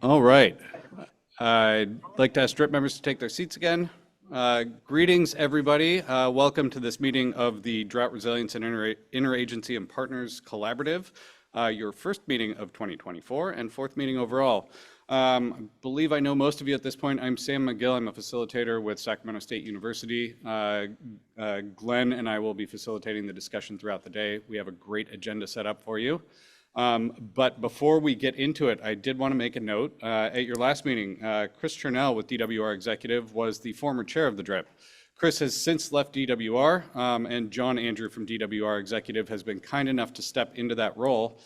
All right. I'd like to ask DRIP members to take their seats again. Greetings, everybody. Welcome to this meeting of the Drought Resilience and Interagency and Partners Collaborative, your first meeting of 2024 and fourth meeting overall. I believe I know most of you at this point. I'm Sam McGill. I'm a facilitator with Sacramento State University. Glenn and I will be facilitating the discussion throughout the day. We have a great agenda set up for you. But before we get into it, I did want to make a note. At your last meeting, Chris Chernell with DWR Executive was the former chair of the DRIP. Chris has since left DWR, and John Andrew from DWR Executive has been kind enough to step into that role.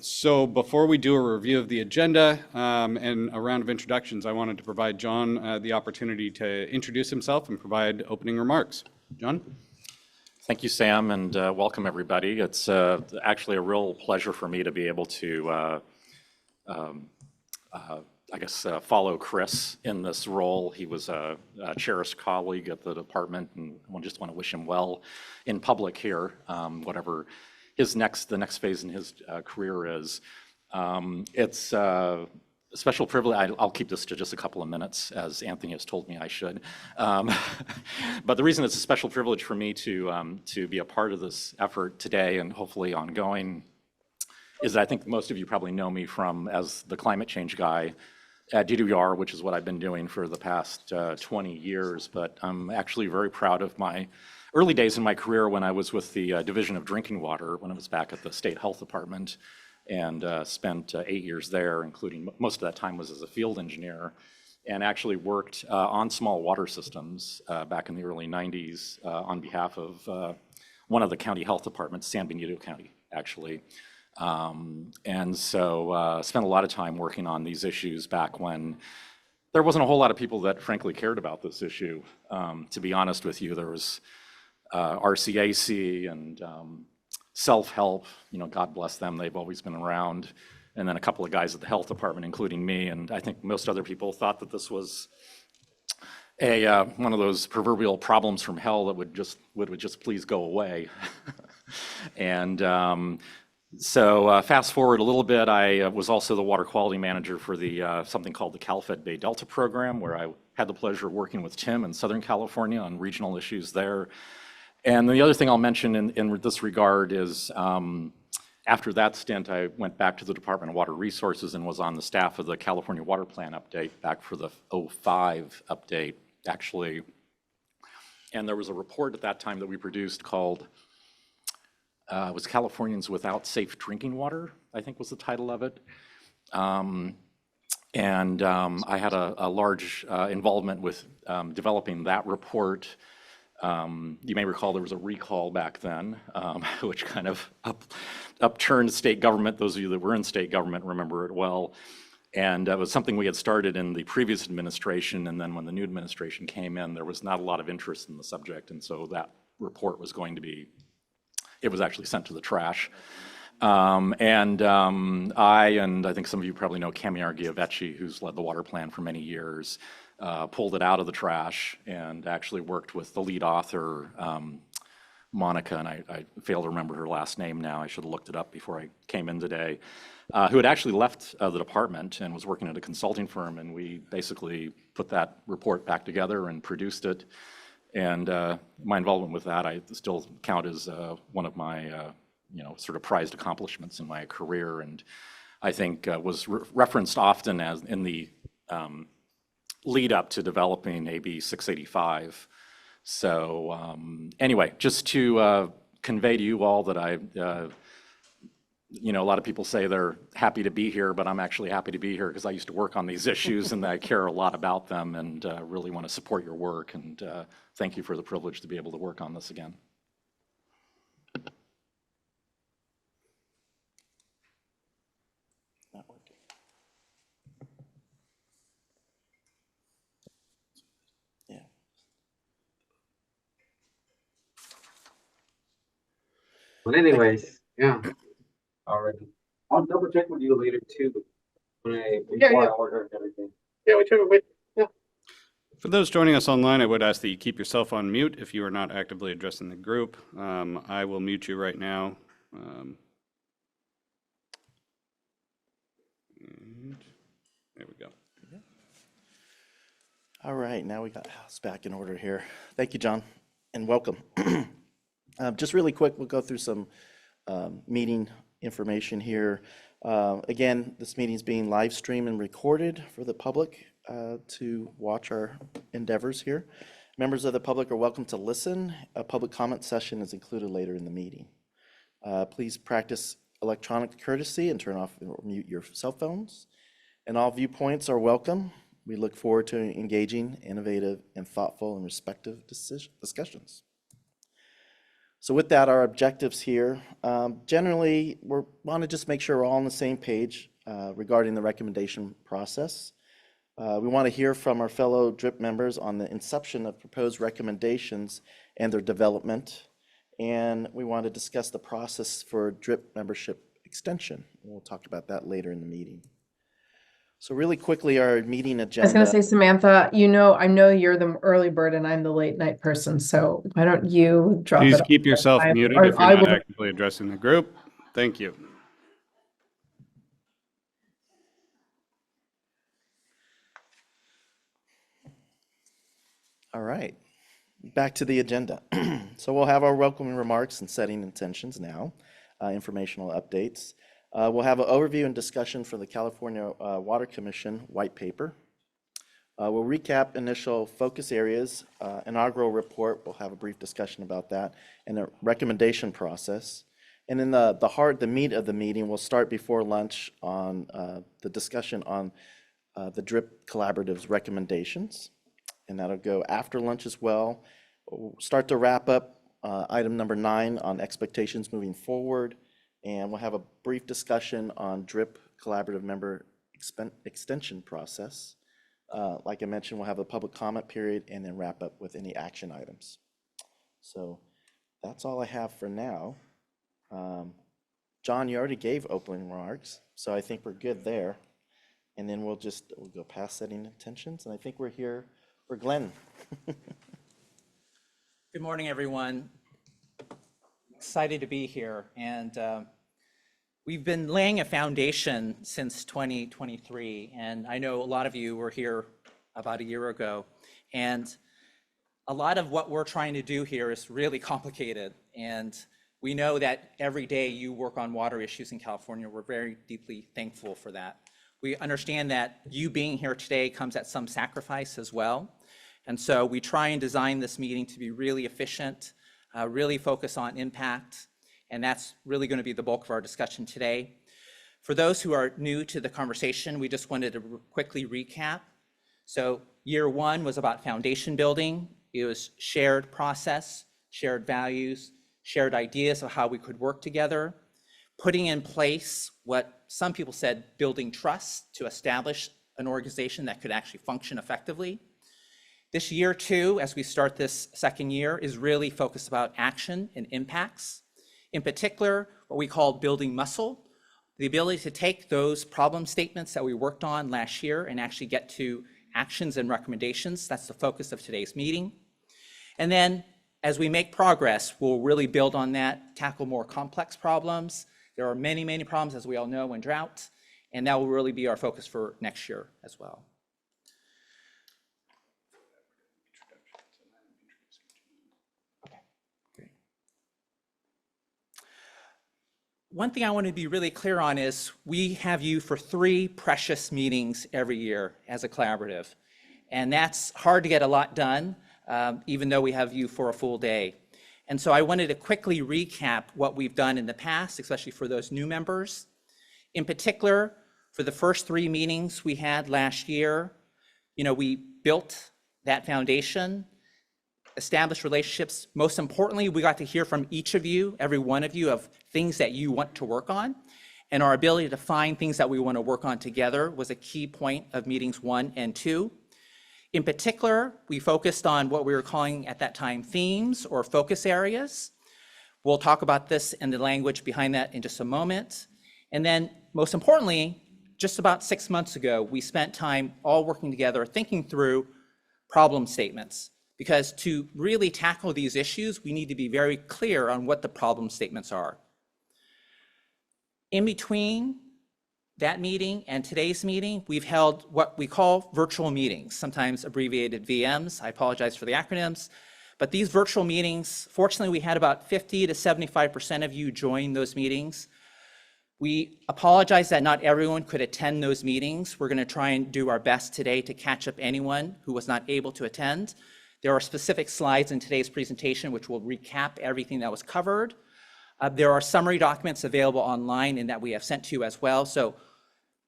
So before we do a review of the agenda and a round of introductions, I wanted to provide John the opportunity to introduce himself and provide opening remarks. John? Thank you, Sam, and welcome everybody. It's actually a real pleasure for me to be able to, follow Chris in this role. He was a cherished colleague at the department, and I just want to wish him well in public here, whatever the next phase in his career is. It's a special privilege. I'll keep this to just a couple of minutes, as Anthony has told me I should. But the reason it's a special privilege for me to be a part of this effort today and hopefully ongoing is that I think most of you probably know me from as the climate change guy at DWR, which is what I've been doing for the past 20 years. But I'm actually very proud of my early days in my career when I was with the Division of Drinking Water, when I was back at the State Health Department, and spent 8 years there, including most of that time was as a field engineer, and actually worked on small water systems back in the early 90s on behalf of one of the county health departments, San Benito County, actually. And so spent a lot of time working on these issues back when there wasn't a whole lot of people that frankly cared about this issue. To be honest with you, there was RCAC and self-help, God bless them, they've always been around, and then a couple of guys at the health department, including me, and I think most other people thought that this was one of those proverbial problems from hell that would just please go away. And so fast forward a little bit, I was also the water quality manager for the something called the Cal-Fed Bay Delta program, where I had the pleasure of working with Tim in Southern California on regional issues there. And the other thing I'll mention in this regard is after that stint, I went back to the Department of Water Resources and was on the staff of the California Water Plan update back for the '05 update, actually. And there was a report at that time that we produced called, it was Californians Without Safe Drinking Water, I think was the title of it. I had a large involvement with developing that report. You may recall there was a recall back then, which kind of upturned state government. Those of you that were in state government remember it well. And it was something we had started in the previous administration, and then when the new administration came in, there was not a lot of interest in the subject, and so that report was it was actually sent to the trash. I think some of you probably know Cami Arguiavecchi, who's led the water plan for many years, pulled it out of the trash and actually worked with the lead author, Monica, and I fail to remember her last name now. I should have looked it up before I came in today, who had actually left the department and was working at a consulting firm, and we basically put that report back together and produced it. And my involvement with that, I still count as one of my sort of prized accomplishments in my career, and I think was referenced often as in the lead up to developing AB 685. So anyway, just to convey to you all that a lot of people say they're happy to be here, but I'm actually happy to be here because I used to work on these issues and I care a lot about them and really want to support your work, and thank you for the privilege to be able to work on this again. Not working. Yeah. But anyways, yeah, already. I'll double check with you later too, before I order and everything. Yeah, we took a wait. Yeah. For those joining us online, I would ask that you keep yourself on mute if you are not actively addressing the group. I will mute you right now. There we go. All right, now we got house back in order here. Thank you, John, and welcome. Just really quick, we'll go through some meeting information here. Again, this meeting is being live streamed and recorded for the public to watch our endeavors here. Members of the public are welcome to listen. A public comment session is included later in the meeting. Please practice electronic courtesy and turn off or mute your cell phones. And all viewpoints are welcome. We look forward to engaging, innovative, and thoughtful and respectful discussions. So with that, our objectives here, generally, we want to just make sure we're all on the same page regarding the recommendation process. We want to hear from our fellow DRIP members on the inception of proposed recommendations and their development. And we want to discuss the process for DRIP membership extension. We'll talk about that later in the meeting. So really quickly, our meeting agenda. I was going to say, Samantha, I know you're the early bird and I'm the late night person. So why don't you drop Please it? keep yourself muted if you're not actively addressing the group. Thank you. All right, back to the agenda. So we'll have our welcoming remarks and setting intentions now, informational updates. We'll have an overview and discussion for the California Water Commission white paper. We'll recap initial focus areas, inaugural report. We'll have a brief discussion about that and a recommendation process. And then the meat of the meeting will start before lunch on the discussion on the DRIP Collaborative's recommendations. And that'll go after lunch as well. We'll start to wrap up item number 9 on expectations moving forward. And we'll have a brief discussion on DRIP Collaborative member extension process. Like I mentioned, we'll have a public comment period and then wrap up with any action items. So that's all I have for now. John, you already gave opening remarks, so I think we're good there. And then we'll go past setting intentions, and I think we're here for Glenn. Good morning, everyone. Excited to be here. And we've been laying a foundation since 2023. And I know a lot of you were here about a year ago. And a lot of what we're trying to do here is really complicated. And we know that every day you work on water issues in California. We're very deeply thankful for that. We understand that you being here today comes at some sacrifice as well. And so we try and design this meeting to be really efficient, really focus on impact, and that's really going to be the bulk of our discussion today. For those who are new to the conversation, we just wanted to quickly recap. So year 1 was about foundation building. It was shared process, shared values, shared ideas of how we could work together, putting in place what some people said, building trust to establish an organization that could actually function effectively. This year 2, as we start this second year, is really focused about action and impacts. In particular, what we call building muscle, the ability to take those problem statements that we worked on last year and actually get to actions and recommendations. That's the focus of today's meeting. And then as we make progress, we'll really build on that, tackle more complex problems. There are many, many problems, as we all know, in drought, and that will really be our focus for next year as well. One thing I want to be really clear on is we have you for 3 precious meetings every year as a collaborative. And that's hard to get a lot done, even though we have you for a full day. And so I wanted to quickly recap what we've done in the past, especially for those new members. In particular, for the first 3 meetings we had last year, we built that foundation, established relationships. Most importantly, we got to hear from each of you, every one of you, of things that you want to work on. And our ability to find things that we want to work on together was a key point of meetings 1 and 2. In particular, we focused on what we were calling at that time themes or focus areas. We'll talk about this and the language behind that in just a moment. And then most importantly, just about 6 months ago, we spent time all working together, thinking through problem statements. Because to really tackle these issues, we need to be very clear on what the problem statements are. In between that meeting and today's meeting, we've held what we call virtual meetings, sometimes abbreviated VMs. I apologize for the acronyms. But these virtual meetings, fortunately, we had about 50 to 75% of you join those meetings. We apologize that not everyone could attend those meetings. We're going to try and do our best today to catch up anyone who was not able to attend. There are specific slides in today's presentation which will recap everything that was covered. There are summary documents available online and that we have sent to you as well. So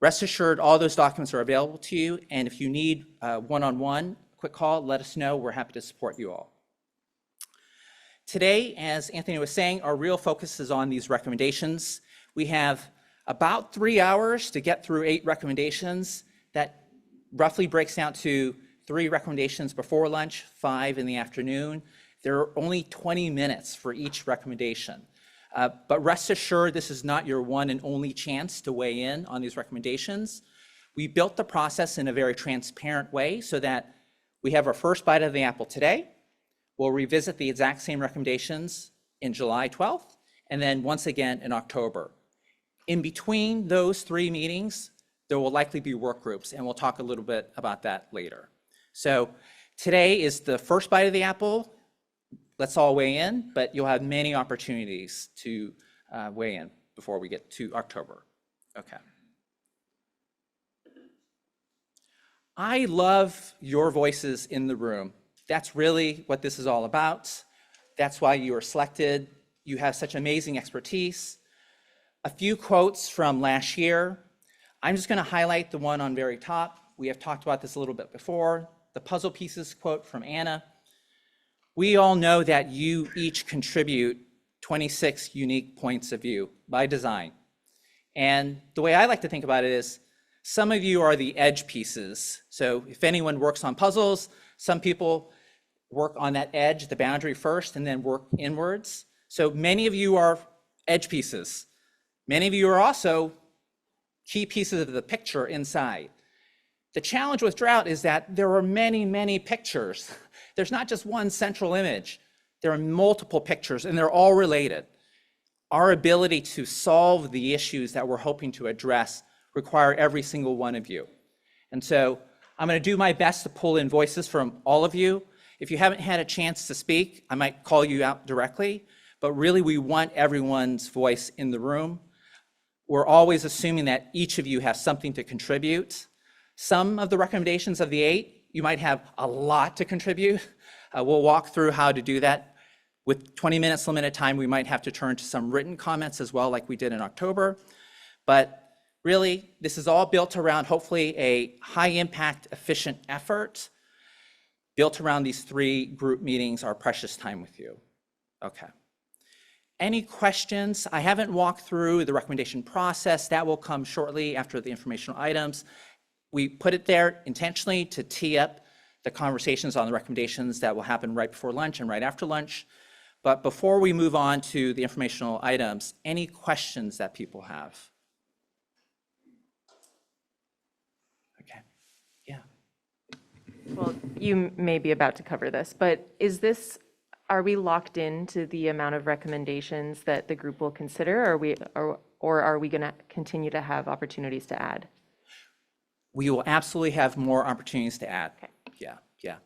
rest assured, all those documents are available to you. And if you need one-on-one, quick call, let us know. We're happy to support you all. Today, as Anthony was saying, our real focus is on these recommendations. We have about 3 hours to get through 8 recommendations. That roughly breaks down to 3 recommendations before lunch, 5 in the afternoon. There are only 20 minutes for each recommendation. But rest assured, this is not your one and only chance to weigh in on these recommendations. We built the process in a very transparent way so that we have our first bite of the apple today. We'll revisit the exact same recommendations in July 12th, and then once again in October. In between those 3 meetings, there will likely be work groups, and we'll talk a little bit about that later. So today is the first bite of the apple. Let's all weigh in, but you'll have many opportunities to weigh in before we get to October. Okay. I love your voices in the room. That's really what this is all about. That's why you were selected. You have such amazing expertise. A few quotes from last year. I'm just going to highlight the one on very top. We have talked about this a little bit before. The puzzle pieces quote from Anna. We all know that you each contribute 26 unique points of view by design. And the way I like to think about it is some of you are the edge pieces. So if anyone works on puzzles, some people work on that edge, the boundary first, and then work inwards. So many of you are edge pieces. Many of you are also key pieces of the picture inside. The challenge with drought is that there are many, many pictures. There's not just one central image. There are multiple pictures, and they're all related. Our ability to solve the issues that we're hoping to address require every single one of you. And so I'm going to do my best to pull in voices from all of you. If you haven't had a chance to speak, I might call you out directly, but really we want everyone's voice in the room. We're always assuming that each of you has something to contribute. Some of the recommendations of the 8, you might have a lot to contribute. We'll walk through how to do that. With 20 minutes limited time, we might have to turn to some written comments as well, like we did in October. But really, this is all built around hopefully a high impact, efficient effort built around these 3 group meetings, our precious time with you. Okay. Any questions? I haven't walked through the recommendation process. That will come shortly after the informational items. We put it there intentionally to tee up the conversations on the recommendations that will happen right before lunch and right after lunch. But before we move on to the informational items, any questions that people have? Okay, yeah. Well, you may be about to cover this, but are we locked into the amount of recommendations that the group will consider, or are we going to continue to have opportunities to add? We will absolutely have more opportunities to add. Okay. Yeah.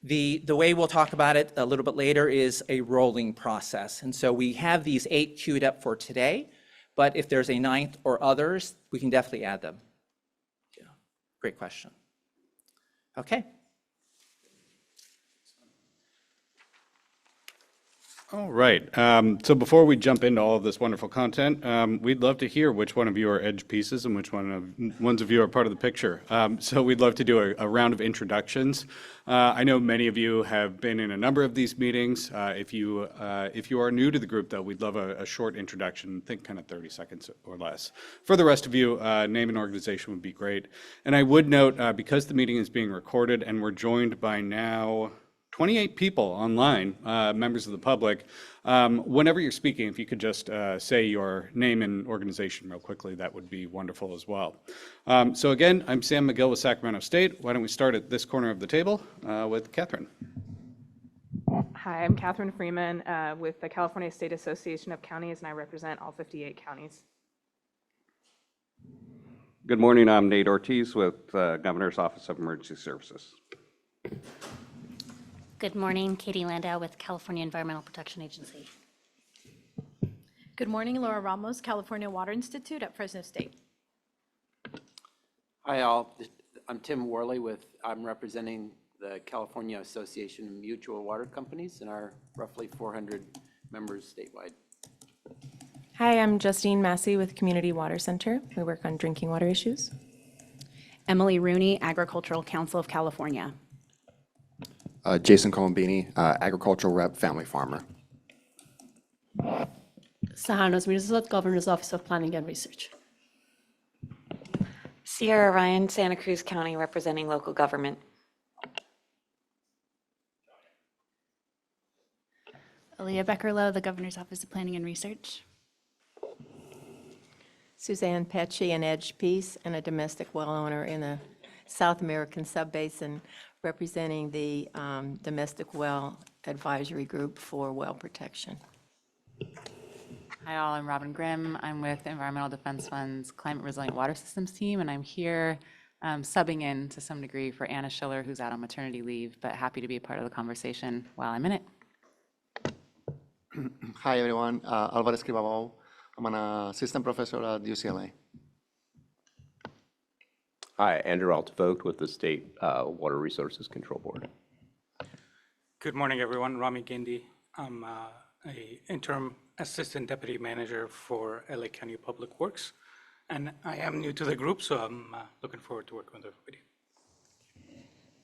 The way we'll talk about it a little bit later is a rolling process. And so we have these 8 queued up for today, but if there's a 9th or others, we can definitely add them. Yeah. Great question. Okay. All right. So before we jump into all of this wonderful content, we'd love to hear which one of you are edge pieces and which ones of you are part of the picture. So we'd love to do a round of introductions. I know many of you have been in a number of these meetings. If you are new to the group, though, we'd love a short introduction. Think kind of 30 seconds or less. For the rest of you, name and organization would be great. And I would note, because the meeting is being recorded and we're joined by now 28 people online, members of the public. Whenever you're speaking, if you could just say your name and organization real quickly, that would be wonderful as well. So again, I'm Sam McGill with Sacramento State. Why don't we start at this corner of the table with Catherine. Hi, I'm Catherine Freeman with the California State Association of Counties, and I represent all 58 counties. Good morning. I'm Nate Ortiz with Governor's Office of Emergency Services. Good morning, Katie Landau with California Environmental Protection Agency. Good morning, Laura Ramos, California Water Institute at Fresno State. Hi, all. I'm Tim Worley I'm representing the California Association of Mutual Water Companies and our roughly 400 members statewide. Hi, I'm Justine Massey with Community Water Center. We work on drinking water issues. Emily Rooney, Agricultural Council of California. Jason Colombini, agricultural rep, family farmer. Sahanos Mirzot, Governor's Office of Planning and Research. Sierra Ryan, Santa Cruz County, representing local government. Aaliyah Beckerlow, the Governor's Office of Planning and Research. Suzanne Pecci, an Edge Piece and a domestic well owner in the South American Subbasin, representing the Domestic Well Advisory Group for Well Protection. Hi all, I'm Robin Grimm. I'm with Environmental Defense Fund's Climate Resilient Water Systems team, and I'm here subbing in to some degree for Anna Schiller, who's out on maternity leave, but happy to be a part of the conversation while I'm in it. Hi everyone, Álvaro Escribabao. I'm an assistant professor at UCLA. Hi, Andrew Altavogt with the State Water Resources Control Board. Good morning, everyone. Rami Gindi. I'm an interim assistant deputy manager for LA County Public Works, and I am new to the group, so I'm looking forward to working with everybody.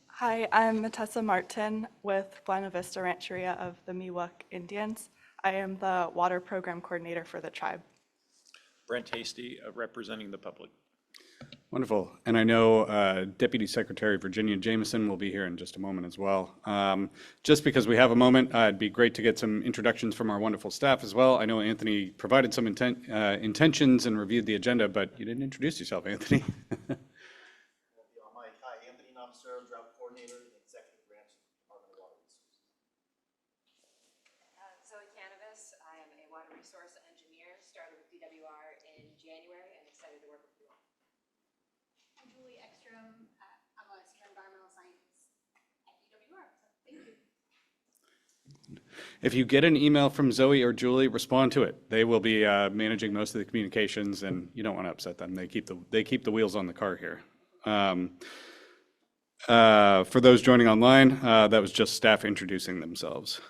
Hi, I'm Matessa Martin with Buena Vista Rancheria of the Miwok Indians. I am the water program coordinator for the tribe. Brent Hasty, representing the public. Wonderful. And I know Deputy Secretary Virginia Jameson will be here in just a moment as well. Just because we have a moment, it'd be great to get some introductions from our wonderful staff as well. I know Anthony provided some intentions and reviewed the agenda, but you didn't introduce yourself, Anthony. Hi, Anthony Nomser, Drought Coordinator in the Executive Branch of the Department of Water Resources. Zoe Cannabis, I am a water resource engineer, started with DWR in January and excited to work with you all. I'm Julie Ekstrom. I'm a senior environmental science at DWR, so thank you. If you get an email from Zoe or Julie, respond to it. They will be managing most of the communications, and you don't want to upset them. They keep the wheels on the car here. For those joining online, that was just staff introducing themselves.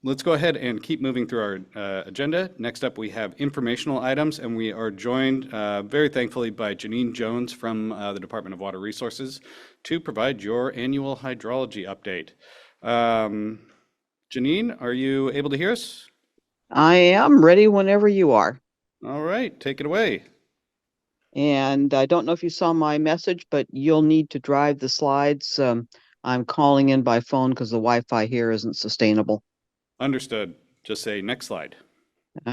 Let's go ahead and keep moving through our agenda. Next up, we have informational items, and we are joined very thankfully by Janine Jones from the Department of Water Resources to provide your annual hydrology update. Janine, are you able to hear us? I am ready whenever you are. All right, take it away. And I don't know if you saw my message, but you'll need to drive the slides. I'm calling in by phone because the Wi-Fi here isn't sustainable. Understood. Just say next slide.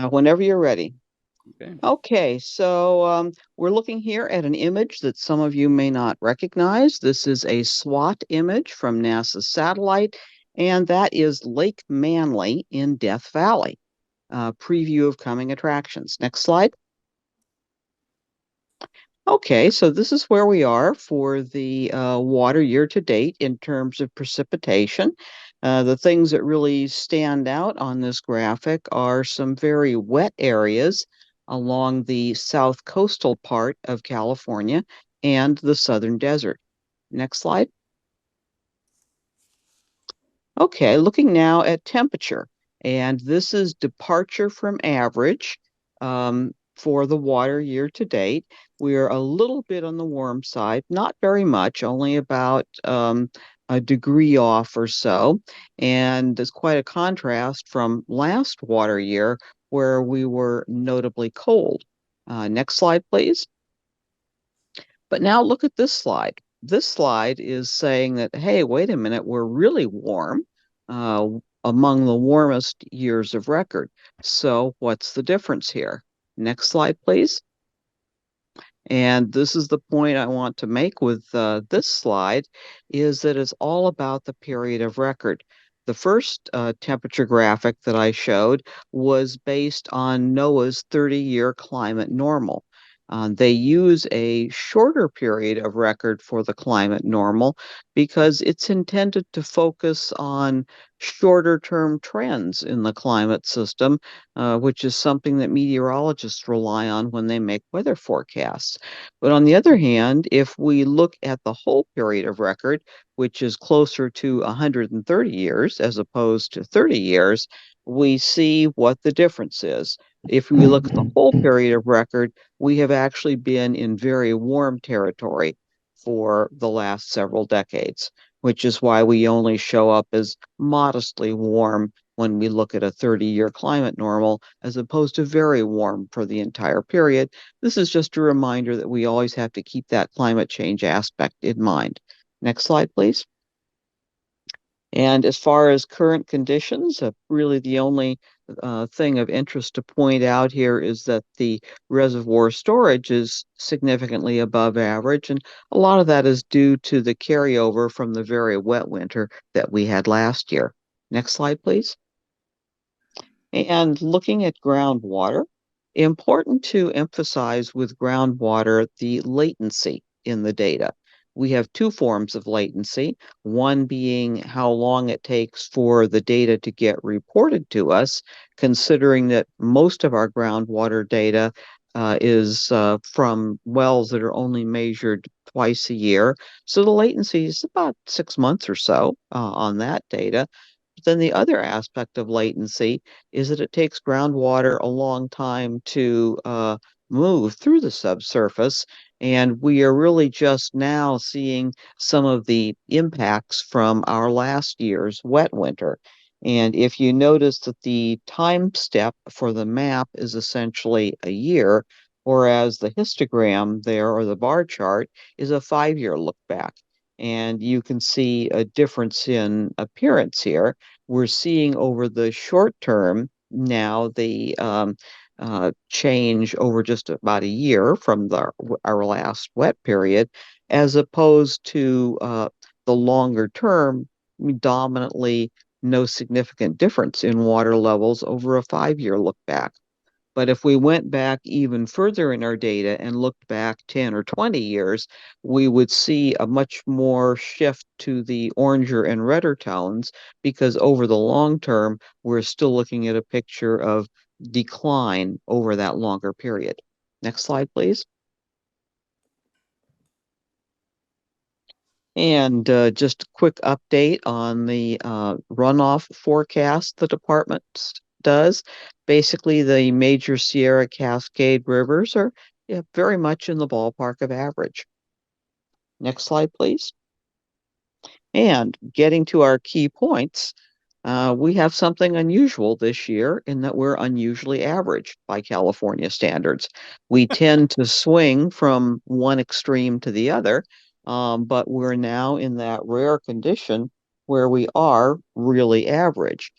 Whenever you're ready. Okay. Okay, so we're looking here at an image that some of you may not recognize. This is a SWOT image from NASA's satellite, and that is Lake Manly in Death Valley. Preview of coming attractions. Next slide. Okay, so this is where we are for the water year to date in terms of precipitation. The things that really stand out on this graphic are some very wet areas along the south coastal part of California and the southern desert. Next slide. Okay, looking now at temperature, and this is departure from average for the water year to date. We're a little bit on the warm side, not very much, only about a degree off or so. And there's quite a contrast from last water year where we were notably cold. Next slide, please. But now look at this slide. This slide is saying that, hey, wait a minute, we're really warm, among the warmest years of record. So what's the difference here? Next slide, please. And this is the point I want to make with this slide, is that it's all about the period of record. The first temperature graphic that I showed was based on NOAA's 30-year climate normal. They use a shorter period of record for the climate normal because it's intended to focus on shorter term trends in the climate system, which is something that meteorologists rely on when they make weather forecasts. But on the other hand, if we look at the whole period of record, which is closer to 130 years as opposed to 30 years, we see what the difference is. If we look at the whole period of record, we have actually been in very warm territory for the last several decades, which is why we only show up as modestly warm when we look at a 30-year climate normal, as opposed to very warm for the entire period. This is just a reminder that we always have to keep that climate change aspect in mind. Next slide, please. And as far as current conditions, really the only thing of interest to point out here is that the reservoir storage is significantly above average, and a lot of that is due to the carryover from the very wet winter that we had last year. Next slide, please. And looking at groundwater, important to emphasize with groundwater the latency in the data. We have two forms of latency, one being how long it takes for the data to get reported to us, considering that most of our groundwater data is from wells that are only measured twice a year. So the latency is about 6 months or so on that data. But then the other aspect of latency is that it takes groundwater a long time to move through the subsurface. And we are really just now seeing some of the impacts from our last year's wet winter. And if you notice that the time step for the map is essentially a year, whereas the histogram there, or the bar chart, is a 5-year look back. And you can see a difference in appearance here. We're seeing over the short term now the change over just about a year from our last wet period, as opposed to the longer term, dominantly no significant difference in water levels over a 5-year look back. But if we went back even further in our data and looked back 10 or 20 years, we would see a much more shift to the oranger and redder tones, because over the long term, we're still looking at a picture of decline over that longer period. Next slide, please. And just a quick update on the runoff forecast the department does. Basically, the major Sierra Cascade rivers are very much in the ballpark of average. Next slide, please. And getting to our key points, we have something unusual this year in that we're unusually average by California standards. We tend to swing from one extreme to the other, but we're now in that rare condition where we are really average.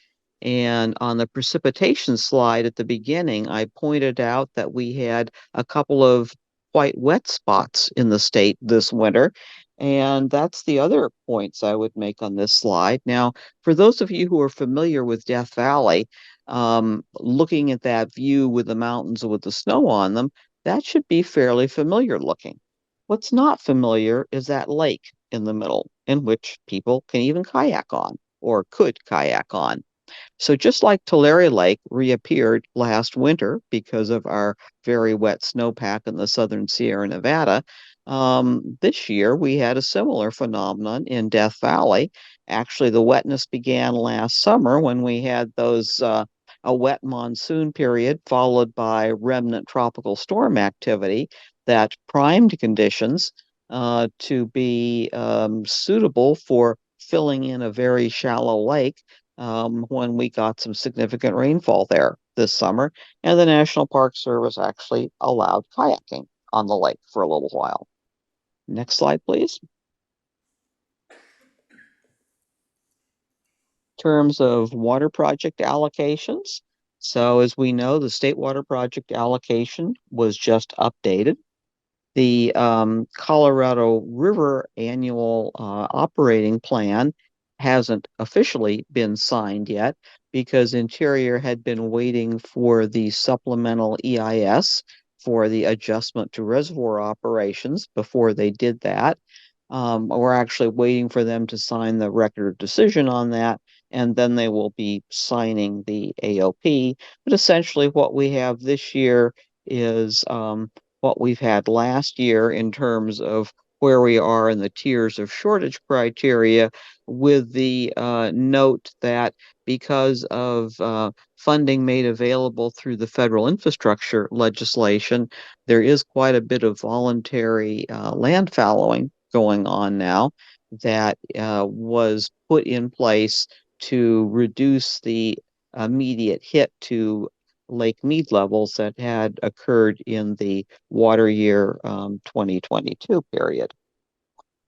And on the precipitation slide at the beginning, I pointed out that we had a couple of quite wet spots in the state this winter. And that's the other points I would make on this slide. Now, for those of you who are familiar with Death Valley, looking at that view with the mountains with the snow on them, that should be fairly familiar looking. What's not familiar is that lake in the middle, in which people can even kayak on, or could kayak on. So just like Tulare Lake reappeared last winter because of our very wet snowpack in the southern Sierra Nevada, this year we had a similar phenomenon in Death Valley. Actually, the wetness began last summer when we had those a wet monsoon period followed by remnant tropical storm activity that primed conditions to be suitable for filling in a very shallow lake when we got some significant rainfall there this summer. And the National Park Service actually allowed kayaking on the lake for a little while. Next slide, please. In terms of water project allocations, so as we know, the state water project allocation was just updated. The Colorado River annual operating plan hasn't officially been signed yet because Interior had been waiting for the supplemental EIS for the adjustment to reservoir operations before they did that. We're actually waiting for them to sign the record of decision on that, and then they will be signing the AOP. But essentially, what we have this year is what we've had last year in terms of where we are in the tiers of shortage criteria, with the note that because of funding made available through the federal infrastructure legislation, there is quite a bit of voluntary land fallowing going on now that was put in place to reduce the immediate hit to Lake Mead levels that had occurred in the water year 2022 period.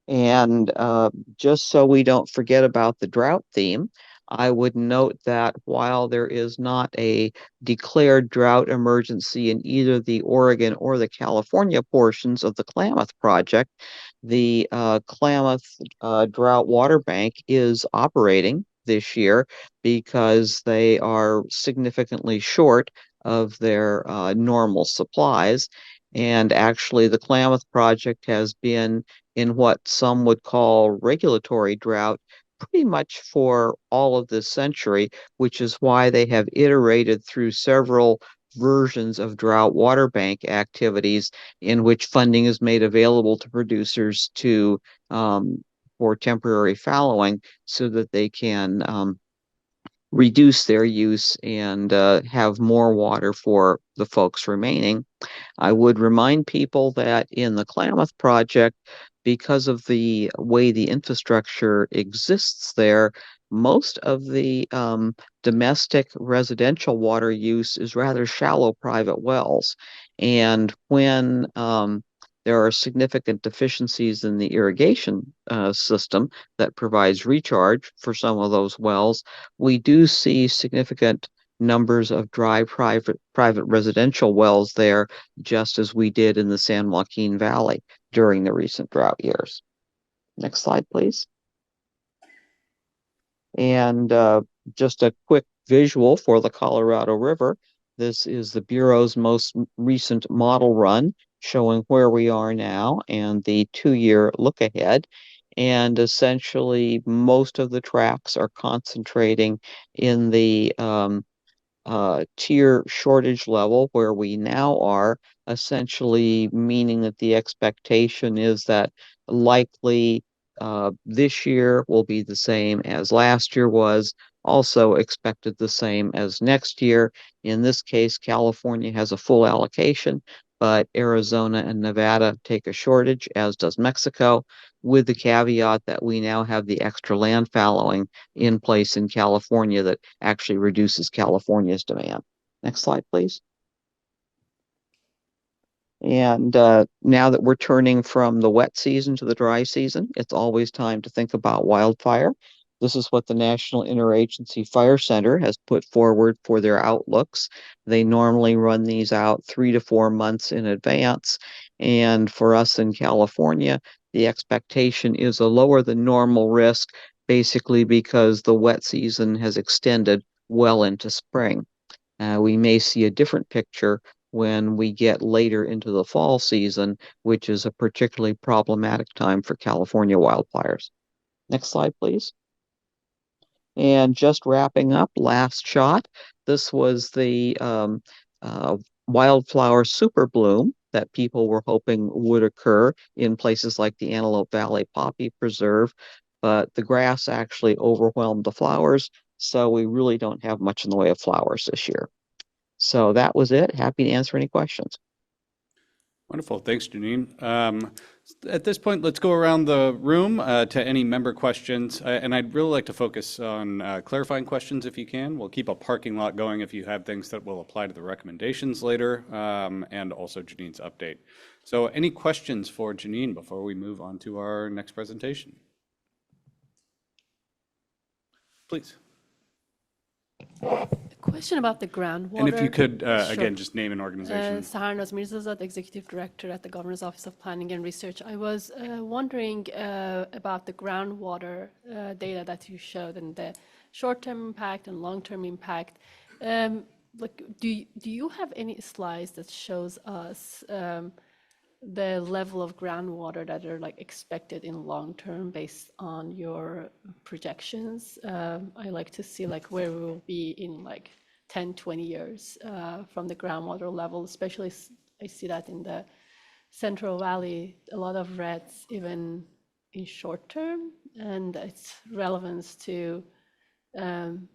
And just so we don't forget about the drought theme, I would note that while there is not a declared drought emergency in either the Oregon or the California portions of the Klamath project, the Klamath Drought Water Bank is operating this year because they are significantly short of their normal supplies. And actually, the Klamath project has been in what some would call regulatory drought pretty much for all of this century, which is why they have iterated through several versions of drought water bank activities in which funding is made available to producers to for temporary fallowing so that they can reduce their use and have more water for the folks remaining. I would remind people that in the Klamath project, because of the way the infrastructure exists there, most of the domestic residential water use is rather shallow private wells. And when there are significant deficiencies in the irrigation system that provides recharge for some of those wells, we do see significant numbers of dry private residential wells there, just as we did in the San Joaquin Valley during the recent drought years. Next slide, please. And just a quick visual for the Colorado River. This is the Bureau's most recent model run showing where we are now and the 2-year look ahead. And essentially, most of the tracks are concentrating in the tier shortage level where we now are, essentially meaning that the expectation is that likely this year will be the same as last year was, also expected the same as next year. In this case, California has a full allocation, but Arizona and Nevada take a shortage, as does Mexico, with the caveat that we now have the extra land fallowing in place in California that actually reduces California's demand. Next slide, please. And now that we're turning from the wet season to the dry season, it's always time to think about wildfire. This is what the National Interagency Fire Center has put forward for their outlooks. They normally run these out 3 to 4 months in advance. And for us in California, the expectation is a lower than normal risk, basically because the wet season has extended well into spring. We may see a different picture when we get later into the fall season, which is a particularly problematic time for California wildfires. Next slide, please. And just wrapping up, last shot. This was the wildflower super bloom that people were hoping would occur in places like the Antelope Valley Poppy Preserve, but the grass actually overwhelmed the flowers, so we really don't have much in the way of flowers this year. So that was it. Happy to answer any questions. Wonderful. Thanks, Janine. At this point, let's go around the room to any member questions. And I'd really like to focus on clarifying questions if you can. We'll keep a parking lot going if you have things that will apply to the recommendations later, and also Janine's update. So any questions for Janine before we move on to our next presentation? Please. Question about the groundwater. And if you could, Sure. again, just name an organization. Saharnaz Mirzazad, Executive Director at the Governor's Office of Planning and Research. I was wondering about the groundwater data that you showed and the short-term impact and long-term impact. like, do you have any slides that shows us the level of groundwater that are like expected in long term based on your projections? I like to see like where we will be in like 10, 20 years from the groundwater level, especially I see that in the Central Valley, a lot of reds even in short term, and its relevance to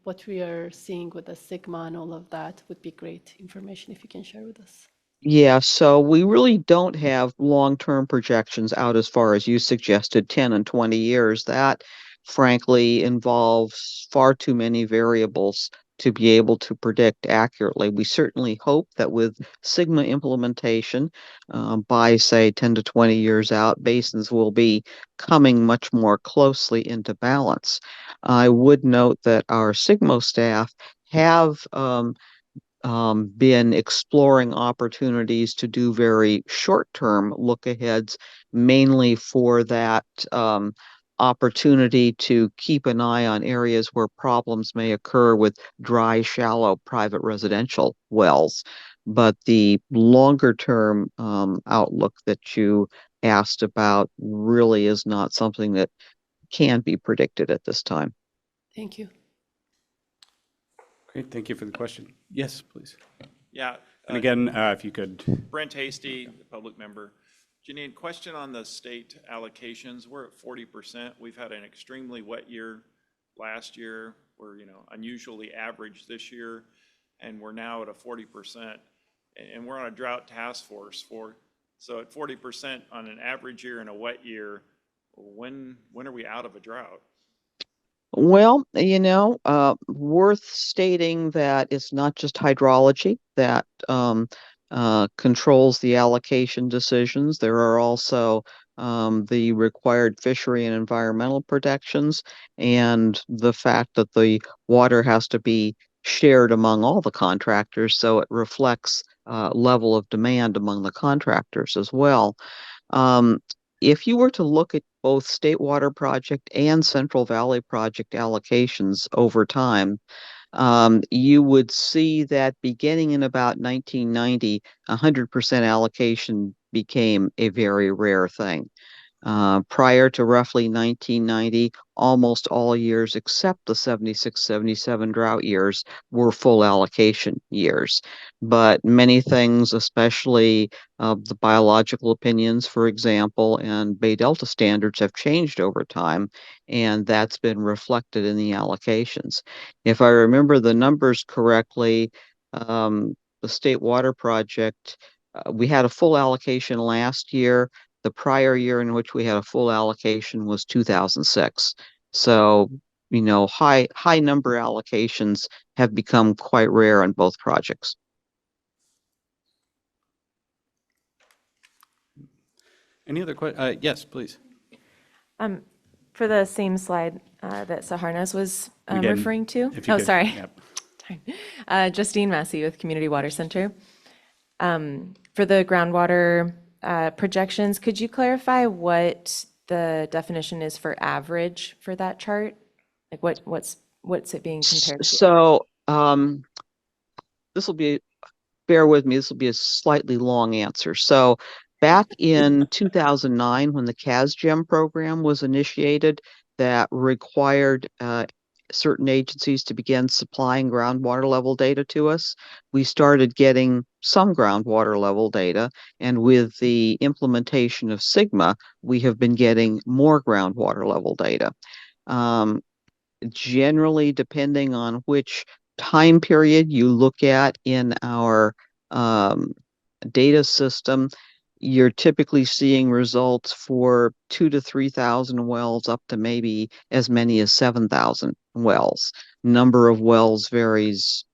what we are seeing with the Sigma and all of that would be great information if you can share with us. Yeah, so we really don't have long-term projections out as far as you suggested, 10 and 20 years. That frankly involves far too many variables to be able to predict accurately. We certainly hope that with Sigma implementation, by say 10 to 20 years out, basins will be coming much more closely into balance. I would note that our Sigma staff have been exploring opportunities to do very short-term look-aheads, mainly for that opportunity to keep an eye on areas where problems may occur with dry, shallow private residential wells. But the longer-term outlook that you asked about really is not something that can be predicted at this time. Thank you. Great, thank you for the question. Yes, please. Yeah. And again, if you could. Brent Hasty, the public member. Janine, question on the state allocations. We're at 40%. We've had an extremely wet year last year. We're, unusually average this year, and we're now at a 40%. And we're on a drought task force so at 40% on an average year and a wet year, when are we out of a drought? Well, worth stating that it's not just hydrology that controls the allocation decisions. There are also the required fishery and environmental protections, and the fact that the water has to be shared among all the contractors, so it reflects level of demand among the contractors as well. If you were to look at both State Water Project and Central Valley Project allocations over time, you would see that beginning in about 1990, 100% allocation became a very rare thing. Prior to roughly 1990, almost all years except the 76, 77 drought years were full allocation years. But many things, especially the biological opinions, for example, and Bay Delta standards have changed over time, and that's been reflected in the allocations. If I remember the numbers correctly, the State Water Project, we had a full allocation last year. The prior year in which we had a full allocation was 2006. So, high number allocations have become quite rare on both projects. Any other questions? Yes, please. For the same slide that Saharnas was Again, referring to. if you Oh, could, sorry. yep. Justine Massey with Community Water Center. For the groundwater projections, could you clarify what the definition is for average for that chart? Like what's it being compared to? So bear with me, this will be a slightly long answer. So back in 2009, when the CASGEM program was initiated, that required certain agencies to begin supplying groundwater level data to us, we started getting some groundwater level data. And with the implementation of Sigma, we have been getting more groundwater level data. Generally, depending on which time period you look at in our data system, you're typically seeing results for 2,000 to 3,000 wells up to maybe as many as 7,000 wells. Number of wells varies,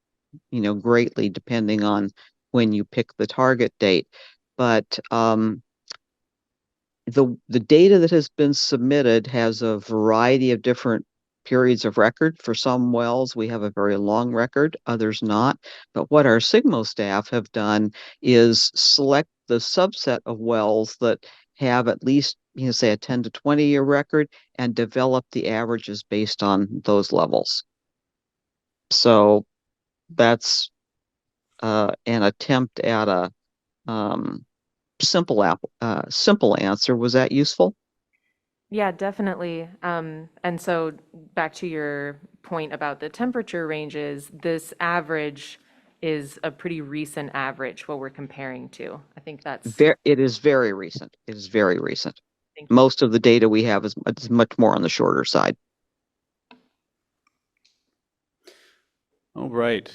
greatly depending on when you pick the target date. But the data that has been submitted has a variety of different periods of record. For some wells, we have a very long record, others not. But what our Sigma staff have done is select the subset of wells that have at least, say a 10 to 20 year record and develop the averages based on those levels. So that's an attempt at a simple answer. Was that useful? Yeah, definitely. And so back to your point about the temperature ranges, this average is a pretty recent average, what we're comparing to. I think that's, It is very recent. It is very recent. thank you. Most of the data we have is much more on the shorter side. All right.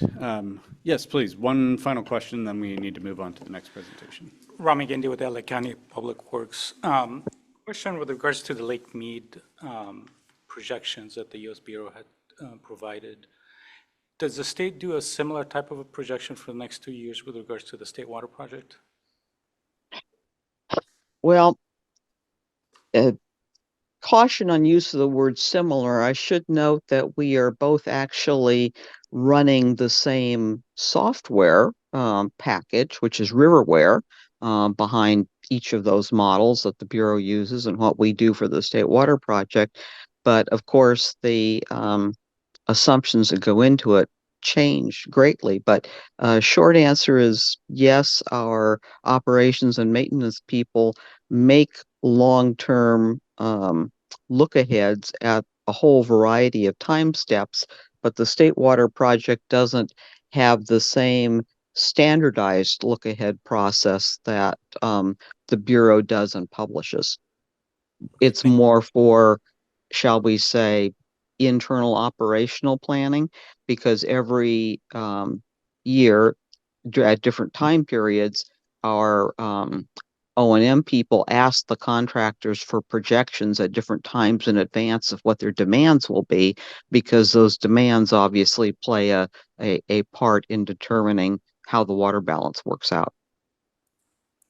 Yes, please. One final question, then we need to move on to the next presentation. Rami Gandhi with LA County Public Works. Question with regards to the Lake Mead projections that the U.S. Bureau had provided. Does the state do a similar type of a projection for the next 2 years with regards to the state water project? Well, caution on use of the word similar. I should note that we are both actually running the same software package, which is Riverware, behind each of those models that the Bureau uses and what we do for the State Water Project. But of course, the assumptions that go into it change greatly. But short answer is yes, our operations and maintenance people make long-term look-aheads at a whole variety of time steps, but the State Water Project doesn't have the same standardized look-ahead process that the Bureau does and publishes. It's more for, shall we say, internal operational planning, because every year at different time periods, our O&M people ask the contractors for projections at different times in advance of what their demands will be, because those demands obviously play a part in determining how the water balance works out.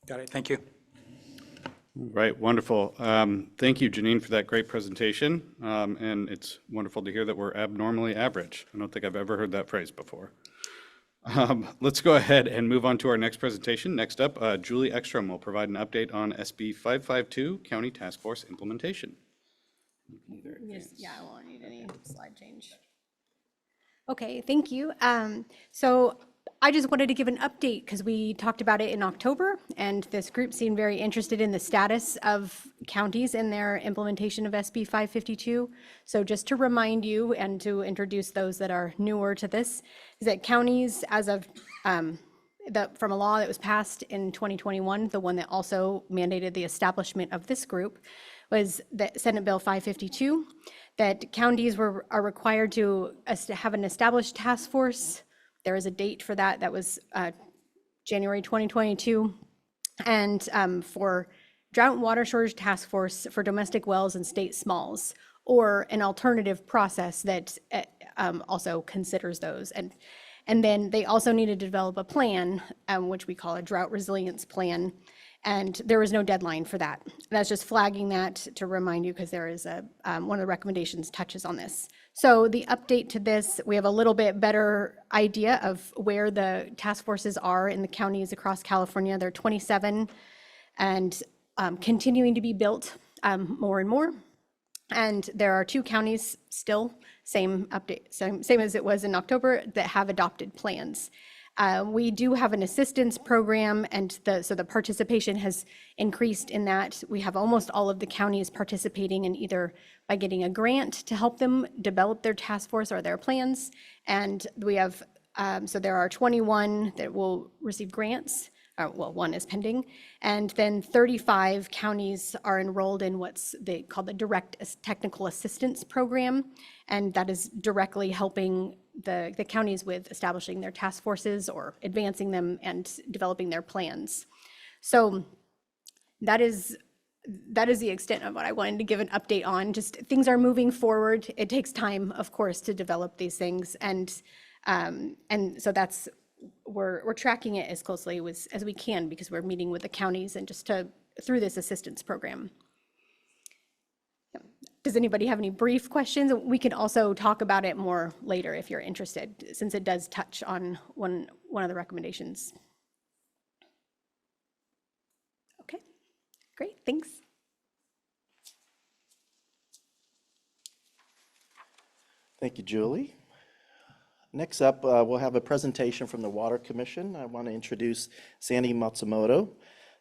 Got it. Thank you. Right, wonderful. Thank you, Janine, for that great presentation. And it's wonderful to hear that we're abnormally average. I don't think I've ever heard that phrase before. Let's go ahead and move on to our next presentation. Next up, Julie Ekstrom will provide an update on SB 552 County Task Force implementation. Yes, yeah, I won't need any slide change. Okay, thank you. So I just wanted to give an update because we talked about it in October, and this group seemed very interested in the status of counties in their implementation of SB 552. So just to remind you and to introduce those that are newer to this, is that counties, as of from a law that was passed in 2021, the one that also mandated the establishment of this group, was the Senate Bill 552, that counties are required to have an established task force. There is a date for that. That was January 2022. And for Drought and Water Shortage Task Force for domestic wells and state smalls, or an alternative process that also considers those. And then they also needed to develop a plan, which we call a drought resilience plan. And there was no deadline for that. That's just flagging that to remind you, because there is one of the recommendations touches on this. So the update to this, we have a little bit better idea of where the task forces are in the counties across California. There are 27 and continuing to be built more and more. And there are 2 counties still, same update, same as it was in October, that have adopted plans. We do have an assistance program, and so the participation has increased in that. We have almost all of the counties participating in either by getting a grant to help them develop their task force or their plans. And we have, so there are 21 that will receive grants. Well, 1 is pending. And then 35 counties are enrolled in what's called the Direct Technical Assistance Program. And that is directly helping the counties with establishing their task forces or advancing them and developing their plans. So that is the extent of what I wanted to give an update on. Just things are moving forward. It takes time, of course, to develop these things. And so that's, we're tracking it as closely as we can, because we're meeting with the counties and just through this assistance program. Does anybody have any brief questions? We can also talk about it more later if you're interested, since it does touch on one of the recommendations. Okay, great, thanks. Thank you, Julie. Next up, we'll have a presentation from the Water Commission. I want to introduce Sandy Matsumoto.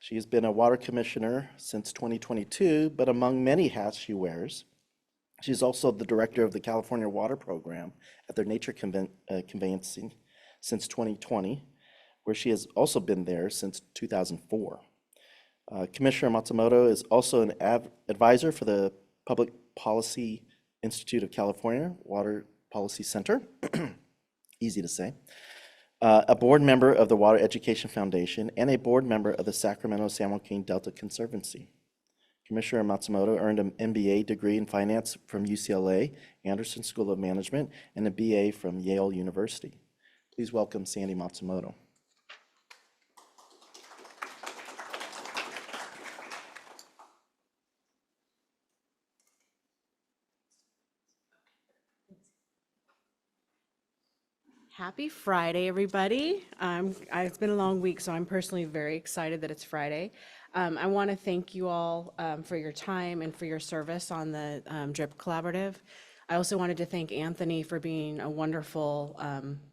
She has been a water commissioner since 2022, but among many hats she wears, she's also the director of the California Water Program at their Nature Conveyancing since 2020, where she has also been there since 2004. Commissioner Matsumoto is also an advisor for the Public Policy Institute of California Water Policy Center, easy to say, a board member of the Water Education Foundation, and a board member of the Sacramento-San Joaquin Delta Conservancy. Commissioner Matsumoto earned an MBA degree in finance from UCLA, Anderson School of Management, and a BA from Yale University. Please welcome Sandy Matsumoto. Happy Friday, everybody. It's been a long week, so I'm personally very excited that it's Friday. I want to thank you all for your time and for your service on the DRIP Collaborative. I also wanted to thank Anthony for being a wonderful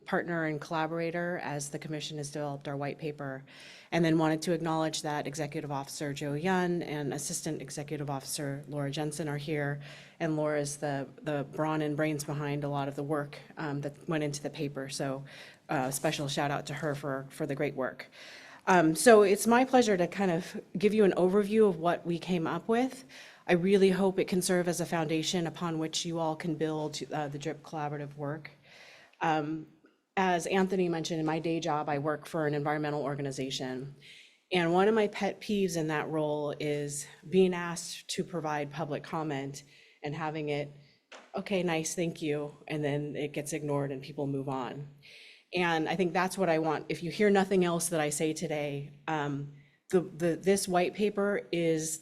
partner and collaborator as the Commission has developed our white paper, and then wanted to acknowledge that Executive Officer Joe Yun and Assistant Executive Officer Laura Jensen are here, and Laura is the brawn and brains behind a lot of the work that went into the paper, so special shout out to her for the great work. So it's my pleasure to kind of give you an overview of what we came up with. I really hope it can serve as a foundation upon which you all can build the DRIP collaborative work. As Anthony mentioned, in my day job, I work for an environmental organization. And one of my pet peeves in that role is being asked to provide public comment and having it, okay, nice, thank you, and then it gets ignored and people move on. And I think that's what I want. If you hear nothing else that I say today, this white paper is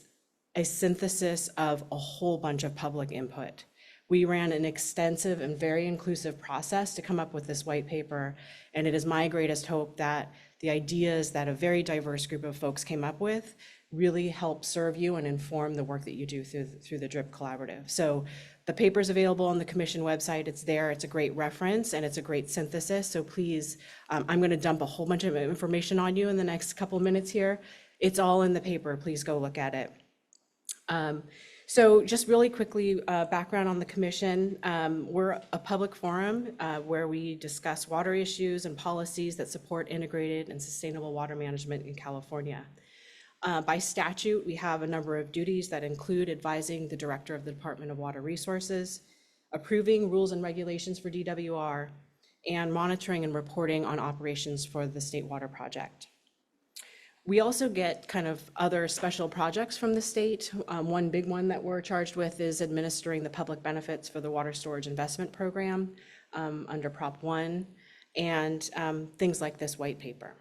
a synthesis of a whole bunch of public input. We ran an extensive and very inclusive process to come up with this white paper, and it is my greatest hope that the ideas that a very diverse group of folks came up with really help serve you and inform the work that you do through the DRIP Collaborative. So the paper's available on the Commission website. It's there. It's a great reference and it's a great synthesis. So please, I'm going to dump a whole bunch of information on you in the next couple of minutes here. It's all in the paper. Please go look at it. So just really quickly, background on the Commission. We're a public forum where we discuss water issues and policies that support integrated and sustainable water management in California. By statute, we have a number of duties that include advising the Director of the Department of Water Resources, approving rules and regulations for DWR, and monitoring and reporting on operations for the State Water Project. We also get kind of other special projects from the state. One big one that we're charged with is administering the public benefits for the Water Storage Investment Program under Prop 1 and things like this white paper.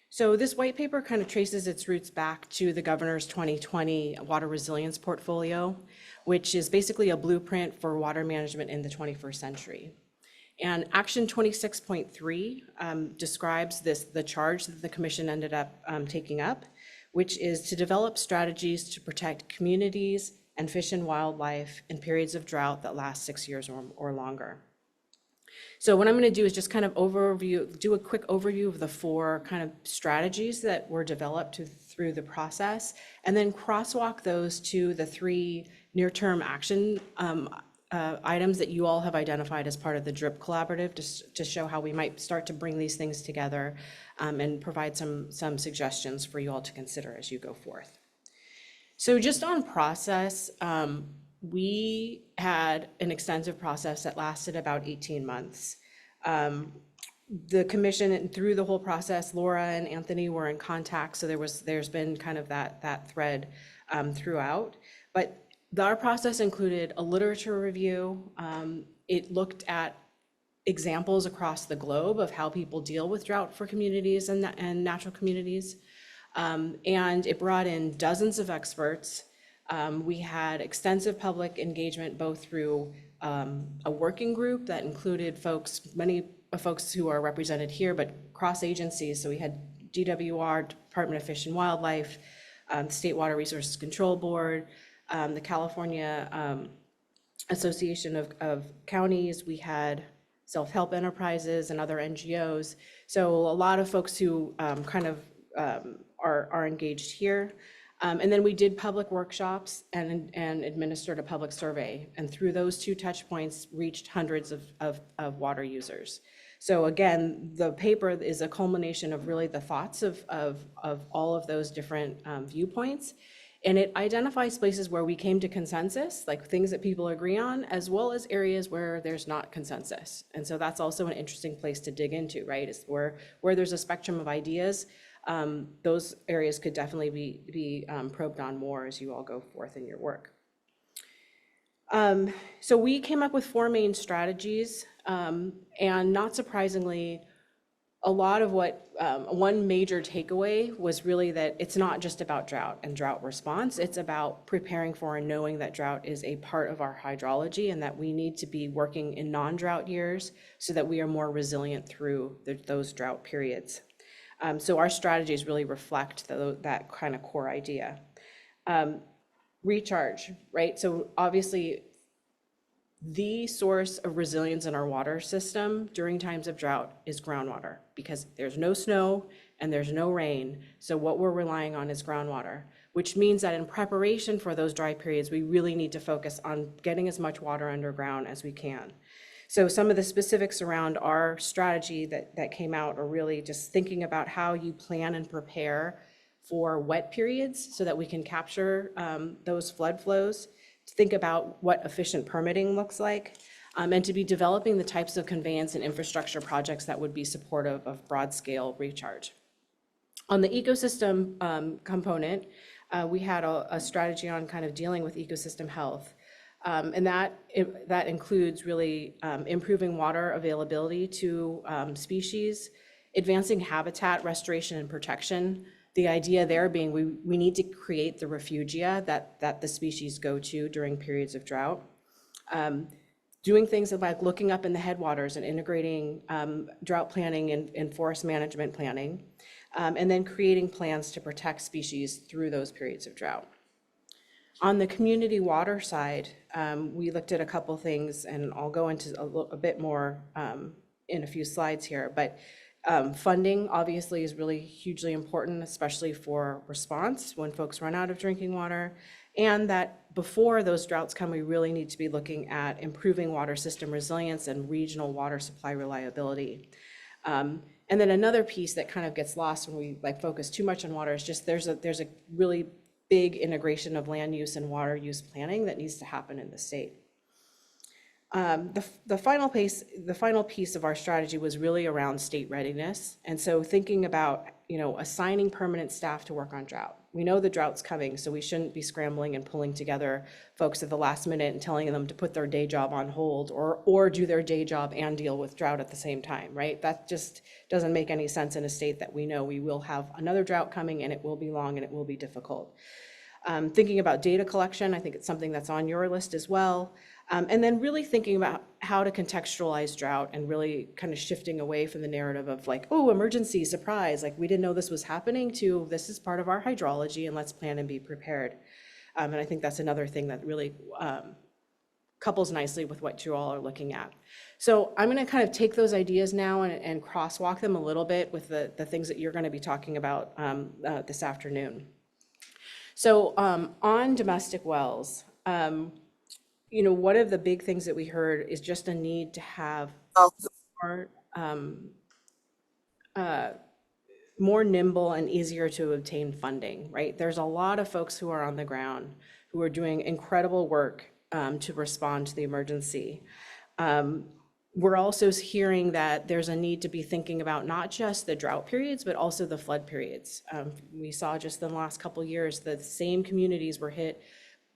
So this white paper kind of traces its roots back to the governor's 2020 water resilience portfolio, which is basically a blueprint for water management in the 21st century. And Action 26.3 describes the charge that the Commission ended up taking up, which is to develop strategies to protect communities and fish and wildlife in periods of drought that last 6 years or longer. So what I'm going to do is just kind of do a quick overview of the 4 kind of strategies that were developed through the process, and then crosswalk those to the 3 near-term action items that you all have identified as part of the DRIP Collaborative to show how we might start to bring these things together and provide some suggestions for you all to consider as you go forth. So just on process, we had an extensive process that lasted about 18 months. The Commission, through the whole process, Laura and Anthony were in contact, so there's been kind of that thread throughout. But our process included a literature review. It looked at examples across the globe of how people deal with drought for communities and natural communities. And it brought in dozens of experts. We had extensive public engagement, both through a working group that included many folks who are represented here, but cross agencies. So we had DWR, Department of Fish and Wildlife, State Water Resources Control Board, the California Association of Counties. We had self-help enterprises and other NGOs. So a lot of folks who are engaged here. And then we did public workshops and administered a public survey. And through those 2 touch points, reached hundreds of water users. So again, the paper is a culmination of really the thoughts of all of those different viewpoints. And it identifies places where we came to consensus, like things that people agree on, as well as areas where there's not consensus. And so that's also an interesting place to dig into, right? Is where there's a spectrum of ideas, those areas could definitely be probed on more as you all go forth in your work. So we came up with 4 main strategies, and not surprisingly, a lot of what, one major takeaway was really that it's not just about drought and drought response, it's about preparing for and knowing that drought is a part of our hydrology and that we need to be working in non-drought years so that we are more resilient through those drought periods. So our strategies really reflect that kind of core idea. Recharge, right? So obviously, the source of resilience in our water system during times of drought is groundwater, because there's no snow and there's no rain. So what we're relying on is groundwater, which means that in preparation for those dry periods, we really need to focus on getting as much water underground as we can. So some of the specifics around our strategy that came out are really just thinking about how you plan and prepare for wet periods so that we can capture those flood flows, to think about what efficient permitting looks like, and to be developing the types of conveyance and infrastructure projects that would be supportive of broad-scale recharge. On the ecosystem component, we had a strategy on kind of dealing with ecosystem health. And that includes really improving water availability to species, advancing habitat restoration and protection. The idea there being we need to create the refugia that the species go to during periods of drought. Doing things like looking up in the headwaters and integrating drought planning and forest management planning, and then creating plans to protect species through those periods of drought. On the community water side, we looked at a couple things, and I'll go into a bit more in a few slides here, but funding obviously is really hugely important, especially for response when folks run out of drinking water, and that before those droughts come, we really need to be looking at improving water system resilience and regional water supply reliability. And then another piece that kind of gets lost when we focus too much on water is just there's a really big integration of land use and water use planning that needs to happen in the state. The final piece of our strategy was really around state readiness. And so thinking about, assigning permanent staff to work on drought. We know the drought's coming, so we shouldn't be scrambling and pulling together folks at the last minute and telling them to put their day job on hold or do their day job and deal with drought at the same time, right? That just doesn't make any sense in a state that we know we will have another drought coming and it will be long and it will be difficult. Thinking about data collection, I think it's something that's on your list as well. And then really thinking about how to contextualize drought and really kind of shifting away from the narrative of oh, emergency, surprise, we didn't know this was happening, to this is part of our hydrology and let's plan and be prepared. And I think that's another thing that really couples nicely with what you all are looking at. So I'm going to kind of take those ideas now and crosswalk them a little bit with the things that you're going to be talking about this afternoon. So on domestic wells, one of the big things that we heard is just a need to have more nimble and easier to obtain funding, right? There's a lot of folks who are on the ground who are doing incredible work to respond to the emergency. We're also hearing that there's a need to be thinking about not just the drought periods, but also the flood periods. We saw just in the last couple of years, the same communities were hit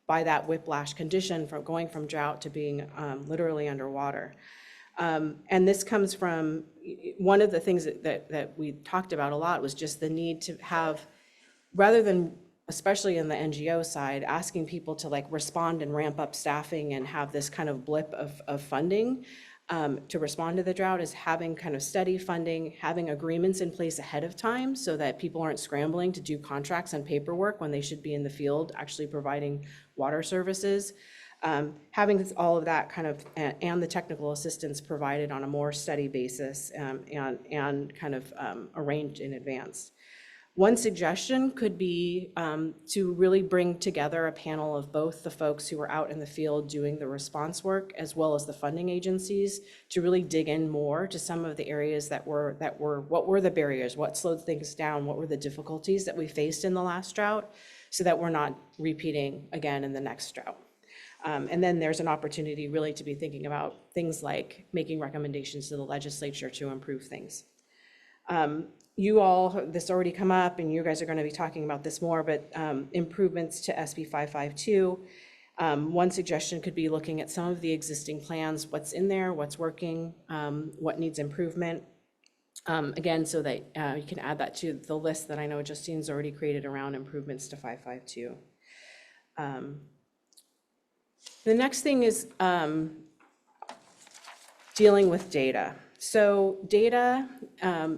by that whiplash condition from going from drought to being literally underwater. And this comes from, one of the things that we talked about a lot was just the need to have, rather than, especially in the NGO side, asking people to respond and ramp up staffing and have this kind of blip of funding to respond to the drought, is having kind of steady funding, having agreements in place ahead of time so that people aren't scrambling to do contracts and paperwork when they should be in the field actually providing water services. Having all of that kind of, and the technical assistance provided on a more steady basis and kind of arranged in advance. One suggestion could be to really bring together a panel of both the folks who are out in the field doing the response work as well as the funding agencies to really dig in more to some of the areas that were what were the barriers, what slowed things down, what were the difficulties that we faced in the last drought, so that we're not repeating again in the next drought. And then there's an opportunity really to be thinking about things like making recommendations to the legislature to improve things. You all, this already come up, and you guys are going to be talking about this more, but improvements to SB 552. One suggestion could be looking at some of the existing plans, what's in there, what's working, what needs improvement. Again, so that you can add that to the list that I know Justine's already created around improvements to 552. The next thing is dealing with data. So data,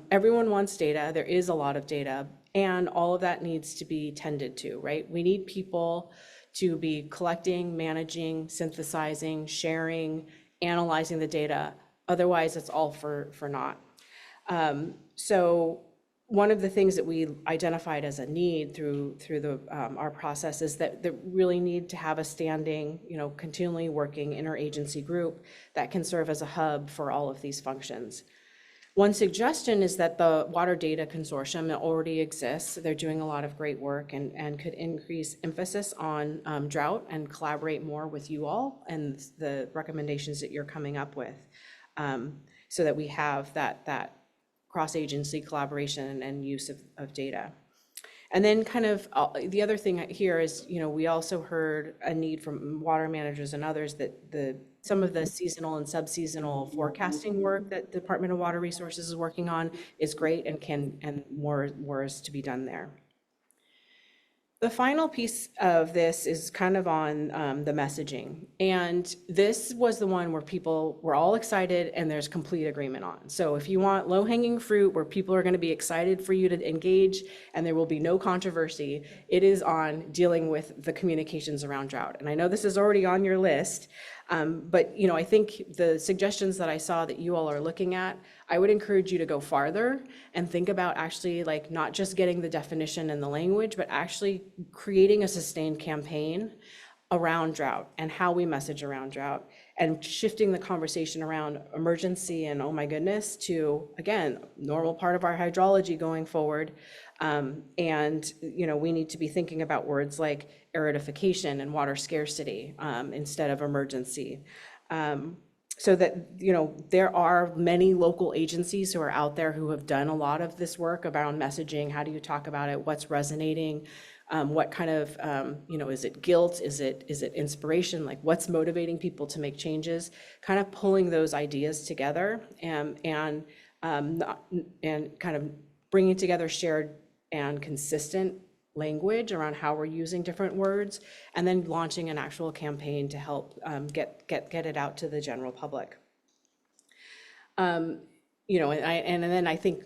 everyone wants data. There is a lot of data, and all of that needs to be tended to, right? We need people to be collecting, managing, synthesizing, sharing, analyzing the data. Otherwise, it's all for naught. So one of the things that we identified as a need through our process is that we really need to have a standing, continually working interagency group that can serve as a hub for all of these functions. One suggestion is that the Water Data Consortium already exists. They're doing a lot of great work and could increase emphasis on drought and collaborate more with you all and the recommendations that you're coming up with, so that we have that cross-agency collaboration and use of data. And then kind of the other thing here is, we also heard a need from water managers and others that some of the seasonal and sub-seasonal forecasting work that the Department of Water Resources is working on is great and more is to be done there. The final piece of this is kind of on the messaging. And this was the one where people were all excited and there's complete agreement on. So if you want low-hanging fruit where people are going to be excited for you to engage and there will be no controversy, it is on dealing with the communications around drought. And I know this is already on your list, but I think the suggestions that I saw that you all are looking at, I would encourage you to go farther and think about actually not just getting the definition and the language, but actually creating a sustained campaign around drought and how we message around drought and shifting the conversation around emergency and oh my goodness to, again, normal part of our hydrology going forward. And we need to be thinking about words like aridification and water scarcity instead of emergency. So that, there are many local agencies who are out there who have done a lot of this work around messaging. How do you talk about it? What's resonating? What kind of, is it guilt? Is it inspiration? Like what's motivating people to make changes? Kind of pulling those ideas together and kind of bringing together shared and consistent language around how we're using different words, and then launching an actual campaign to help get it out to the general public. And then I think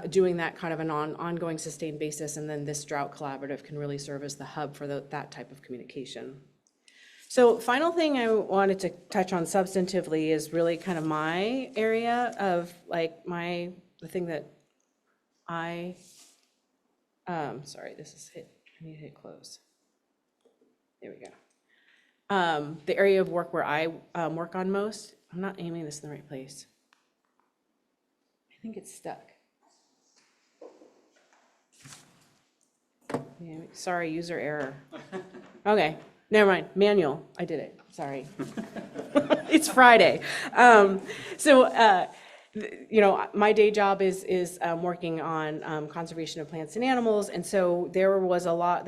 doing that kind of an ongoing sustained basis, and then this drought collaborative can really serve as the hub for that type of communication. So final thing I wanted to touch on substantively is really kind of my area of the thing that sorry, this is hit. I need to hit close. There we go. The area of work where I work on most, I'm not aiming this in the right place. I think it's stuck. Yeah, sorry, user error. Okay, never mind. Manual. I did it. Sorry. It's Friday. My day job is working on conservation of plants and animals, and so there was a lot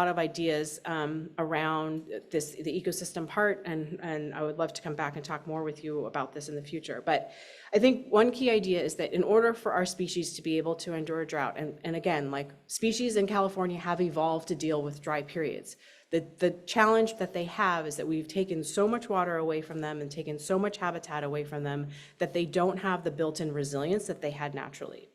of ideas around the ecosystem part, and I would love to come back and talk more with you about this in the future. But I think one key idea is that in order for our species to be able to endure drought, and again, species in California have evolved to deal with dry periods. The challenge that they have is that we've taken so much water away from them and taken so much habitat away from them that they don't have the built-in resilience that they had naturally.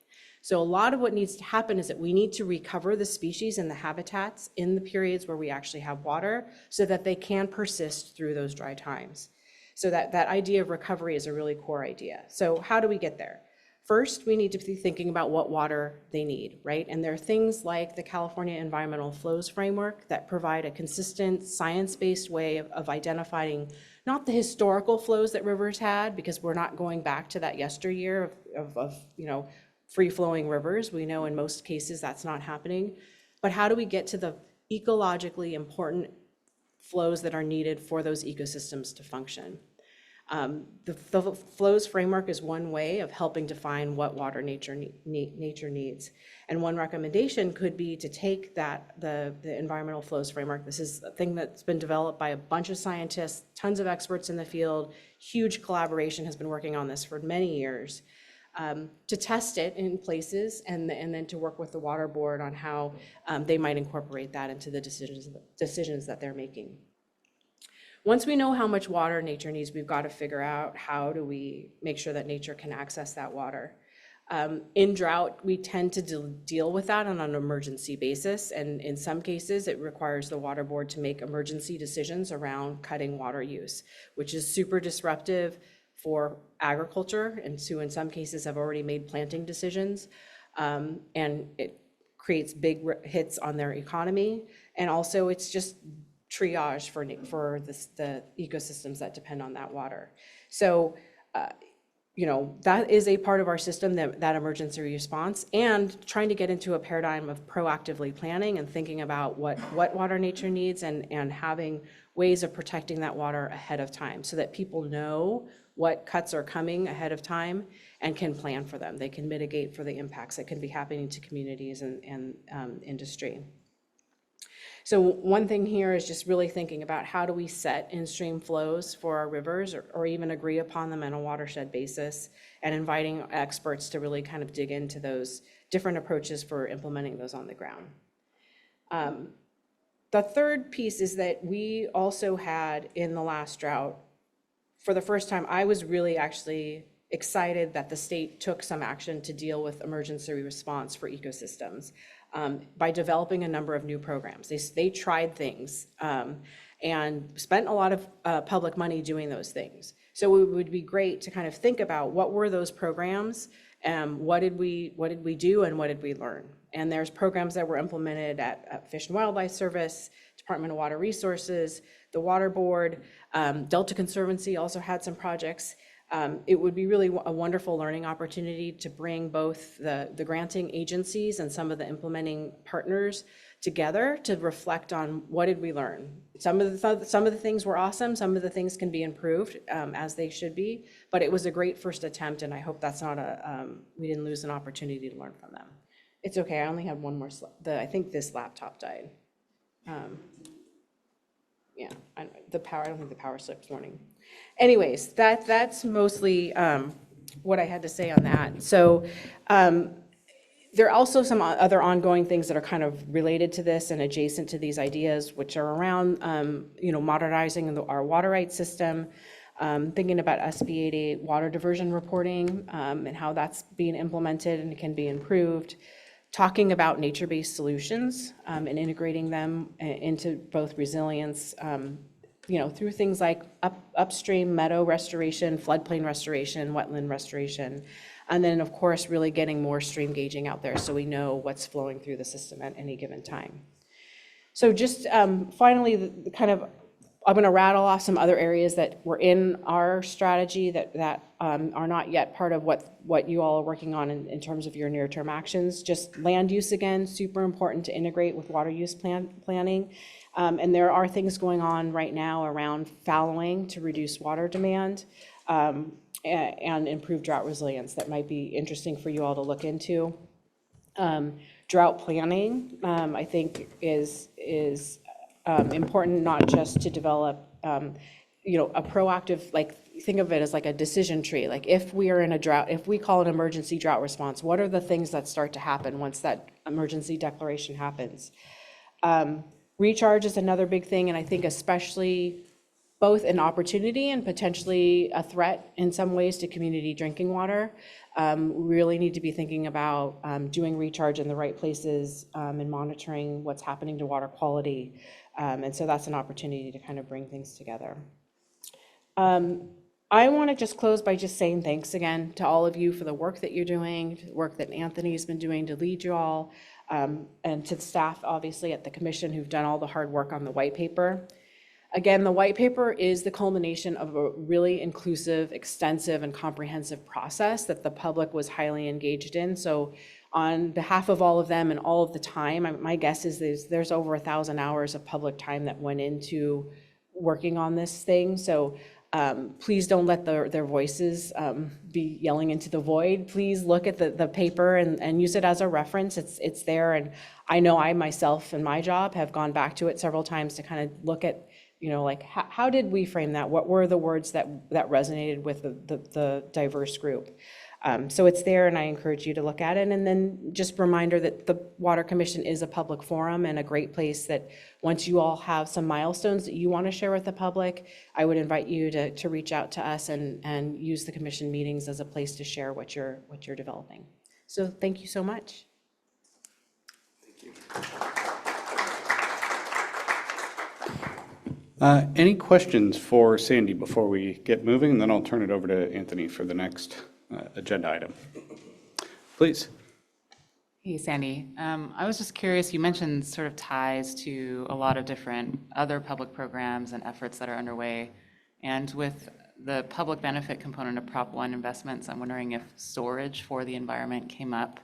So a lot of what needs to happen is that we need to recover the species and the habitats in the periods where we actually have water so that they can persist through those dry times. So that idea of recovery is a really core idea. So how do we get there? First, we need to be thinking about what water they need, right? And there are things like the California Environmental Flows Framework that provide a consistent science-based way of identifying not the historical flows that rivers had, because we're not going back to that yesteryear of free-flowing rivers. We know in most cases that's not happening. But how do we get to the ecologically important flows that are needed for those ecosystems to function? The flows framework is one way of helping define what water nature needs. And one recommendation could be to take the environmental flows framework. This is a thing that's been developed by a bunch of scientists, tons of experts in the field, huge collaboration has been working on this for many years, to test it in places and then to work with the water board on how they might incorporate that into the decisions that they're making. Once we know how much water nature needs, we've got to figure out how do we make sure that nature can access that water. In drought, we tend to deal with that on an emergency basis, and in some cases, it requires the water board to make emergency decisions around cutting water use, which is super disruptive for agriculture, and so in some cases have already made planting decisions, and it creates big hits on their economy, and also it's just triage for the ecosystems that depend on that water. So, that is a part of our system, that emergency response, and trying to get into a paradigm of proactively planning and thinking about what water nature needs and having ways of protecting that water ahead of time so that people know what cuts are coming ahead of time and can plan for them. They can mitigate for the impacts that can be happening to communities and industry. So one thing here is just really thinking about how do we set in-stream flows for our rivers or even agree upon them on a watershed basis, and inviting experts to really kind of dig into those different approaches for implementing those on the ground. The third piece is that we also had in the last drought, for the first time, I was really actually excited that the state took some action to deal with emergency response for ecosystems. By developing a number of new programs. They tried things and spent a lot of public money doing those things. So it would be great to kind of think about what were those programs, what did we do, and what did we learn? And there's programs that were implemented at Fish and Wildlife Service, Department of Water Resources, the Water Board, Delta Conservancy also had some projects. It would be really a wonderful learning opportunity to bring both the granting agencies and some of the implementing partners together to reflect on what did we learn. Some of the things were awesome, some of the things can be improved as they should be, but it was a great first attempt, and I hope that's not we didn't lose an opportunity to learn from them. It's okay, I only have one more slide. I think this laptop died. Yeah, I don't think the power slipped this morning. Anyways, that's mostly what I had to say on that. So there are also some other ongoing things that are kind of related to this and adjacent to these ideas, which are around modernizing our water rights system, thinking about SB 88 water diversion reporting and how that's being implemented and can be improved, talking about nature-based solutions and integrating them into both resilience, through things like upstream meadow restoration, floodplain restoration, wetland restoration, and then of course really getting more stream gauging out there so we know what's flowing through the system at any given time. So just finally, I'm going to rattle off some other areas that were in our strategy that are not yet part of what you all are working on in terms of your near-term actions. Just land use again, super important to integrate with water use planning. And there are things going on right now around fallowing to reduce water demand and improve drought resilience that might be interesting for you all to look into. Drought planning, I think, is important not just to develop, a proactive, think of it as like a decision tree. Like if we are in a drought, if we call an emergency drought response, what are the things that start to happen once that emergency declaration happens? Recharge is another big thing, and I think especially both an opportunity and potentially a threat in some ways to community drinking water. We really need to be thinking about doing recharge in the right places and monitoring what's happening to water quality. And so that's an opportunity to kind of bring things together. I want to just close by just saying thanks again to all of you for the work that you're doing, the work that Anthony's been doing to lead you all, and to the staff, obviously, at the commission who've done all the hard work on the white paper. Again, the white paper is the culmination of a really inclusive, extensive, and comprehensive process that the public was highly engaged in. So on behalf of all of them and all of the time, my guess is there's over 1,000 hours of public time that went into working on this thing. So please don't let their voices be yelling into the void. Please look at the paper and use it as a reference. It's there. And I know I myself in my job have gone back to it several times to kind of look at, like how did we frame that? What were the words that resonated with the diverse group? So it's there, and I encourage you to look at it. And then just a reminder that the Water Commission is a public forum and a great place that once you all have some milestones that you want to share with the public, I would invite you to reach out to us and use the commission meetings as a place to share what you're developing. So thank you so much. Thank you. Any questions for Sandy before we get moving? And then I'll turn it over to Anthony for the next agenda item. Please. Hey, Sandy. I was just curious, you mentioned sort of ties to a lot of different other public programs and efforts that are underway. And with the public benefit component of Prop 1 investments, I'm wondering if storage for the environment came up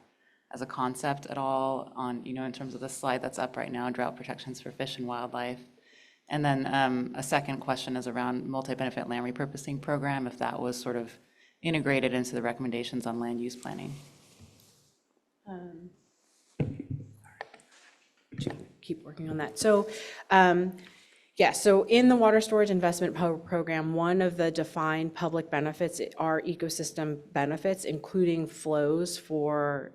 as a concept at all on, in terms of the slide that's up right now, drought protections for fish and wildlife. And then a second question is around multi-benefit land repurposing program, if that was sort of integrated into the recommendations on land use planning. Keep working on that. So so in the water storage investment program, one of the defined public benefits are ecosystem benefits, including flows for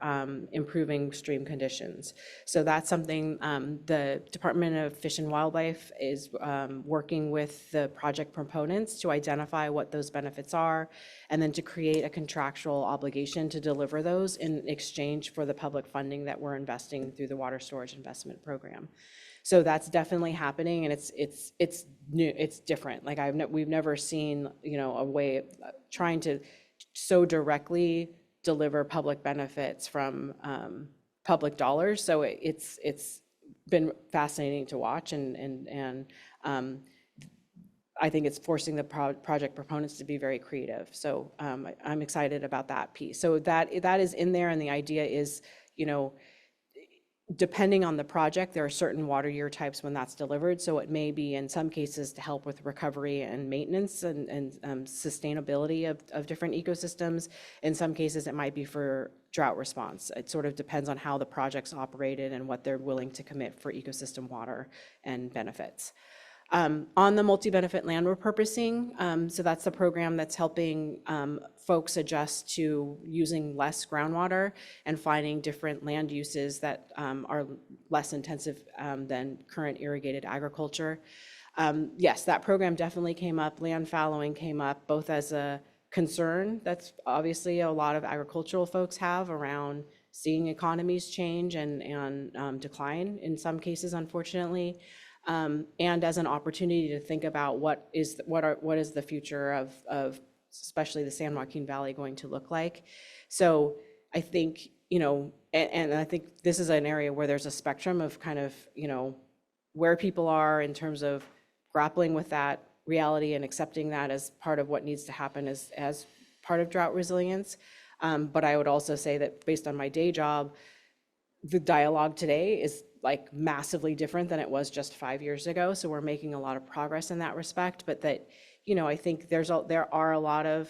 improving stream conditions. So that's something the Department of Fish and Wildlife is working with the project proponents to identify what those benefits are, and then to create a contractual obligation to deliver those in exchange for the public funding that we're investing through the water storage investment program. So that's definitely happening, and it's new, it's different. Like we've never seen, a way of trying to so directly deliver public benefits from public dollars. So it's been fascinating to watch, and I think it's forcing the project proponents to be very creative. So I'm excited about that piece. So that is in there, and the idea is, depending on the project, there are certain water year types when that's delivered. So it may be in some cases to help with recovery and maintenance and sustainability of different ecosystems. In some cases, it might be for drought response. It sort of depends on how the project's operated and what they're willing to commit for ecosystem water and benefits. On the multi-benefit land repurposing, so that's the program that's helping folks adjust to using less groundwater and finding different land uses that are less intensive than current irrigated agriculture. Yes, that program definitely came up. Land fallowing came up both as a concern that's obviously a lot of agricultural folks have around seeing economies change and decline in some cases, unfortunately. And as an opportunity to think about what is the future of especially the San Joaquin Valley going to look like. So I think, and I think this is an area where there's a spectrum of kind of, where people are in terms of grappling with that reality and accepting that as part of what needs to happen as part of drought resilience. But I would also say that based on my day job, the dialogue today is like massively different than it was just 5 years ago. So we're making a lot of progress in that respect, but that, I think there are a lot of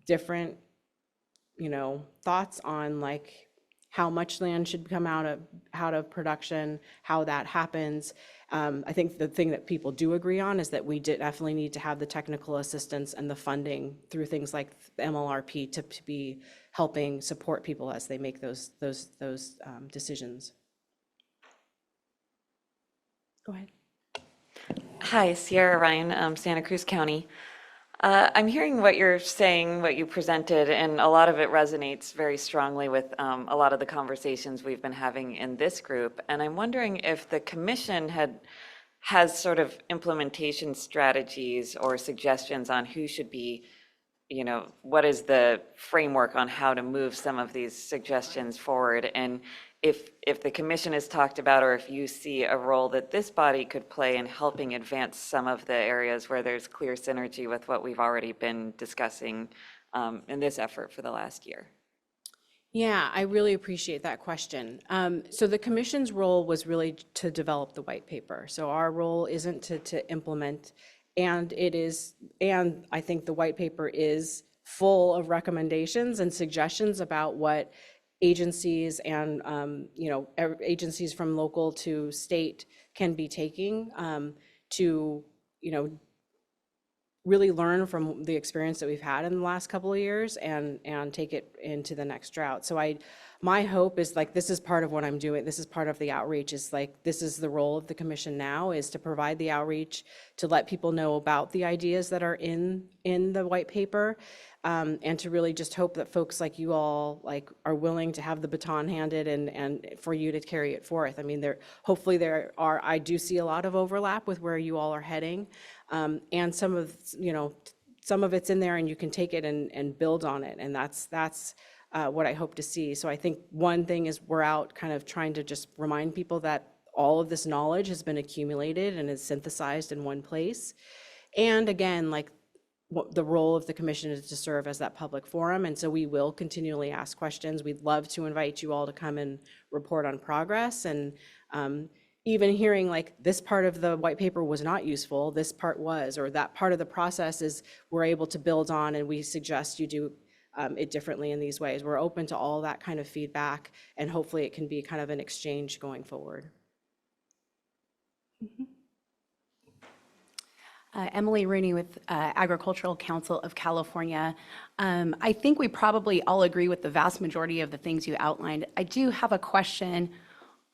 different, thoughts on like how much land should come out of production, how that happens. I think the thing that people do agree on is that we definitely need to have the technical assistance and the funding through things like the MLRP to be helping support people as they make those decisions. Go ahead. Hi, Sierra Ryan, Santa Cruz County. I'm hearing what you're saying, what you presented, and a lot of it resonates very strongly with a lot of the conversations we've been having in this group. And I'm wondering if the commission has sort of implementation strategies or suggestions on who should be, what is the framework on how to move some of these suggestions forward? And if the commission has talked about, or if you see a role that this body could play in helping advance some of the areas where there's clear synergy with what we've already been discussing in this effort for the last year. Yeah, I really appreciate that question. So the commission's role was really to develop the white paper. So our role isn't to implement, and I think the white paper is full of recommendations and suggestions about what agencies and agencies from local to state can be taking to really learn from the experience that we've had in the last couple of years and take it into the next drought. So my hope is like, this is part of what I'm doing. This is part of the outreach, is like, this is the role of the commission now, is to provide the outreach, to let people know about the ideas that are in the white paper, and to really just hope that folks like you all are willing to have the baton handed and for you to carry it forth. I mean, I do see a lot of overlap with where you all are heading, and some of it's in there, and you can take it and build on it, and that's what I hope to see. So I think one thing is we're out kind of trying to just remind people that all of this knowledge has been accumulated and is synthesized in one place. And again, the role of the commission is to serve as that public forum, and so we will continually ask questions. We'd love to invite you all to come and report on progress, and even hearing this part of the white paper was not useful, this part was, or that part of the process is we're able to build on, and we suggest you do it differently in these ways. We're open to all that kind of feedback, and hopefully it can be kind of an exchange going forward. Emily Rooney with Agricultural Council of California. I think we probably all agree with the vast majority of the things you outlined. I do have a question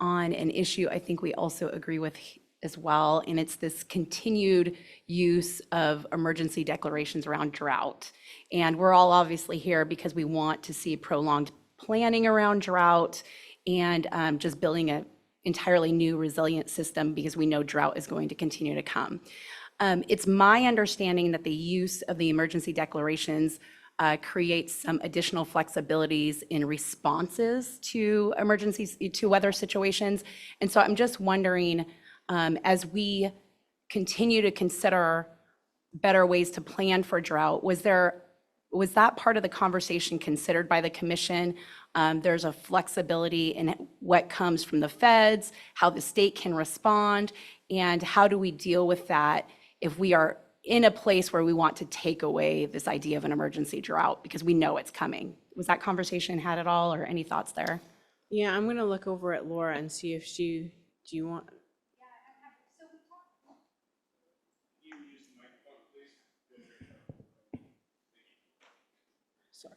on an issue I think we also agree with as well, and it's this continued use of emergency declarations around drought. And we're all obviously here because we want to see prolonged planning around drought and just building an entirely new resilient system, because we know drought is going to continue to come. It's my understanding that the use of the emergency declarations creates some additional flexibilities in responses to emergencies, to weather situations. And so I'm just wondering, as we continue to consider better ways to plan for drought, was that part of the conversation considered by the commission? There's a flexibility in what comes from the feds, how the state can respond, and how do we deal with that if we are in a place where we want to take away this idea of an emergency drought because we know it's coming. Was that conversation had at all, or any thoughts there? Yeah, I'm gonna look over at Laura and see if do you want? Sorry.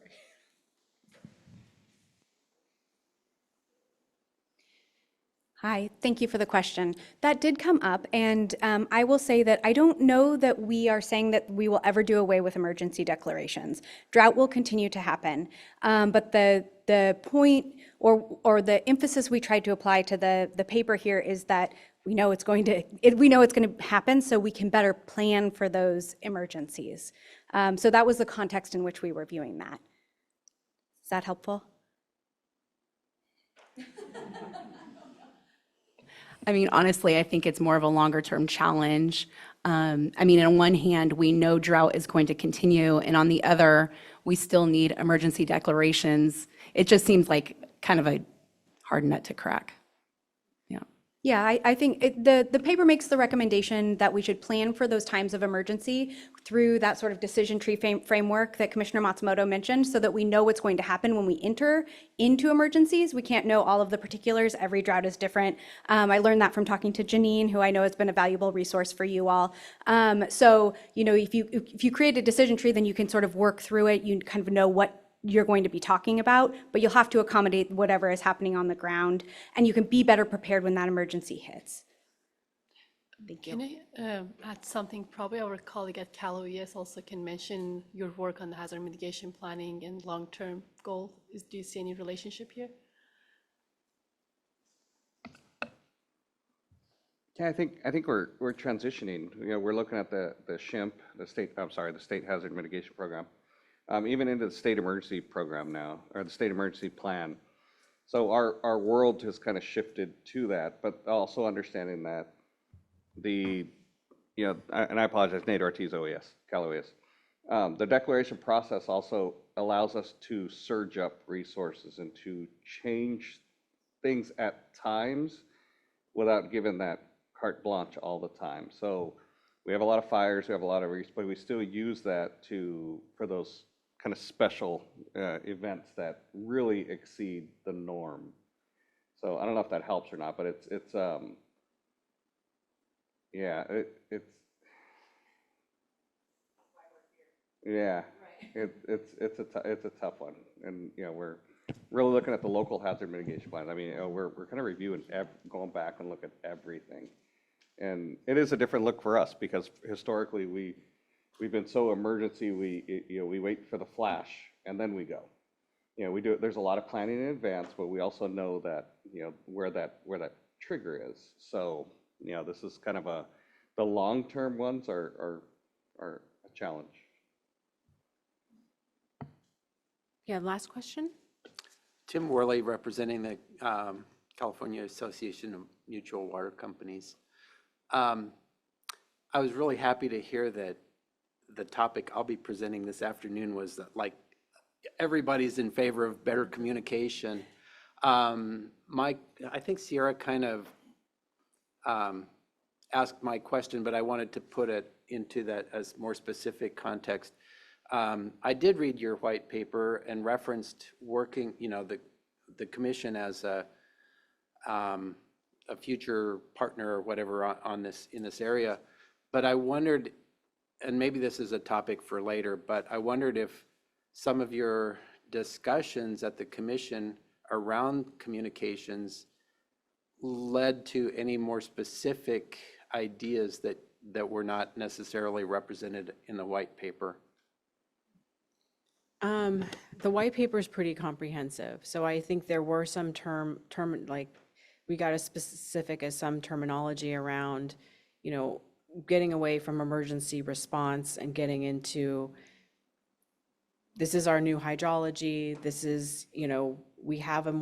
Hi, thank you for the question. That did come up, and I will say that I don't know that we are saying that we will ever do away with emergency declarations. Drought will continue to happen, but the point or the emphasis we tried to apply to the paper here is that we know it's going to happen, so we can better plan for those emergencies. So that was the context in which we were viewing that. Is that helpful? I mean, honestly, I think it's more of a longer-term challenge. I mean, on one hand, we know drought is going to continue, and on the other, we still need emergency declarations. It just seems like kind of a hard nut to crack. Yeah, I think the paper makes the recommendation that we should plan for those times of emergency through that sort of decision tree framework that Commissioner Matsumoto mentioned, so that we know what's going to happen when we enter into emergencies. We can't know all of the particulars. Every drought is different. I learned that from talking to Janine, who I know has been a valuable resource for you all. So, if you create a decision tree, then you can sort of work through it. You kind of know what you're going to be talking about, but you'll have to accommodate whatever is happening on the ground, and you can be better prepared when that emergency hits. Thank Can you. I add something? Probably our colleague at Cal OES also can mention your work on the hazard mitigation planning and long-term goal. Do you see any relationship here? Yeah, I think we're transitioning. You know, we're looking at the SHIMP, the State Hazard Mitigation Program, even into the state emergency program now, or the state emergency plan. So our world has kind of shifted to that, but also understanding that and I apologize, Nate Ortiz, OES, Cal OES. The declaration process also allows us to surge up resources and to change things at times without giving that carte blanche all the time. So we have a lot of fires, we have a lot of but we still use that for those kind of special events that really exceed the norm. So I don't know if that helps or not, but it's it's a tough one, and we're really looking at the local hazard mitigation plans. I mean, we're kind of reviewing, going back and look at everything, and it is a different look for us because historically we've been so emergency. We wait for the flash and then we go. We do. There's a lot of planning in advance, but we also know that where that trigger is. So this is kind of the long-term ones are a challenge. Yeah, last question? Tim Worley, representing the California Association of Mutual Water Companies. I was really happy to hear that the topic I'll be presenting this afternoon was that, like, everybody's in favor of better communication. I think Sierra kind of asked my question, but I wanted to put it into that as more specific context. I did read your white paper and referenced working, the commission as a future partner or whatever on this, in this area. But I wondered, and maybe this is a topic for later, but I wondered if some of your discussions at the commission around communications led to any more specific ideas that were not necessarily represented in the white paper. The white paper is pretty comprehensive, so I think there were some like we got as specific as some terminology around, getting away from emergency response and getting into, this is our new hydrology, this is, we have an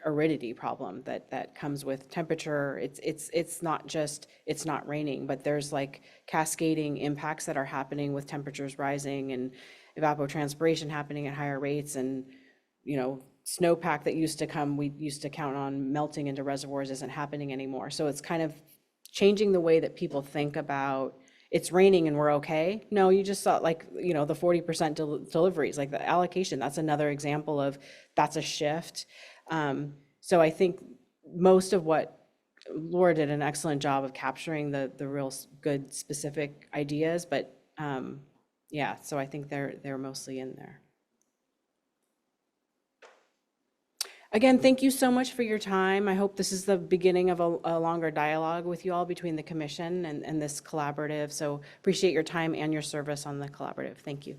aridity problem that comes with temperature. It's not just, it's not raining, but there's like cascading impacts that are happening with temperatures rising and evapotranspiration happening at higher rates, and snowpack that used to come, we used to count on melting into reservoirs, isn't happening anymore. So it's kind of changing the way that people think about, it's raining and we're okay. No, you just saw, like, the 40% deliveries, like the allocation, that's another example of, that's a shift. So I think most of what Laura did an excellent job of capturing the real good specific ideas, but yeah, so I think they're mostly in there. Again, thank you so much for your time. I hope this is the beginning of a longer dialogue with you all between the commission and this collaborative. So appreciate your time and your service on the collaborative. Thank you.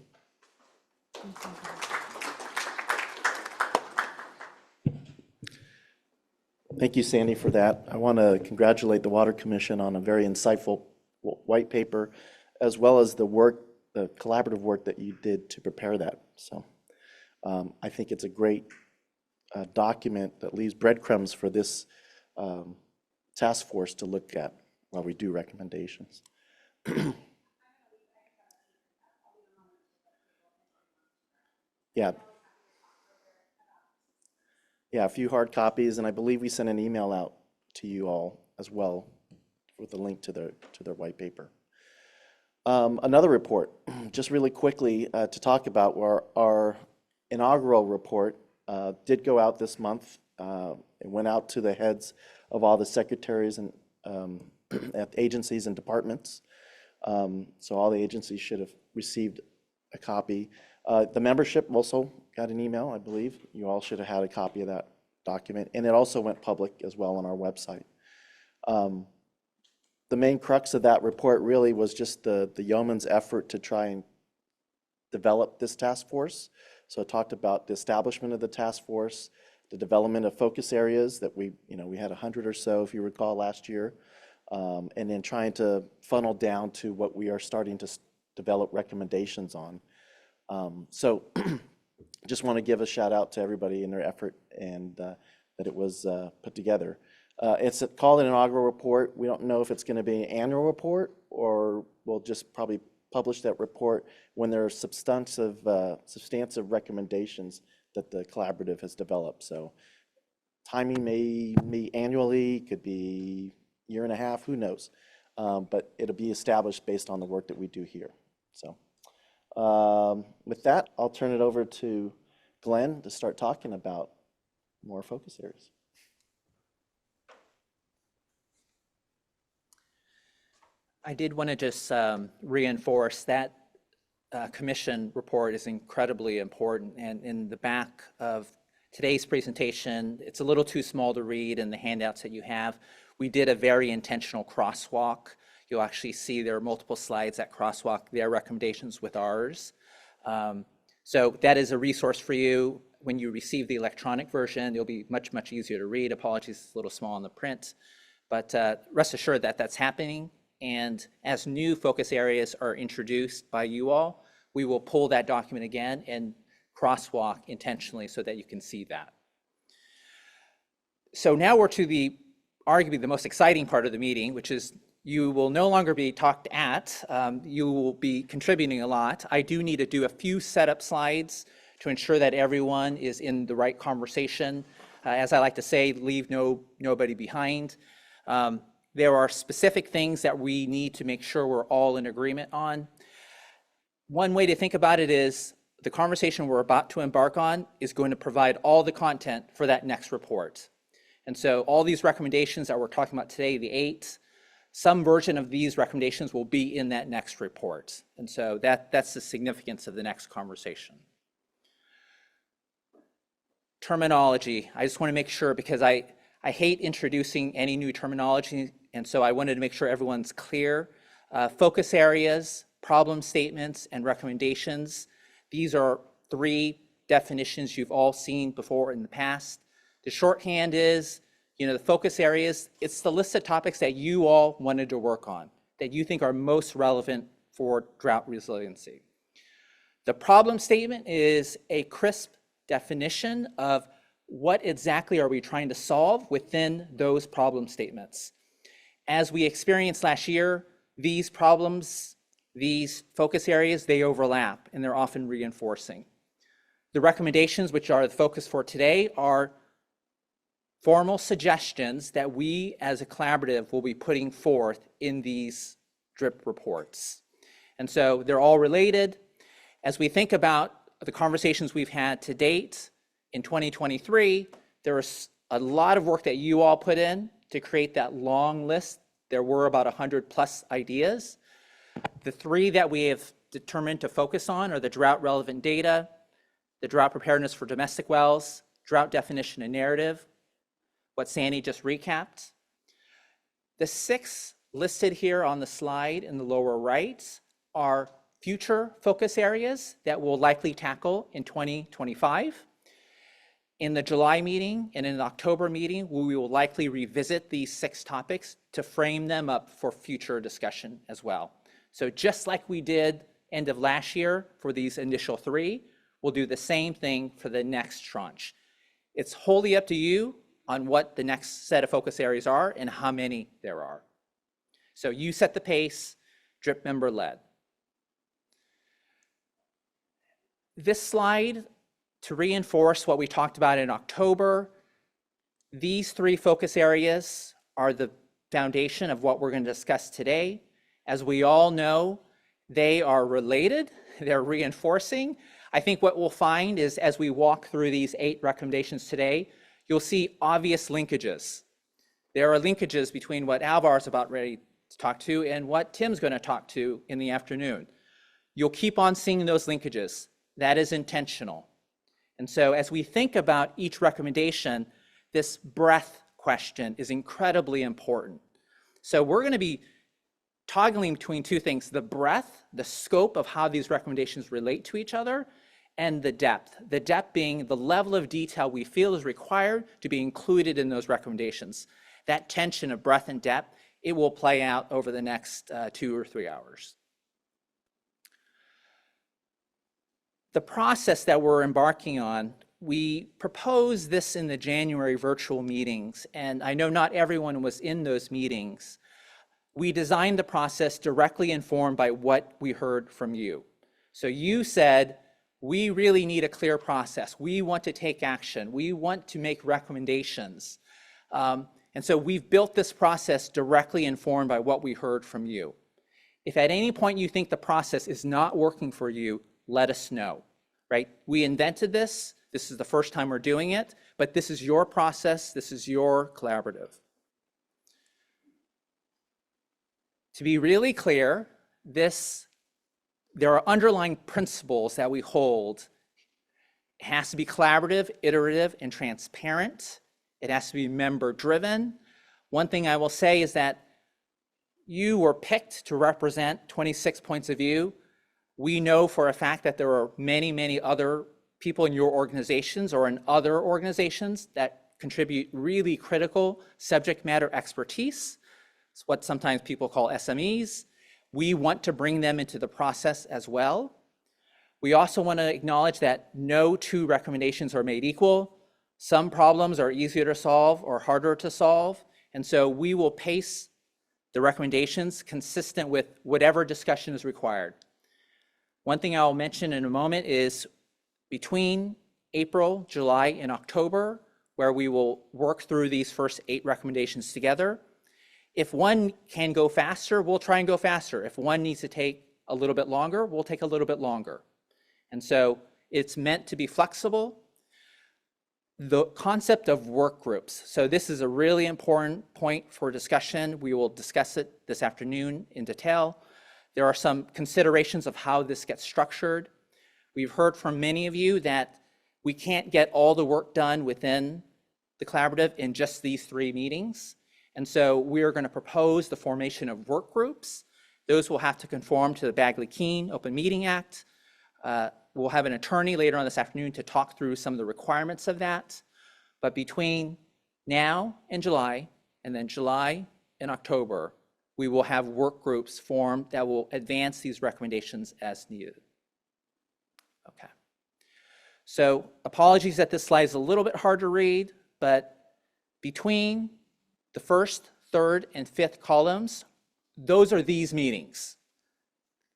Thank you, Sandy, for that. I want to congratulate the Water Commission on a very insightful white paper, as well as the collaborative work that you did to prepare that. So I think it's a great document that leaves breadcrumbs for this task force to look at while we do recommendations. Yeah. Yeah, a few hard copies, and I believe we sent an email out to you all as well with a link to their white paper. Another report, just really quickly to talk about, our inaugural report did go out this month. It went out to the heads of all the secretaries and at agencies and departments. So all the agencies should have received a copy. The membership also got an email, I believe. You all should have had a copy of that document. And it also went public as well on our website. the main crux of that report really was just the yeoman's effort to try and develop this task force. So it talked about the establishment of the task force, the development of focus areas that we had 100 or so, if you recall, last year, and then trying to funnel down to what we are starting to develop recommendations on. So just want to give a shout out to everybody in their effort and that it was put together. It's called an inaugural report. We don't know if it's going to be an annual report or we'll just probably publish that report when there are substantive recommendations that the collaborative has developed. So timing may be annually, could be year and a half, who knows? But it'll be established based on the work that we do here. So with that, I'll turn it over to Glenn to start talking about more focus areas. I did want to just reinforce that commission report is incredibly important. And in the back of today's presentation, it's a little too small to read in the handouts that you have. We did a very intentional crosswalk. You'll actually see there are multiple slides that crosswalk their recommendations with ours. So that is a resource for you. When you receive the electronic version, it'll be much, much easier to read. Apologies, it's a little small on the print. But rest assured that that's happening. And as new focus areas are introduced by you all, we will pull that document again and crosswalk intentionally so that you can see that. So now we're to the arguably the most exciting part of the meeting, which is you will no longer be talked at. You will be contributing a lot. I do need to do a few setup slides to ensure that everyone is in the right conversation. As I like to say, leave nobody behind. There are specific things that we need to make sure we're all in agreement on. One way to think about it is the conversation we're about to embark on is going to provide all the content for that next report. And so all these recommendations that we're talking about today, the 8, some version of these recommendations will be in that next report. And so that's the significance of the next conversation. Terminology, I just want to make sure because I hate introducing any new terminology, and so I wanted to make sure everyone's clear. Focus areas, problem statements, and recommendations. These are 3 definitions you've all seen before in the past. The shorthand is, the focus areas, it's the list of topics that you all wanted to work on, that you think are most relevant for drought resiliency. The problem statement is a crisp definition of what exactly are we trying to solve within those problem statements. As we experienced last year, these problems, these focus areas, they overlap and they're often reinforcing. The recommendations, which are the focus for today, are formal suggestions that we as a collaborative will be putting forth in these DRIP reports. And so they're all related. As we think about the conversations we've had to date in 2023, there was a lot of work that you all put in to create that long list. There were about 100+ ideas. The 3 that we have determined to focus on are the drought relevant data, the drought preparedness for domestic wells, drought definition and narrative, what Sandy just recapped. The 6 listed here on the slide in the lower right are future focus areas that we'll likely tackle in 2025. In the July meeting and in the October meeting, we will likely revisit these 6 topics to frame them up for future discussion as well. So just like we did end of last year for these initial 3, we'll do the same thing for the next tranche. It's wholly up to you on what the next set of focus areas are and how many there are. So you set the pace, DRIP member led. This slide, to reinforce what we talked about in October, these 3 focus areas are the foundation of what we're going to discuss today. As we all know, they are related, they're reinforcing. I think what we'll find is as we walk through these 8 recommendations today, you'll see obvious linkages. There are linkages between what Alvar's about ready to talk to and what Tim's going to talk to in the afternoon. You'll keep on seeing those linkages. That is intentional. And so as we think about each recommendation, this breadth question is incredibly important. So we're going to be toggling between two things: the breadth, the scope of how these recommendations relate to each other, and the depth. The depth being the level of detail we feel is required to be included in those recommendations. That tension of breadth and depth, it will play out over the next 2 or 3 hours. The process that we're embarking on, we proposed this in the January virtual meetings, and I know not everyone was in those meetings. We designed the process directly informed by what we heard from you. So you said, we really need a clear process. We want to take action. We want to make recommendations. And so we've built this process directly informed by what we heard from you. If at any point you think the process is not working for you, let us know, right? We invented this. This is the first time we're doing it, but this is your process. This is your collaborative. To be really clear, there are underlying principles that we hold. It has to be collaborative, iterative, and transparent. It has to be member-driven. One thing I will say is that you were picked to represent 26 points of view. We know for a fact that there are many, many other people in your organizations or in other organizations that contribute really critical subject matter expertise. It's what sometimes people call SMEs. We want to bring them into the process as well. We also want to acknowledge that no two recommendations are made equal. Some problems are easier to solve or harder to solve, and so we will pace the recommendations consistent with whatever discussion is required. One thing I'll mention in a moment is between April, July, and October, where we will work through these first 8 recommendations together. If one can go faster, we'll try and go faster. If one needs to take a little bit longer, we'll take a little bit longer. And so it's meant to be flexible. The concept of work groups. So this is a really important point for discussion. We will discuss it this afternoon in detail. There are some considerations of how this gets structured. We've heard from many of you that we can't get all the work done within the collaborative in just these 3 meetings. And so we are going to propose the formation of work groups. Those will have to conform to the Bagley-Keene Open Meeting Act. We'll have an attorney later on this afternoon to talk through some of the requirements of that. But between now and July, and then July and October, we will have work groups formed that will advance these recommendations as needed. Okay. So apologies that this slide is a little bit hard to read, but between the first, third, and fifth columns, those are these meetings.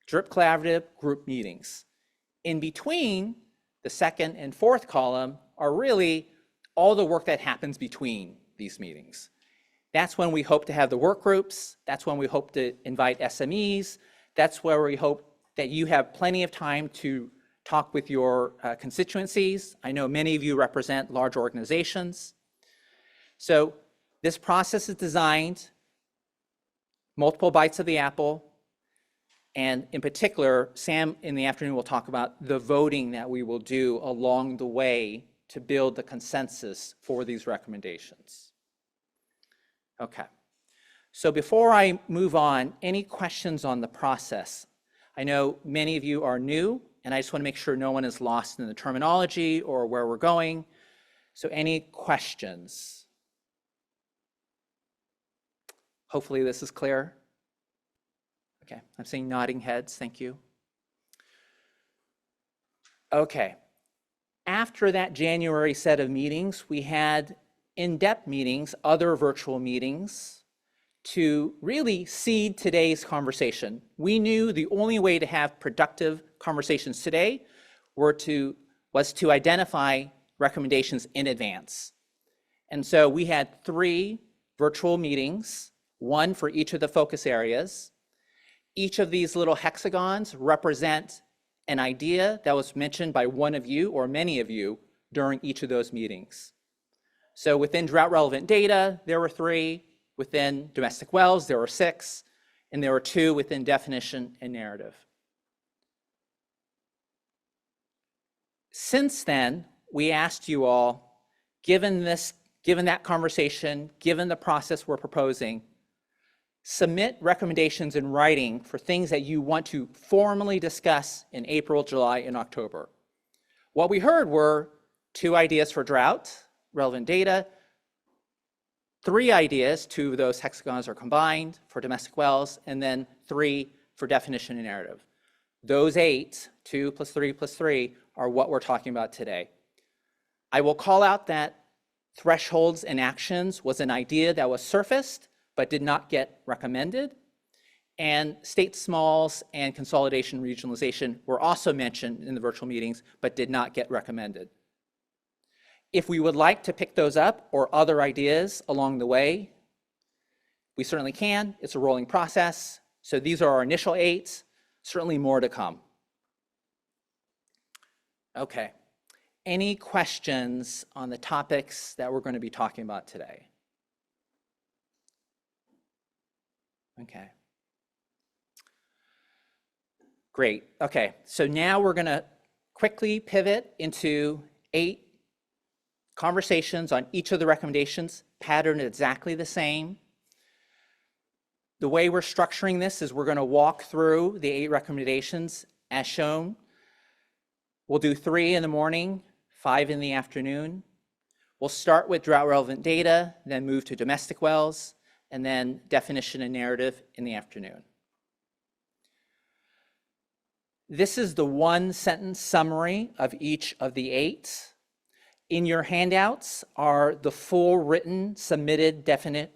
DRIP Collaborative group meetings. In between the second and fourth column are really all the work that happens between these meetings. That's when we hope to have the work groups. That's when we hope to invite SMEs. That's where we hope that you have plenty of time to talk with your constituencies. I know many of you represent large organizations. So this process is designed, multiple bites of the apple, and in particular, Sam in the afternoon will talk about the voting that we will do along the way to build the consensus for these recommendations. Okay, so before I move on, any questions on the process? I know many of you are new, and I just want to make sure no one is lost in the terminology or where we're going. So any questions? Hopefully this is clear. Okay, I'm seeing nodding heads, thank you. Okay, after that January set of meetings, we had in-depth meetings, other virtual meetings, to really seed today's conversation. We knew the only way to have productive conversations today was to identify recommendations in advance. And so we had 3 virtual meetings, 1 for each of the focus areas. Each of these little hexagons represent an idea that was mentioned by one of you or many of you during each of those meetings. So within drought relevant data, there were 3. Within domestic wells, there were 6. And there were 2 within definition and narrative. Since then, we asked you all, given that conversation, given the process we're proposing, submit recommendations in writing for things that you want to formally discuss in April, July, and October. What we heard were 2 ideas for drought, relevant data, 3 ideas, 2 of those hexagons are combined for domestic wells, and then 3 for definition and narrative. Those 8, 2 plus 3 plus 3, are what we're talking about today. I will call out that thresholds and actions was an idea that was surfaced but did not get recommended. And state smalls and consolidation regionalization were also mentioned in the virtual meetings but did not get recommended. If we would like to pick those up or other ideas along the way, we certainly can. It's a rolling process. So these are our initial 8, certainly more to come. Okay. Any questions on the topics that we're going to be talking about today? Okay. Great. Okay. So now we're going to quickly pivot into 8 conversations on each of the recommendations, patterned exactly the same. The way we're structuring this is we're going to walk through the 8 recommendations as shown. We'll do 3 in the morning, 5 in the afternoon. We'll start with drought relevant data, then move to domestic wells, and then definition and narrative in the afternoon. This is the 1-sentence summary of each of the 8. In your handouts are the full written submitted definite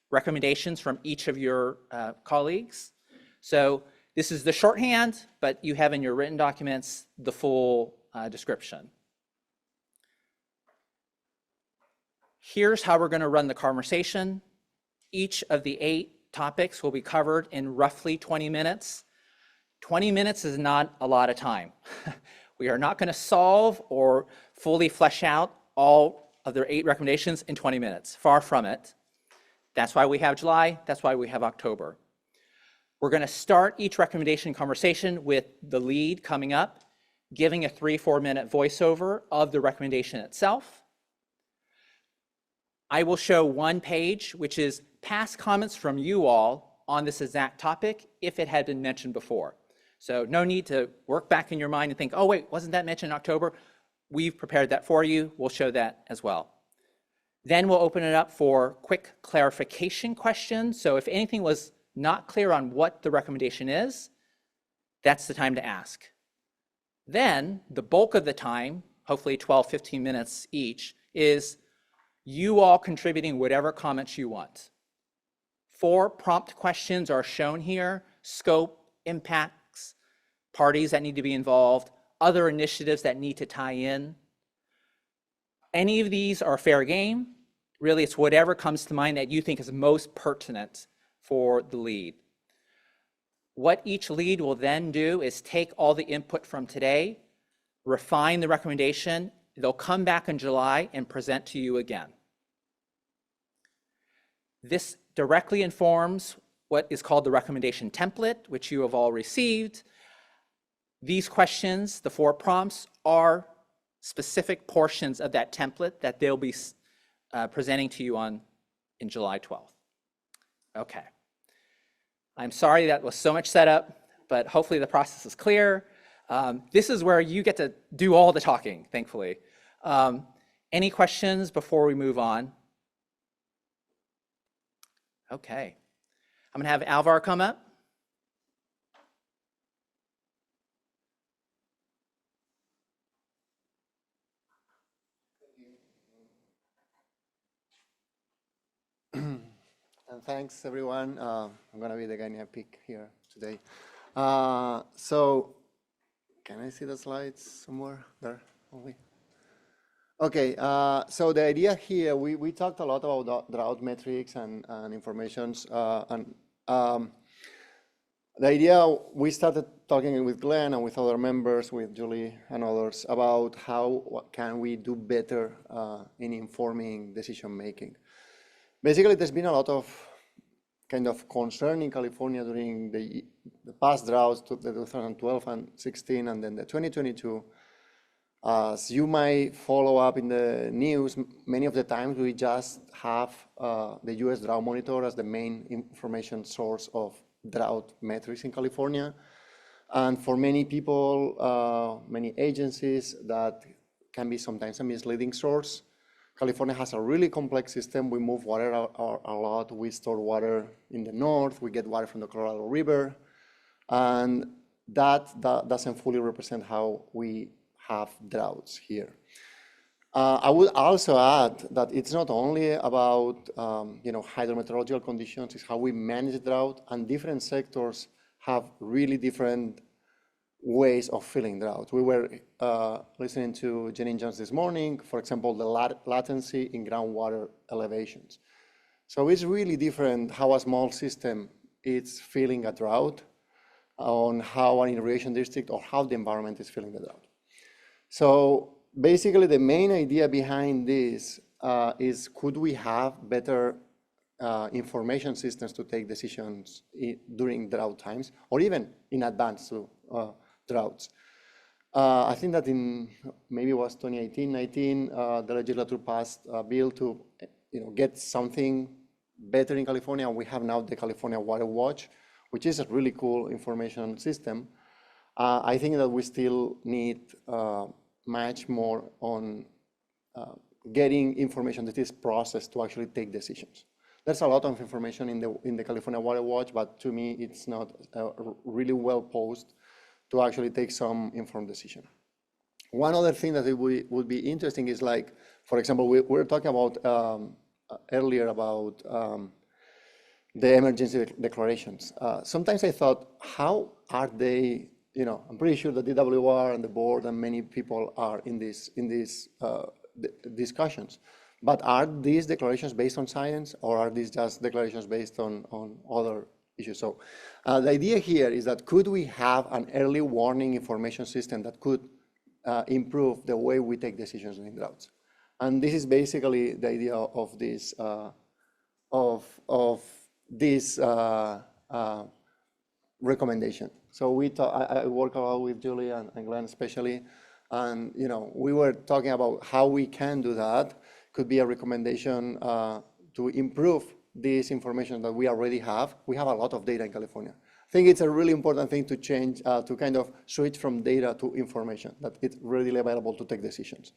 recommendations from each of your colleagues. So this is the shorthand, but you have in your written documents the full description. Here's how we're going to run the conversation. Each of the 8 topics will be covered in roughly 20 minutes. 20 minutes is not a lot of time. We are not going to solve or fully flesh out all of their 8 recommendations in 20 minutes. Far from it. That's why we have July. That's why we have October. We're going to start each recommendation conversation with the lead coming up, giving a 3-4 minute voiceover of the recommendation itself. I will show 1 page, which is past comments from you all on this exact topic if it had been mentioned before. So no need to work back in your mind and think, oh wait, wasn't that mentioned in October? We've prepared that for you. We'll show that as well. Then we'll open it up for quick clarification questions. So if anything was not clear on what the recommendation is, that's the time to ask. Then the bulk of the time, hopefully 12, 15 minutes each, is you all contributing whatever comments you want. 4 prompt questions are shown here: scope, impacts, parties that need to be involved, other initiatives that need to tie in. Any of these are fair game. Really, it's whatever comes to mind that you think is most pertinent for the lead. What each lead will then do is take all the input from today, refine the recommendation. They'll come back in July and present to you again. This directly informs what is called the recommendation template, which you have all received. These questions, the 4 prompts, are specific portions of that template that they'll be presenting to you in July 12th. Okay. I'm sorry that was so much setup, but hopefully the process is clear. This is where you get to do all the talking, thankfully. Any questions before we move on? Okay. I'm going to have Alvar come up. And thanks, everyone. I'm going to be the guinea pig here today. So, can I see the slides somewhere there? Only. Okay, so the idea here, we talked a lot about drought metrics and informations. The idea, we started talking with Glenn and with other members, with Julie and others, about what can we do better in informing decision making. Basically, there's been a lot of kind of concern in California during the past droughts, the 2012 and 16, and then the 2022, As you might follow up in the news, many of the times we just have the U.S. Drought Monitor as the main information source of drought metrics in California. And for many people, many agencies, that can be sometimes a misleading source. California has a really complex system. We move water a lot. We store water in the north. We get water from the Colorado River. And that doesn't fully represent how we have droughts here. I would also add that it's not only about hydrometeorological conditions, it's how we manage drought, and different sectors have really different ways of feeling drought. We were listening to Janine Jones this morning, for example, the latency in groundwater elevations. So it's really different how a small system is feeling a drought on how an irrigation district or how the environment is feeling the drought. So basically the main idea behind this is, could we have better information systems to take decisions during drought times, or even in advance to droughts. I think that in maybe it was 2018-19, the legislature passed a bill to get something better in California. We have now the California Water Watch, which is a really cool information system. I think that we still need much more on getting information that is processed to actually take decisions. There's a lot of information in the California Water Watch, but to me, it's not really well posed to actually take some informed decision. One other thing that would be interesting is, like, for example, we were talking about earlier about the emergency declarations. Sometimes I thought, how are they, I'm pretty sure the DWR and the board and many people are in these discussions, but are these declarations based on science, or are these just declarations based on other issues? So the idea here is that, could we have an early warning information system that could improve the way we take decisions in droughts? And this is basically the idea of this recommendation. So I work a lot with Julie and Glenn especially, and we were talking about how we can do that. Could be a recommendation to improve this information that we already have. We have a lot of data in California. I think it's a really important thing to change, to kind of switch from data to information, that it's readily available to take decisions.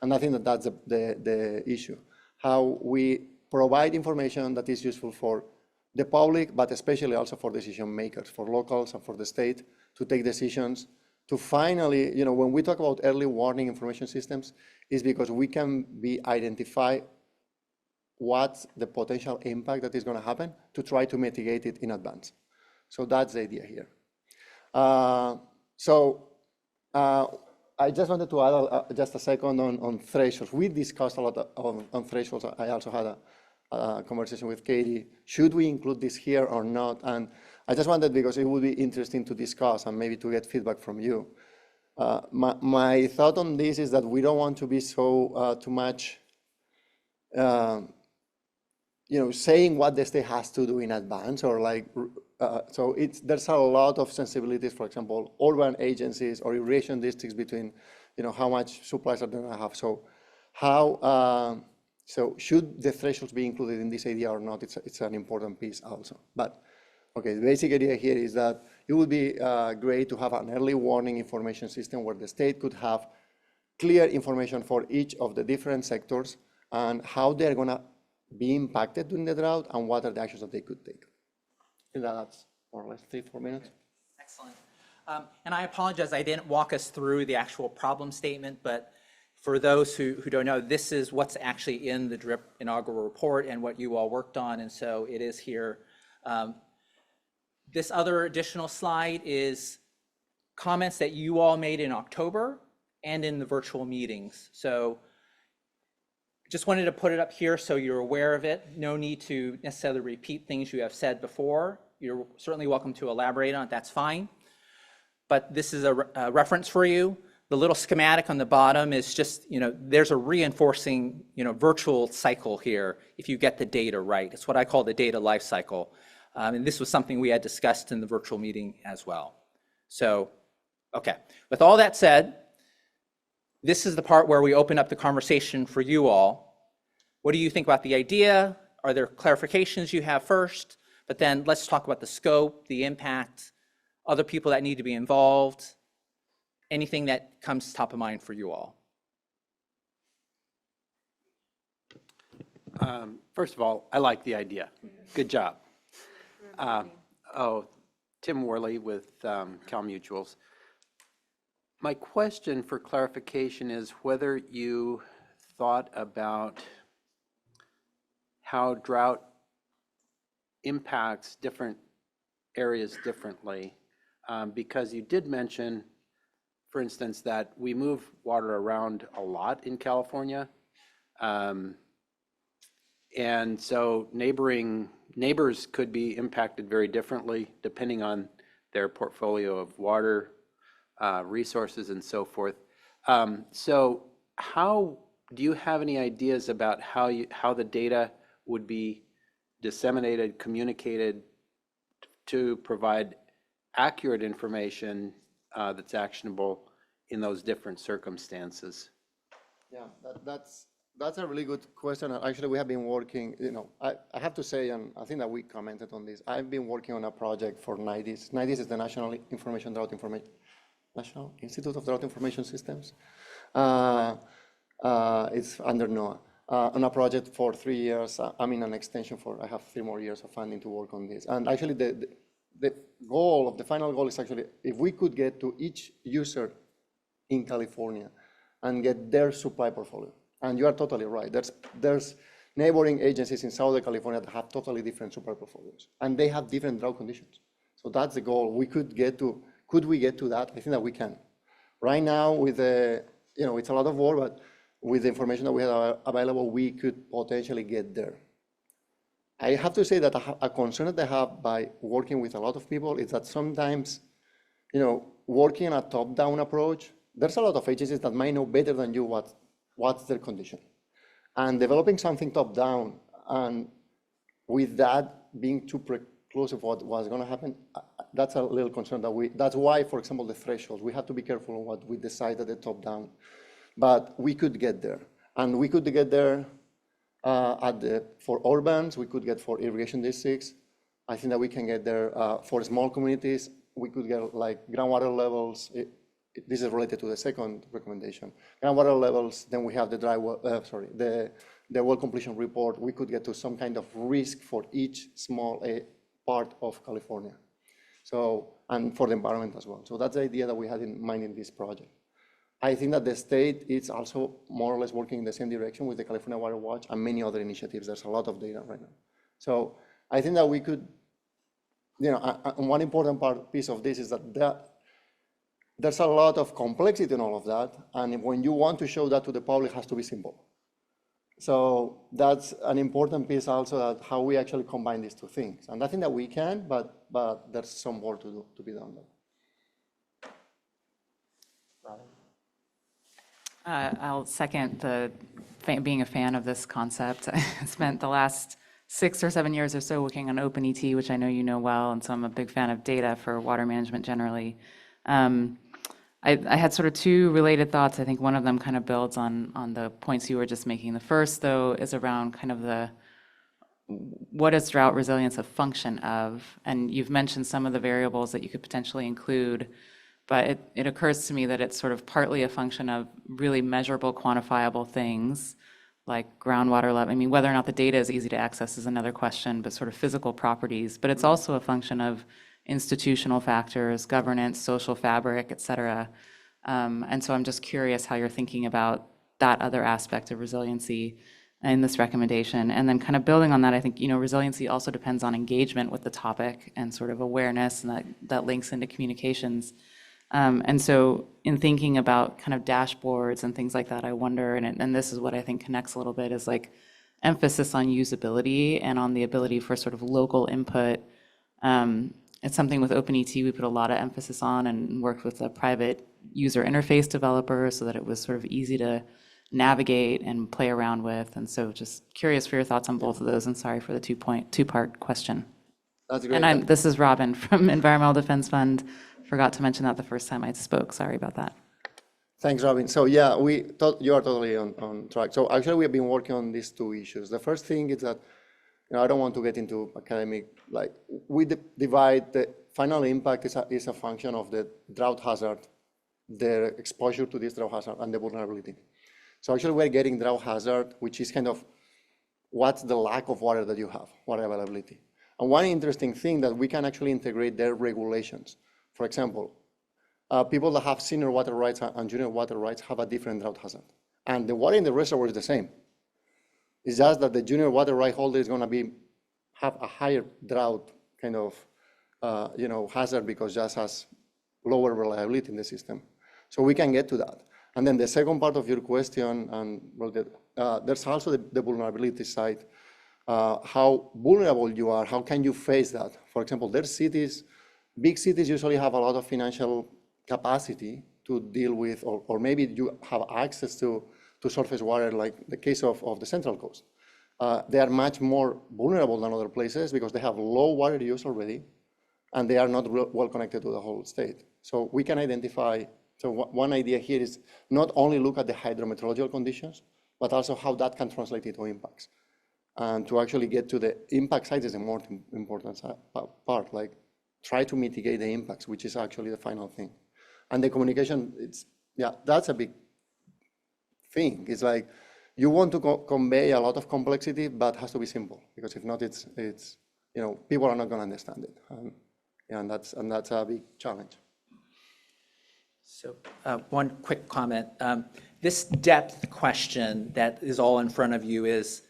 And I think that that's the issue, how we provide information that is useful for the public, but especially also for decision makers, for locals and for the state, to take decisions, to finally, when we talk about early warning information systems, is because we can identify what's the potential impact that is going to happen, to try to mitigate it in advance. So that's the idea here. I just wanted to add just a second on thresholds. We discussed a lot on thresholds. I also had a conversation with Katie. Should we include this here or not? And I just wanted, because it would be interesting to discuss and maybe to get feedback from you. My thought on this is that we don't want to be so too much saying what the state has to do in advance, or so there's a lot of sensibilities, for example, urban agencies or irrigation districts between, how much supplies are they going to have. So so should the thresholds be included in this idea or not? It's an important piece also. But okay, the basic idea here is that it would be great to have an early warning information system where the state could have clear information for each of the different sectors and how they're going to be impacted during the drought and what are the actions that they could take. I think that's more or less 3-4 minutes. Excellent. And I apologize, I didn't walk us through the actual problem statement, but for those who don't know, this is what's actually in the DRIP inaugural report and what you all worked on, and so it is here. This other additional slide is comments that you all made in October and in the virtual meetings. So just wanted to put it up here so you're aware of it. No need to necessarily repeat things you have said before. You're certainly welcome to elaborate on it, that's fine. But this is a reference for you. The little schematic on the bottom is just, there's a reinforcing, virtual cycle here if you get the data right. It's what I call the data life cycle. And this was something we had discussed in the virtual meeting as well. So, okay. With all that said, This is the part where we open up the conversation for you all. What do you think about the idea? Are there clarifications you have first? But then let's talk about the scope, the impact, other people that need to be involved, anything that comes top of mind for you all. First of all, I like the idea. Good job. Tim Worley with Cal Mutuals. My question for clarification is whether you thought about how drought impacts different areas differently, because you did mention, for instance, that we move water around a lot in California. And so neighbors could be impacted very differently depending on their portfolio of water resources and so forth. So how do you have any ideas about how the data would be disseminated, communicated to provide accurate information that's actionable in those different circumstances? Yeah, that's a really good question. Actually, we have been working, I have to say, and I think that we commented on this, I've been working on a project for NIDIS. NIDIS is the National Institute of Drought Information Systems. It's under NOAA. On a project for 3 years. I'm in an extension I have 3 more years of funding to work on this. And actually the final goal is actually, if we could get to each user in California and get their supply portfolio. And you are totally right. There's neighboring agencies in Southern California that have totally different supply portfolios, and they have different drought conditions. So that's the goal. Could we get to that? I think that we can. Right now, with it's a lot of work, but with the information that we have available, we could potentially get there. I have to say that a concern that I have by working with a lot of people is that sometimes, working on a top-down approach, there's a lot of agencies that might know better than you what's their condition. And developing something top-down, and with that being too close of what was going to happen, that's a little concern that's why, for example, the thresholds, we have to be careful on what we decide at the top-down. But we could get there. And we could get there for urbans, we could get for irrigation districts. I think that we can get there for small communities. We could get like groundwater levels. This is related to the second recommendation. Groundwater levels, then we have the well completion report. We could get to some kind of risk for each small part of California. And for the environment as well. So that's the idea that we had in mind in this project. I think that the state is also more or less working in the same direction with the California Water Watch and many other initiatives. There's a lot of data right now. So I think that we could, one important piece of this is that there's a lot of complexity in all of that. And when you want to show that to the public, it has to be simple. So that's an important piece also, that how we actually combine these two things. And I think that we can, but there's some more to be done there. I'll second being a fan of this concept. I spent the last 6 or 7 years or so working on OpenET, which I know you know well, and so I'm a big fan of data for water management generally. I had sort of 2 related thoughts. I think one of them kind of builds on the points you were just making. The first, though, is around kind of what is drought resilience a function of? And you've mentioned some of the variables that you could potentially include. But it occurs to me that it's sort of partly a function of really measurable, quantifiable things like groundwater level. I mean, whether or not the data is easy to access is another question, but sort of physical properties. But it's also a function of institutional factors, governance, social fabric, et cetera. And so I'm just curious how you're thinking about that other aspect of resiliency in this recommendation. And then kind of building on that, I think, resiliency also depends on engagement with the topic and sort of awareness, and that links into communications. And so in thinking about kind of dashboards and things like that, I wonder, and this is what I think connects a little bit, is like emphasis on usability and on the ability for sort of local input. It's something with OpenET we put a lot of emphasis on, and worked with a private user interface developer so that it was sort of easy to navigate and play around with. And so just curious for your thoughts on both of those, and sorry for the two-part question. That's great. And this is Robin from Environmental Defense Fund. Forgot to mention that the first time I spoke. Sorry about that. Thanks, Robin. So yeah, you are totally on track. So actually, we have been working on these two issues. The first thing is that, I don't want to get into academic, like, we divide the final impact is a function of the drought hazard, their exposure to this drought hazard, and the vulnerability. So actually, we're getting drought hazard, which is kind of what's the lack of water that you have, water availability. And one interesting thing that we can actually integrate their regulations. For example, people that have senior water rights and junior water rights have a different drought hazard. And the water in the reservoir is the same. It's just that the junior water right holder is going to have a higher drought kind of hazard because just has lower reliability in the system. So we can get to that. And then the second part of your question, and there's also the vulnerability side. How vulnerable you are, how can you face that? For example, there's cities, big cities usually have a lot of financial capacity to deal with, or maybe you have access to surface water, like the case of the Central Coast. They are much more vulnerable than other places because they have low water use already, and they are not well connected to the whole state. So we can identify, so one idea here is not only look at the hydrometeorological conditions, but also how that can translate into impacts. And to actually get to the impact side is the more important part, like try to mitigate the impacts, which is actually the final thing. And the communication, that's a big thing. It's like you want to convey a lot of complexity, but it has to be simple, because if not, it's people are not going to understand it, and that's a big challenge. So one quick comment. This depth question that is all in front of you is,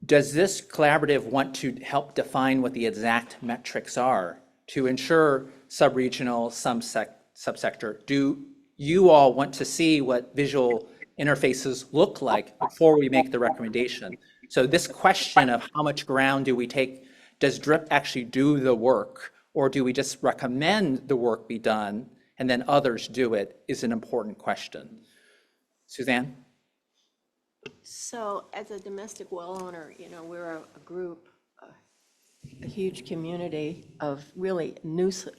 does this collaborative want to help define what the exact metrics are to ensure sub-regional, subsector? Do you all want to see what visual interfaces look like before we make the recommendation? So this question of how much ground do we take, does DRIP actually do the work, or do we just recommend the work be done and then others do it, is an important question. Suzanne? So as a domestic well owner, we're a group, a huge community of really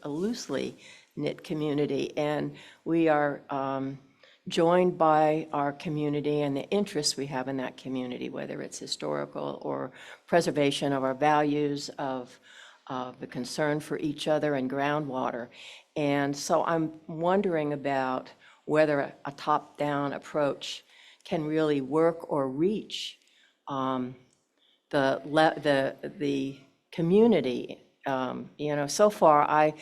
a loosely knit community, and we are joined by our community and the interests we have in that community, whether it's historical or preservation of our values, of the concern for each other and groundwater. And so I'm wondering about whether a top-down approach can really work or reach the community. So far,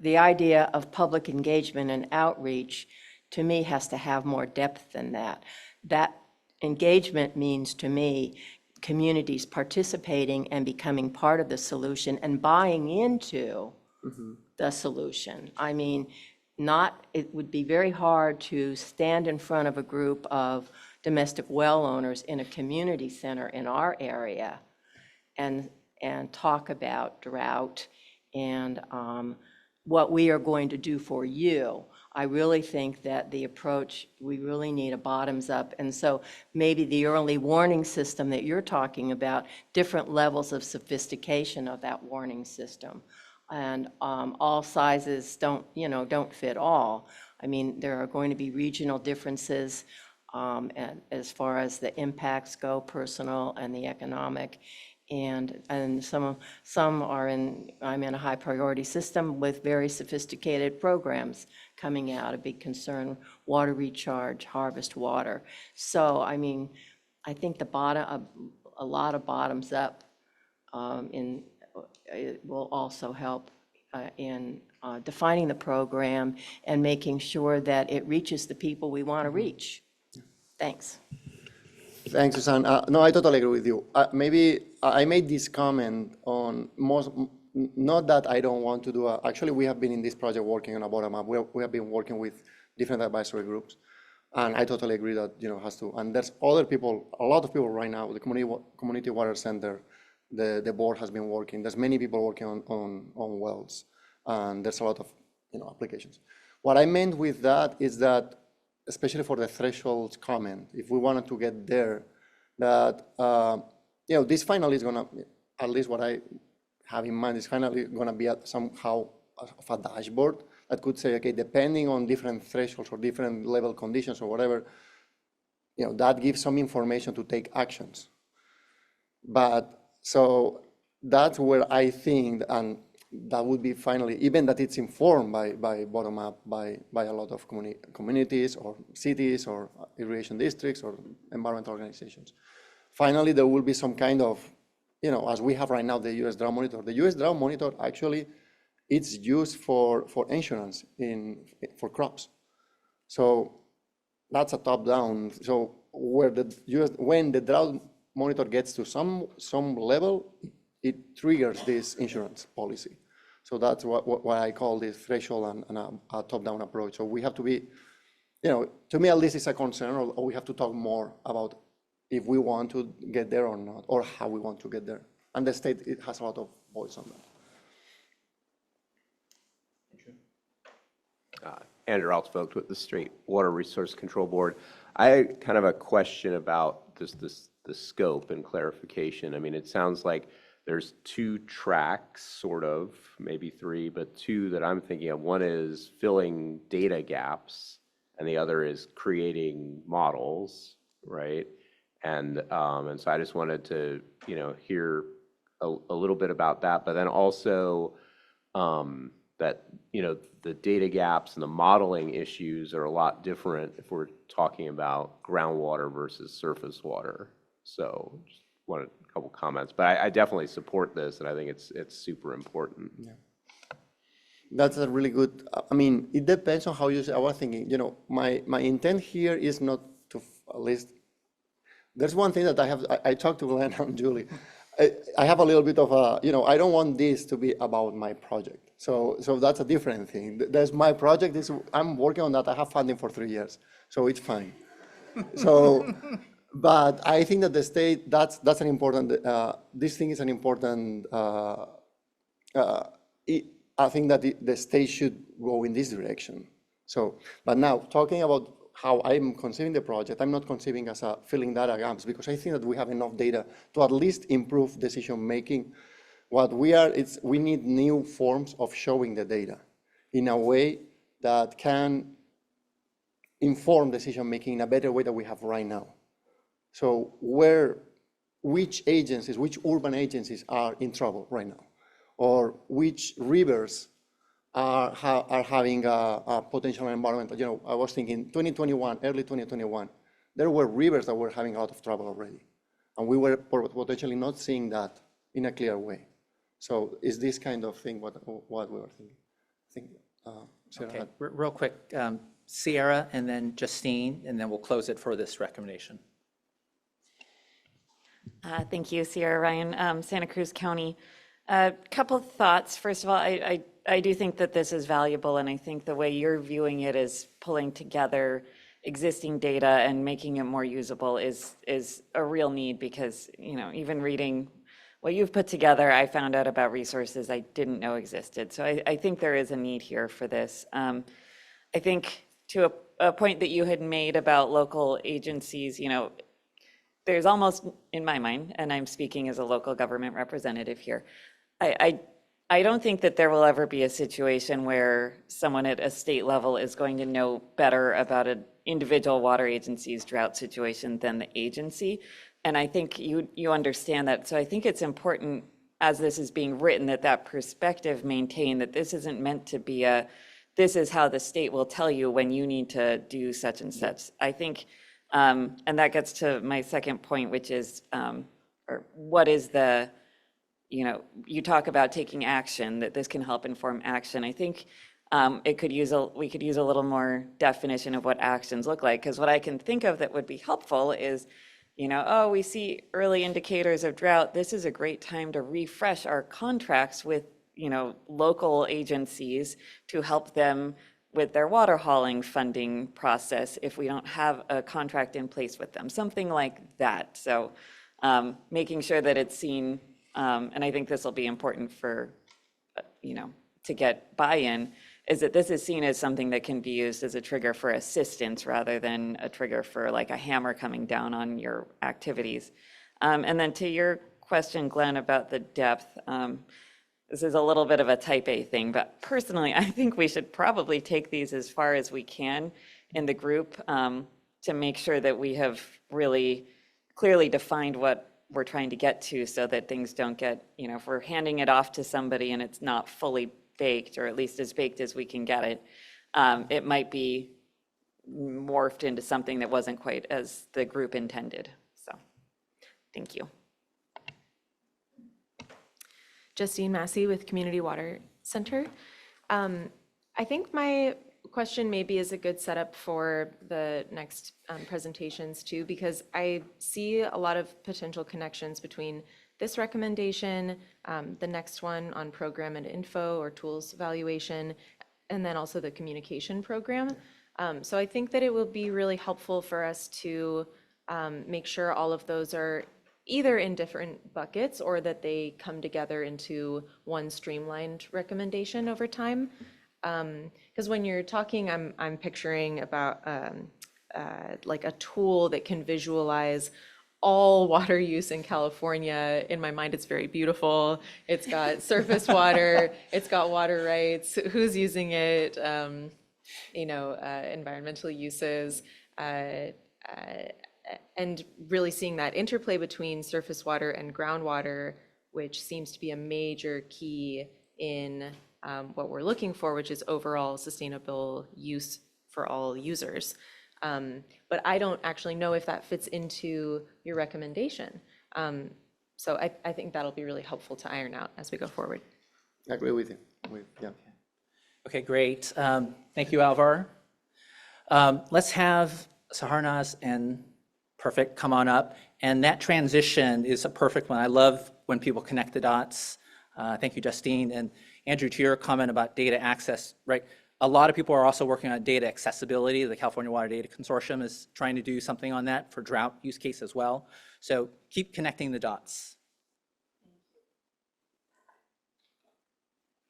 the idea of public engagement and outreach, to me, has to have more depth than that. That engagement means, to me, communities participating and becoming part of the solution and buying into the solution. I mean, it would be very hard to stand in front of a group of domestic well owners in a community center in our area and talk about drought and what we are going to do for you. I really think that the approach, we really need a bottoms up. And so maybe the early warning system that you're talking about, different levels of sophistication of that warning system. And all sizes don't fit all. I mean, there are going to be regional differences and as far as the impacts go, personal and the economic. And some are I'm in a high priority system with very sophisticated programs coming out, a big concern, water recharge, harvest water. So, I mean, I think a lot of bottoms up it will also help in defining the program and making sure that it reaches the people we want to reach. Thanks. Thanks, Susan. No, I totally agree with you. Maybe I made this comment on not that I don't want to do actually, we have been in this project working on a bottom-up. We have been working with different advisory groups, and I totally agree that, has to, and there's other people, a lot of people right now, the Community Water Center, the board has been working. There's many people working on wells, and there's a lot of, applications. What I meant with that is that, especially for the thresholds comment, if we wanted to get there, that, this finally is going to, at least what I have in mind, is finally going to be somehow a dashboard that could say, okay, depending on different thresholds or different level conditions or whatever, that gives some information to take actions. But so that's where I think, and that would be finally, even that it's informed by bottom up, by a lot of communities or cities or irrigation districts or environmental organizations. Finally, there will be some kind of, as we have right now, the U.S. Drought Monitor. The U.S. Drought Monitor actually, it's used for insurance for crops. So that's a top-down. So when the Drought Monitor gets to some level, it triggers this insurance policy. So that's what I call this threshold and a top-down approach. So we have to be, to me at least it's a concern, or we have to talk more about if we want to get there or not, or how we want to get there. And the state, it has a lot of voice on that. Andrew Altvogt with the State Water Resource Control Board. I kind of a question about the scope and clarification. I mean, it sounds like there's two tracks, sort of, maybe three, but two that I'm thinking of. One is filling data gaps, and the other is creating models, right? And so I just wanted to, hear a little bit about that, but then also that, the data gaps and the modeling issues are a lot different if we're talking about groundwater versus surface water. So just wanted a couple comments, but I definitely support this, and I think it's super important. Yeah. That's a really good, I mean, it depends on how you say. I was thinking, my intent here is not to, at least, there's one thing that I talked to Glenn and Julie. I have a little bit of a, I don't want this to be about my project. So that's a different thing. There's my project, I'm working on that. I have funding for 3 years, so it's fine. So, but I think that the state, that's an important, this thing is an important, I think that the state should go in this direction. So, but now talking about how I'm conceiving the project, I'm not conceiving as a filling data gaps, because I think that we have enough data to at least improve decision-making. What we need new forms of showing the data in a way that can inform decision-making in a better way than we have right now. So which urban agencies are in trouble right now? Or which rivers are having a potential environmental, I was thinking 2021, early 2021, there were rivers that were having a lot of trouble already. And we were potentially not seeing that in a clear way. So is this kind of thing what we were thinking? Okay, real quick, Sierra and then Justine, and then we'll close it for this recommendation. Thank you, Sierra Ryan, Santa Cruz County. A couple of thoughts. First of all, I do think that this is valuable, and I think the way you're viewing it is pulling together existing data and making it more usable is a real need, because, even reading what you've put together, I found out about resources I didn't know existed. So I think there is a need here for this. I think to a point that you had made about local agencies, there's almost, in my mind, and I'm speaking as a local government representative here, I don't think that there will ever be a situation where someone at a state level is going to know better about an individual water agency's drought situation than the agency. And I think you understand that. So I think it's important, as this is being written, that perspective maintain, that this isn't meant to be this is how the state will tell you when you need to do such and such. I think, and that gets to my second point, which is, or what is the, you talk about taking action, that this can help inform action. I think we could use a little more definition of what actions look like, because what I can think of that would be helpful is, we see early indicators of drought. This is a great time to refresh our contracts with, local agencies to help them with their water hauling funding process if we don't have a contract in place with them, something like that. So making sure that it's seen, and I think this will be important for, to get buy-in, is that this is seen as something that can be used as a trigger for assistance rather than a trigger for like a hammer coming down on your activities. And then to your question, Glenn, about the depth, this is a little bit of a type A thing, but personally, I think we should probably take these as far as we can in the group to make sure that we have really clearly defined what we're trying to get to so that things don't get, if we're handing it off to somebody and it's not fully baked, or at least as baked as we can get it, it might be morphed into something that wasn't quite as the group intended. So, thank you. Justine Massey with Community Water Center. I think my question maybe is a good setup for the next presentations too, because I see a lot of potential connections between this recommendation, the next one on program and info or tools evaluation, and then also the communication program. So I think that it will be really helpful for us to make sure all of those are either in different buckets or that they come together into one streamlined recommendation over time. Because when you're talking, I'm picturing about like a tool that can visualize all water use in California. In my mind, it's very beautiful. It's got surface water, it's got water rights, who's using it, environmental uses, and really seeing that interplay between surface water and groundwater, which seems to be a major key in what we're looking for, which is overall sustainable use for all users. But I don't actually know if that fits into your recommendation. So I think that'll be really helpful to iron out as we go forward. I agree with you. Yeah. Okay, great. Thank you, Alvar. Let's have Saharnaz and Perfect come on up. And that transition is a perfect one. I love when people connect the dots. Thank you, Justine. And Andrew, to your comment about data access, right? A lot of people are also working on data accessibility. The California Water Data Consortium is trying to do something on that for drought use case as well. So keep connecting the dots.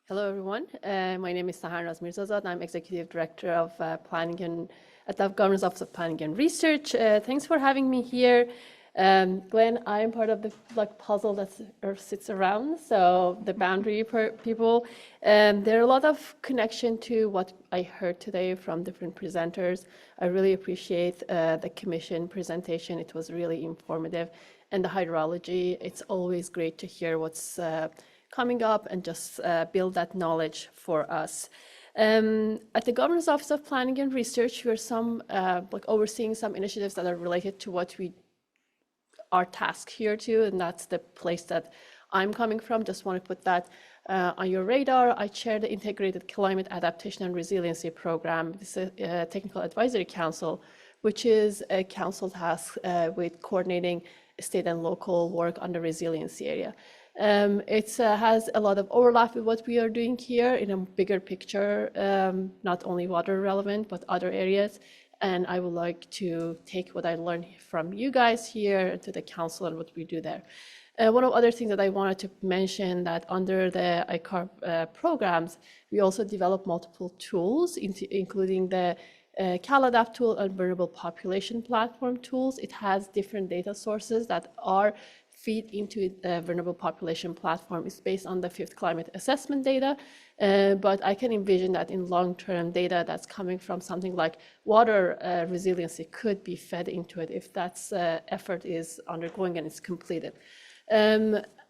Hello, everyone. My name is Saharnaz Mirzazad. I'm Executive Director of Planning at the Governor's Office of Planning and Research. Thanks for having me here. Glenn, I am part of the puzzle that sits around, so the boundary people. There are a lot of connection to what I heard today from different presenters. I really appreciate the commission presentation. It was really informative. And the hydrology, it's always great to hear what's coming up and just build that knowledge for us. At the Governor's Office of Planning and Research, we're overseeing some initiatives that are related to what we are tasked here to, and that's the place that I'm coming from. Just want to put that on your radar. I chair the Integrated Climate Adaptation and Resiliency Program. This is a Technical Advisory Council, which is a council tasked with coordinating state and local work on the resiliency area. It has a lot of overlap with what we are doing here in a bigger picture, not only water relevant, but other areas. And I would like to take what I learned from you guys here to the council and what we do there. One of the other things that I wanted to mention that under the ICARP programs, we also develop multiple tools, including the CalAdapt tool and Vulnerable Population Platform tools. It has different data sources that are feed into the Vulnerable Population Platform. It's based on the 5th climate assessment data, but I can envision that in long-term data that's coming from something like water resiliency could be fed into it if that effort is undergoing and it's completed.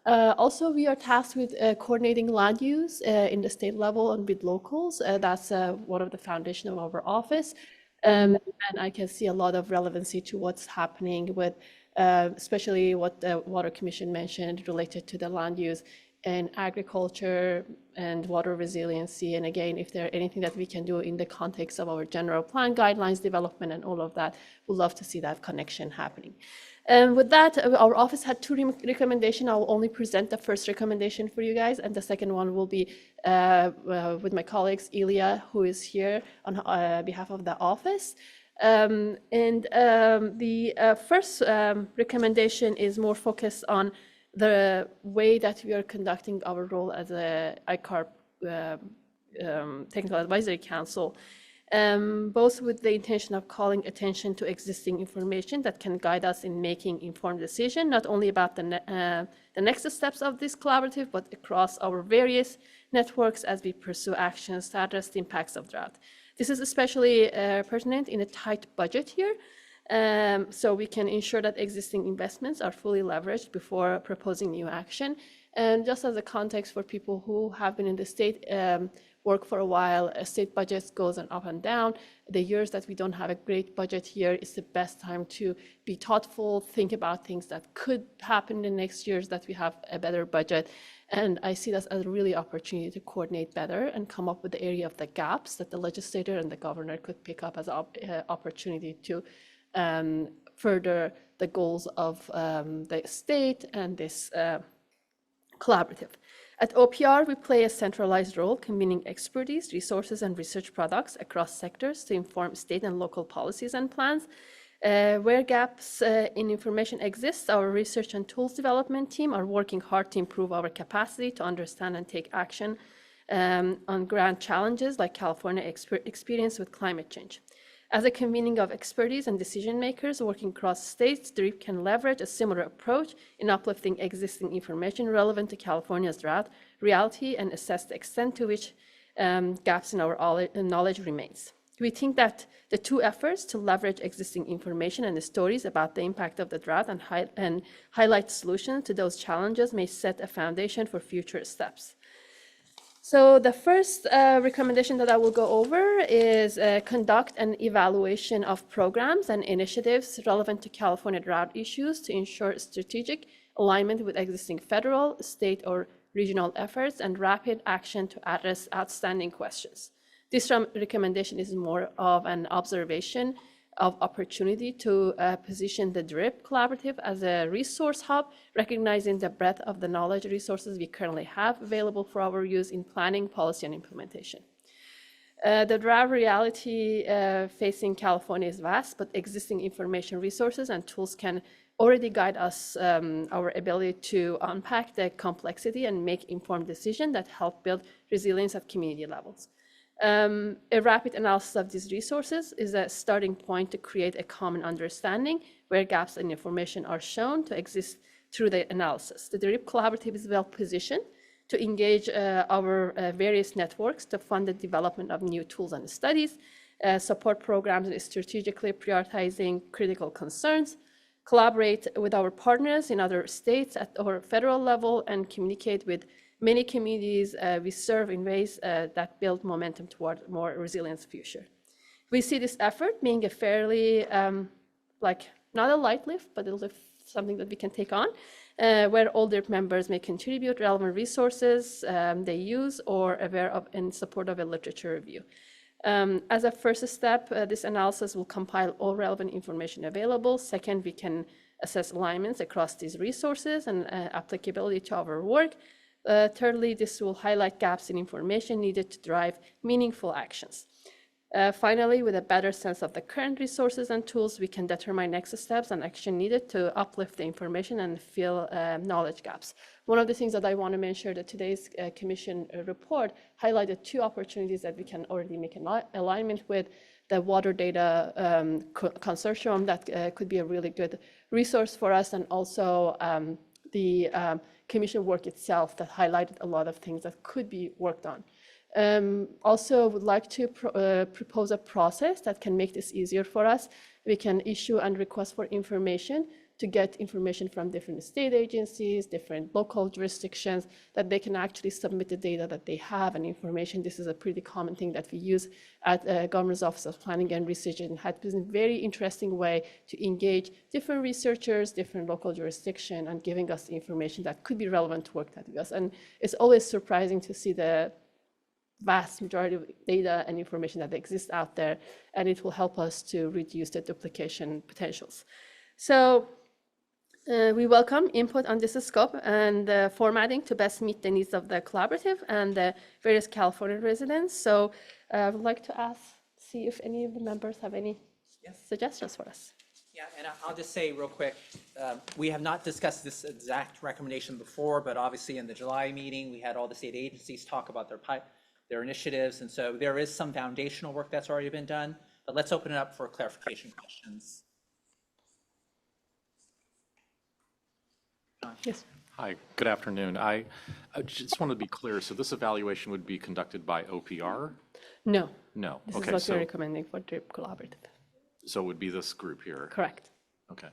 Also, we are tasked with coordinating land use in the state level and with locals. That's one of the foundation of our office. And I can see a lot of relevancy to what's happening with especially what the Water Commission mentioned related to the land use and agriculture and water resiliency. And again, if there anything that we can do in the context of our general plan guidelines development and all of that, we'd love to see that connection happening. And with that, our office had 2 recommendations. I will only present the first recommendation for you guys, and the second one will be with my colleagues, Ilya, who is here on behalf of the office. The first recommendation is more focused on the way that we are conducting our role as a ICARP Technical Advisory Council. both with the intention of calling attention to existing information that can guide us in making informed decisions, not only about the next steps of this collaborative, but across our various networks as we pursue actions to address the impacts of drought. This is especially pertinent in a tight budget year, so we can ensure that existing investments are fully leveraged before proposing new action. And just as a context for people who have been in the state work for a while, state budgets goes up and down. The years that we don't have a great budget year is the best time to be thoughtful, think about things that could happen in the next years that we have a better budget. And I see this as a really opportunity to coordinate better and come up with the area of the gaps that the legislator and the governor could pick up as an opportunity to further the goals of the state and this collaborative. At OPR, we play a centralized role, combining expertise, resources, and research products across sectors to inform state and local policies and plans. Where gaps in information exist, our research and tools development team are working hard to improve our capacity to understand and take action on grand challenges like California experience with climate change. As a convening of expertise and decision makers working across states, DREAP can leverage a similar approach in uplifting existing information relevant to California's drought reality and assess the extent to which gaps in our knowledge remains. We think that the two efforts to leverage existing information and the stories about the impact of the drought and highlight solutions to those challenges may set a foundation for future steps. So the first recommendation that I will go over is conduct an evaluation of programs and initiatives relevant to California drought issues to ensure strategic alignment with existing federal, state, or regional efforts and rapid action to address outstanding questions. This recommendation is more of an observation of opportunity to position the DRIP collaborative as a resource hub, recognizing the breadth of the knowledge resources we currently have available for our use in planning, policy, and implementation. The drought reality facing California is vast, but existing information resources and tools can already guide us, our ability to unpack the complexity and make informed decisions that help build resilience at community levels. A rapid analysis of these resources is a starting point to create a common understanding where gaps in information are shown to exist through the analysis. The DRIP collaborative is well positioned to engage our various networks to fund the development of new tools and studies, support programs in strategically prioritizing critical concerns, collaborate with our partners in other states at our federal level, and communicate with many communities we serve in ways that build momentum toward a more resilient future. We see this effort being a fairly, not a light lift, but a lift, something that we can take on, where all DRIP members may contribute relevant resources they use or aware of in support of a literature review. As a first step, this analysis will compile all relevant information available. Second, we can assess alignments across these resources and applicability to our work. Thirdly, this will highlight gaps in information needed to drive meaningful actions. Finally, with a better sense of the current resources and tools, we can determine next steps and action needed to uplift the information and fill knowledge gaps. One of the things that I want to mention that today's Commission report highlighted two opportunities that we can already make an alignment with. The water data consortium that could be a really good resource for us, and also the Commission work itself that highlighted a lot of things that could be worked on. Also would like to propose a process that can make this easier for us. We can issue and request for information to get information from different state agencies, different local jurisdictions, that they can actually submit the data that they have and information. This is a pretty common thing that we use at Governor's Office of Planning and Research, and has been a very interesting way to engage different researchers, different local jurisdiction, and giving us the information that could be relevant to work that with us. And it's always surprising to see the vast majority of data and information that exists out there, and it will help us to reduce the duplication potentials. So we welcome input on this scope and formatting to best meet the needs of the collaborative and the various California residents. So I would like to see if any of the members have any suggestions for us. Yeah, and I'll just say real quick, we have not discussed this exact recommendation before, but obviously in the July meeting, we had all the state agencies talk about their initiatives. And so there is some foundational work that's already been done, but let's open it up for clarification questions. Yes. Hi, good afternoon. I just wanted to be clear, so this evaluation would be conducted by OPR? No. No, This okay, is what so, we're recommending for DRIP Collaborative. so it would be this group here? Correct. Okay.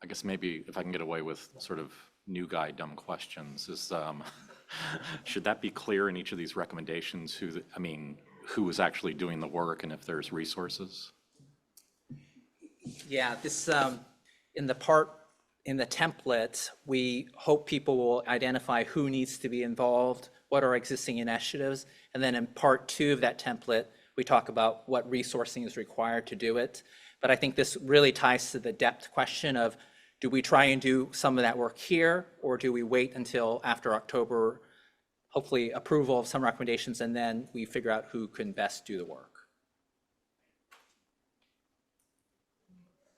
I guess maybe if I can get away with sort of new guy dumb questions, is, should that be clear in each of these recommendations, who is actually doing the work and if there's resources? Yeah, this, in the template, we hope people will identify who needs to be involved, what are existing initiatives, and then in part 2 of that template, we talk about what resourcing is required to do it. But I think this really ties to the depth question of, do we try and do some of that work here, or do we wait until after October, hopefully approval of some recommendations, and then we figure out who can best do the work?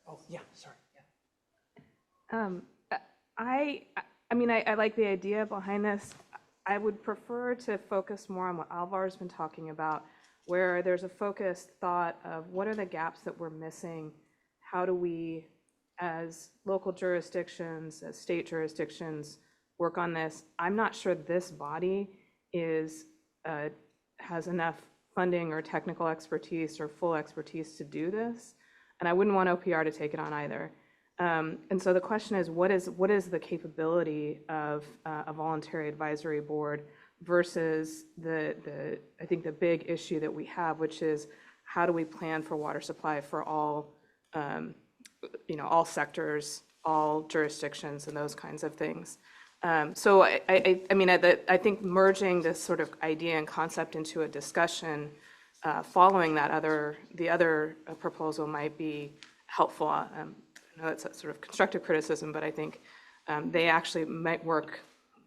Oh, yeah, sorry. I mean, I like the idea behind this. I would prefer to focus more on what Alvar's been talking about, where there's a focused thought of what are the gaps that we're missing? How do we, as local jurisdictions, as state jurisdictions, work on this? I'm not sure this body has enough funding or technical expertise or full expertise to do this, and I wouldn't want OPR to take it on either. And so the question is, what is the capability of a voluntary advisory board versus I think the big issue that we have, which is how do we plan for water supply for all, all sectors, all jurisdictions, and those kinds of things. So I think merging this sort of idea and concept into a discussion following the other proposal might be helpful. I know that's a sort of constructive criticism, but I think they actually might work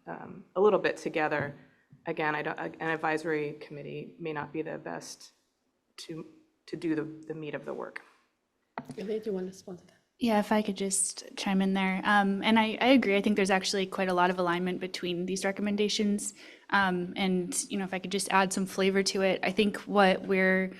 a little bit together. Again, an advisory committee may not be the best to do the meat of the work. Do you want to respond to that? Yeah, if I could just chime in there. And I agree. I think there's actually quite a lot of alignment between these recommendations. And, if I could just add some flavor to it, I think what we're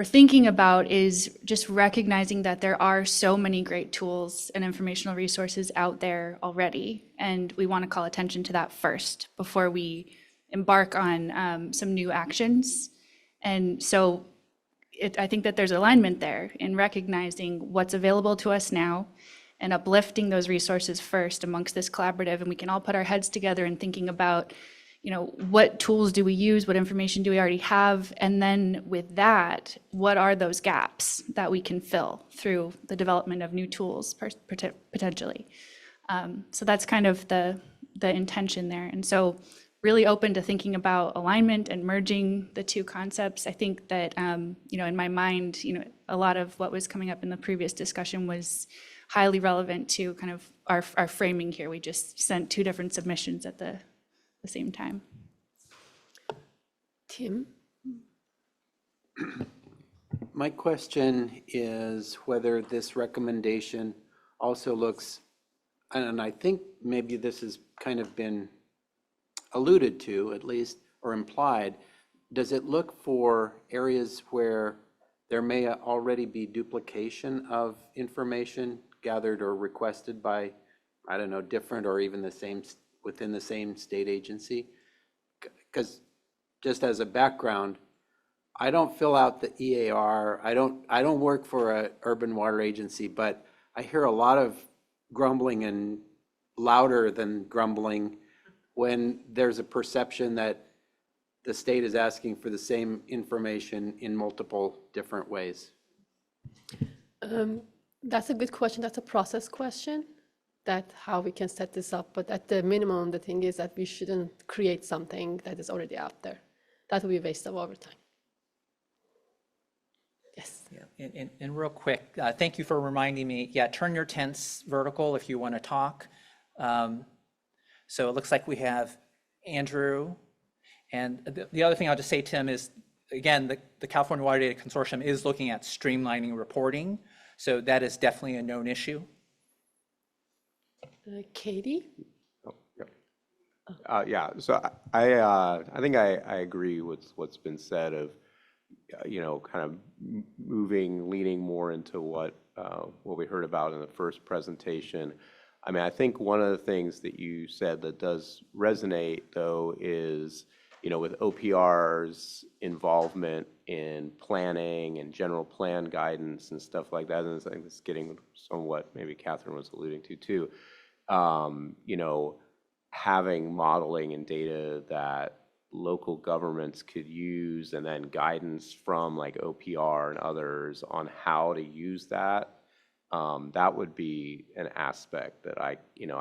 thinking about is just recognizing that there are so many great tools and informational resources out there already. And we want to call attention to that first before we embark on some new actions. And so I think that there's alignment there in recognizing what's available to us now and uplifting those resources first amongst this collaborative. And we can all put our heads together and thinking about, what tools do we use? What information do we already have? And then with that, what are those gaps that we can fill through the development of new tools potentially? So that's kind of the intention there. And so really open to thinking about alignment and merging the two concepts. I think that, in my mind, a lot of what was coming up in the previous discussion was highly relevant to kind of our framing here. We just sent two different submissions at the same time. Tim? My question is whether this recommendation also looks, and I think maybe this has kind of been alluded to at least, or implied, does it look for areas where there may already be duplication of information gathered or requested by, I don't know, different or even within the same state agency? Because just as a background, I don't fill out the EAR. I don't work for an urban water agency, but I hear a lot of grumbling, and louder than grumbling, when there's a perception that the state is asking for the same information in multiple different ways. That's a good question. That's a process question, that how we can set this up. But at the minimum, the thing is that we shouldn't create something that is already out there. That would be a waste of our time. Yes. Yeah, and real quick, thank you for reminding me. Yeah, turn your tents vertical if you want to talk. So it looks like we have Andrew. And the other thing I'll just say, Tim, is, again, the California Water Data Consortium is looking at streamlining reporting. So that is definitely a known issue. Katie? Oh, yep. Yeah, so I think I agree with what's been said of, kind of moving, leaning more into what we heard about in the first presentation. I mean, I think one of the things that you said that does resonate, though, is, with OPR's involvement in planning and general plan guidance and stuff like that, and I think it's getting somewhat, maybe Catherine was alluding to, too, having modeling and data that local governments could use, and then guidance from like OPR and others on how to use that. That would be an aspect that I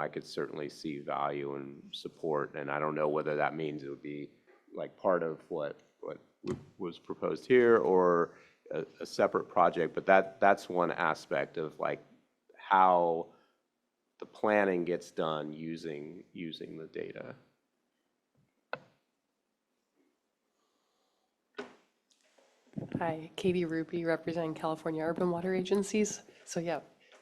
could certainly see value and support. And I don't know whether that means it would be like part of what was proposed here or a separate project, but that's one aspect of like how the planning gets done using the data. Hi, Katie Rupee, representing California Urban Water Agencies. So yeah,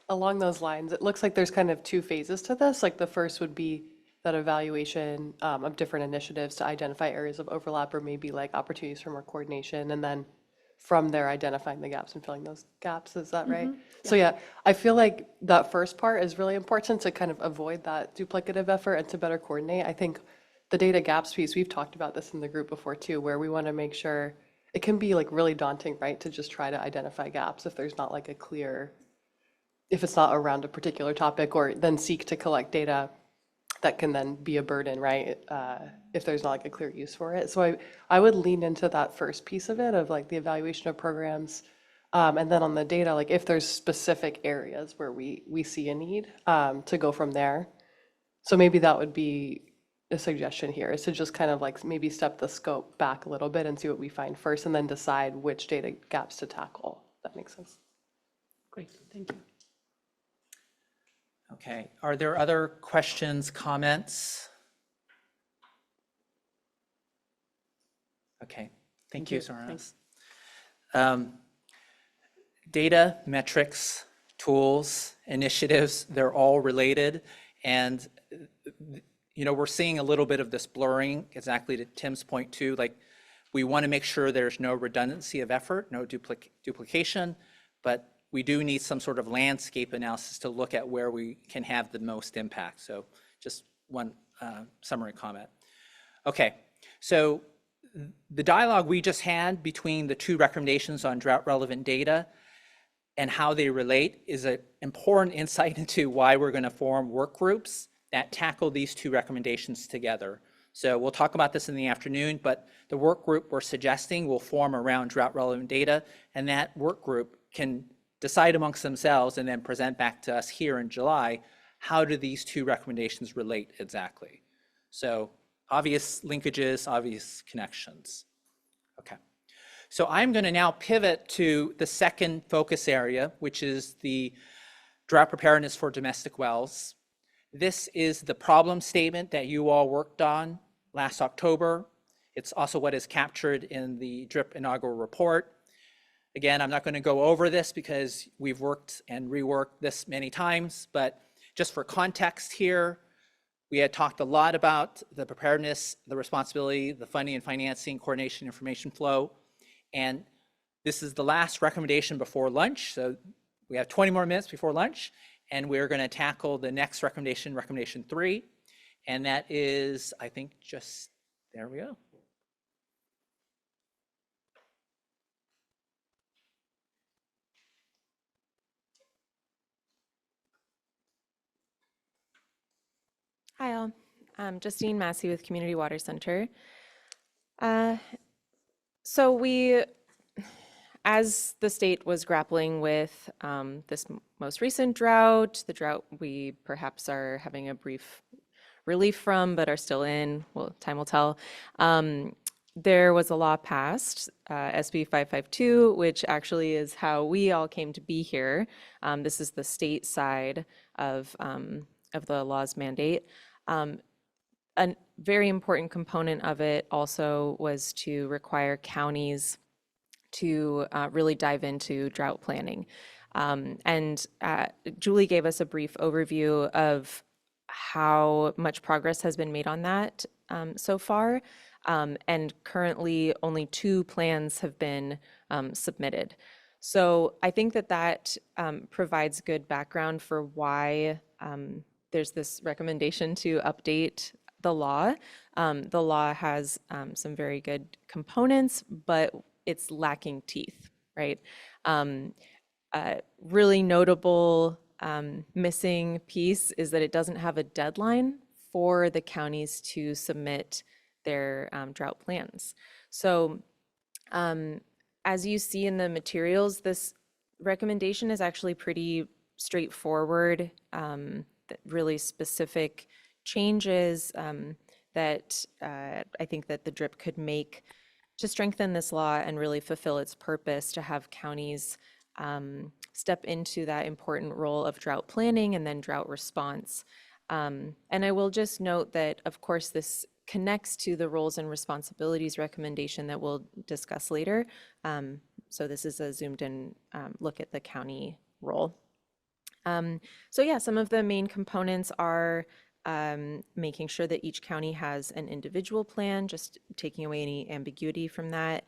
along those lines, it looks like there's kind of two phases to this. Like the first would be that evaluation of different initiatives to identify areas of overlap or maybe like opportunities for more coordination. And then from there, identifying the gaps and filling those gaps. Is that right? So yeah, I feel like that first part is really important to kind of avoid that duplicative effort and to better coordinate. I think the data gaps piece, we've talked about this in the group before too, where we want to make sure it can be like really daunting, right? To just try to identify gaps if there's not like a clear, if it's not around a particular topic, or then seek to collect data that can then be a burden, right? If there's not like a clear use for it. So I would lean into that first piece of it, of like the evaluation of programs. And then on the data, like if there's specific areas where we see a need, to go from there. So maybe that would be a suggestion here, is to just kind of like maybe step the scope back a little bit and see what we find first, and then decide which data gaps to tackle. That makes sense. Great, thank you. Okay, are there other questions, comments? Okay, thank you, Soranis. Data, metrics, tools, initiatives, they're all related. And, we're seeing a little bit of this blurring, exactly to Tim's point too. Like, we want to make sure there's no redundancy of effort, no duplication, but we do need some sort of landscape analysis to look at where we can have the most impact. So just one summary comment. Okay, so the dialogue we just had between the two recommendations on drought relevant data and how they relate is an important insight into why we're going to form work groups that tackle these two recommendations together. So we'll talk about this in the afternoon, but the work group we're suggesting will form around drought relevant data, and that work group can decide amongst themselves and then present back to us here in July, how do these two recommendations relate exactly? So obvious linkages, obvious connections. Okay. So I'm going to now pivot to the second focus area, which is the drought preparedness for domestic wells. This is the problem statement that you all worked on last October. It's also what is captured in the DRIP inaugural report. Again, I'm not going to go over this because we've worked and reworked this many times, but just for context here, we had talked a lot about the preparedness, the responsibility, the funding and financing, coordination, information flow. And this is the last recommendation before lunch. So we have 20 more minutes before lunch, and we're going to tackle the next recommendation, recommendation 3. And that is, I think, just, there we go. Hi all, I'm Justine Massey with Community Water Center. So we, as the state was grappling with this most recent drought, the drought we perhaps are having a brief relief from but are still in, well, time will tell, there was a law passed, SB 552, which actually is how we all came to be here. This is the state side of the law's mandate. A very important component of it also was to require counties to really dive into drought planning. And Julie gave us a brief overview of how much progress has been made on that so far. And currently, only 2 plans have been submitted. So I think that that provides good background for why there's this recommendation to update the law. The law has some very good components, but it's lacking teeth, right? Really notable missing piece is that it doesn't have a deadline for the counties to submit their drought plans. So as you see in the materials, this recommendation is actually pretty straightforward, really specific changes that I think that the DRIP could make to strengthen this law and really fulfill its purpose to have counties step into that important role of drought planning and then drought response. And I will just note that, of course, this connects to the roles and responsibilities recommendation that we'll discuss later. So this is a zoomed in look at the county role. So yeah, some of the main components are making sure that each county has an individual plan, just taking away any ambiguity from that,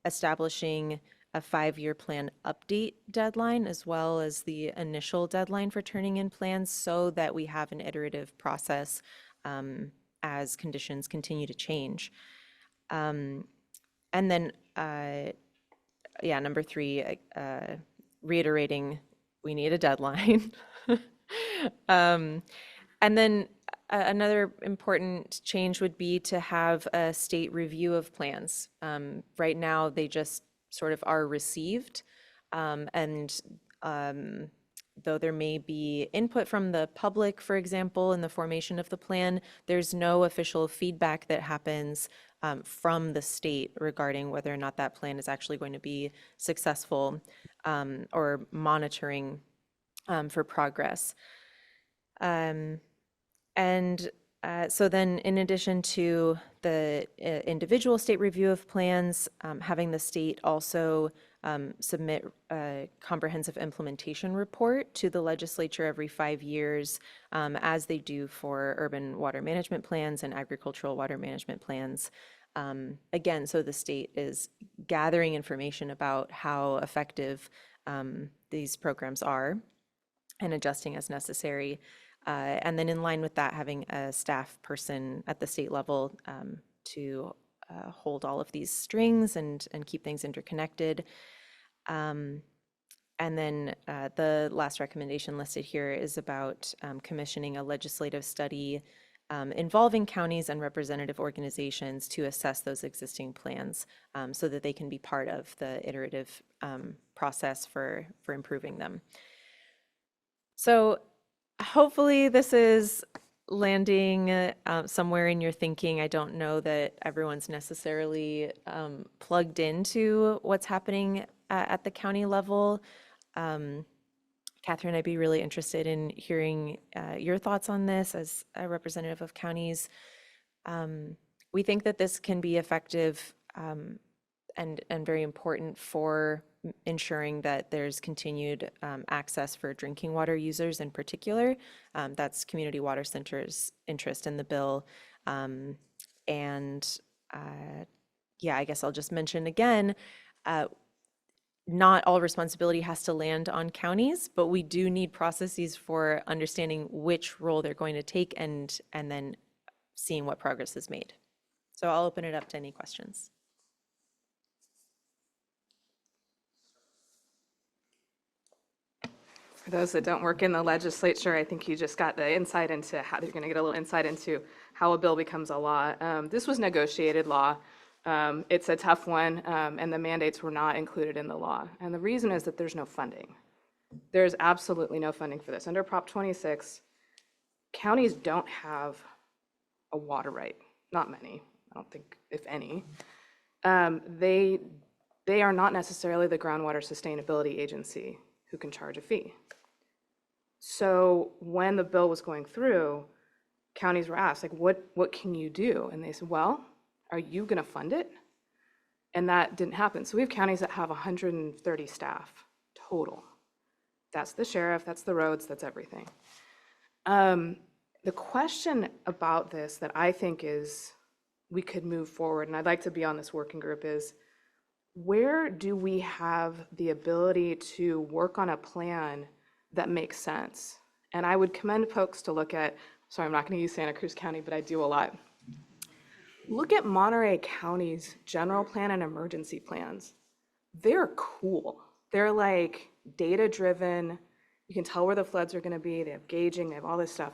establishing a 5-year plan update deadline, as well as the initial deadline for turning in plans, so that we have an iterative process as conditions continue to change. And then, yeah, number 3, reiterating we need a deadline. And then another important change would be to have a state review of plans. Right now, they just sort of are received. And though there may be input from the public, for example, in the formation of the plan, there's no official feedback that happens from the state regarding whether or not that plan is actually going to be successful, or monitoring for progress. So then, in addition to the individual state review of plans, having the state also submit a comprehensive implementation report to the legislature every 5 years, as they do for urban water management plans and agricultural water management plans. Again, so the state is gathering information about how effective these programs are and adjusting as necessary. And then in line with that, having a staff person at the state level to hold all of these strings and keep things interconnected. And then the last recommendation listed here is about commissioning a legislative study involving counties and representative organizations to assess those existing plans, so that they can be part of the iterative process for improving them. So hopefully this is landing somewhere in your thinking. I don't know that everyone's necessarily plugged into what's happening at the county level. Catherine, I'd be really interested in hearing your thoughts on this as a representative of counties. We think that this can be effective and very important for ensuring that there's continued access for drinking water users in particular. That's Community Water Center's interest in the bill. Yeah, I guess I'll just mention again, not all responsibility has to land on counties, but we do need processes for understanding which role they're going to take and then seeing what progress is made. So I'll open it up to any questions. For those that don't work in the legislature, I think you just got the insight into how you're going to get a little insight into how a bill becomes a law. This was negotiated law. It's a tough one, and the mandates were not included in the law. And the reason is that there's no funding. There's absolutely no funding for this. Under Prop 26, counties don't have a water right. Not many, I don't think, if any. They are not necessarily the groundwater sustainability agency who can charge a fee. So when the bill was going through, counties were asked, like, what can you do? And they said, well, are you going to fund it? And that didn't happen. So we have counties that have 130 staff total. That's the sheriff, that's the roads, that's everything. The question about this that I think is we could move forward, and I'd like to be on this working group, is where do we have the ability to work on a plan that makes sense? And I would commend folks to look at, sorry, I'm not going to use Santa Cruz County, but I do a lot. Look at Monterey County's general plan and emergency plans. They're cool. They're like data-driven. You can tell where the floods are going to be. They have gauging. They have all this stuff.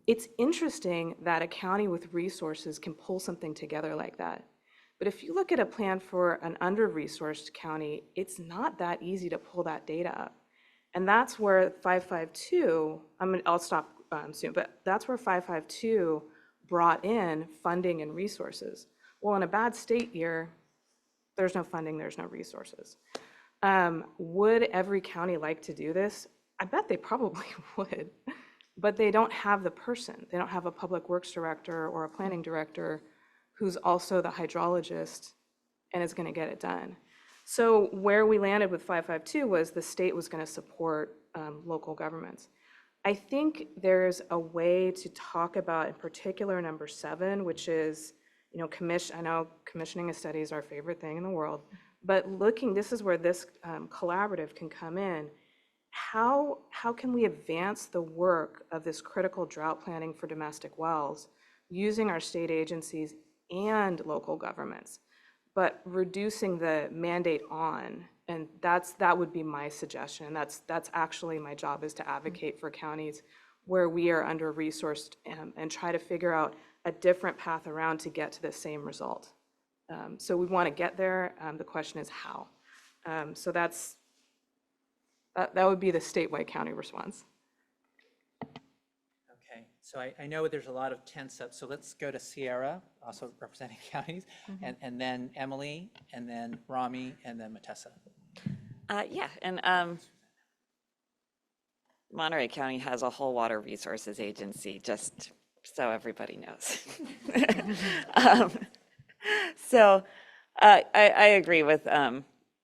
It's interesting that a county with resources can pull something together like that. But if you look at a plan for an under-resourced county, it's not that easy to pull that data up. And that's where 552, I'll stop soon, but that's where 552 brought in funding and resources. Well, in a bad state year, there's no funding, there's no resources. Would every county like to do this? I bet they probably would, but they don't have the person. They don't have a public works director or a planning director who's also the hydrologist and is going to get it done. So where we landed with 552 was the state was going to support local governments. I think there's a way to talk about, in particular, number 7, which is, I know commissioning a study is our favorite thing in the world, but this is where this collaborative can come in. How can we advance the work of this critical drought planning for domestic wells using our state agencies and local governments, but reducing the mandate on? And that would be my suggestion. That's actually my job, is to advocate for counties where we are under-resourced and try to figure out a different path around to get to the same result. So we want to get there. The question is how. So that would be the statewide county response. Okay, so I know there's a lot of tense up, so let's go to Sierra, also representing counties, and then Emily, and then Rami, and then Matessa. Yeah, and Monterey County has a whole water resources agency, just so everybody knows. So I agree with,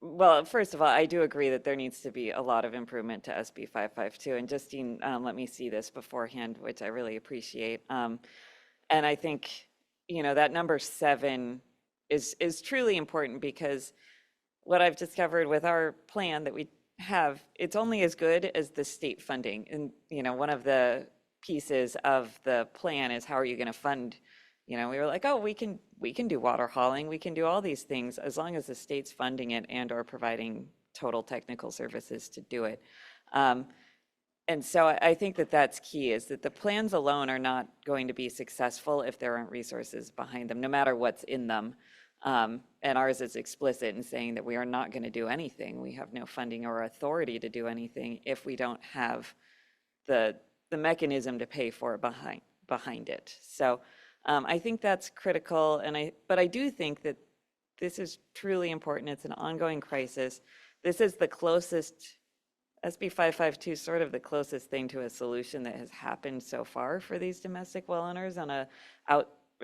well, first of all, I do agree that there needs to be a lot of improvement to SB 552, and Justine let me see this beforehand, which I really appreciate. And I think, that number 7 is truly important, because what I've discovered with our plan that we have, it's only as good as the state funding. And, one of the pieces of the plan is, how are you going to fund? We were like, oh, we can do water hauling. We can do all these things as long as the state's funding it and or providing total technical services to do it. And so I think that that's key, is that the plans alone are not going to be successful if there aren't resources behind them, no matter what's in them. And ours is explicit in saying that we are not going to do anything. We have no funding or authority to do anything if we don't have the mechanism to pay for it behind it. So I think that's critical, but I do think that this is truly important. It's an ongoing crisis. This is the closest, SB 552 is sort of the closest thing to a solution that has happened so far for these domestic well owners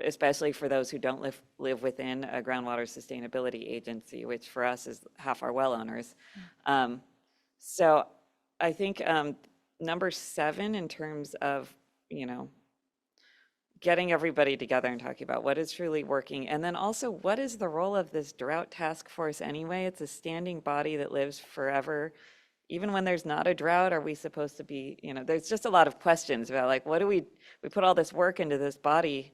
especially for those who don't live within a groundwater sustainability agency, which for us is half our well owners. So I think number 7, in terms of, getting everybody together and talking about what is truly working, and then also what is the role of this drought task force anyway? It's a standing body that lives forever. Even when there's not a drought, are we supposed to be, there's just a lot of questions about, like, what do we put all this work into this body.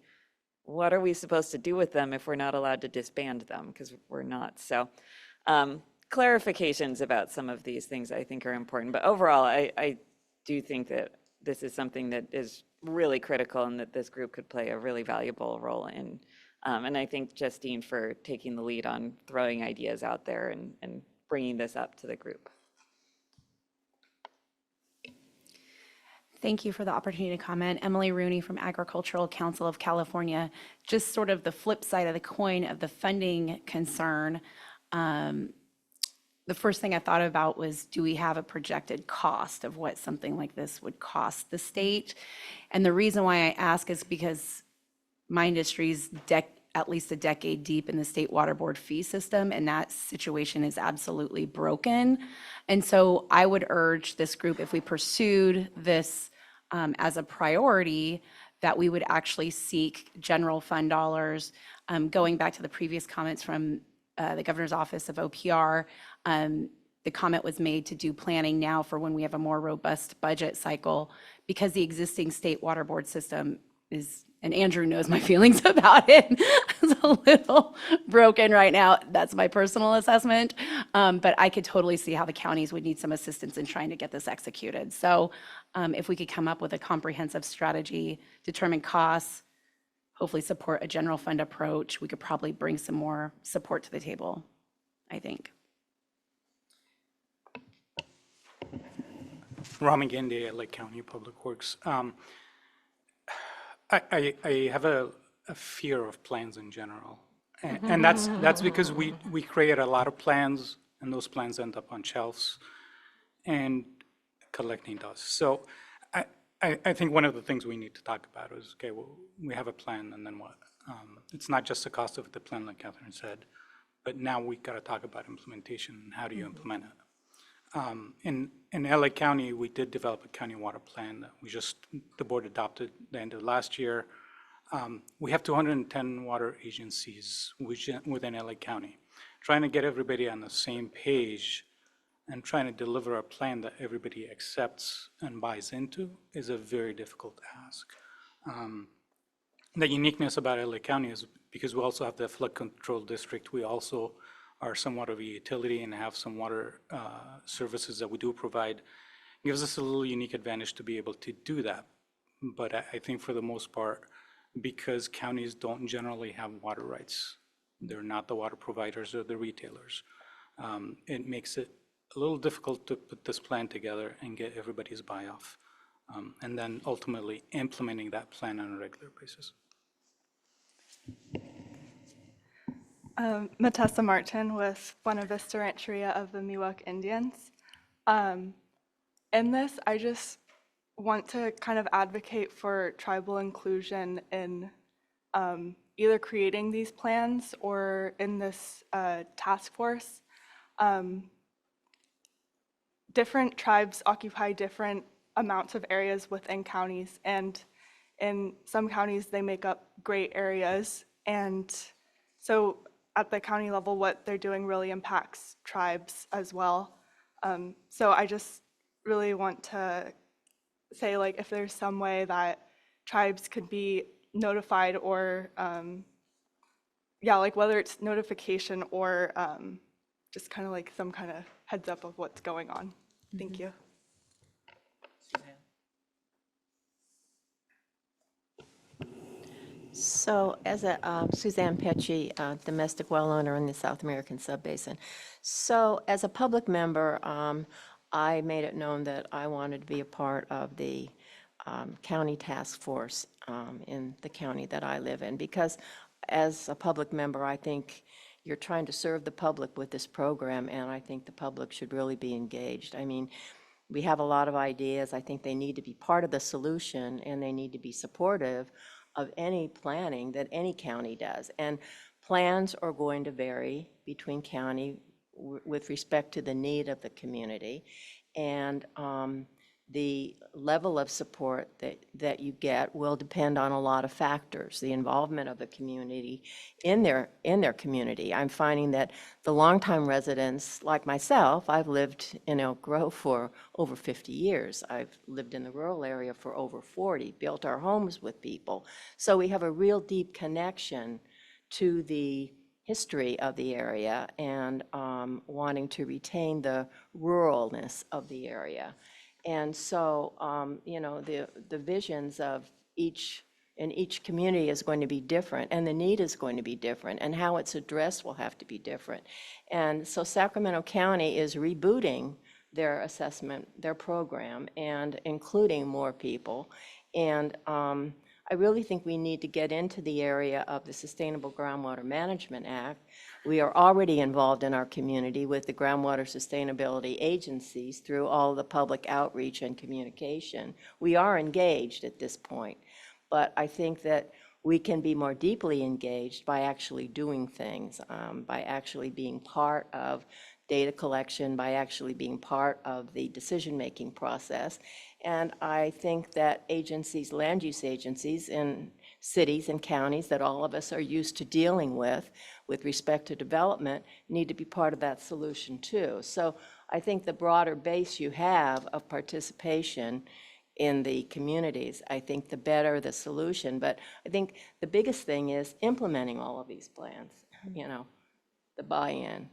What are we supposed to do with them if we're not allowed to disband them? Because we're not. So clarifications about some of these things I think are important. But overall, I do think that this is something that is really critical and that this group could play a really valuable role in. And I thank Justine for taking the lead on throwing ideas out there and bringing this up to the group. Thank you for the opportunity to comment. Emily Rooney from Agricultural Council of California. Just sort of the flip side of the coin of the funding concern. The first thing I thought about was, do we have a projected cost of what something like this would cost the state? And the reason why I ask is because my industry's at least a decade deep in the state water board fee system, and that situation is absolutely broken. And so I would urge this group, if we pursued this as a priority, that we would actually seek general fund dollars. Going back to the previous comments from the Governor's Office of OPR, the comment was made to do planning now for when we have a more robust budget cycle, because the existing state water board system is, and Andrew knows my feelings about it, it's a little broken right now. That's my personal assessment. But I could totally see how the counties would need some assistance in trying to get this executed. So if we could come up with a comprehensive strategy, determine costs, hopefully support a general fund approach, we could probably bring some more support to the table, I think. Raman Gandhi, Lake County Public Works. I have a fear of plans in general. And that's because we create a lot of plans, and those plans end up on shelves and collecting dust. So I think one of the things we need to talk about is, okay, well, we have a plan, and then what? It's not just the cost of the plan, like Catherine said, but now we got to talk about implementation and how do you implement it. In LA County, we did develop a county water plan that the board adopted the end of last year. We have 210 water agencies within LA County. Trying to get everybody on the same page and trying to deliver a plan that everybody accepts and buys into is a very difficult task. The uniqueness about LA County is because we also have the flood control district, we also are somewhat of a utility and have some water services that we do provide. It gives us a little unique advantage to be able to do that. But I think for the most part, because counties don't generally have water rights, they're not the water providers or the retailers, it makes it a little difficult to put this plan together and get everybody's buy-off, and then ultimately implementing that plan on a regular basis. Matessa Martin with Buena Vista Rancheria of the Miwok Indians. In this, I just want to kind of advocate for tribal inclusion in either creating these plans or in this task force. Different tribes occupy different amounts of areas within counties, and in some counties they make up great areas, and so at the county level what they're doing really impacts tribes as well. So I just really want to say, like, if there's some way that tribes could be notified, or yeah, like whether it's notification or just kind of like some kind of heads up of what's going on. Thank you. So as a Suzanne Pecci, domestic well owner in the South American Subbasin. So as a public member, I made it known that I wanted to be a part of the county task force in the county that I live in, because as a public member, I think you're trying to serve the public with this program, and I think the public should really be engaged. I mean, we have a lot of ideas. I think they need to be part of the solution, and they need to be supportive of any planning that any county does. And plans are going to vary between county with respect to the need of the community. And the level of support that you get will depend on a lot of factors, the involvement of the community in their community. I'm finding that the longtime residents, like myself, I've lived in Elk Grove for over 50 years. I've lived in the rural area for over 40, built our homes with people. So we have a real deep connection to the history of the area and wanting to retain the ruralness of the area. And so, you know, the visions of each community is going to be different, and the need is going to be different, and how it's addressed will have to be different. And so Sacramento County is rebooting their assessment, their program, and including more people. And I really think we need to get into the area of the Sustainable Groundwater Management Act. We are already involved in our community with the groundwater sustainability agencies through all the public outreach and communication. We are engaged at this point, but I think that we can be more deeply engaged by actually doing things, by actually being part of data collection by actually being part of the decision-making process. And I think that agencies, land use agencies in cities and counties that all of us are used to dealing with respect to development, need to be part of that solution too. So I think the broader base you have of participation in the communities, I think the better the solution. But I think the biggest thing is implementing all of these plans, the buy-in.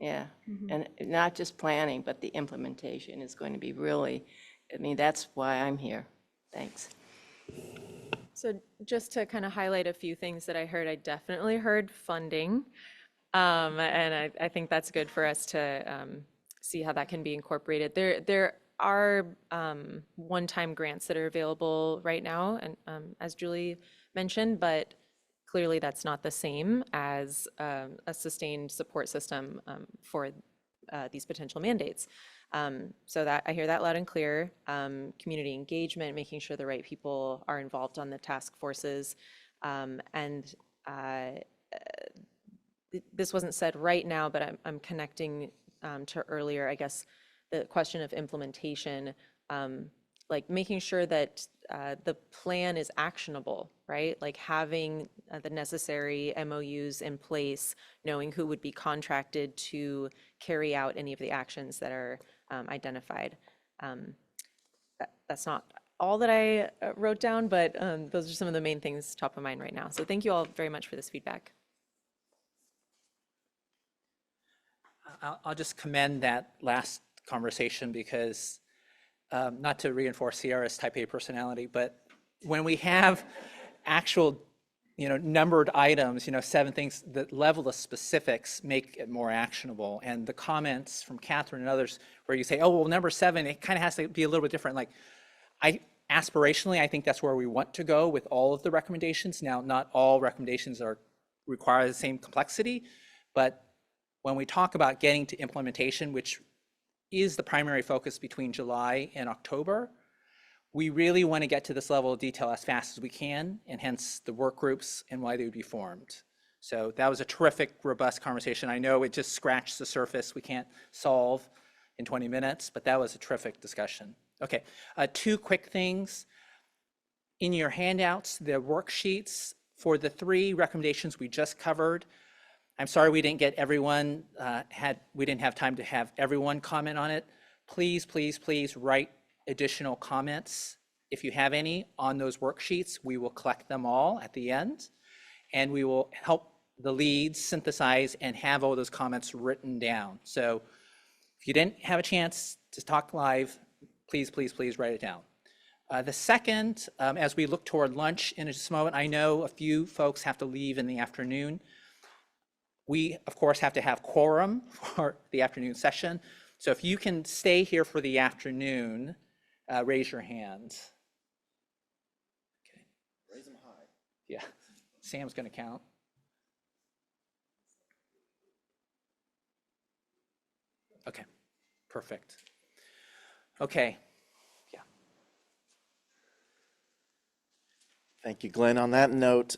Yeah, and not just planning, but the implementation is going to be really, that's why I'm here. Thanks. So just to kind of highlight a few things that I heard, I definitely heard funding. And I think that's good for us to see how that can be incorporated. There are one-time grants that are available right now, and as Julie mentioned, but clearly that's not the same as a sustained support system for these potential mandates. So that I hear that loud and clear. Community engagement, making sure the right people are involved on the task forces. And this wasn't said right now, but I'm connecting to earlier, I guess, the question of implementation, like making sure that the plan is actionable, right? Like having the necessary MOUs in place, knowing who would be contracted to carry out any of the actions that are identified. That's not all that I wrote down, but those are some of the main things top of mind right now. So thank you all very much for this feedback. I'll just commend that last conversation because, not to reinforce Sierra's type A personality, but when we have actual, numbered items, 7 things, the level of specifics make it more actionable. And the comments from Catherine and others where you say, oh, well, number 7, it kind of has to be a little bit different. Like, aspirationally, I think that's where we want to go with all of the recommendations. Now, not all recommendations require the same complexity, but when we talk about getting to implementation, which is the primary focus between July and October, we really want to get to this level of detail as fast as we can, and hence the work groups and why they would be formed. So that was a terrific, robust conversation. I know it just scratched the surface. We can't solve in 20 minutes, but that was a terrific discussion. Okay, 2 quick things. In your handouts, the worksheets for the 3 recommendations we just covered. I'm sorry we didn't get everyone, we didn't have time to have everyone comment on it. Please, please, please write additional comments if you have any on those worksheets. We will collect them all at the end, and we will help the leads synthesize and have all those comments written down. So if you didn't have a chance to talk live, please, please, please write it down. The second, as we look toward lunch in just a moment, I know a few folks have to leave in the afternoon. We, of course, have to have quorum for the afternoon session. So if you can stay here for the afternoon, raise your hand. Okay. Raise them high. Yeah, Sam's going to count. Okay, perfect. Okay. Yeah. Thank you, Glenn. On that note,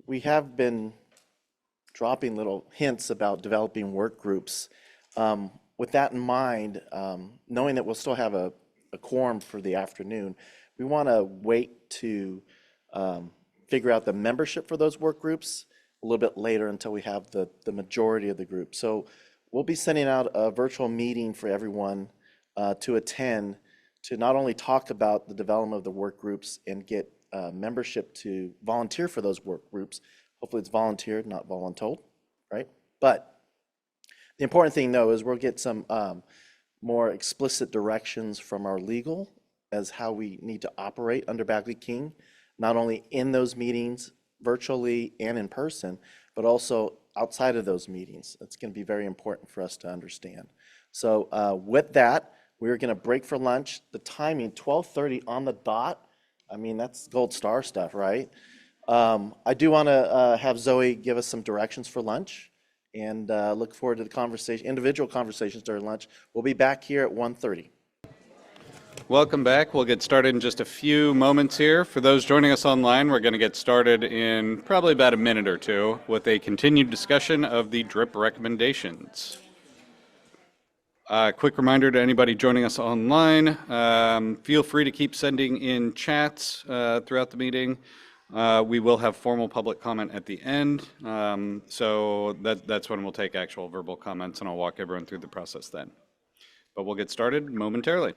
we have been dropping little hints about developing work groups. With that in mind, knowing that we'll still have a quorum for the afternoon, we want to wait to figure out the membership for those work groups a little bit later until we have the majority of the group. So we'll be sending out a virtual meeting for everyone to attend, to not only talk about the development of the work groups and get membership to volunteer for those work groups. Hopefully it's volunteered, not voluntold, right? But the important thing, though, is we'll get some more explicit directions from our legal as how we need to operate under Bagley-King, not only in those meetings, virtually and in person, but also outside of those meetings. It's going to be very important for us to understand. So with that, we're going to break for lunch. The timing, 12:30 on the dot. I mean, that's gold star stuff, right? I do want to have Zoe give us some directions for lunch, and look forward to the conversation, individual conversations during lunch. We'll be back here at 1:30. Welcome back. We'll get started in just a few moments here. For those joining us online, we're going to get started in probably about a minute or two with a continued discussion of the DRIP recommendations. Quick reminder to anybody joining us online, feel free to keep sending in chats throughout the meeting. We will have formal public comment at the end, so that's when we'll take actual verbal comments, and I'll walk everyone through the process then. But we'll get started momentarily.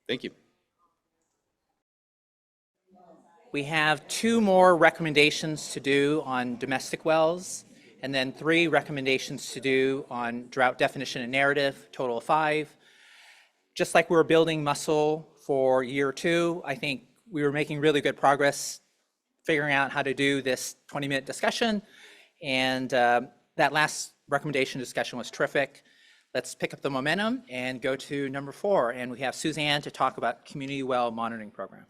Thank you. We have 2 more recommendations to do on domestic wells, and then 3 recommendations to do on drought definition and narrative, total of 5. Just like we were building muscle for year 2, I think we were making really good progress figuring out how to do this 20-minute discussion, and that last recommendation discussion was terrific. Let's pick up the momentum and go to number 4, and we have Suzanne to talk about community well monitoring program.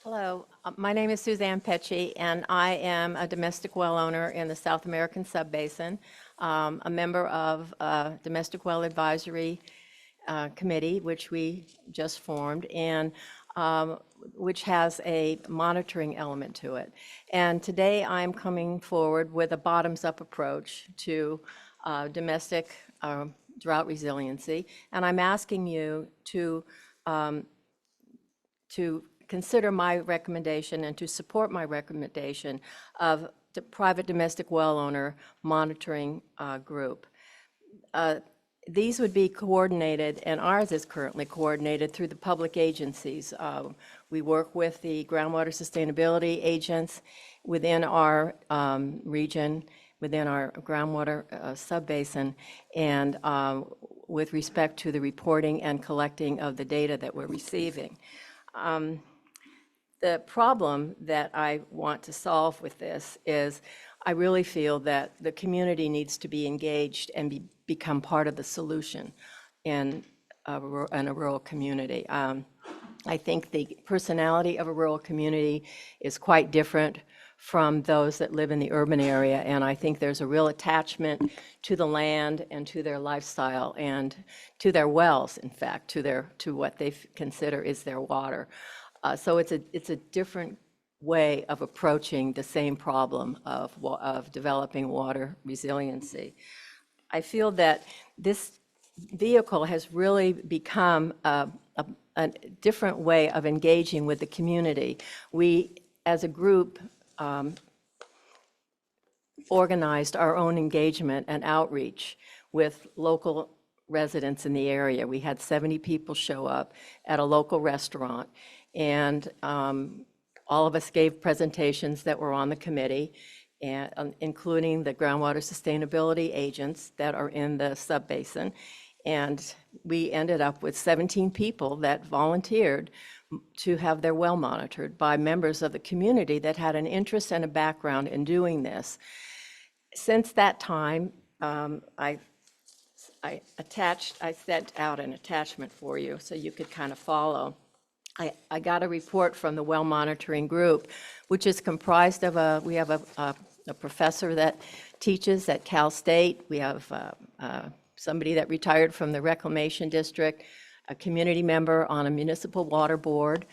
Hello, my name is Suzanne Pecci, and I am a domestic well owner in the South American Subbasin, a member of a Domestic Well Advisory Committee, which we just formed, and which has a monitoring element to it. And today I'm coming forward with a bottoms-up approach to domestic drought resiliency, and I'm asking you to consider my recommendation and to support my recommendation of the private domestic well owner monitoring group. These would be coordinated, and ours is currently coordinated through the public agencies. We work with the groundwater sustainability agents within our region, within our groundwater subbasin, and with respect to the reporting and collecting of the data that we're receiving. The problem that I want to solve with this is I really feel that the community needs to be engaged and become part of the solution in a rural community. I think the personality of a rural community is quite different from those that live in the urban area, and I think there's a real attachment to the land and to their lifestyle and to their wells, in fact, to what they consider is their water. So it's a different way of approaching the same problem of developing water resiliency. I feel that this vehicle has really become a different way of engaging with the community. We, as a group, organized our own engagement and outreach with local residents in the area. We had 70 people show up at a local restaurant, and all of us gave presentations that were on the committee, and including the groundwater sustainability agents that are in the subbasin. And we ended up with 17 people that volunteered to have their well monitored by members of the community that had an interest and a background in doing this. Since that time, I sent out an attachment for you so you could kind of follow. I got a report from the well monitoring group, which is comprised of we have a professor that teaches at Cal State. We have somebody that retired from the Reclamation District, a community member on a municipal water board,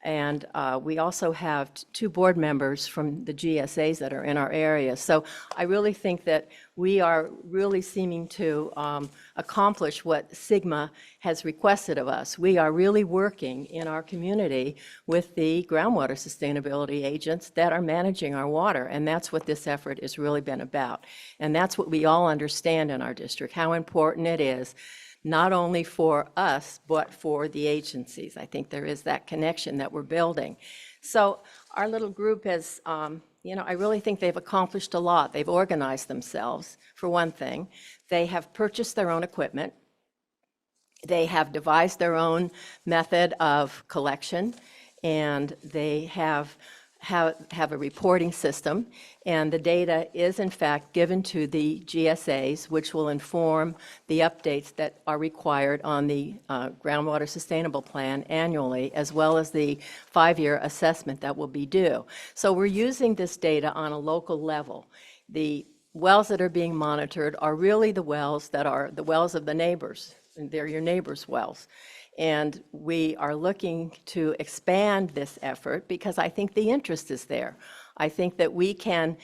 and we also have 2 board members from the GSAs that are in our area. So I really think that we are really seeming to accomplish what SGMA has requested of us. We are really working in our community with the groundwater sustainability agents that are managing our water, and that's what this effort has really been about. And that's what we all understand in our district, how important it is, not only for us, but for the agencies. I think there is that connection that we're building. So our little group has, I really think they've accomplished a lot. They've organized themselves, for one thing. They have purchased their own equipment. They have devised their own method of collection, and they have a reporting system, and the data is in fact given to the GSAs, which will inform the updates that are required on the groundwater sustainable plan annually, as well as the 5-year assessment that will be due. So we're using this data on a local level. The wells that are being monitored are really the wells that are the wells of the neighbors, and they're your neighbors' wells. And we are looking to expand this effort because I think the interest is there. I think that we can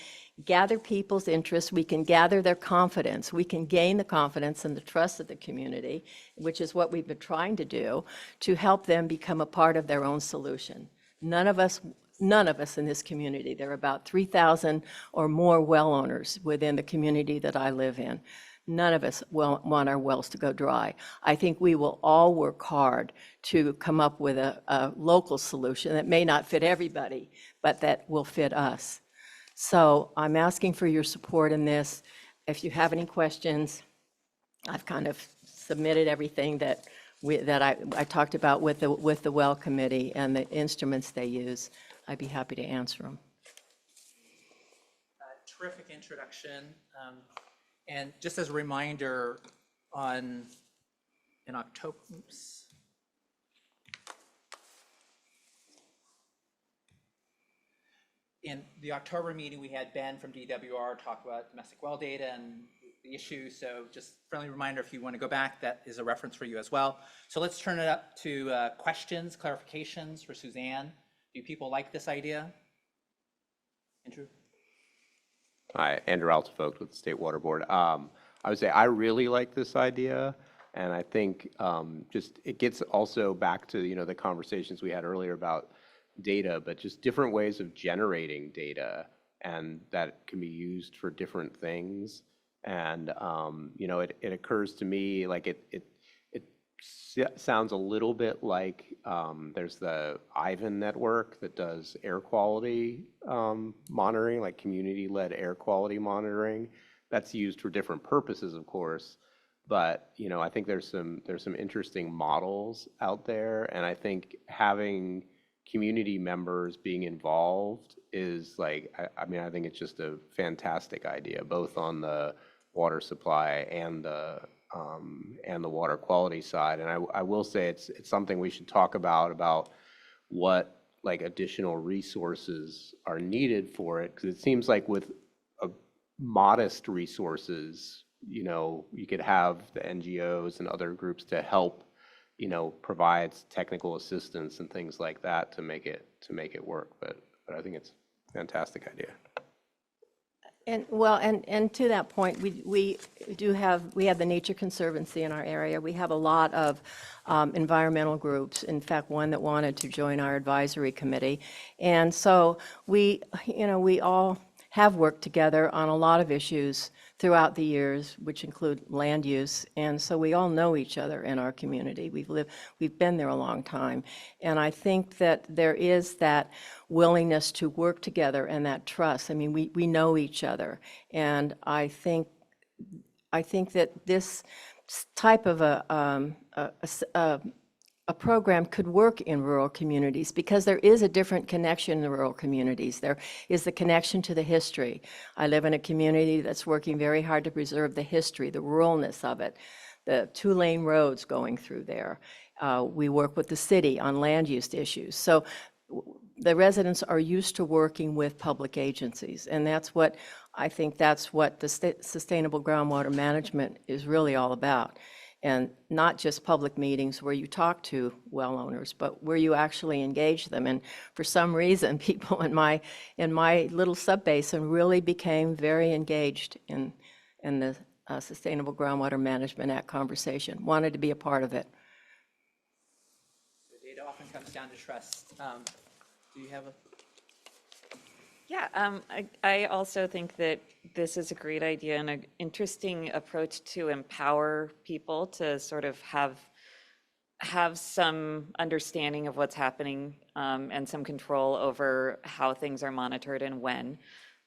gather people's interest, we can gather their confidence, we can gain the confidence and the trust of the community, which is what we've been trying to do, to help them become a part of their own solution. None of us in this community, there are about 3,000 or more well owners within the community that I live in. None of us want our wells to go dry. I think we will all work hard to come up with a local solution that may not fit everybody, but that will fit us. So I'm asking for your support in this. If you have any questions, I've kind of submitted everything that I talked about with the well committee and the instruments they use. I'd be happy to answer them. Terrific introduction. And just as a reminder, in October, in the October meeting, we had Ben from DWR talk about domestic well data and the issue. So just friendly reminder, if you want to go back, that is a reference for you as well. So let's turn it up to questions, clarifications for Suzanne. Do people like this idea? Andrew? Hi, Andrew Altevogt with the State Water Board. I would say I really like this idea, and I think just it gets also back to the conversations we had earlier about data, but just different ways of generating data, and that can be used for different things. And it occurs to me like it sounds a little bit like there's the Ivan network that does air quality monitoring, like community-led air quality monitoring. That's used for different purposes, of course, but I think there's some interesting models out there, and I think having community members being involved is like, I think it's just a fantastic idea, both on the water supply and the water quality side. And I will say it's something we should talk about what like additional resources are needed for it, because it seems like with modest resources, you could have the NGOs and other groups to help, provide technical assistance and things like that to make it work. But I think it's a fantastic idea. And to that point, we have the Nature Conservancy in our area. We have a lot of environmental groups. In fact, one that wanted to join our advisory committee. And so we all have worked together on a lot of issues throughout the years, which include land use. And so we all know each other in our community. We've been there a long time. And I think that there is that willingness to work together and that trust. I mean, we know each other. And I think that this type of a program could work in rural communities, because there is a different connection in the rural communities. There is the connection to the history. I live in a community that's working very hard to preserve the history, the ruralness of it, the 2-lane roads going through there. We work with the city on land use issues. So the residents are used to working with public agencies, and I think that's what the sustainable groundwater management is really all about. And not just public meetings where you talk to well owners, but where you actually engage them. And for some reason, people in my little subbasin really became very engaged in the Sustainable Groundwater Management Act conversation, wanted to be a part of it. The data often comes down to trust. Do you have a? Yeah, I also think that this is a great idea and an interesting approach to empower people to sort of have some understanding of what's happening and some control over how things are monitored and when.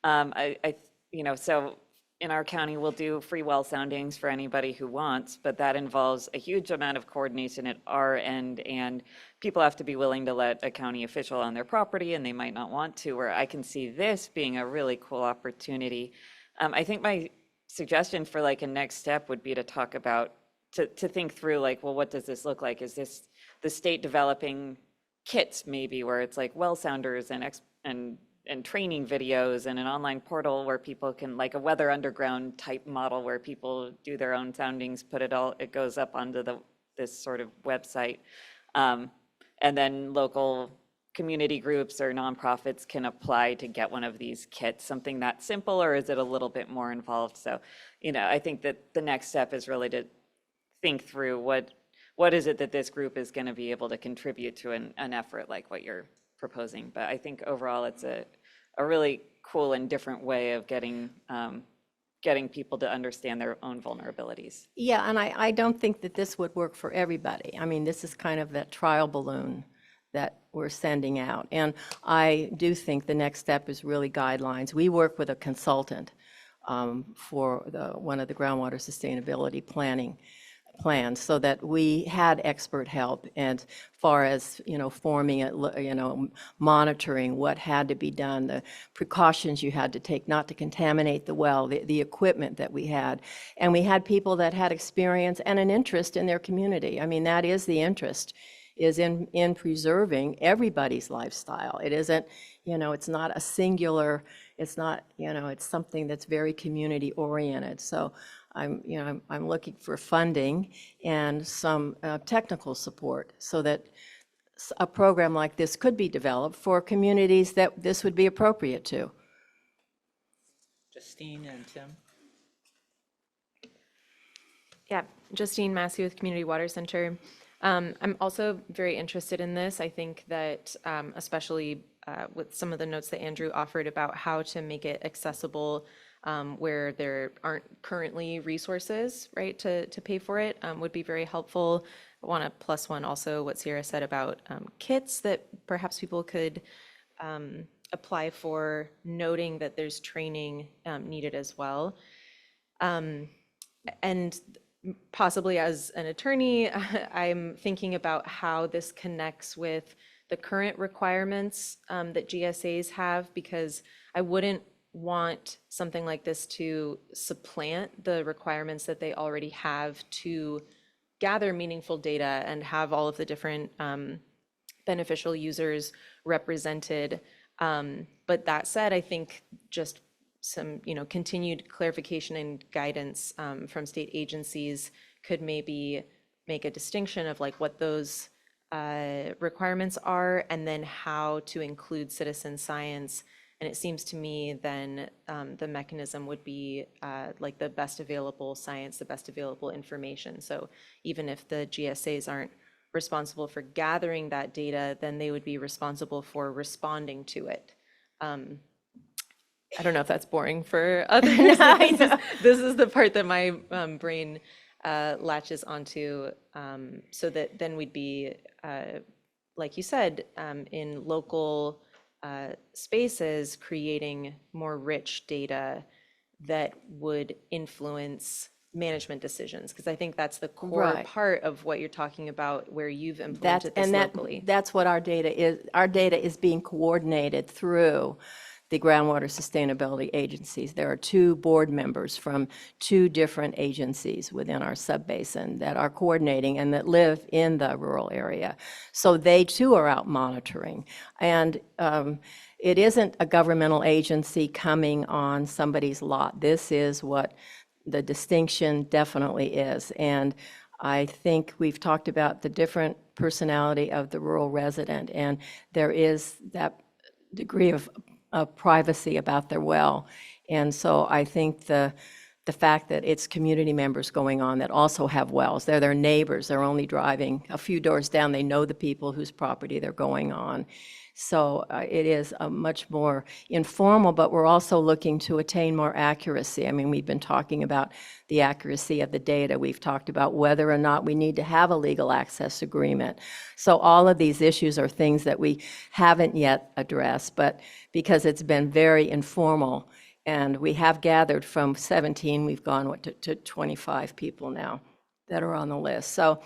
So in our county, we'll do free well soundings for anybody who wants, but that involves a huge amount of coordination at our end, and people have to be willing to let a county official on their property, and they might not want to, where I can see this being a really cool opportunity. I think my suggestion for like a next step would be to talk about, to think through like, well, what does this look like? Is this the state developing kits maybe, where it's like well sounders and training videos and an online portal where people can, like a Weather Underground type model where people do their own soundings, it goes up onto this sort of website. And then local community groups or nonprofits can apply to get one of these kits? Something that simple, or is it a little bit more involved? So, I think that the next step is really to think through what is it that this group is going to be able to contribute to an effort like what you're proposing. But I think overall it's a really cool and different way of getting people to understand their own vulnerabilities. Yeah, and I don't think that this would work for everybody. I mean, this is kind of that trial balloon that we're sending out. And I do think the next step is really guidelines. We work with a consultant for one of the groundwater sustainability planning plans, so that we had expert help and far as forming it, monitoring what had to be done, the precautions you had to take not to contaminate the well, the equipment that we had. And we had people that had experience and an interest in their community. I mean, that is the interest, is in preserving everybody's lifestyle. It isn't, it's not a singular, it's not, it's something that's very community oriented. So I'm looking for funding and some technical support so that a program like this could be developed for communities that this would be appropriate to. Justine and Tim? Yeah, Justine Massey with Community Water Center. I'm also very interested in this. I think that especially with some of the notes that Andrew offered about how to make it accessible where there aren't currently resources, right, to pay for it would be very helpful. I want to plus one also what Sierra said about kits that perhaps people could apply for, noting that there's training needed as well. And possibly as an attorney, I'm thinking about how this connects with the current requirements that GSAs have, because I wouldn't want something like this to supplant the requirements that they already have to gather meaningful data and have all of the different beneficial users represented. But that said, I think just some continued clarification and guidance from state agencies could maybe make a distinction of like what those requirements are, and then how to include citizen science. And it seems to me then the mechanism would be like the best available science, the best available information. So even if the GSAs aren't responsible for gathering that data, then they would be responsible for responding to it. I don't know if that's boring for others. This is the part that my brain latches onto, so that then we'd be, like you said, in local spaces, creating more rich data that would influence management decisions, because I think that's the core Right. part of what you're talking about, where you've implemented this locally. That's what our data is. Our data is being coordinated through the groundwater sustainability agencies. There are 2 board members from 2 different agencies within our subbasin that are coordinating and that live in the rural area. So they too are out monitoring. And it isn't a governmental agency coming on somebody's lot. This is what the distinction definitely is. And I think we've talked about the different personality of the rural resident, and there is that degree of privacy about their well. And so I think the fact that it's community members going on that also have wells, they're their neighbors, they're only driving a few doors down, they know the people whose property they're going on. So it is a much more informal, but we're also looking to attain more accuracy. I mean, we've been talking about the accuracy of the data. We've talked about whether or not we need to have a legal access agreement. So all of these issues are things that we haven't yet addressed, but because it's been very informal, and we have gathered from 17, we've gone to 25 people now that are on the list. So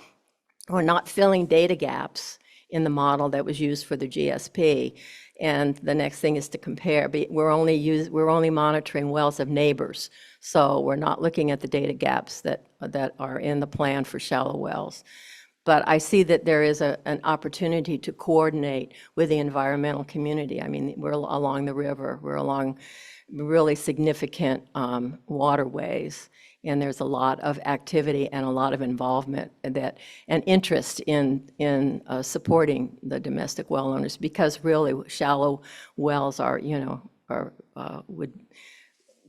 we're not filling data gaps in the model that was used for the GSP. And the next thing is to compare. We're only monitoring wells of neighbors. So we're not looking at the data gaps that are in the plan for shallow wells. But I see that there is an opportunity to coordinate with the environmental community. I mean, we're along the river, we're along really significant waterways. And there's a lot of activity and a lot of involvement and interest in supporting the domestic well owners, because really shallow wells are, would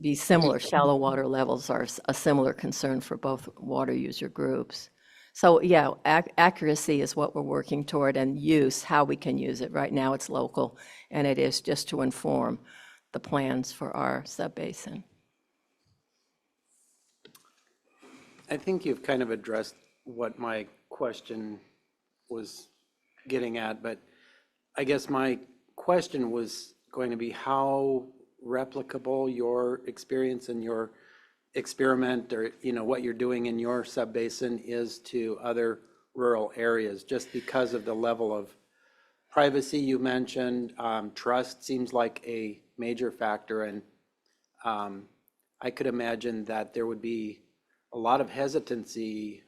be similar. Shallow water levels are a similar concern for both water user groups. So yeah, accuracy is what we're working toward, and use, how we can use it. Right now it's local, and it is just to inform the plans for our subbasin. I think you've kind of addressed what my question was getting at, but I guess my question was going to be how replicable your experience and your experiment, or what you're doing in your subbasin, is to other rural areas, just because of the level of privacy you mentioned. Trust seems like a major factor, and I could imagine that there would be a lot of hesitancy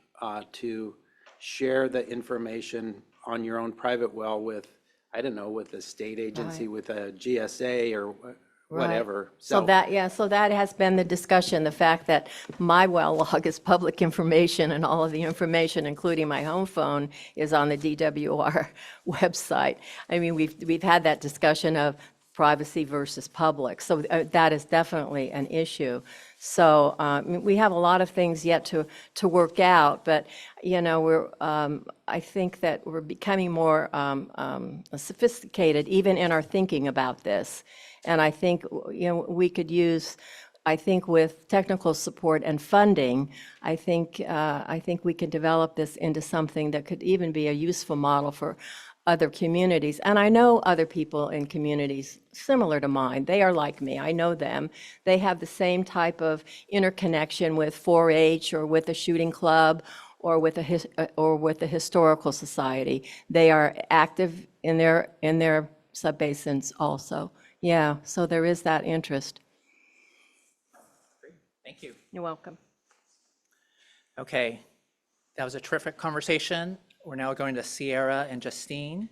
to share the information on your own private well with, I don't know, with a state agency, with a GSA or whatever. So that has been the discussion, the fact that my well log is public information, and all of the information, including my home phone, is on the DWR website. I mean, we've had that discussion of privacy versus public. So that is definitely an issue. So we have a lot of things yet to work out, but I think that we're becoming more sophisticated even in our thinking about this. And I think we could use, with technical support and funding, I think we can develop this into something that could even be a useful model for other communities. And I know other people in communities similar to mine. They are like me. I know them. They have the same type of interconnection with 4-H or with a shooting club or with a historical society. They are active in their subbasins also. Yeah, so there is that interest. Thank you. You're welcome. Okay, that was a terrific conversation. We're now going to Sierra and Justine.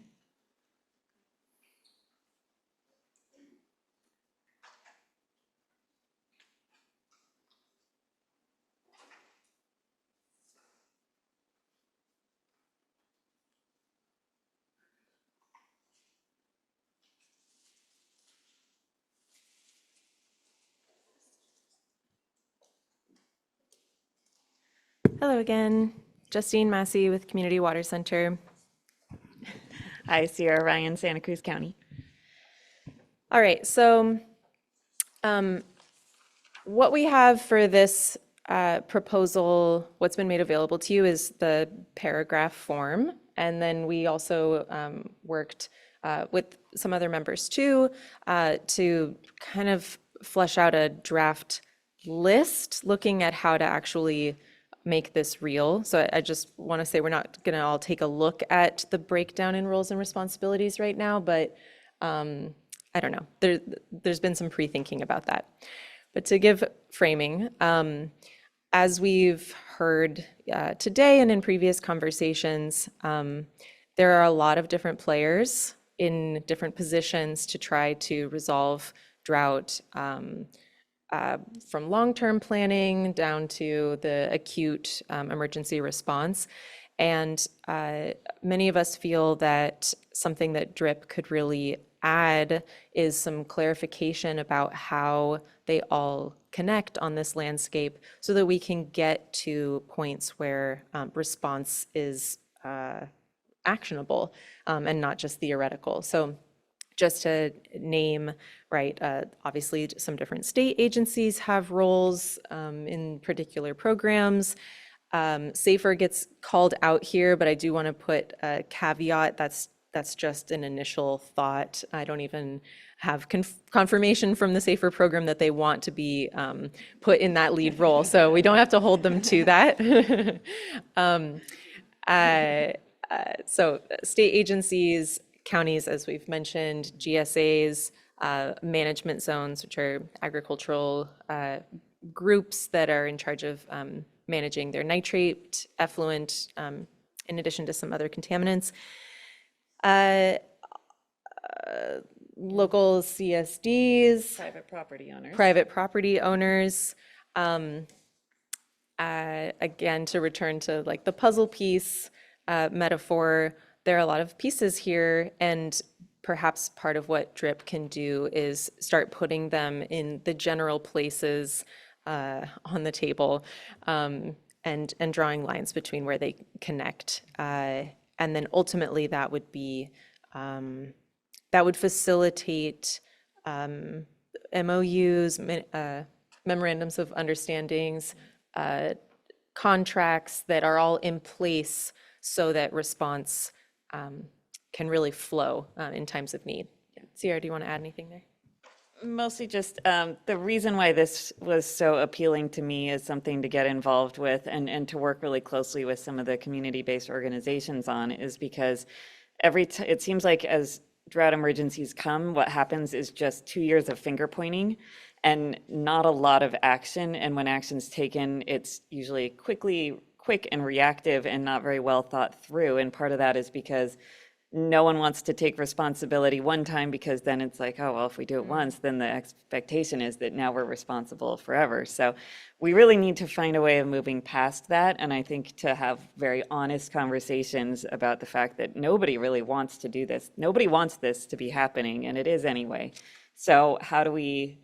Hello again, Justine Massey with Community Water Center. Hi, Sierra Ryan, Santa Cruz County. All right, so what we have for this proposal, what's been made available to you, is the paragraph form. And then we also worked with some other members too to kind of flesh out a draft list looking at how to actually make this real. So I just want to say we're not going to all take a look at the breakdown in roles and responsibilities right now, but I don't know. There's been some pre-thinking about that. But to give framing, as we've heard today and in previous conversations, there are a lot of different players in different positions to try to resolve drought, from long-term planning down to the acute emergency response. And many of us feel that something that DRIP could really add is some clarification about how they all connect on this landscape so that we can get to points where response is actionable and not just theoretical. So just to name, right, obviously some different state agencies have roles in particular programs. SAFER gets called out here, but I do want to put a caveat. That's just an initial thought. I don't even have confirmation from the SAFER program that they want to be put in that lead role, so we don't have to hold them to that. So state agencies, counties, as we've mentioned, GSAs, management zones, which are agricultural groups that are in charge of managing their nitrate effluent, in addition to some other contaminants. local CSDs, Private property owners. private property owners. Again, to return to like the puzzle piece metaphor, there are a lot of pieces here, and perhaps part of what DRIP can do is start putting them in the general places on the table, and drawing lines between where they connect. And then ultimately that would be, that would facilitate MOUs, memorandums of understandings, contracts that are all in place so that response can really flow in times of need. Sierra, do you want to add anything there? Mostly just the reason why this was so appealing to me as something to get involved with and to work really closely with some of the community-based organizations on is because it seems like as drought emergencies come, what happens is just 2 years of finger pointing and not a lot of action. And when action's taken, it's usually quick and reactive and not very well thought through. And part of that is because no one wants to take responsibility one time, because then it's like, oh, well, if we do it once, then the expectation is that now we're responsible forever. So we really need to find a way of moving past that. And I think to have very honest conversations about the fact that nobody really wants to do this. Nobody wants this to be happening, and it is anyway. So how do we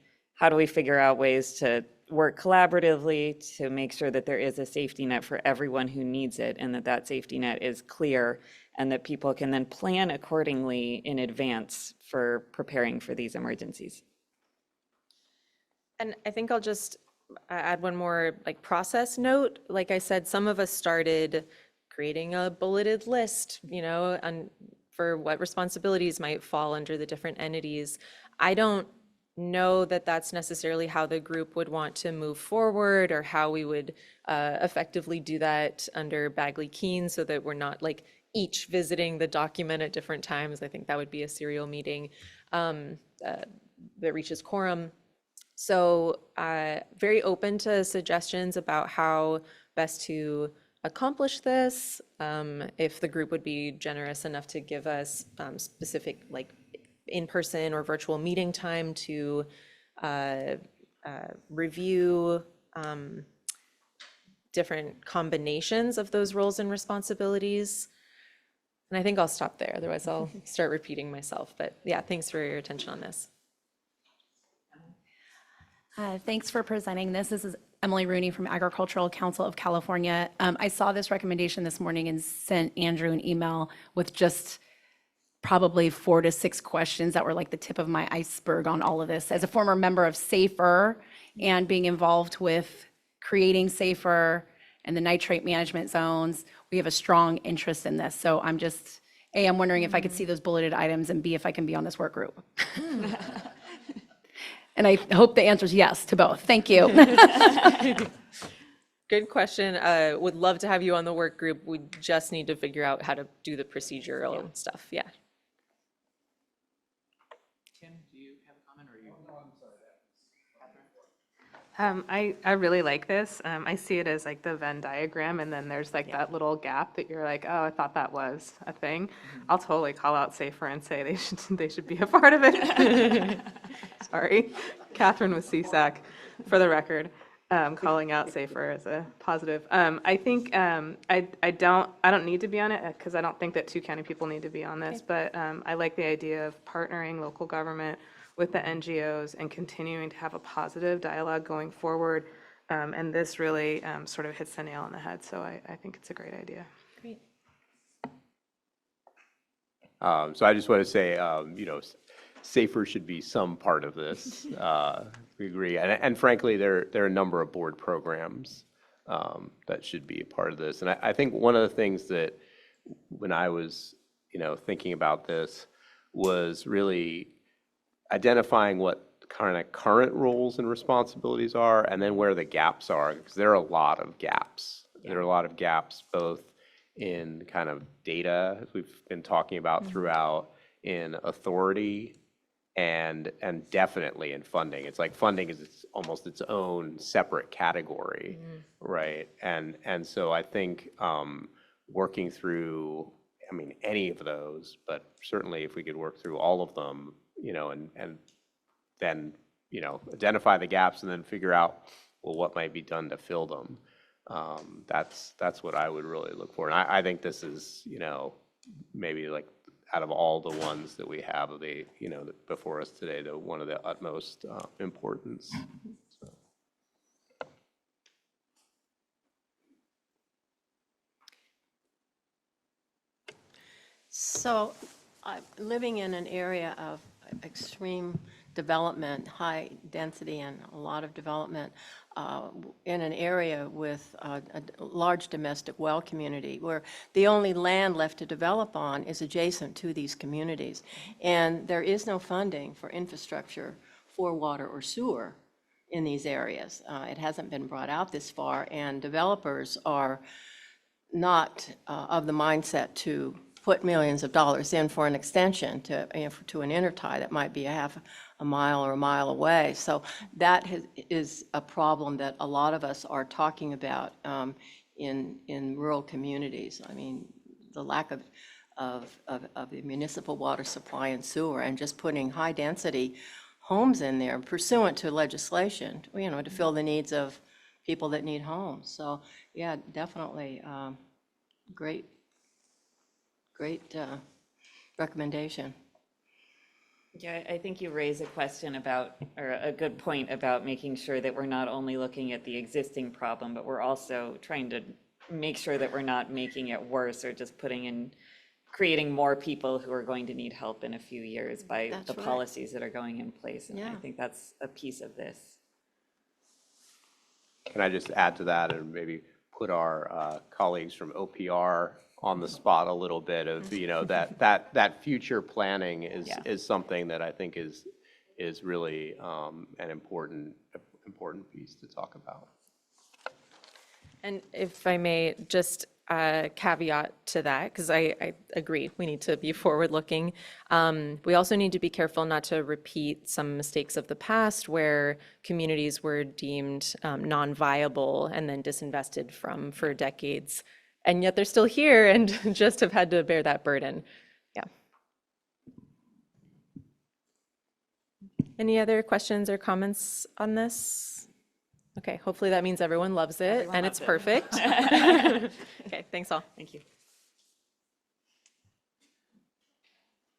figure out ways to work collaboratively to make sure that there is a safety net for everyone who needs it, and that safety net is clear, and that people can then plan accordingly in advance for preparing for these emergencies. And I think I'll just add one more like process note. Like I said, some of us started creating a bulleted list, for what responsibilities might fall under the different entities. I don't know that that's necessarily how the group would want to move forward, or how we would effectively do that under Bagley-Keene, so that we're not like each visiting the document at different times. I think that would be a serial meeting that reaches quorum. So very open to suggestions about how best to accomplish this. If the group would be generous enough to give us specific like in-person or virtual meeting time to review different combinations of those roles and responsibilities. And I think I'll stop there, otherwise I'll start repeating myself. But yeah, thanks for your attention on this. Thanks for presenting this. This is Emily Rooney from Agricultural Council of California. I saw this recommendation this morning and sent Andrew an email with just probably 4 to 6 questions that were like the tip of my iceberg on all of this. As a former member of SAFER and being involved with creating SAFER and the nitrate management zones, we have a strong interest in this. So I'm just, A, I'm wondering if I could see those bulleted items, and B, if I can be on this work group. And I hope the answer is yes to both. Thank you. Good question. Would love to have you on the work group. We just need to figure out how to do the procedural stuff. Yeah. Tim, do you have a comment, or you? I really like this. I see it as like the Venn diagram, and then there's like that little gap that you're like, oh, I thought that was a thing. I'll totally call out SAFER and say they should be a part of it. Sorry, Catherine with CSAC, for the record, calling out SAFER as a positive. I think I don't need to be on it, because I don't think that 2 county people need to be on this. But I like the idea of partnering local government with the NGOs and continuing to have a positive dialogue going forward. And this really sort of hits the nail on the head. So I think it's a great idea. Great. So I just want to say, SAFER should be some part of this. We agree. And frankly, there are a number of board programs that should be a part of this. And I think one of the things that when I was, thinking about this was really identifying what kind of current roles and responsibilities are, and then where the gaps are, because there are a lot of gaps. There are a lot of gaps both in kind of data, as we've been talking about throughout, in authority, and definitely in funding. It's like funding is almost its own separate category, right? And so I think working through, any of those, but certainly if we could work through all of them, you know, and then, you know, identify the gaps and then figure out, well, what might be done to fill them. That's what I would really look for. And I think this is, you know, maybe like out of all the ones that we have, you know, before us today, the one of the utmost importance. So. So, living in an area of extreme development, high density and a lot of development, in an area with a large domestic well community, where the only land left to develop on is adjacent to these communities. And there is no funding for infrastructure for water or sewer in these areas. It hasn't been brought out this far, and developers are not of the mindset to put millions of dollars in for an extension to an intertie that might be a half a mile or a mile away. So that is a problem that a lot of us are talking about in rural communities. I mean, the lack of the municipal water supply and sewer, and just putting high density homes in there pursuant to legislation, you know, to fill the needs of people that need homes. So yeah, definitely great recommendation. Yeah, I think you raise a question about, or a good point about making sure that we're not only looking at the existing problem, but we're also trying to make sure that we're not making it worse or just creating more people who are going to need help in a few years by the policies that are going in place. And I think that's a piece of this. Can I just add to that and maybe put our colleagues from OPR on the spot a little bit of, you know, that future planning is something that I think is really an important piece to talk about. And if I may, just a caveat to that, because I agree, we need to be forward-looking. We also need to be careful not to repeat some mistakes of the past where communities were deemed non-viable and then disinvested from for decades. And yet they're still here and just have had to bear that burden. Yeah. Any other questions or comments on this? Okay, hopefully that means everyone loves it and it's perfect. Okay, thanks all. Thank you.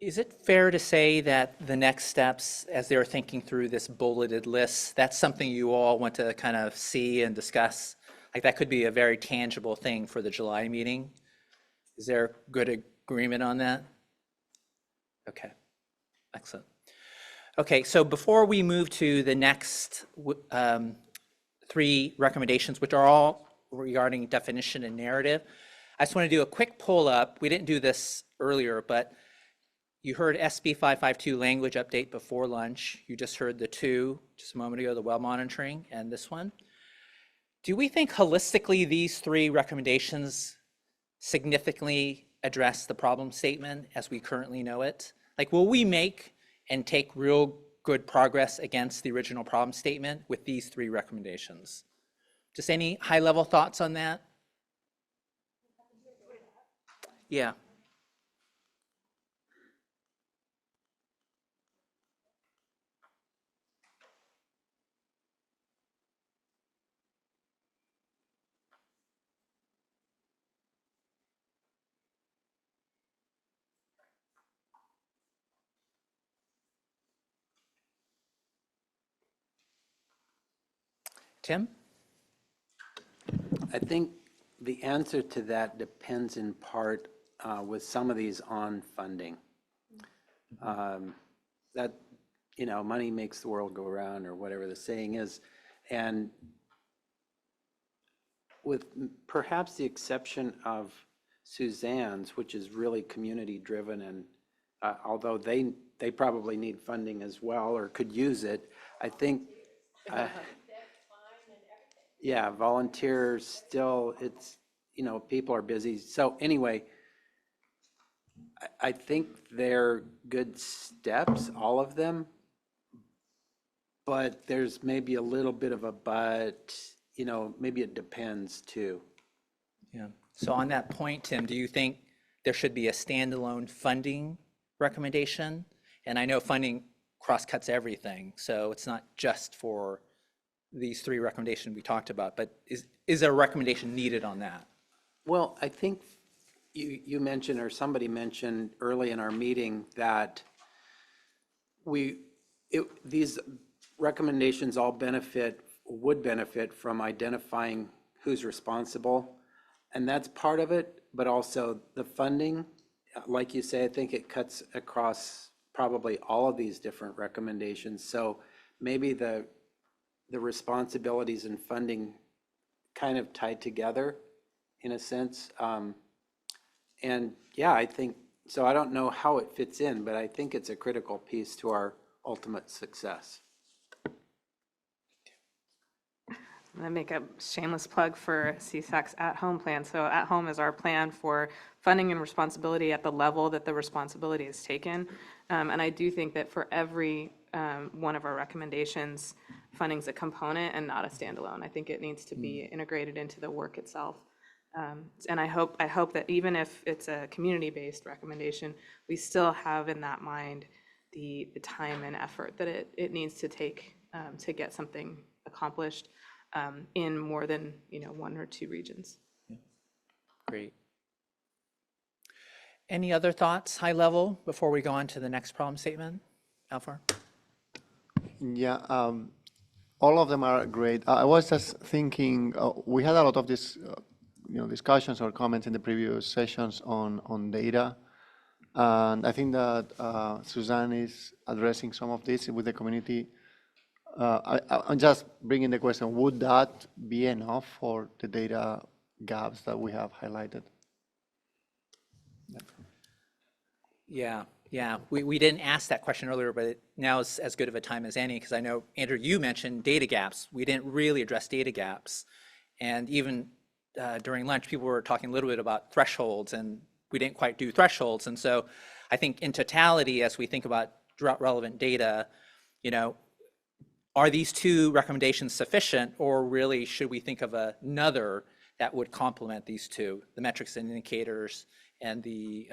Is it fair to say that the next steps, as they're thinking through this bulleted list, that's something you all want to kind of see and discuss? Like that could be a very tangible thing for the July meeting. Is there good agreement on that? Okay, excellent. Okay, so before we move to the next three recommendations, which are all regarding definition and narrative, I just want to do a quick pull up. We didn't do this earlier, but you heard SB 552 language update before lunch. You just heard the two just a moment ago, the well monitoring and this one. Do we think holistically these three recommendations significantly address the problem statement as we currently know it? Like, will we make and take real good progress against the original problem statement with these three recommendations? Just any high-level thoughts on that? Yeah. Tim? I think the answer to that depends in part with some of these on funding. That, you know, money makes the world go around, or whatever the saying is. And with perhaps the exception of Suzanne's, which is really community driven, and although they probably need funding as well or could use it, I think yeah, volunteers still, it's, you know, people are busy. So anyway, I think they're good steps, all of them, but there's maybe a little bit of a but, you know, maybe it depends too. Yeah. So on that point, Tim, do you think there should be a standalone funding recommendation? And I know funding cross-cuts everything. So it's not just for these three recommendations we talked about, but is there a recommendation needed on that? Well, I think you mentioned, or somebody mentioned early in our meeting, that these recommendations all would benefit from identifying who's responsible. And that's part of it, but also the funding. Like you say, I think it cuts across probably all of these different recommendations. So maybe the responsibilities and funding kind of tied together in a sense. And yeah, I think, so I don't know how it fits in, but I think it's a critical piece to our ultimate success. I'm going to make a shameless plug for CSAC's at-home plan. So at-home is our plan for funding and responsibility at the level that the responsibility is taken. And I do think that for every one of our recommendations, funding's a component and not a standalone. I think it needs to be integrated into the work itself. And I hope that even if it's a community-based recommendation, we still have in that mind the time and effort that it needs to take to get something accomplished in more than, one or two regions. Great. Any other thoughts, high level, before we go on to the next problem statement? Alvar? Yeah, all of them are great. I was just thinking, we had a lot of this, discussions or comments in the previous sessions on data. And I think that Suzanne is addressing some of this with the community. I'm just bringing the question, would that be enough for the data gaps that we have highlighted? Yeah. We didn't ask that question earlier, but now is as good of a time as any, because I know, Andrew, you mentioned data gaps. We didn't really address data gaps. And even during lunch, people were talking a little bit about thresholds, and we didn't quite do thresholds. And so I think in totality, as we think about drought relevant data, are these two recommendations sufficient, or really should we think of another that would complement these two, the metrics and indicators and the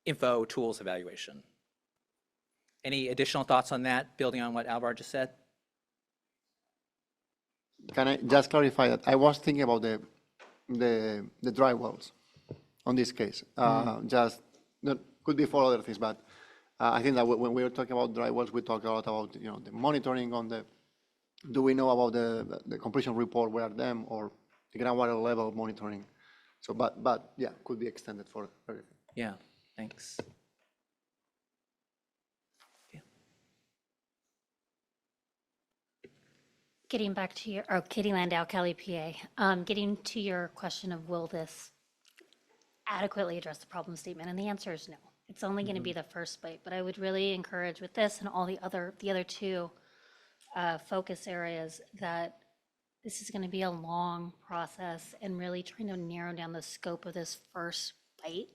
info tools evaluation? Any additional thoughts on that, building on what Alvar just said? Can I just clarify that? I was thinking about the dry wells on this case. Could be for other things, but I think that when we were talking about dry wells, we talked a lot about the monitoring on do we know about the completion report, where are them, or the groundwater level monitoring. So, but yeah, could be extended for everything. Yeah, thanks. Getting back to Katie Landau, Cali, PA. Getting to your question of will this adequately address the problem statement, and the answer is no. It's only going to be the first bite, but I would really encourage with this and all the other two focus areas that this is going to be a long process, and really trying to narrow down the scope of this first bite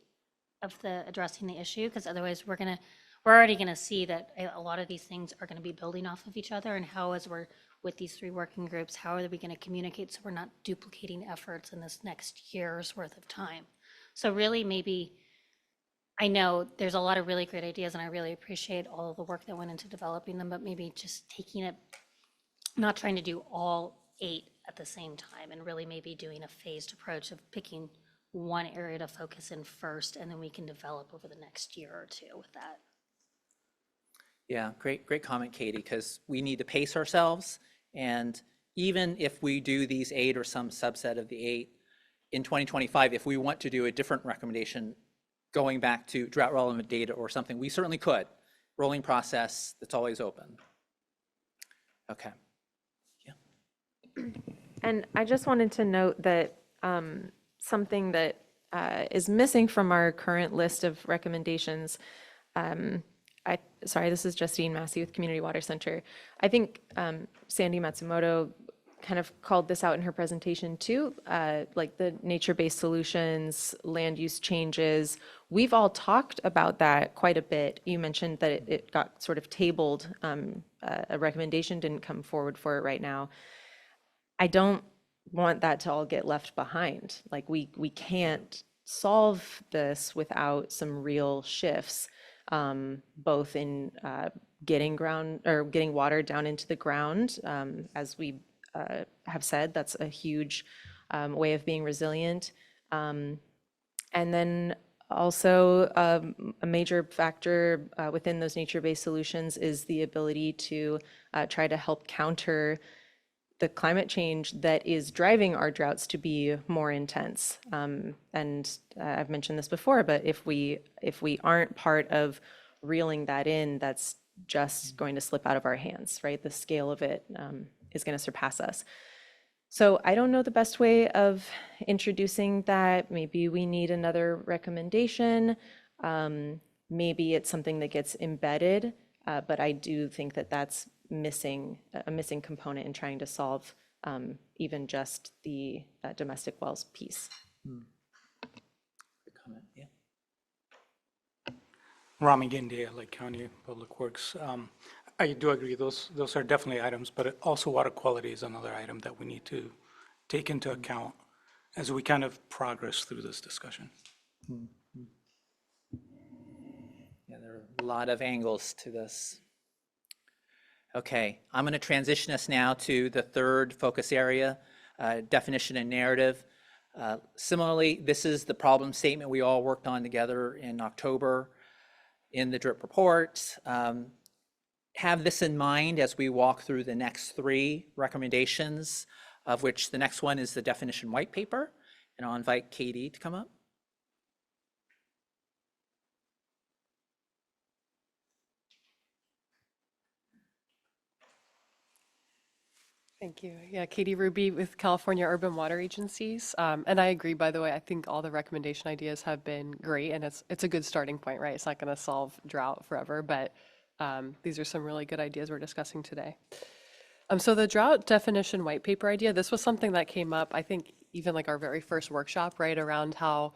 of addressing the issue, because otherwise we're already going to see that a lot of these things are going to be building off of each other, and how, as we're with these three working groups, how are we going to communicate so we're not duplicating efforts in this next year's worth of time. So really, maybe, I know there's a lot of really great ideas, and I really appreciate all of the work that went into developing them, but maybe just taking it, not trying to do all 8 at the same time, and really maybe doing a phased approach of picking one area to focus in first, and then we can develop over the next year or two with that. Yeah, great comment, Katie, because we need to pace ourselves. And even if we do these 8 or some subset of the 8 in 2025, if we want to do a different recommendation, going back to drought relevant data or something, we certainly could. Rolling process, that's always open. Okay. Yeah. And I just wanted to note that something that is missing from our current list of recommendations, sorry, this is Justine Massey with Community Water Center. I think Sandy Matsumoto kind of called this out in her presentation too, like the nature-based solutions, land use changes. We've all talked about that quite a bit. You mentioned that it got sort of tabled. A recommendation didn't come forward for it right now. I don't want that to all get left behind. Like we can't solve this without some real shifts, both in getting water down into the ground. As we have said, that's a huge way of being resilient. And then also a major factor within those nature-based solutions is the ability to try to help counter the climate change that is driving our droughts to be more intense. And I've mentioned this before, but if we aren't part of reeling that in, that's just going to slip out of our hands, right? The scale of it is going to surpass us. So I don't know the best way of introducing that. Maybe we need another recommendation. Maybe it's something that gets embedded, but I do think that that's a missing component in trying to solve even just the domestic wells piece. Good comment, yeah. Rami Gindia, Lake County Public Works. I do agree, those are definitely items, but also water quality is another item that we need to take into account as we kind of progress through this discussion. Yeah, there are a lot of angles to this. Okay, I'm going to transition us now to the third focus area, definition and narrative. Similarly, this is the problem statement we all worked on together in October in the DRIP report. Have this in mind as we walk through the next three recommendations, of which the next one is the definition white paper. And I'll invite Katie to come up. Thank you. Yeah, Katie Ruby with California Urban Water Agencies. And I agree, by the way, I think all the recommendation ideas have been great, and it's a good starting point, right? It's not going to solve drought forever, but these are some really good ideas we're discussing today. So the drought definition white paper idea, this was something that came up, I think, even like our very first workshop, right, around how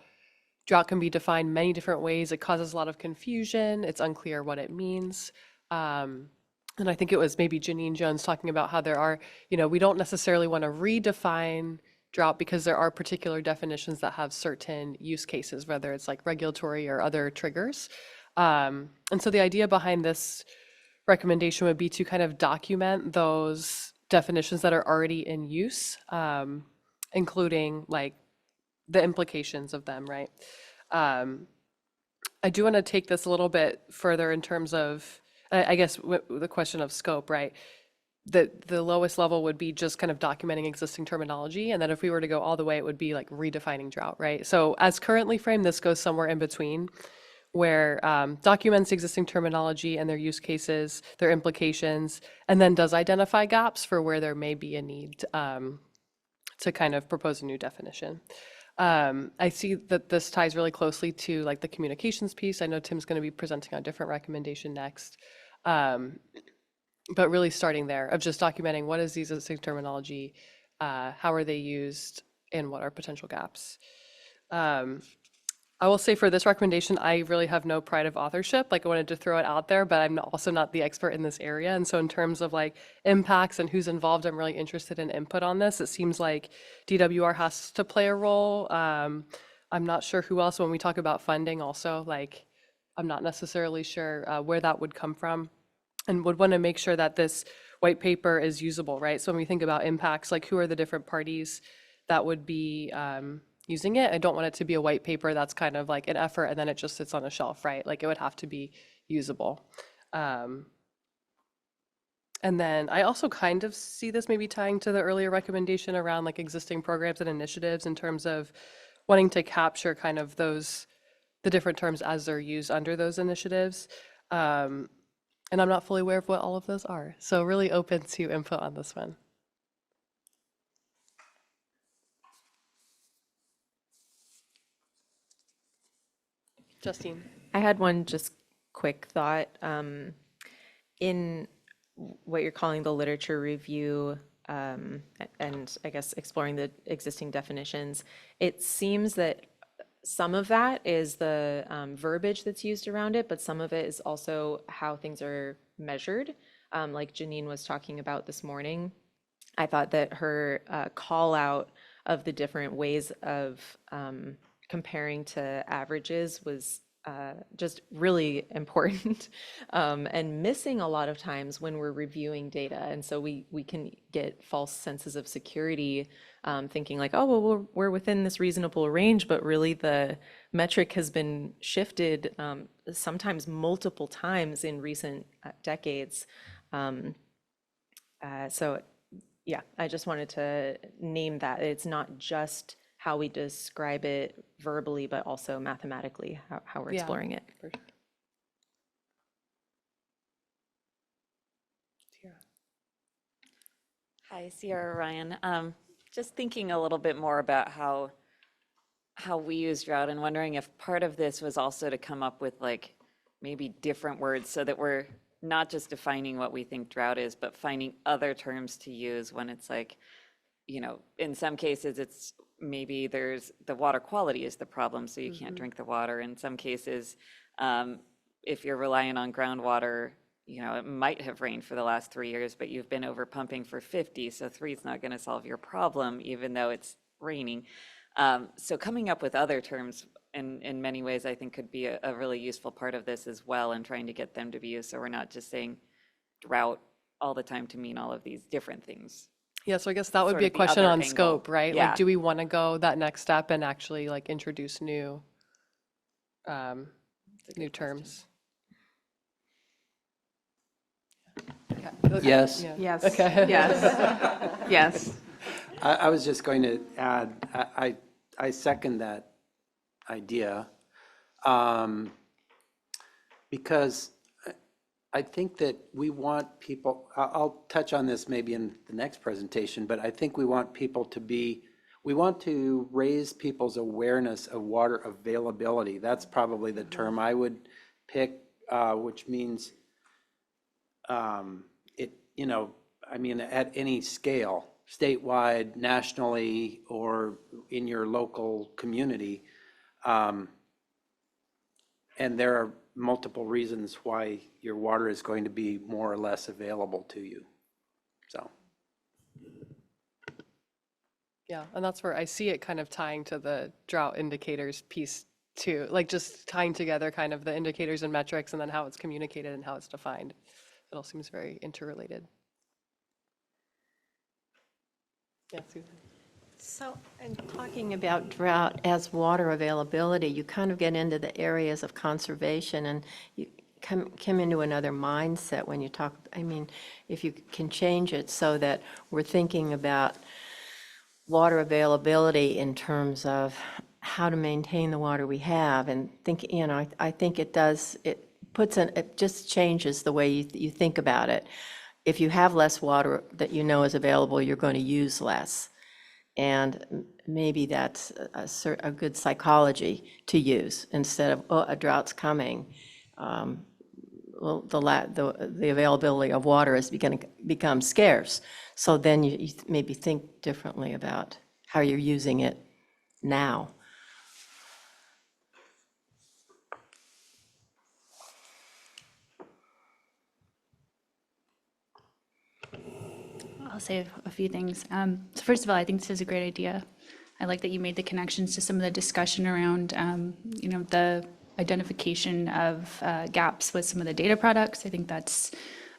drought can be defined many different ways. It causes a lot of confusion. It's unclear what it means. And I think it was maybe Janine Jones talking about how there are, we don't necessarily want to redefine drought because there are particular definitions that have certain use cases, whether it's like regulatory or other triggers. And so the idea behind this recommendation would be to kind of document those definitions that are already in use, including like the implications of them, right? I do want to take this a little bit further in terms of, I guess, the question of scope, right? The lowest level would be just kind of documenting existing terminology. And then if we were to go all the way, it would be like redefining drought, right? So as currently framed, this goes somewhere in between, where documents existing terminology and their use cases, their implications, and then does identify gaps for where there may be a need to kind of propose a new definition. I see that this ties really closely to like the communications piece. I know Tim's going to be presenting on a different recommendation next. But really starting there of just documenting what is these existing terminology, how are they used, and what are potential gaps. I will say for this recommendation, I really have no pride of authorship. Like I wanted to throw it out there, but I'm also not the expert in this area. And so in terms of like impacts and who's involved, I'm really interested in input on this. It seems like DWR has to play a role. I'm not sure who else, when we talk about funding also, like I'm not necessarily sure where that would come from, and would want to make sure that this white paper is usable, right? So when we think about impacts, like who are the different parties that would be using it? I don't want it to be a white paper that's kind of like an effort and then it just sits on a shelf, right? Like it would have to be usable. And then I also kind of see this maybe tying to the earlier recommendation around like existing programs and initiatives in terms of wanting to capture kind of those, the different terms as they're used under those initiatives. And I'm not fully aware of what all of those are. So really open to input on this one. Justine. I had one just quick thought. In what you're calling the literature review, and I guess exploring the existing definitions, it seems that some of that is the verbiage that's used around it, but some of it is also how things are measured. Like Janine was talking about this morning, I thought that her call out of the different ways of comparing to averages was just really important and missing a lot of times when we're reviewing data. And so we can get false senses of security, thinking like, oh, well, we're within this reasonable range, but really the metric has been shifted sometimes multiple times in recent decades. So yeah, I just wanted to name that. It's not just how we describe it verbally, but also mathematically, how we're Yeah, exploring it. for sure. Hi, Sierra Ryan. Just thinking a little bit more about how we use drought and wondering if part of this was also to come up with like maybe different words so that we're not just defining what we think drought is, but finding other terms to use when it's like, you know, in some cases it's maybe there's the water quality is the problem, so you can't drink the water. In some cases, if you're relying on groundwater, you know, it might have rained for the last 3 years, but you've been over pumping for 50, so 3 is not going to solve your problem, even though it's raining. So coming up with other terms in many ways, I think could be a really useful part of this as well, and trying to get them to be used, so we're not just saying drought all the time to mean all of these different things. Yeah, so I guess that would Sort be a of the question other on angle. scope, right? Yeah. Like, do we want to go that next step and actually like introduce new terms? Yes. Yeah. Yes. Okay. Yes. Yes. I was just going to add, I second that idea, because I think that we want people, I'll touch on this maybe in the next presentation, but I think we want people to we want to raise people's awareness of water availability. That's probably the term I would pick, which means you know, I mean, at any scale, statewide, nationally, or in your local community. And there are multiple reasons why your water is going to be more or less available to you. So. Yeah, and that's where I see it kind of tying to the drought indicators piece too, like just tying together kind of the indicators and metrics and then how it's communicated and how it's defined. It all seems very interrelated. Yeah, Susan. So, in talking about drought as water availability, you kind of get into the areas of conservation, and you come into another mindset when you talk. I mean, if you can change it so that we're thinking about water availability in terms of how to maintain the water we have, and think, you know, I think it does, it just changes the way you think about it. If you have less water that you know is available, you're going to use less. And maybe that's a good psychology to use instead of, oh, a drought's coming. Well, the availability of water is going to become scarce. So then you maybe think differently about how you're using it now. I'll say a few things. So first of all, I think this is a great idea. I like that you made the connections to some of the discussion around, you know, the identification of gaps with some of the data products. I think that's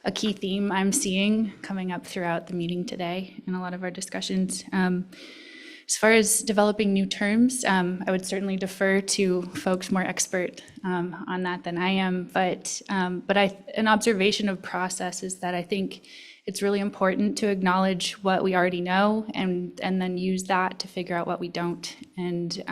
a key theme I'm seeing coming up throughout the meeting today in a lot of our discussions. As far as developing new terms, I would certainly defer to folks more expert on that than I am. But an observation of process is that I think it's really important to acknowledge what we already know and then use that to figure out what we don't. And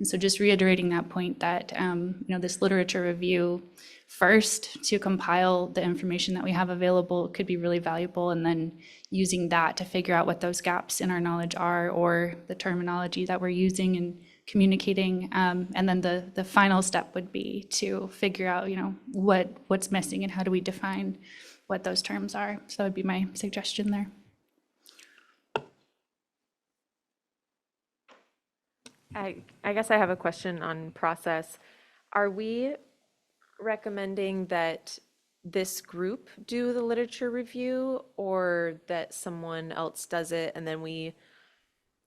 so just reiterating that point that, you know, this literature review first to compile the information that we have available could be really valuable, and then using that to figure out what those gaps in our knowledge are, or the terminology that we're using and communicating. And then the final step would be to figure out, you know, what's missing and how do we define what those terms are. So that would be my suggestion there. I guess I have a question on process. Are we recommending that this group do the literature review, or that someone else does it and then we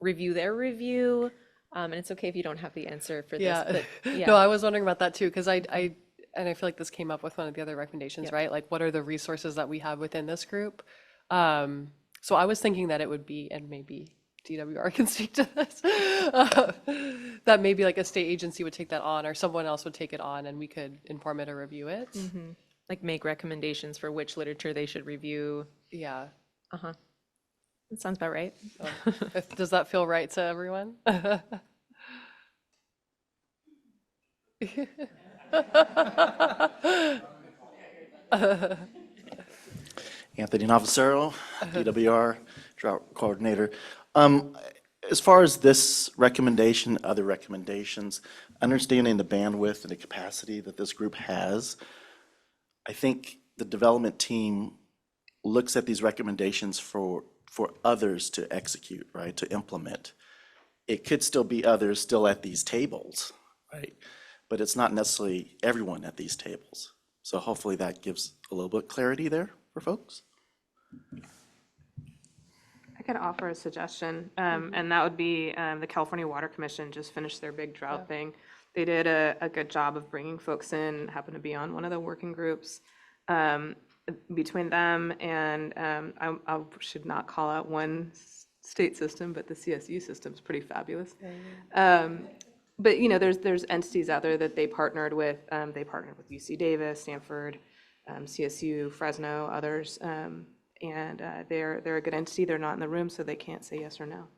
review their review? And it's okay if you don't have the answer for this, Yeah. but yeah. No, I was wondering about that too, because and I feel like this came up with one of the other recommendations, Yep. right? Like, what are the resources that we have within this group? So I was thinking that it would be, and maybe DWR can speak to this, that maybe like a state agency would take that on, or someone else would take it on, and we could inform it or review it. Like make recommendations for which literature they should review. Yeah. Uh-huh. That sounds about right. Does that feel right to everyone? Anthony Novacero, DWR Drought Coordinator. As far as this recommendation, other recommendations, understanding the bandwidth and the capacity that this group has, I think the development team looks at these recommendations for others to execute, right, to implement. It could still be others still at these tables, right? But it's not necessarily everyone at these tables. So hopefully that gives a little bit of clarity there for folks. I could offer a suggestion, and that would be the California Water Commission just finished their big drought thing. They did a good job of bringing folks in, happened to be on one of the working groups. Between them and I should not call out one state system, but the CSU system is pretty fabulous. But you know, there's entities out there that they partnered with. They partnered with UC Davis, Stanford, CSU, Fresno, others. And they're a good entity. They're not in the room, so they can't say yes or no.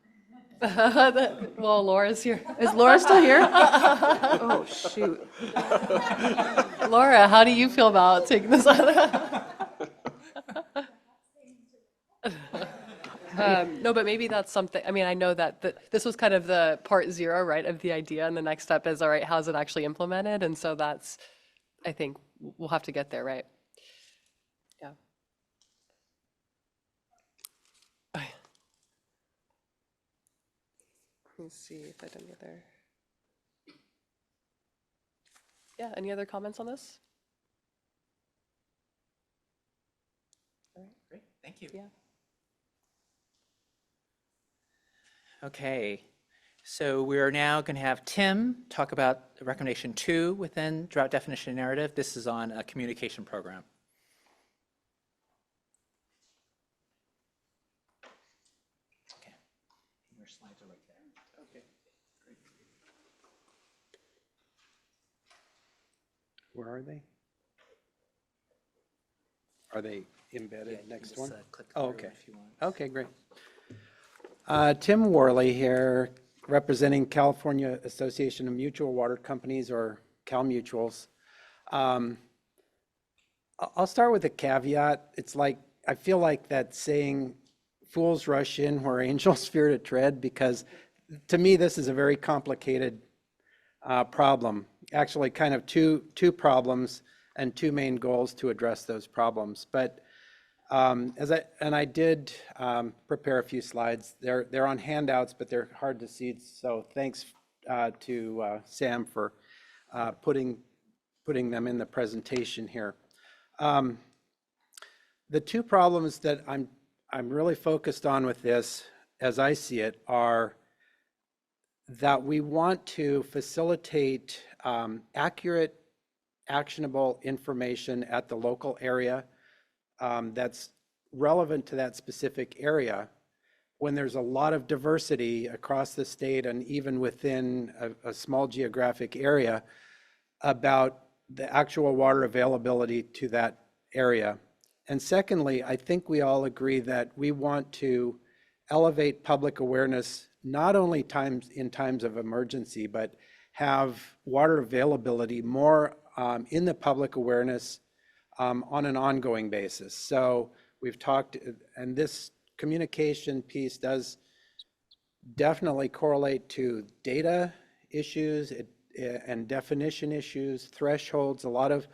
Well, Laura's here. Is Laura still here? Oh, shoot. Laura, how do you feel about taking this on? No, but maybe that's something, I mean, I know that this was kind of the part 0, right, of the idea, and the next step is, all right, how's it actually implemented? And so that's, I think, we'll have to get there, right? Yeah. Let's see if I had any other. Yeah, any other comments on this? All right, great, thank you. Yeah. Okay, so we are now going to have Tim talk about recommendation 2 within drought definition narrative. This is on a communication program. Okay, your slides are right there. Okay, great. Where are they? Are they embedded next one? Oh, okay. Okay, great. Tim Worley here, representing California Association of Mutual Water Companies, or CalMutuals. I'll start with a caveat. It's like, I feel like that saying, fools rush in where angels fear to tread, because to me, this is a very complicated problem. Actually, kind of two problems and 2 main goals to address those problems. But I did prepare a few slides. They're on handouts, but they're hard to see. So thanks to Sam for putting them in the presentation here. The 2 problems that I'm really focused on with this, as I see it, are that we want to facilitate accurate, actionable information at the local area that's relevant to that specific area, when there's a lot of diversity across the state and even within a small geographic area about the actual water availability to that area. And secondly, I think we all agree that we want to elevate public awareness, not only in times of emergency, but have water availability more in the public awareness on an ongoing basis. So we've talked, and this communication piece does definitely correlate to data issues and definition issues, thresholds, a lot of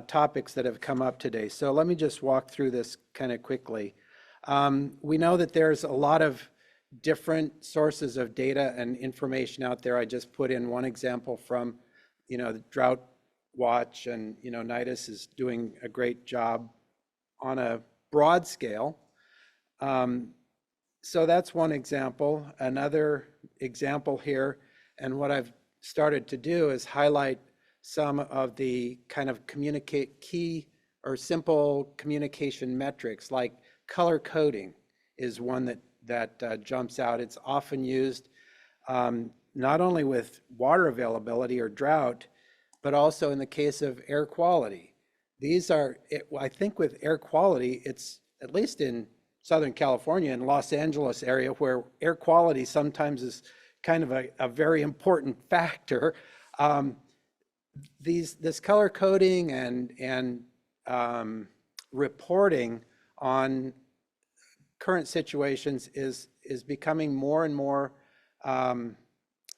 topics that have come up today. So let me just walk through this kind of quickly. We know that there's a lot of different sources of data and information out there. I just put in one example from, the Drought Watch, and NIDIS is doing a great job on a broad scale. So that's one example. Another example here And what I've started to do is highlight some of the kind of key or simple communication metrics, like color coding is one that jumps out. It's often used not only with water availability or drought, but also in the case of air quality. These are, I think with air quality, it's at least in Southern California and Los Angeles area where air quality sometimes is kind of a very important factor. This color coding and reporting on current situations is becoming more and more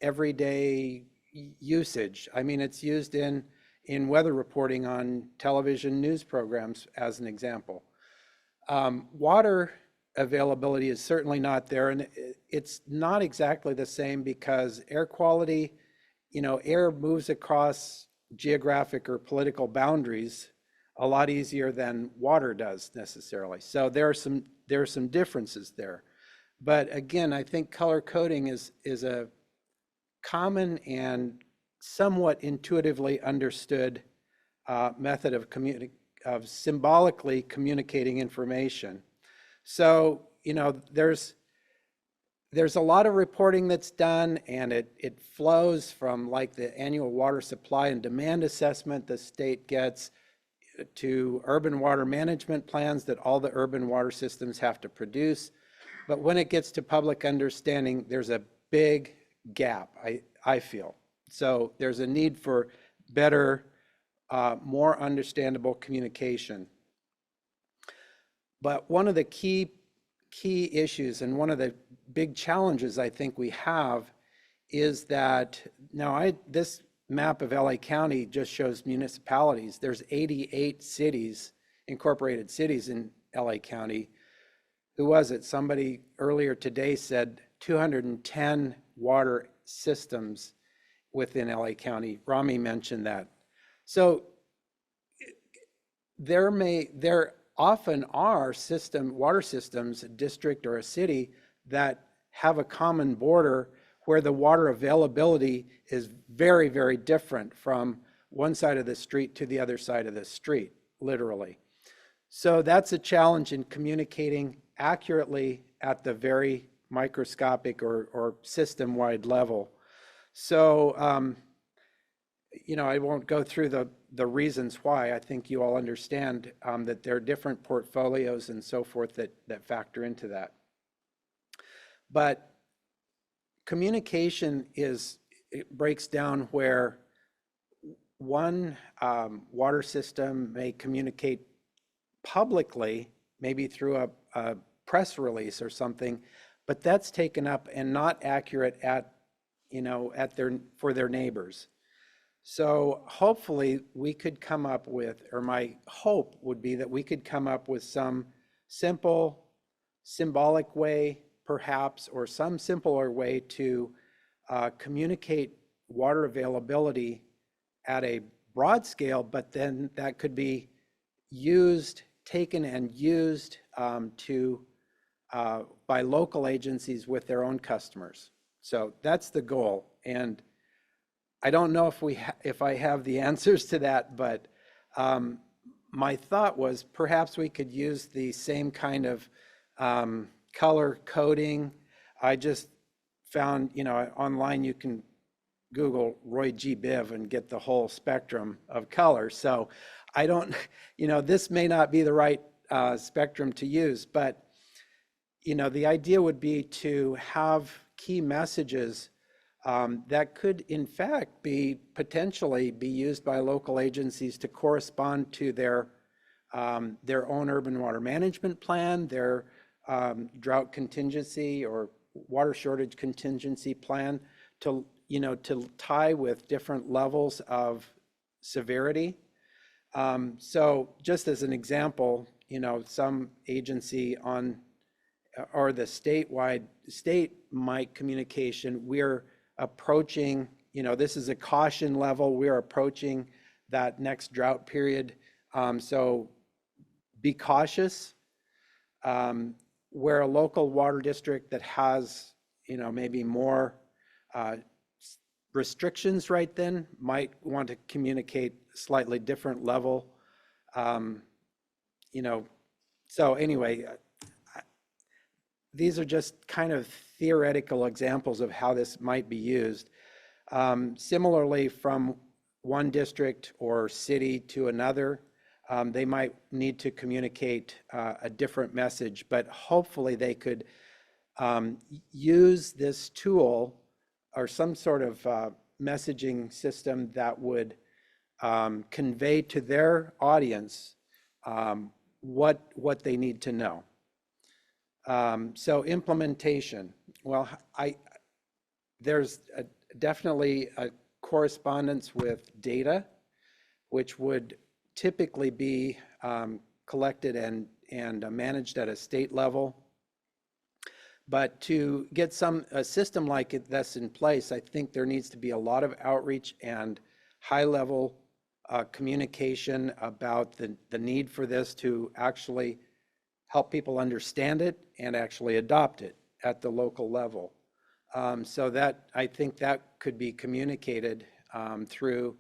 everyday usage. I mean, it's used in weather reporting on television news programs, as an example. Water availability is certainly not there, and it's not exactly the same because air quality, air moves across geographic or political boundaries a lot easier than water does necessarily. So there are some differences there. But again, I think color coding is a common and somewhat intuitively understood method of symbolically communicating information. So, there's a lot of reporting that's done, and it flows from like the annual water supply and demand assessment the state gets to urban water management plans that all the urban water systems have to produce. But when it gets to public understanding, there's a big gap, I feel. So there's a need for better, more understandable communication. But one of the key issues and one of the big challenges I think we have is that now this map of LA County just shows municipalities. There's 88 cities, incorporated cities in LA County. Who was it? Somebody earlier today said 210 water systems within LA County. Rami mentioned that. So there often are water systems, a district or a city that have a common border where the water availability is very, very different from one side of the street to the other side of the street, literally. So that's a challenge in communicating accurately at the very microscopic or system-wide level. So, I won't go through the reasons why. I think you all understand that there are different portfolios and so forth that factor into that. But communication it breaks down where one water system may communicate publicly, maybe through a press release or something, but that's taken up and not accurate for their neighbors. So hopefully we could come up with, or my hope would be that we could come up with some simple, symbolic way, perhaps, or some simpler way to communicate water availability at a broad scale, but then that could be taken and used by local agencies with their own customers. So that's the goal. And I don't know if I have the answers to that, but my thought was perhaps we could use the same kind of color coding. I just found, online you can Google Roy G. Biv and get the whole spectrum of colors. So I don't, this may not be the right spectrum to use, but, the idea would be to have key messages that could, in fact, potentially be used by local agencies to correspond to their own urban water management plan, their drought contingency or water shortage contingency plan, to tie with different levels of severity. So just as an example, some agency or the state might communication, we're approaching, this is a caution level, we're approaching that next drought period. So be cautious. Where a local water district that has, maybe more restrictions right then, might want to communicate slightly different level. You know, so anyway, these are just kind of theoretical examples of how this might be used. Similarly, from one district or city to another, they might need to communicate a different message, but hopefully they could use this tool or some sort of messaging system that would convey to their audience what they need to know. So implementation, well, there's definitely a correspondence with data, which would typically be collected and managed at a state level. But to get a system like that's in place, I think there needs to be a lot of outreach and high-level communication about the need for this to actually help people understand it and actually adopt it at the local level. So that, I think that could be communicated through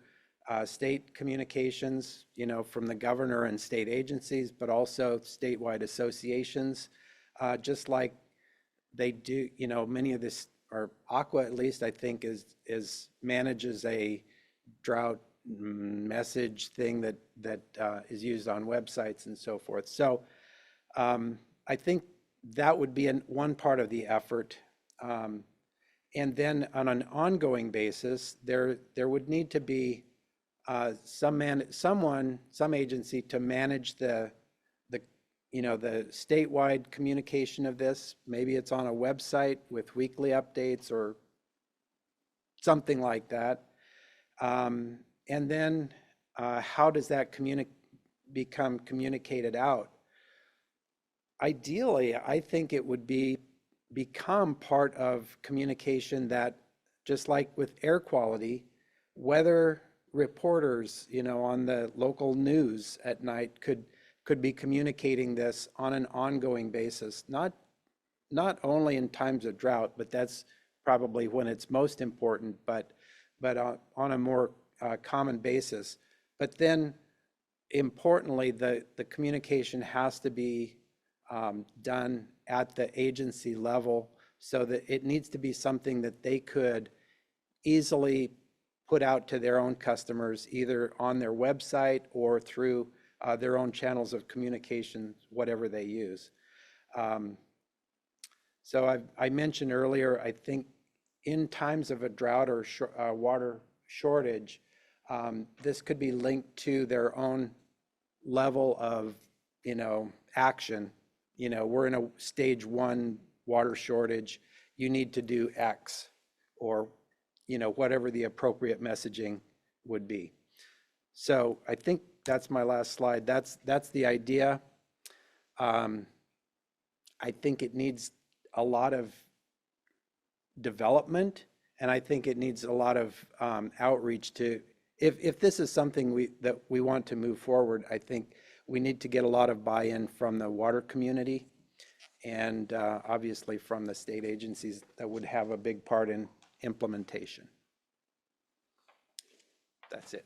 state communications, you know, from the governor and state agencies, but also statewide associations, just like they do, you know, many of this, or Aqua at least, I think, manages a drought message thing that is used on websites and so forth. So I think that would be one part of the effort. And then on an ongoing basis, there would need to be some agency to manage the statewide communication of this. Maybe it's on a website with weekly updates or something like that. And then how does that become communicated out? Ideally, I think it would become part of communication that, just like with air quality, weather reporters, you know, on the local news at night could be communicating this on an ongoing basis, not only in times of drought, but that's probably when it's most important, but on a more common basis. But then, importantly, the communication has to be done at the agency level, so that it needs to be something that they could easily put out to their own customers, either on their website or through their own channels of communication, whatever they use. So I mentioned earlier, I think in times of a drought or water shortage, this could be linked to their own level of, you know, action. You know, we're in a stage 1 water shortage, you need to do X, or, you know, whatever the appropriate messaging would be. So I think that's my last slide. That's the idea. I think it needs a lot of development, and I think it needs a lot of outreach to, if this is something that we want to move forward, I think we need to get a lot of buy-in from the water community and obviously from the state agencies that would have a big part in implementation. That's it.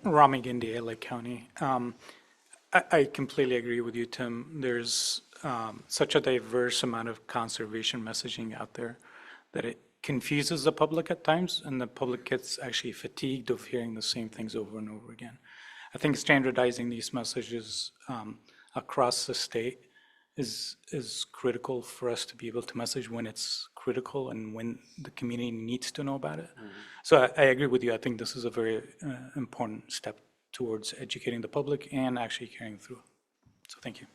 Rami Gindi, LA County. I completely agree with you, Tim. There's such a diverse amount of conservation messaging out there that it confuses the public at times, and the public gets actually fatigued of hearing the same things over and over again. I think standardizing these messages across the state is critical for us to be able to message when it's critical and when the community needs to know about it. So I agree with you. I think this is a very important step towards educating the public and actually carrying through. So thank you.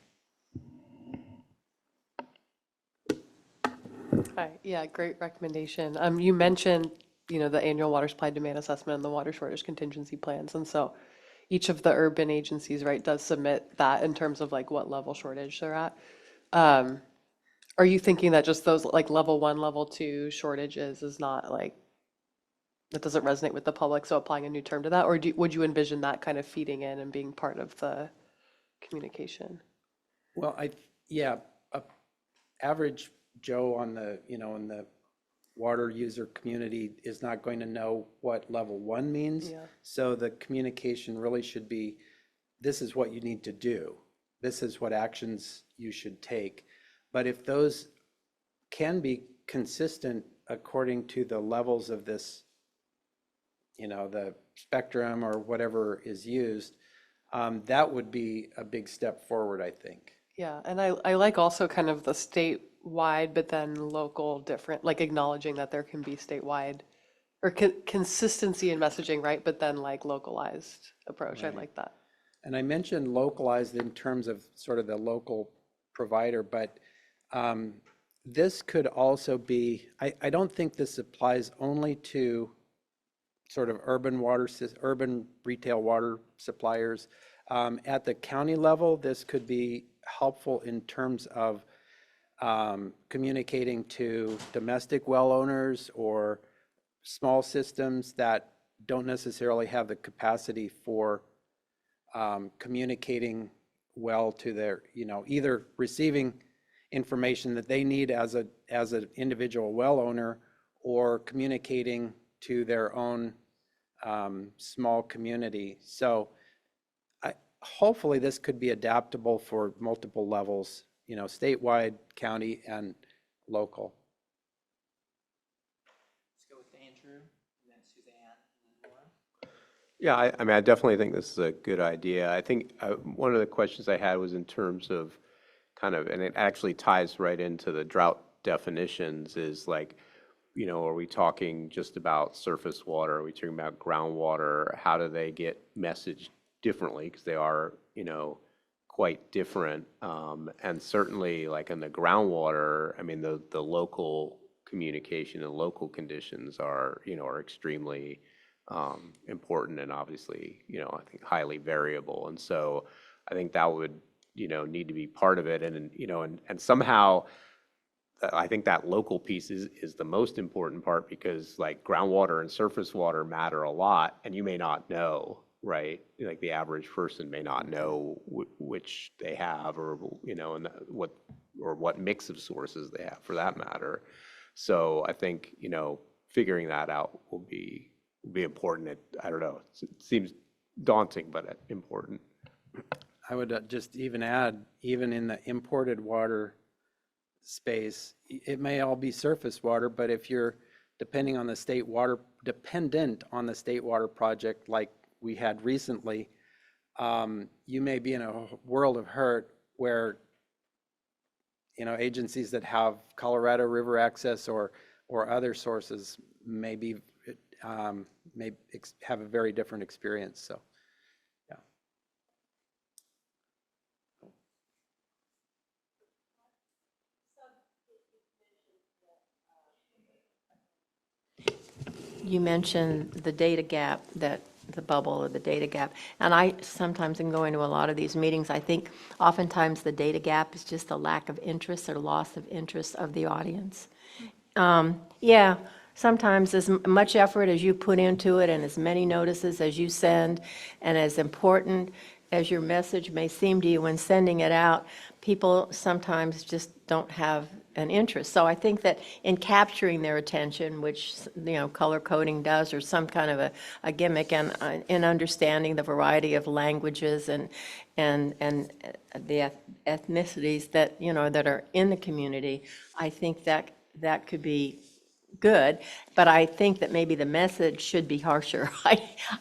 Hi, yeah, great recommendation. You mentioned, you know, the annual water supply demand assessment and the water shortage contingency plans. And so each of the urban agencies, right, does submit that in terms of like what level shortage they're at. Are you thinking that just those like level 1, level 2 shortages is not like, that doesn't resonate with the public, so applying a new term to that? Or would you envision that kind of feeding in and being part of the communication? Well, yeah, average Joe on the, in the water user community is not going to know what level 1 means. Yeah. So the communication really should be, this is what you need to do. This is what actions you should take. But if those can be consistent according to the levels of this, the spectrum or whatever is used, that would be a big step forward, I think. Yeah, and I like also kind of the statewide, but then local different, like acknowledging that there can be statewide or consistency in messaging, right? But then like localized approach. Right. I like that. And I mentioned localized in terms of sort of the local provider, but this could also be, I don't think this applies only to sort of urban retail water suppliers. At the county level, this could be helpful in terms of communicating to domestic well owners or small systems that don't necessarily have the capacity for communicating well to their, either receiving information that they need as an individual well owner or communicating to their own small community. So hopefully this could be adaptable for multiple levels, statewide, county, and local. Let's go with Andrew, and then Suzanne, and then Laura. Yeah, I mean, I definitely think this is a good idea. I think one of the questions I had was in terms of kind of, and it actually ties right into the drought definitions, is like, are we talking just about surface water? Are we talking about groundwater? How do they get messaged differently? Because they are, quite different. And certainly, like in the groundwater, I mean, the local communication and local conditions are, are extremely important and obviously, I think highly variable. And so I think that would, need to be part of it. And, and somehow I think that local piece is the most important part, because like groundwater and surface water matter a lot, and you may not know, right? Like the average person may not know which they have, or, and what mix of sources they have for that matter. So I think, figuring that out will be important. I don't know, it seems daunting, but important. I would just even add, even in the imported water space, it may all be surface water, but if you're dependent on the state water project like we had recently, you may be in a world of hurt where, agencies that have Colorado River access or other sources may have a very different experience. So, yeah. You mentioned the data gap, that the bubble or the data gap. And I sometimes, in going to a lot of these meetings, I think oftentimes the data gap is just a lack of interest or loss of interest of the audience. Yeah, sometimes as much effort as you put into it and as many notices as you send, and as important as your message may seem to you when sending it out, people sometimes just don't have an interest. So I think that in capturing their attention, which, color coding does, or some kind of a gimmick, and in understanding the variety of languages and the ethnicities that, that are in the community, I think that could be good. But I think that maybe the message should be harsher.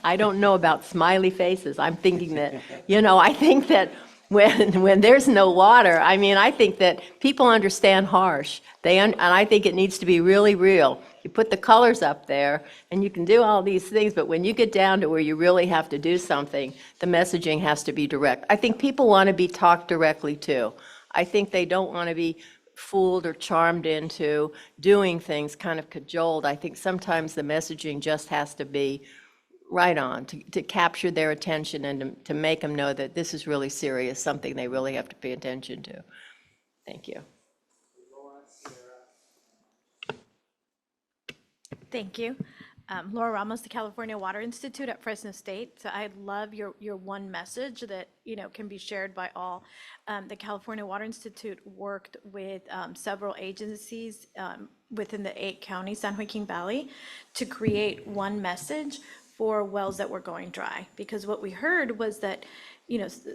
I don't know about smiley faces. I'm thinking that, I think that when there's no water, I mean, I think that people understand harsh. And I think it needs to be really real. You put the colors up there and you can do all these things, but when you get down to where you really have to do something, the messaging has to be direct. I think people want to be talked directly to. I think they don't want to be fooled or charmed into doing things, kind of cajoled. I think sometimes the messaging just has to be right on to capture their attention and to make them know that this is really serious, something they really have to pay attention to. Thank you. Thank you. Laura Ramos, the California Water Institute at Fresno State. So I love your one message that, can be shared by all. The California Water Institute worked with several agencies within the 8 counties, San Joaquin Valley, to create one message for wells that were going dry. Because what we heard was that,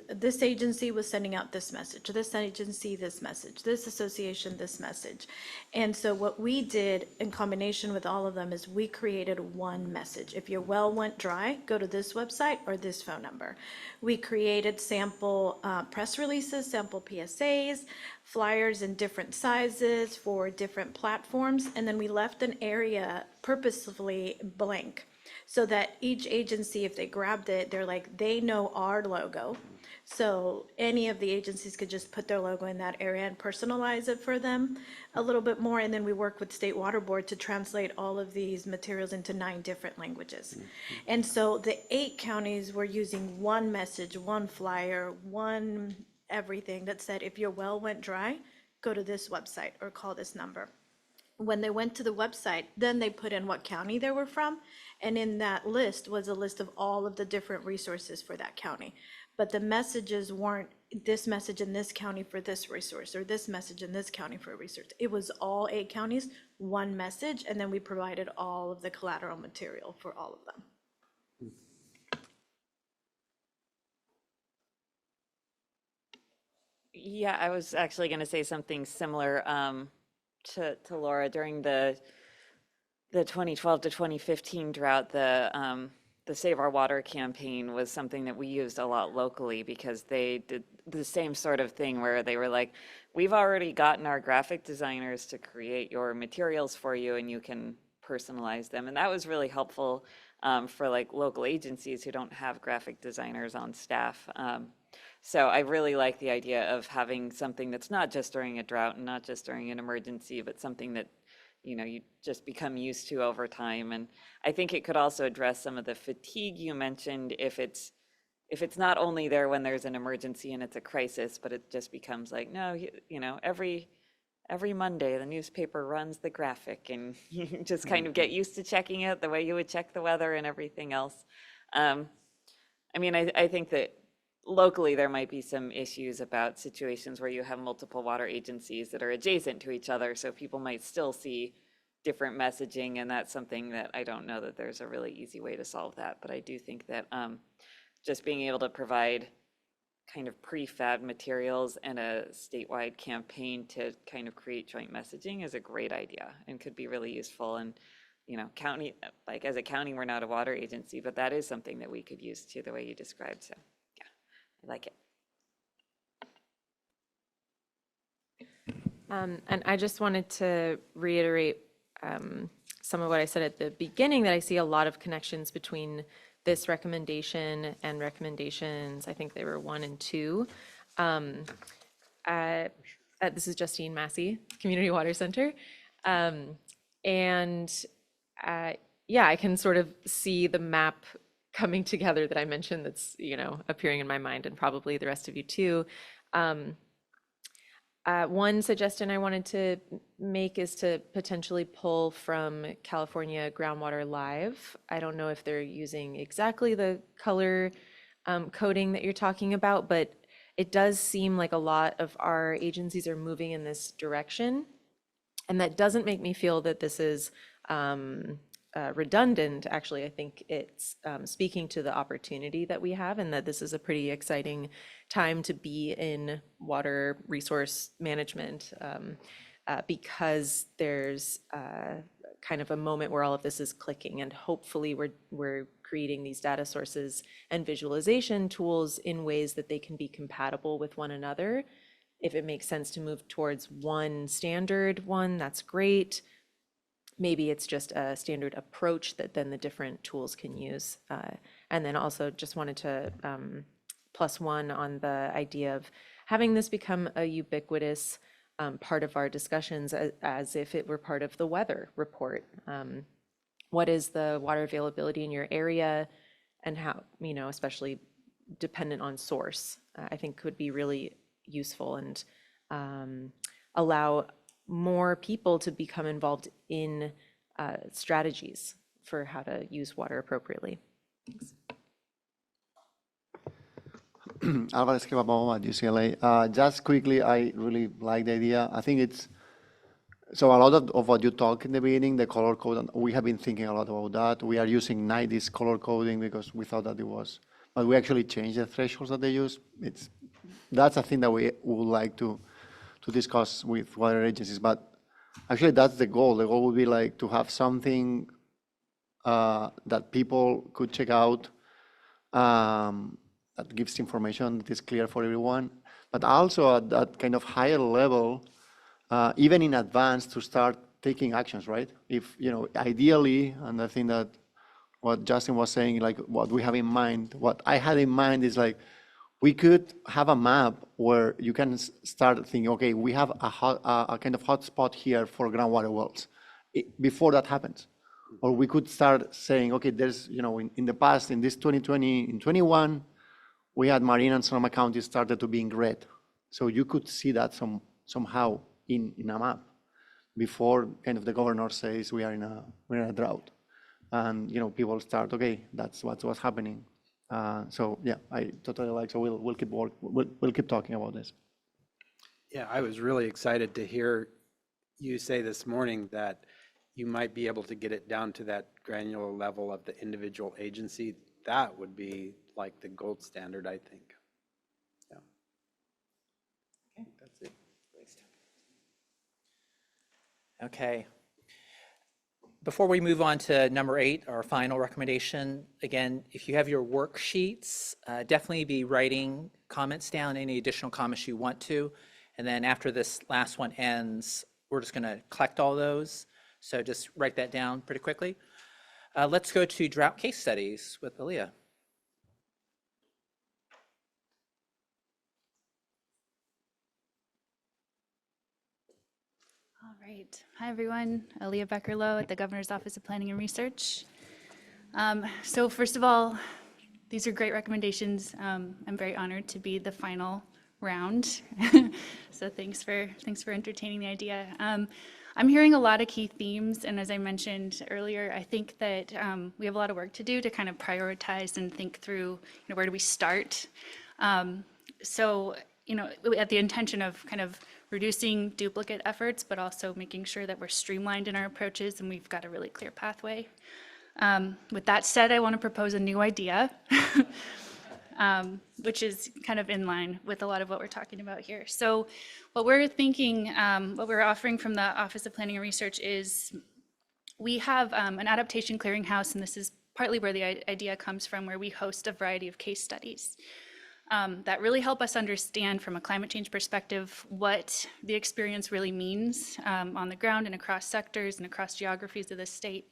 this agency was sending out this message, this agency, this message, this association, this message. And so what we did in combination with all of them is we created one message. If your well went dry, go to this website or this phone number. We created sample press releases, sample PSAs, flyers in different sizes for different platforms, and then we left an area purposefully blank, so that each agency, if they grabbed it, they're like, they know our logo. So any of the agencies could just put their logo in that area and personalize it for them a little bit more. And then we work with State Water Board to translate all of these materials into 9 different languages. And so the 8 counties were using one message, one flyer, one everything that said, if your well went dry, go to this website or call this number. When they went to the website, then they put in what county they were from. And in that list was a list of all of the different resources for that county. But the messages weren't this message in this county for this resource or this message in this county for a resource. It was all 8 counties, one message, and then we provided all of the collateral material for all of them. Yeah, I was actually going to say something similar to Laura. During the 2012 to 2015 drought, the Save Our Water campaign was something that we used a lot locally, because they did the same sort of thing where they were like, we've already gotten our graphic designers to create your materials for you and you can personalize them. And that was really helpful for like local agencies who don't have graphic designers on staff. So I really like the idea of having something that's not just during a drought and not just during an emergency, but something that, you just become used to over time. And I think it could also address some of the fatigue you mentioned if it's not only there when there's an emergency and it's a crisis, but it just becomes like, no, every Monday the newspaper runs the graphic and you just kind of get used to checking it the way you would check the weather and everything else. I think that locally there might be some issues about situations where you have multiple water agencies that are adjacent to each other, so people might still see different messaging, and that's something that I don't know that there's a really easy way to solve that. But I do think that just being able to provide kind of prefab materials and a statewide campaign to kind of create joint messaging is a great idea and could be really useful. And county, like as a county, we're not a water agency, but that is something that we could use too, the way you described. So I like it. And I just wanted to reiterate some of what I said at the beginning, that I see a lot of connections between this recommendation and recommendations. I think they were 1 and 2. This is Justine Massey, Community Water Center. I can sort of see the map coming together that I mentioned that's, appearing in my mind, and probably the rest of you too. One suggestion I wanted to make is to potentially pull from California Groundwater Live. I don't know if they're using exactly the color coding that you're talking about, but it does seem like a lot of our agencies are moving in this direction. And that doesn't make me feel that this is redundant. Actually, I think it's speaking to the opportunity that we have, and that this is a pretty exciting time to be in water resource management, because there's kind of a moment where all of this is clicking, and hopefully we're creating these data sources and visualization tools in ways that they can be compatible with one another. If it makes sense to move towards one standard one, that's great. Maybe it's just a standard approach that then the different tools can use. And then also just wanted to +1 on the idea of having this become a ubiquitous part of our discussions, as if it were part of the weather report. What is the water availability in your area, and how, especially dependent on source, I think could be really useful, and allow more people to become involved in strategies for how to use water appropriately. Alvarez Kebabom at UCLA. Just quickly, I really like the idea. I think it's, so a lot of what you talk in the beginning, the color code, and we have been thinking a lot about that. We are using 90s color coding because we thought that it was, but we actually changed the thresholds that they use. That's a thing that we would like to discuss with water agencies, but actually that's the goal. The goal would be like to have something that people could check out, that gives information that is clear for everyone, but also at that kind of higher level, even in advance, to start taking actions, right? If, ideally, and I think that what Justin was saying, like what we have in mind, what I had in mind is like, we could have a map where you can start thinking, okay, we have a kind of hotspot here for groundwater wells before that happens. Or we could start saying, okay, there's, in the past, in this 2020, in 21, we had Marin and Sonoma County started to be in red. So you could see that somehow in a map before kind of the governor says we're in a drought. And, people start, okay, that's what's happening. So yeah, I totally like, so we'll keep talking about this. Yeah, I was really excited to hear you say this morning that you might be able to get it down to that granular level of the individual agency. That would be like the gold standard, I think. Yeah. Okay, that's it. Okay. Before we move on to number 8, our final recommendation, again, if you have your worksheets, definitely be writing comments down, any additional comments you want to. And then after this last one ends, we're just going to collect all those. So just write that down pretty quickly. Let's go to drought case studies with Aaliyah. All right. Hi, everyone. Aaliyah Becker-Lowe at the Governor's Office of Planning and Research. So first of all, these are great recommendations. I'm very honored to be the final round. So thanks for entertaining the idea. I'm hearing a lot of key themes, and as I mentioned earlier, I think that we have a lot of work to do to kind of prioritize and think through, where do we start? So, at the intention of kind of reducing duplicate efforts, but also making sure that we're streamlined in our approaches and we've got a really clear pathway. With that said, I want to propose a new idea, which is kind of in line with a lot of what we're talking about here. So what we're thinking, what we're offering from the Office of Planning and Research is we have an adaptation clearinghouse, and this is partly where the idea comes from, where we host a variety of case studies that really help us understand from a climate change perspective what the experience really means on the ground and across sectors and across geographies of the state.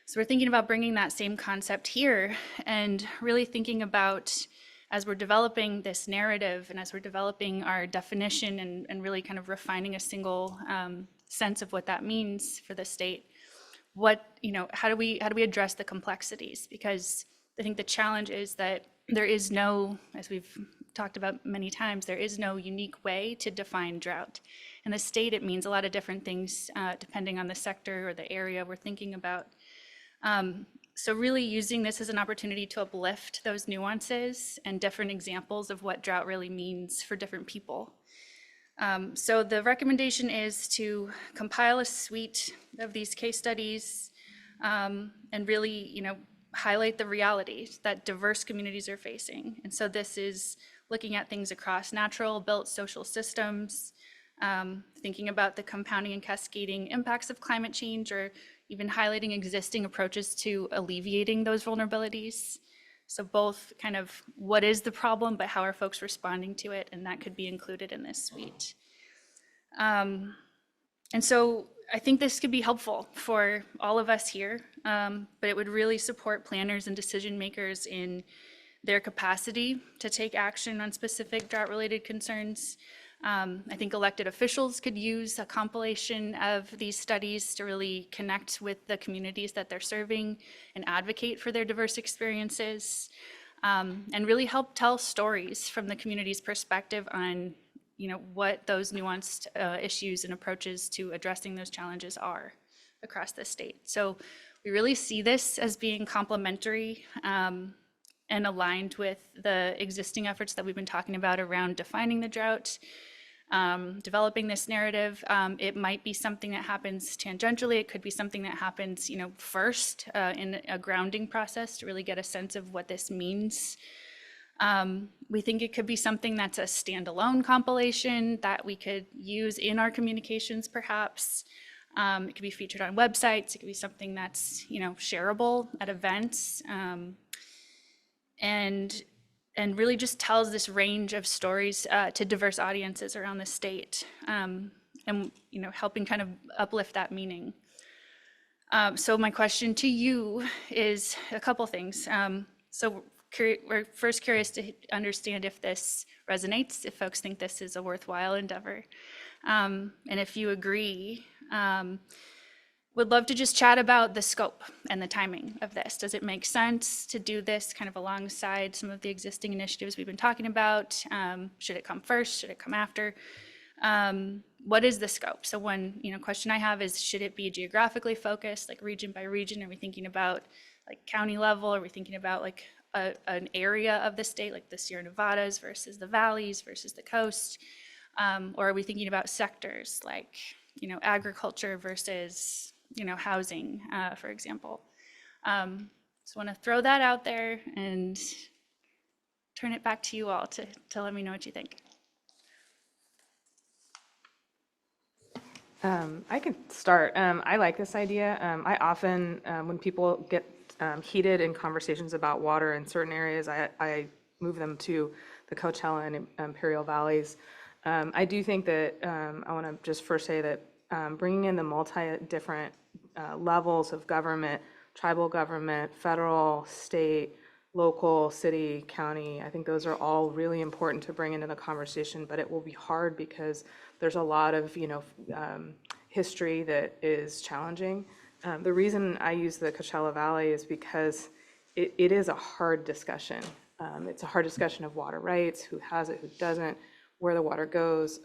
So we're thinking about bringing that same concept here and really thinking about, as we're developing this narrative and as we're developing our definition and really kind of refining a single sense of what that means for the state, how do we address the complexities? Because I think the challenge is that there is no, as we've talked about many times, there is no unique way to define drought. In the state, it means a lot of different things depending on the sector or the area we're thinking about. So really using this as an opportunity to uplift those nuances and different examples of what drought really means for different people. So the recommendation is to compile a suite of these case studies and really, highlight the realities that diverse communities are facing. And so this is looking at things across natural, built social systems, thinking about the compounding and cascading impacts of climate change, or even highlighting existing approaches to alleviating those vulnerabilities. So both kind of what is the problem, but how are folks responding to it, and that could be included in this suite. And so I think this could be helpful for all of us here, but it would really support planners and decision makers in their capacity to take action on specific drought-related concerns. I think elected officials could use a compilation of these studies to really connect with the communities that they're serving and advocate for their diverse experiences, and really help tell stories from the community's perspective on what those nuanced issues and approaches to addressing those challenges are across the state. So we really see this as being complementary and aligned with the existing efforts that we've been talking about around defining the drought, developing this narrative. It might be something that happens tangentially. It could be something that happens, first in a grounding process to really get a sense of what this means. We think it could be something that's a standalone compilation that we could use in our communications, perhaps. It could be featured on websites. It could be something that's, shareable at events. And really just tells this range of stories to diverse audiences around the state, and helping kind of uplift that meaning. So my question to you is a couple things. We're first curious to understand if this resonates, if folks think this is a worthwhile endeavor, and if you agree. Would love to just chat about the scope and the timing of this. Does it make sense to do this kind of alongside some of the existing initiatives we've been talking about? Should it come first? Should it come after? What is the scope? So one question I have is, should it be geographically focused, like region by region? Are we thinking about like county level? Are we thinking about like an area of the state, like the Sierra Nevadas versus the valleys versus the coast? Or are we thinking about sectors like agriculture versus housing, for example? Just want to throw that out there and turn it back to you all to let me know what you think. I can start. I like this idea. I often, when people get heated in conversations about water in certain areas, I move them to the Coachella and Imperial Valleys. I do think that I want to just first say that bringing in the different levels of government, tribal government, federal, state, local, city, county, I think those are all really important to bring into the conversation, but it will be hard because there's a lot of, history that is challenging. The reason I use the Coachella Valley is because it is a hard discussion. It's a hard discussion of water rights, who has it, who doesn't, where the water goes,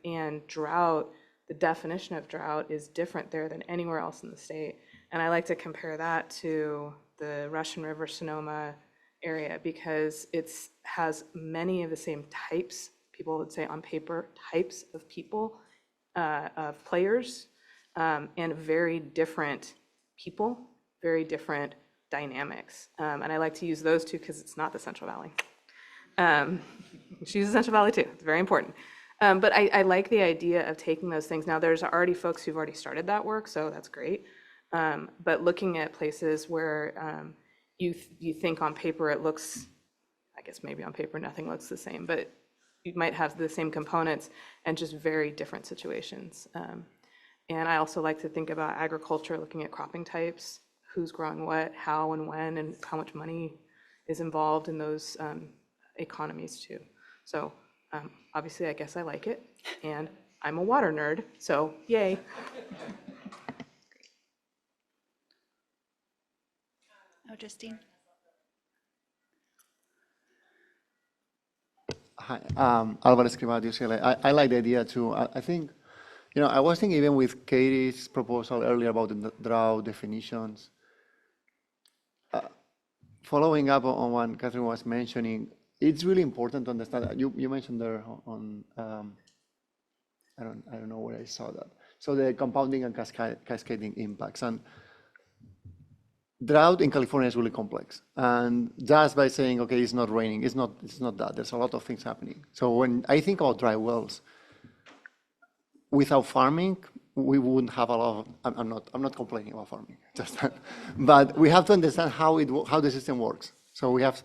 and drought. The definition of drought is different there than anywhere else in the state. And I like to compare that to the Russian River Sonoma area because it has many of the same types, people would say on paper, types of people, of players, and very different people, very different dynamics. And I like to use those two because it's not the Central Valley. She uses Central Valley too, it's very important. But I like the idea of taking those things. Now, there's already folks who've already started that work, so that's great. But looking at places where you think on paper it looks, I guess maybe on paper nothing looks the same, but you might have the same components and just very different situations. And I also like to think about agriculture, looking at cropping types, who's growing what, how and when, and how much money is involved in those economies too. So obviously, I guess I like it, and I'm a water nerd, so yay. Oh, Justine. Hi, Álvaro Escrivá, UCLA. I like the idea too. I think, I was thinking even with Katie's proposal earlier about the drought definitions. Following up on what Catherine was mentioning, it's really important to understand that you mentioned there on I don't know where I saw that. So the compounding and cascading impacts, and drought in California is really complex. And just by saying, okay, it's not raining, it's not that. There's a lot of things happening. So when I think about dry wells, without farming, we wouldn't have a lot of, I'm not complaining about farming, just that. But we have to understand how the system works. So we have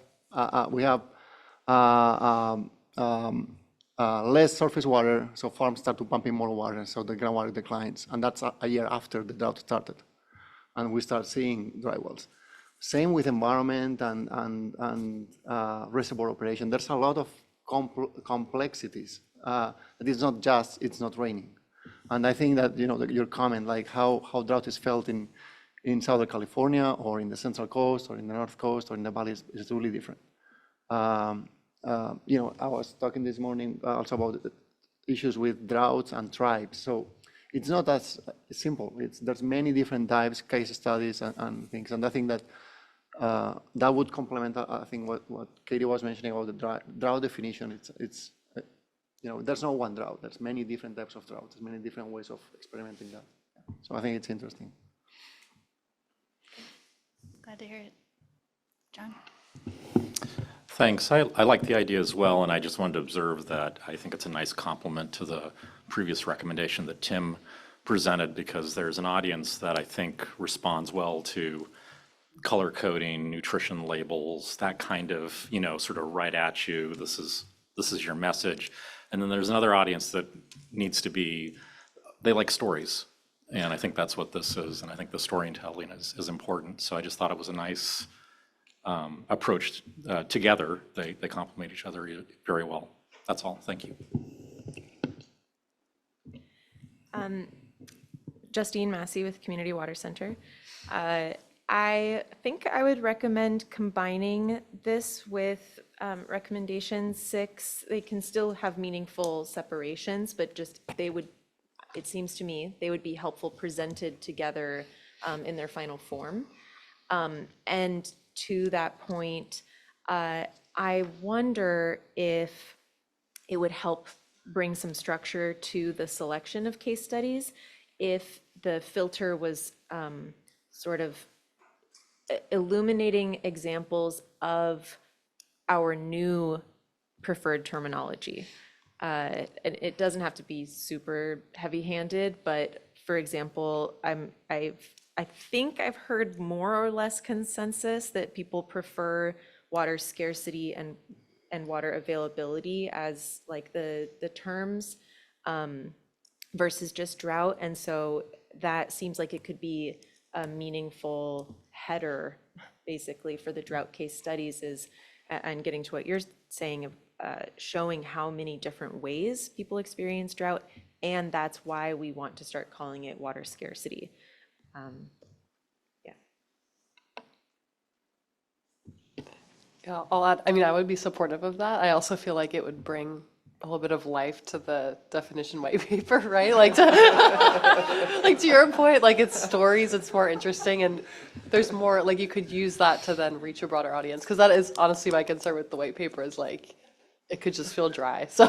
less surface water, so farms start to pump in more water, so the groundwater declines, and that's a year after the drought started, and we start seeing dry wells. Same with environment and reservoir operation. There's a lot of complexities. It's not raining. And I think that, your comment, like how drought is felt in Southern California or in the Central Coast or in the North Coast or in the valleys is really different. I was talking this morning also about issues with droughts and tribes. So it's not as simple. There's many different types, case studies and things. And I think that that would complement, I think, what Katie was mentioning about the drought definition. It's there's no one drought. There's many different types of drought. There's many different ways of experimenting that. So I think it's interesting. Glad to hear it. John? Thanks. I like the idea as well, and I just wanted to observe that I think it's a nice complement to the previous recommendation that Tim presented, because there's an audience that I think responds well to color coding, nutrition labels, that kind of, sort of right at you, this is your message. And then there's another audience that needs to be, they like stories. And I think that's what this is, and I think the storytelling is important. So I just thought it was a nice approach together. They complement each other very well. That's all. Thank you. Justine Massey with Community Water Center. I think I would recommend combining this with recommendation 6. They can still have meaningful separations, but just it seems to me, they would be helpful presented together in their final form. And to that point, I wonder if it would help bring some structure to the selection of case studies if the filter was sort of illuminating examples of our new preferred terminology. It doesn't have to be super heavy-handed, but for example, I think I've heard more or less consensus that people prefer water scarcity and water availability as like the terms versus just drought. And so that seems like it could be a meaningful header basically for the drought case studies and getting to what you're saying of showing how many different ways people experience drought. And that's why we want to start calling it water scarcity. Yeah, I'll add, I would be supportive of that. I also feel like it would bring a little bit of life to the definition white paper, right? Like to your point, like it's stories, it's more interesting, and there's more, like you could use that to then reach a broader audience, because that is honestly my concern with the white paper is like, it could just feel dry. So,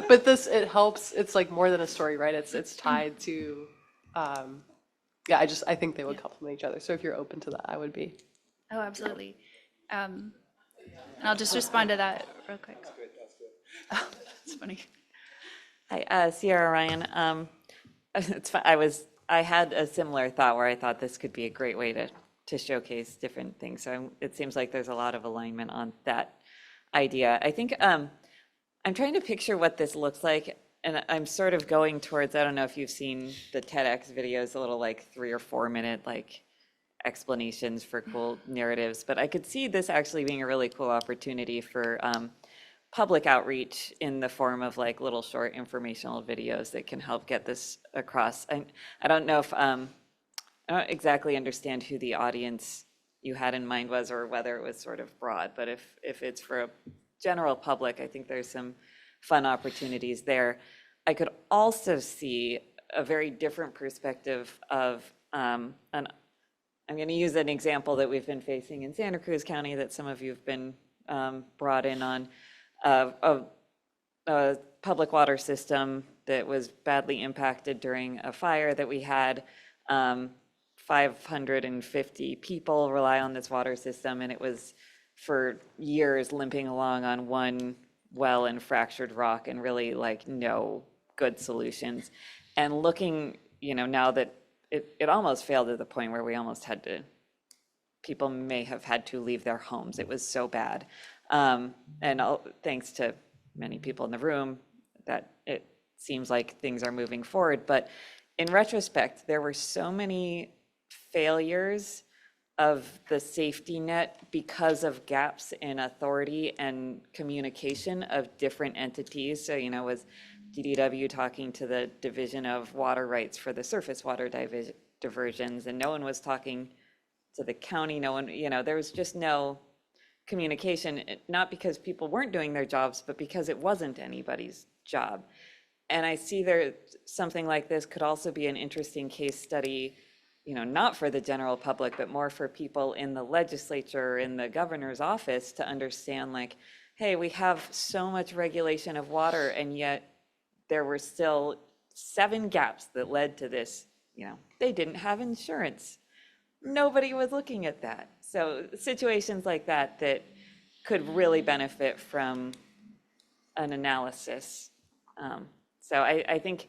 but it helps, it's like more than a story, right? It's tied to, I think they would complement each other. So if you're open to that, I would be. Oh, absolutely. And I'll just respond to that real quick. It's funny. Hi, Sierra Ryan. It's fun. I had a similar thought where I thought this could be a great way to showcase different things. So it seems like there's a lot of alignment on that idea. I think I'm trying to picture what this looks like, and I'm sort of going towards, I don't know if you've seen the TEDx videos, a little like 3 or 4 minute like explanations for cool narratives, but I could see this actually being a really cool opportunity for public outreach in the form of like little short informational videos that can help get this across. I don't know if I don't exactly understand who the audience you had in mind was, or whether it was sort of broad, but if it's for a general public, I think there's some fun opportunities there. I could also see a very different perspective of I'm going to use an example that we've been facing in Santa Cruz County that some of you have been brought in on, a public water system that was badly impacted during a fire that we had. 550 people rely on this water system, and it was for years limping along on one well and fractured rock and really like no good solutions. And looking, now that it almost failed to the point where we almost people may have had to leave their homes. It was so bad. And thanks to many people in the room, that it seems like things are moving forward. But in retrospect, there were so many failures of the safety net because of gaps in authority and communication of different entities. So, was DDW talking to the Division of Water Rights for the surface water diversions, and no one was talking to the county. No one, there was just no communication, not because people weren't doing their jobs, but because it wasn't anybody's job. And I see there, something like this could also be an interesting case study, not for the general public, but more for people in the legislature, in the governor's office to understand like, hey, we have so much regulation of water and yet there were still 7 gaps that led to this. They didn't have insurance. Nobody was looking at that. So situations like that could really benefit from an analysis. So I think,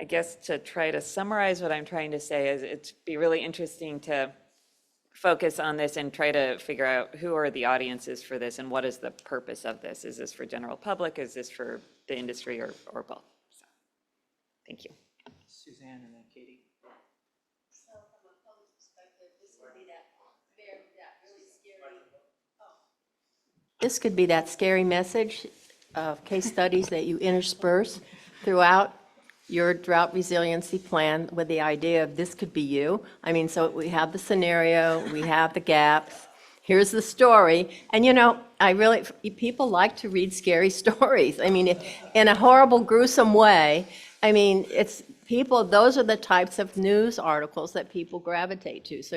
I guess to try to summarize what I'm trying to say is it'd be really interesting to focus on this and try to figure out who are the audiences for this and what is the purpose of this. Is this for general public? Is this for the industry or both? So, thank you. Suzanne and then Katie. So from a public perspective, this would be that really scary. This could be that scary message of case studies that you intersperse throughout your drought resiliency plan with the idea of this could be you. I mean, so we have the scenario, we have the gaps, here's the story. And people like to read scary stories. I mean, in a horrible, gruesome way. I mean, those are the types of news articles that people gravitate to. So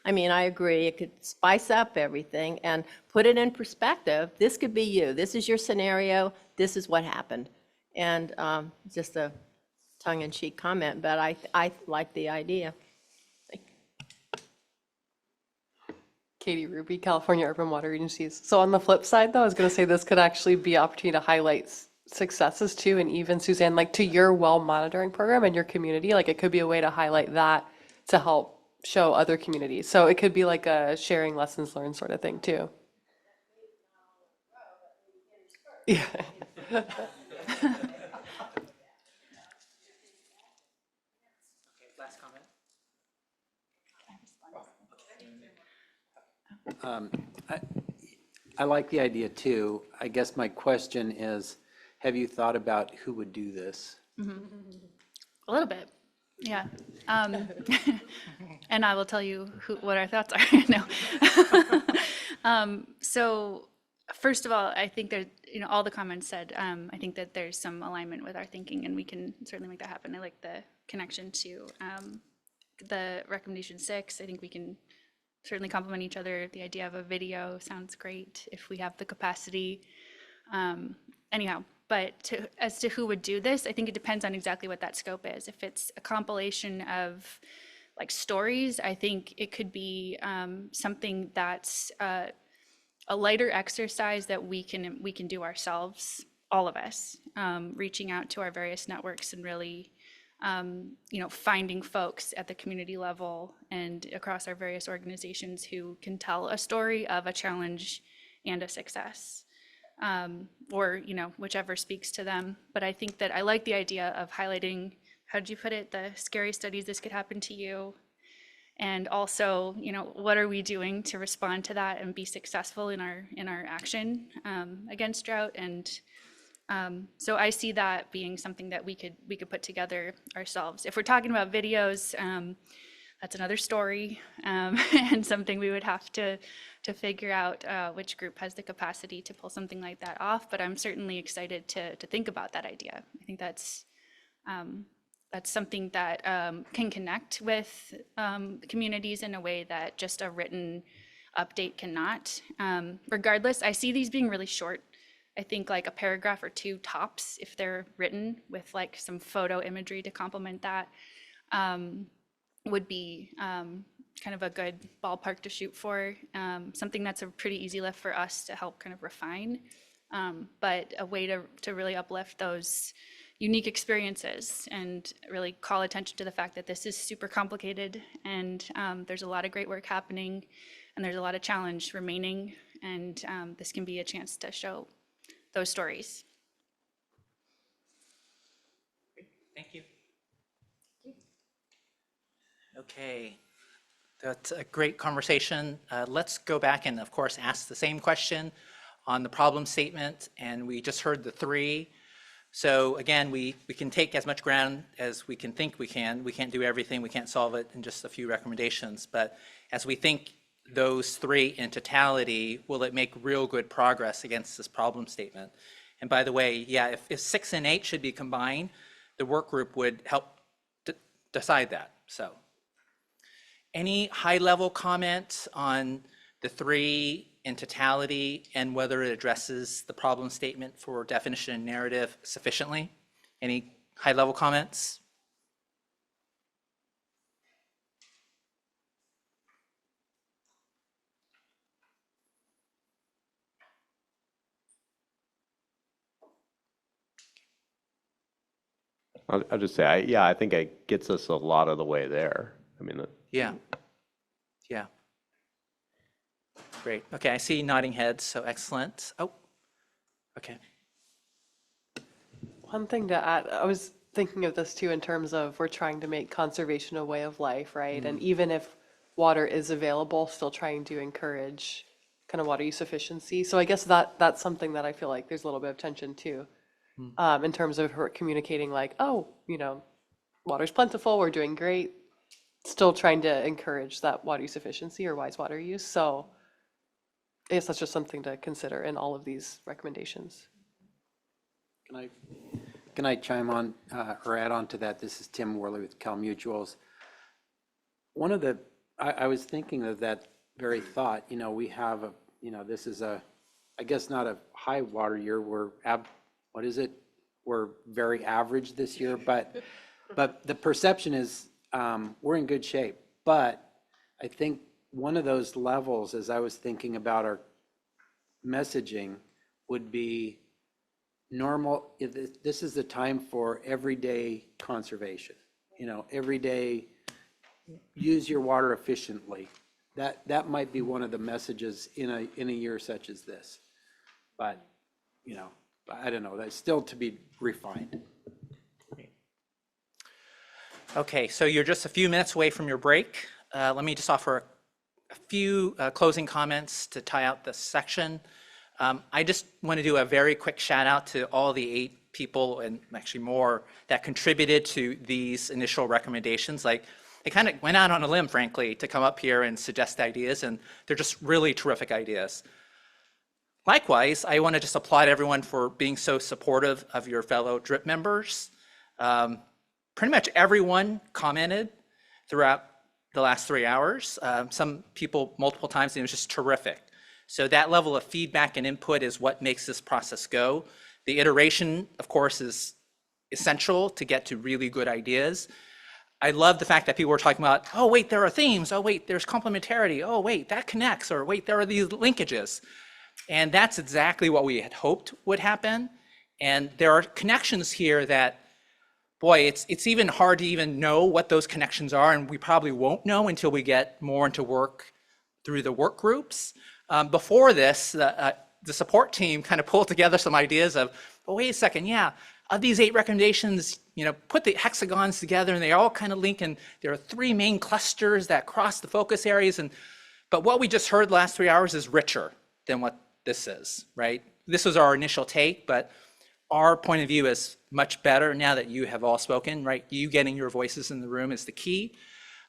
I agree, it could spice up everything and put it in perspective. This could be you. This is your scenario. This is what happened. And just a tongue-in-cheek comment, but I like the idea. Katie Ruby, California Urban Water Agencies. So on the flip side, though, I was going to say this could actually be an opportunity to highlight successes too, and even Suzanne, like to your well monitoring program and your community, like it could be a way to highlight that to help show other communities. So it could be like a sharing lessons learned sort of thing too. Yeah. Last comment. I like the idea too. I guess my question is, have you thought about who would do this? A little bit, yeah. And I will tell you what our thoughts are. No. So first of all, I think that, all the comments said, I think that there's some alignment with our thinking and we can certainly make that happen. I like the connection to the recommendation 6. I think we can certainly complement each other. The idea of a video sounds great if we have the capacity. Anyhow, but as to who would do this, I think it depends on exactly what that scope is. If it's a compilation of like stories, I think it could be something that's a lighter exercise that we can do ourselves, all of us, reaching out to our various networks and really finding folks at the community level and across our various organizations who can tell a story of a challenge and a success, or whichever speaks to them. But I think that I like the idea of highlighting, how did you put it, the scary studies, this could happen to you, and also what are we doing to respond to that and be successful in our action against drought. And so I see that being something that we could put together ourselves. If we're talking about videos, that's another story, and something we would have to figure out which group has the capacity to pull something like that off. But I'm certainly excited to think about that idea. I think that's something that can connect with communities in a way that just a written update cannot. Regardless, I see these being really short. I think like a paragraph or 2 tops, if they're written with like some photo imagery to complement that, would be kind of a good ballpark to shoot for. Something that's a pretty easy lift for us to help kind of refine, but a way to really uplift those unique experiences and really call attention to the fact that this is super complicated and there's a lot of great work happening and there's a lot of challenge remaining, and this can be a chance to show those stories. Thank you. Okay, that's a great conversation. Let's go back and of course ask the same question on the problem statement, and we just heard the 3. So again, we can take as much ground as we can think we can. We can't do everything, we can't solve it in just a few recommendations, but as we think those 3 in totality, will it make real good progress against this problem statement? And by the way, yeah, if 6 and 8 should be combined, the work group would help decide that, so. Any high-level comments on the 3 in totality and whether it addresses the problem statement for definition and narrative sufficiently? Any high-level comments? I'll just say, yeah, I think it gets us a lot of the way there. I mean, Yeah. Yeah. Great. Okay, I see nodding heads, so excellent. Oh, okay. One thing to add, I was thinking of this too in terms of we're trying to make conservation a way of life, right? And even if water is available, still trying to encourage kind of water use efficiency. So I guess that's something that I feel like there's a little bit of tension too, in terms of her communicating like, oh, you know, water's plentiful, we're doing great, still trying to encourage that water use efficiency or wise water use. So I guess that's just something to consider in all of these recommendations. Can I chime on or add on to that? This is Tim Worley with Cal Mutuals. One of the, I was thinking of that very thought, you know, we have a, you know, this is a, I guess not a high water year, we're, what is it? We're very average this year, but the perception is we're in good shape. But I think one of those levels, as I was thinking about our messaging, would be normal. This is the time for everyday conservation. You know, every day, use your water efficiently. That might be one of the messages in a year such as this. But, you know, I don't know. That's still to be refined. Okay, so you're just a few minutes away from your break. Let me just offer a few closing comments to tie out this section. I just want to do a very quick shout out to all the 8 people, and actually more, that contributed to these initial recommendations. Like, they kind of went out on a limb, frankly, to come up here and suggest ideas, and they're just really terrific ideas. Likewise, I want to just applaud everyone for being so supportive of your fellow DRIP members. Pretty much everyone commented throughout the last 3 hours. Some people multiple times, and it was just terrific. So that level of feedback and input is what makes this process go. The iteration, of course, is essential to get to really good ideas. I love the fact that people were talking about, oh, wait, there are themes. Oh, wait, there's complementarity. Oh, wait, that connects. Or wait, there are these linkages. And that's exactly what we had hoped would happen. And there are connections here that, boy, it's even hard to even know what those connections are, and we probably won't know until we get more into work through the work groups. Before this, the support team kind of pulled together some ideas of, well, wait a second, yeah, of these 8 recommendations, you know, put the hexagons together and they all kind of link, and there are 3 main clusters that cross the focus areas. But what we just heard the last 3 hours is richer than what this is, right? This was our initial take, but our point of view is much better now that you have all spoken, right? You getting your voices in the room is the key.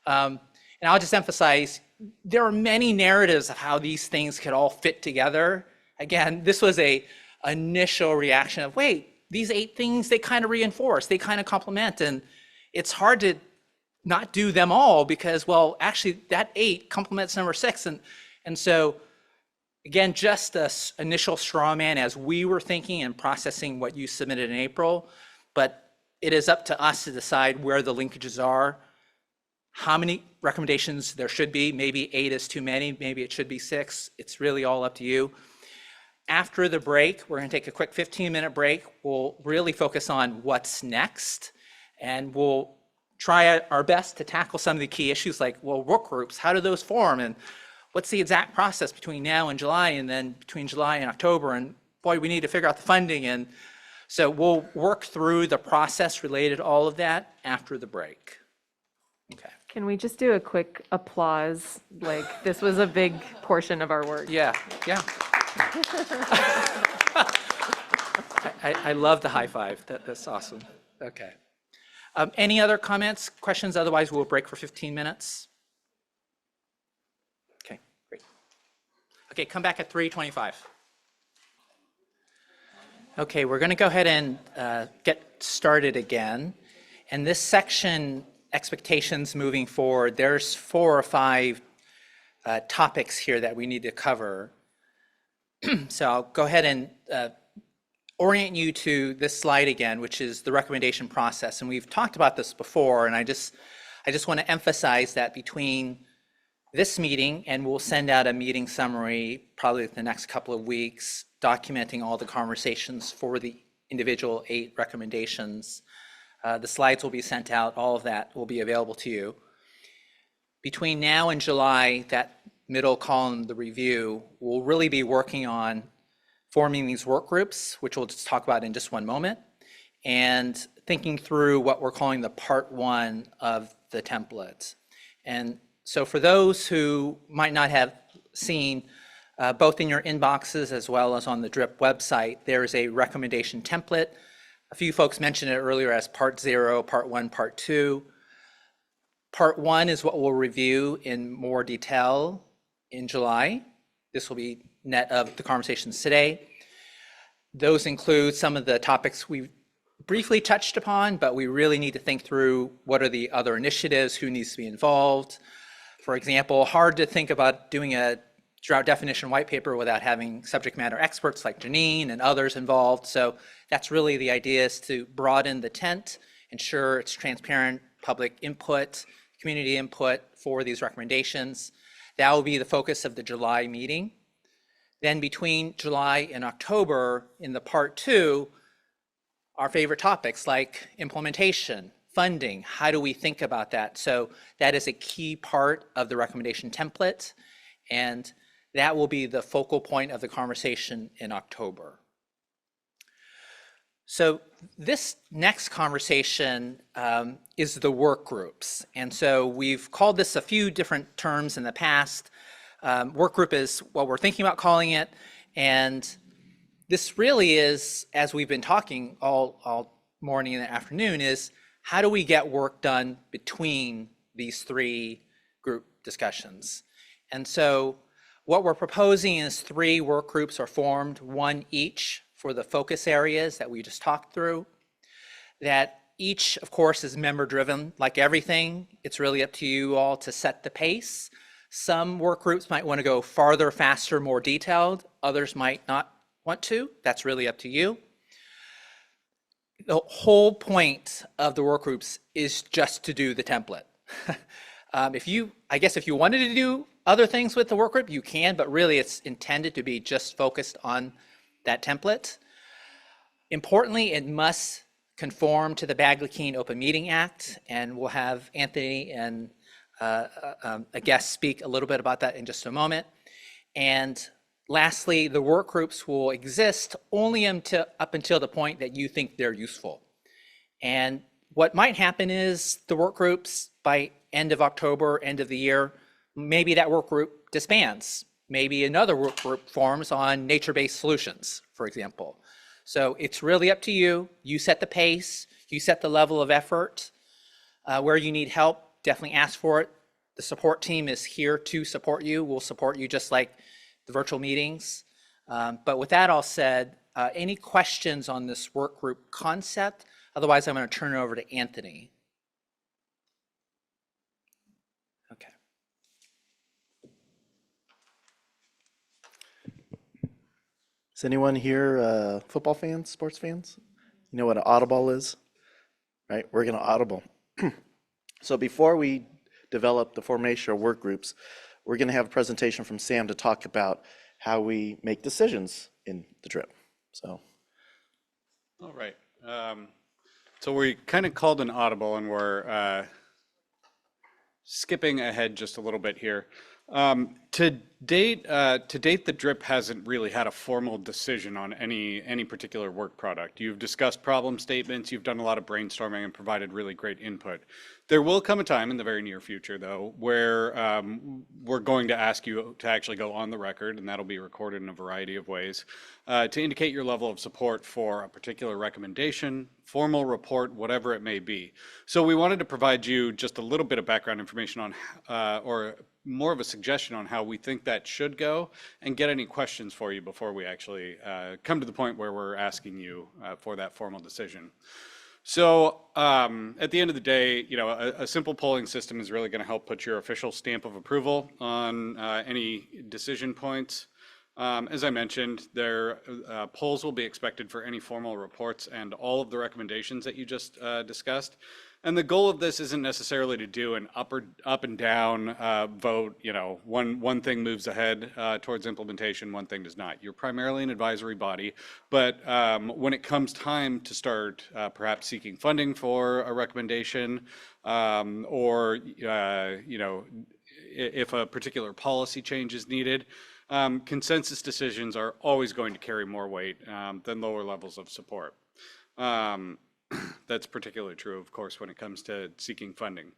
And I'll just emphasize, there are many narratives of how these things could all fit together. Again, this was a initial reaction of, wait, these 8 things, they kind of reinforce, they kind of complement, and it's hard to not do them all because, well, actually that 8 complements number 6. And so, again, just an initial straw man as we were thinking and processing what you submitted in April, but it is up to us to decide where the linkages are, how many recommendations there should be. Maybe 8 is too many, maybe it should be 6. It's really all up to you. After the break, we're going to take a quick 15-minute break. We'll really focus on what's next, and we'll try our best to tackle some of the key issues like, well, work groups, how do those form? And what's the exact process between now and July, and then between July and October? And boy, we need to figure out the funding. And so we'll work through the process related to all of that after the break. Okay. Can we just do a quick applause? Like, this was a big portion of our work. Yeah, yeah. I love the high five. That's awesome. Okay. Any other comments, questions? Otherwise, we'll break for 15 minutes. Okay, great. Okay, come back at 3:25. Okay, we're going to go ahead and get started again. And this section, expectations moving forward, there's 4 or 5 topics here that we need to cover. So I'll go ahead and orient you to this slide again, which is the recommendation process. And we've talked about this before, and I just want to emphasize that between this meeting, and we'll send out a meeting summary probably the next couple of weeks, documenting all the conversations for the individual 8 recommendations. The slides will be sent out, all of that will be available to you. Between now and July, that middle column, the review, we'll really be working on forming these work groups, which we'll just talk about in just one moment, and thinking through what we're calling the part 1 of the template. And so for those who might not have seen, both in your inboxes as well as on the DRIP website, there is a recommendation template. A few folks mentioned it earlier as part 0, part 1, part 2. Part 1 is what we'll review in more detail in July. This will be net of the conversations today. Those include some of the topics we briefly touched upon, but we really need to think through what are the other initiatives, who needs to be involved. For example, hard to think about doing a drought definition white paper without having subject matter experts like Janine and others involved. So that's really the idea, is to broaden the tent, ensure it's transparent, public input, community input for these recommendations. That will be the focus of the July meeting. Then between July and October, in the part 2, our favorite topics like implementation, funding, how do we think about that? So that is a key part of the recommendation template, and that will be the focal point of the conversation in October. So this next conversation is the work groups. And so we've called this a few different terms in the past. Work group is what we're thinking about calling it. And this really is, as we've been talking all morning and afternoon, is how do we get work done between these 3 group discussions? And so what we're proposing is 3 work groups are formed, 1 each for the focus areas that we just talked through. That each, of course, is member driven. Like everything, it's really up to you all to set the pace. Some work groups might want to go farther, faster, more detailed. Others might not want to. That's really up to you. The whole point of the work groups is just to do the template. I guess if you wanted to do other things with the work group, you can, but really it's intended to be just focused on that template. Importantly, it must conform to the Bagley-Keene Open Meeting Act, and we'll have Anthony and a guest speak a little bit about that in just a moment. And lastly, the work groups will exist only up until the point that you think they're useful. And what might happen is the work groups by end of October, end of the year, maybe that work group disbands. Maybe another work group forms on nature-based solutions, for example. So it's really up to you. You set the pace, you set the level of effort. Where you need help, definitely ask for it. The support team is here to support you. We'll support you just like the virtual meetings. But with that all said, any questions on this work group concept? Otherwise, I'm going to turn it over to Anthony. Okay. Is anyone here football fans, sports fans? You know what an audible is? Right? We're going to audible. So before we develop the formation of work groups, we're going to have a presentation from Sam to talk about how we make decisions in the DRIP. So. All right. So we kind of called an audible, and we're skipping ahead just a little bit here. To date, the DRIP hasn't really had a formal decision on any particular work product. You've discussed problem statements, you've done a lot of brainstorming and provided really great input. There will come a time in the very near future, though, where we're going to ask you to actually go on the record, and that'll be recorded in a variety of ways, to indicate your level of support for a particular recommendation, formal report, whatever it may be. So we wanted to provide you just a little bit of background information on, or more of a suggestion on how we think that should go, and get any questions for you before we actually come to the point where we're asking you for that formal decision. So at the end of the day, you know, a simple polling system is really going to help put your official stamp of approval on any decision points. As I mentioned, polls will be expected for any formal reports and all of the recommendations that you just discussed. And the goal of this isn't necessarily to do an up and down vote. You know, one thing moves ahead towards implementation, one thing does not. You're primarily an advisory body, but when it comes time to start perhaps seeking funding for a recommendation, or you know, if a particular policy change is needed, consensus decisions are always going to carry more weight than lower levels of support. That's particularly true, of course, when it comes to seeking funding.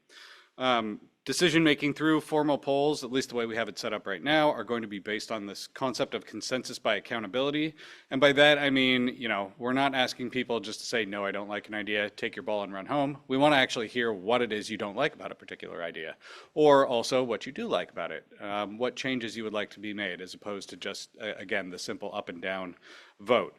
Decision-making through formal polls, at least the way we have it set up right now, are going to be based on this concept of consensus by accountability. And by that, I mean, you know, we're not asking people just to say, no, I don't like an idea, take your ball and run home. We want to actually hear what it is you don't like about a particular idea, or also what you do like about it, what changes you would like to be made, as opposed to just, again, the simple up and down vote.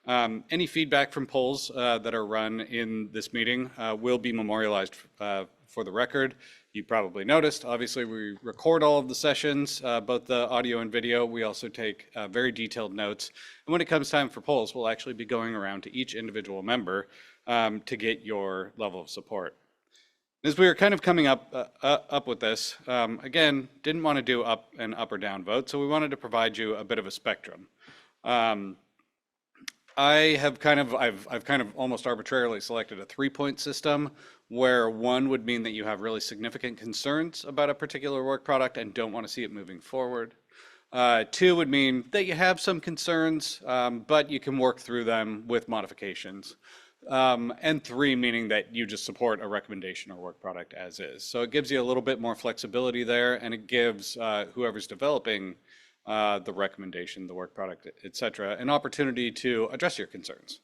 Any feedback from polls that are run in this meeting will be memorialized for the record. You probably noticed, obviously, we record all of the sessions, both the audio and video. We also take very detailed notes. And when it comes time for polls, we'll actually be going around to each individual member to get your level of support. As we were kind of coming up with this, again, didn't want to do an up or down vote, so we wanted to provide you a bit of a spectrum. I've kind of almost arbitrarily selected a 3-point system, where 1 would mean that you have really significant concerns about a particular work product and don't want to see it moving forward. 2 would mean that you have some concerns, but you can work through them with modifications. And 3 meaning that you just support a recommendation or work product as is. So it gives you a little bit more flexibility there, and it gives whoever's developing the recommendation, the work product, et cetera, an opportunity to address your concerns.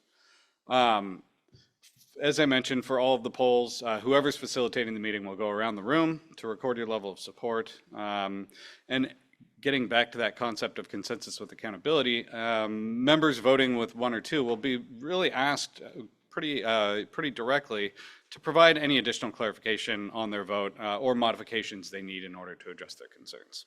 As I mentioned, for all of the polls, whoever's facilitating the meeting will go around the room to record your level of support. And getting back to that concept of consensus with accountability, members voting with 1 or 2 will be really asked pretty directly to provide any additional clarification on their vote or modifications they need in order to address their concerns.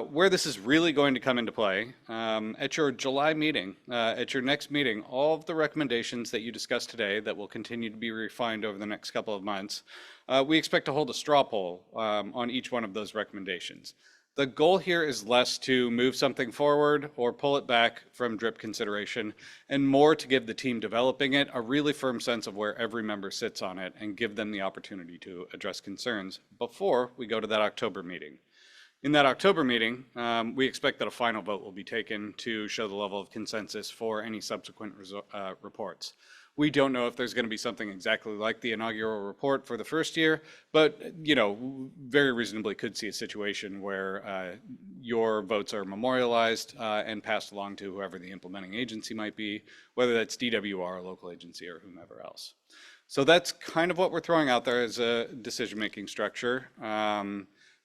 Where this is really going to come into play, at your July meeting, at your next meeting, all of the recommendations that you discussed today that will continue to be refined over the next couple of months, we expect to hold a straw poll on each one of those recommendations. The goal here is less to move something forward or pull it back from DRIP consideration, and more to give the team developing it a really firm sense of where every member sits on it and give them the opportunity to address concerns before we go to that October meeting. In that October meeting, we expect that a final vote will be taken to show the level of consensus for any subsequent reports. We don't know if there's going to be something exactly like the inaugural report for the first year, but you know, very reasonably could see a situation where your votes are memorialized and passed along to whoever the implementing agency might be, whether that's DWR, a local agency, or whomever else. So that's kind of what we're throwing out there as a decision-making structure.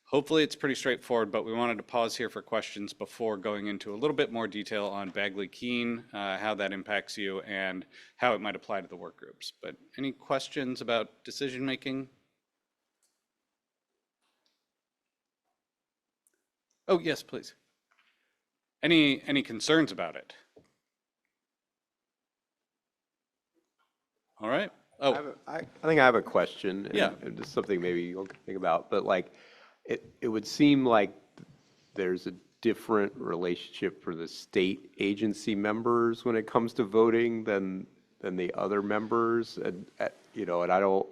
Hopefully it's pretty straightforward, but we wanted to pause here for questions before going into a little bit more detail on Bagley-Keene, how that impacts you, and how it might apply to the work groups. But any questions about decision-making? Oh, yes, please. Any concerns about it? All right. Oh, I think I have a question. And, yeah. and just something maybe you can think about, but like, it would seem like there's a different relationship for the state agency members when it comes to voting than the other members, and you know, and I don't.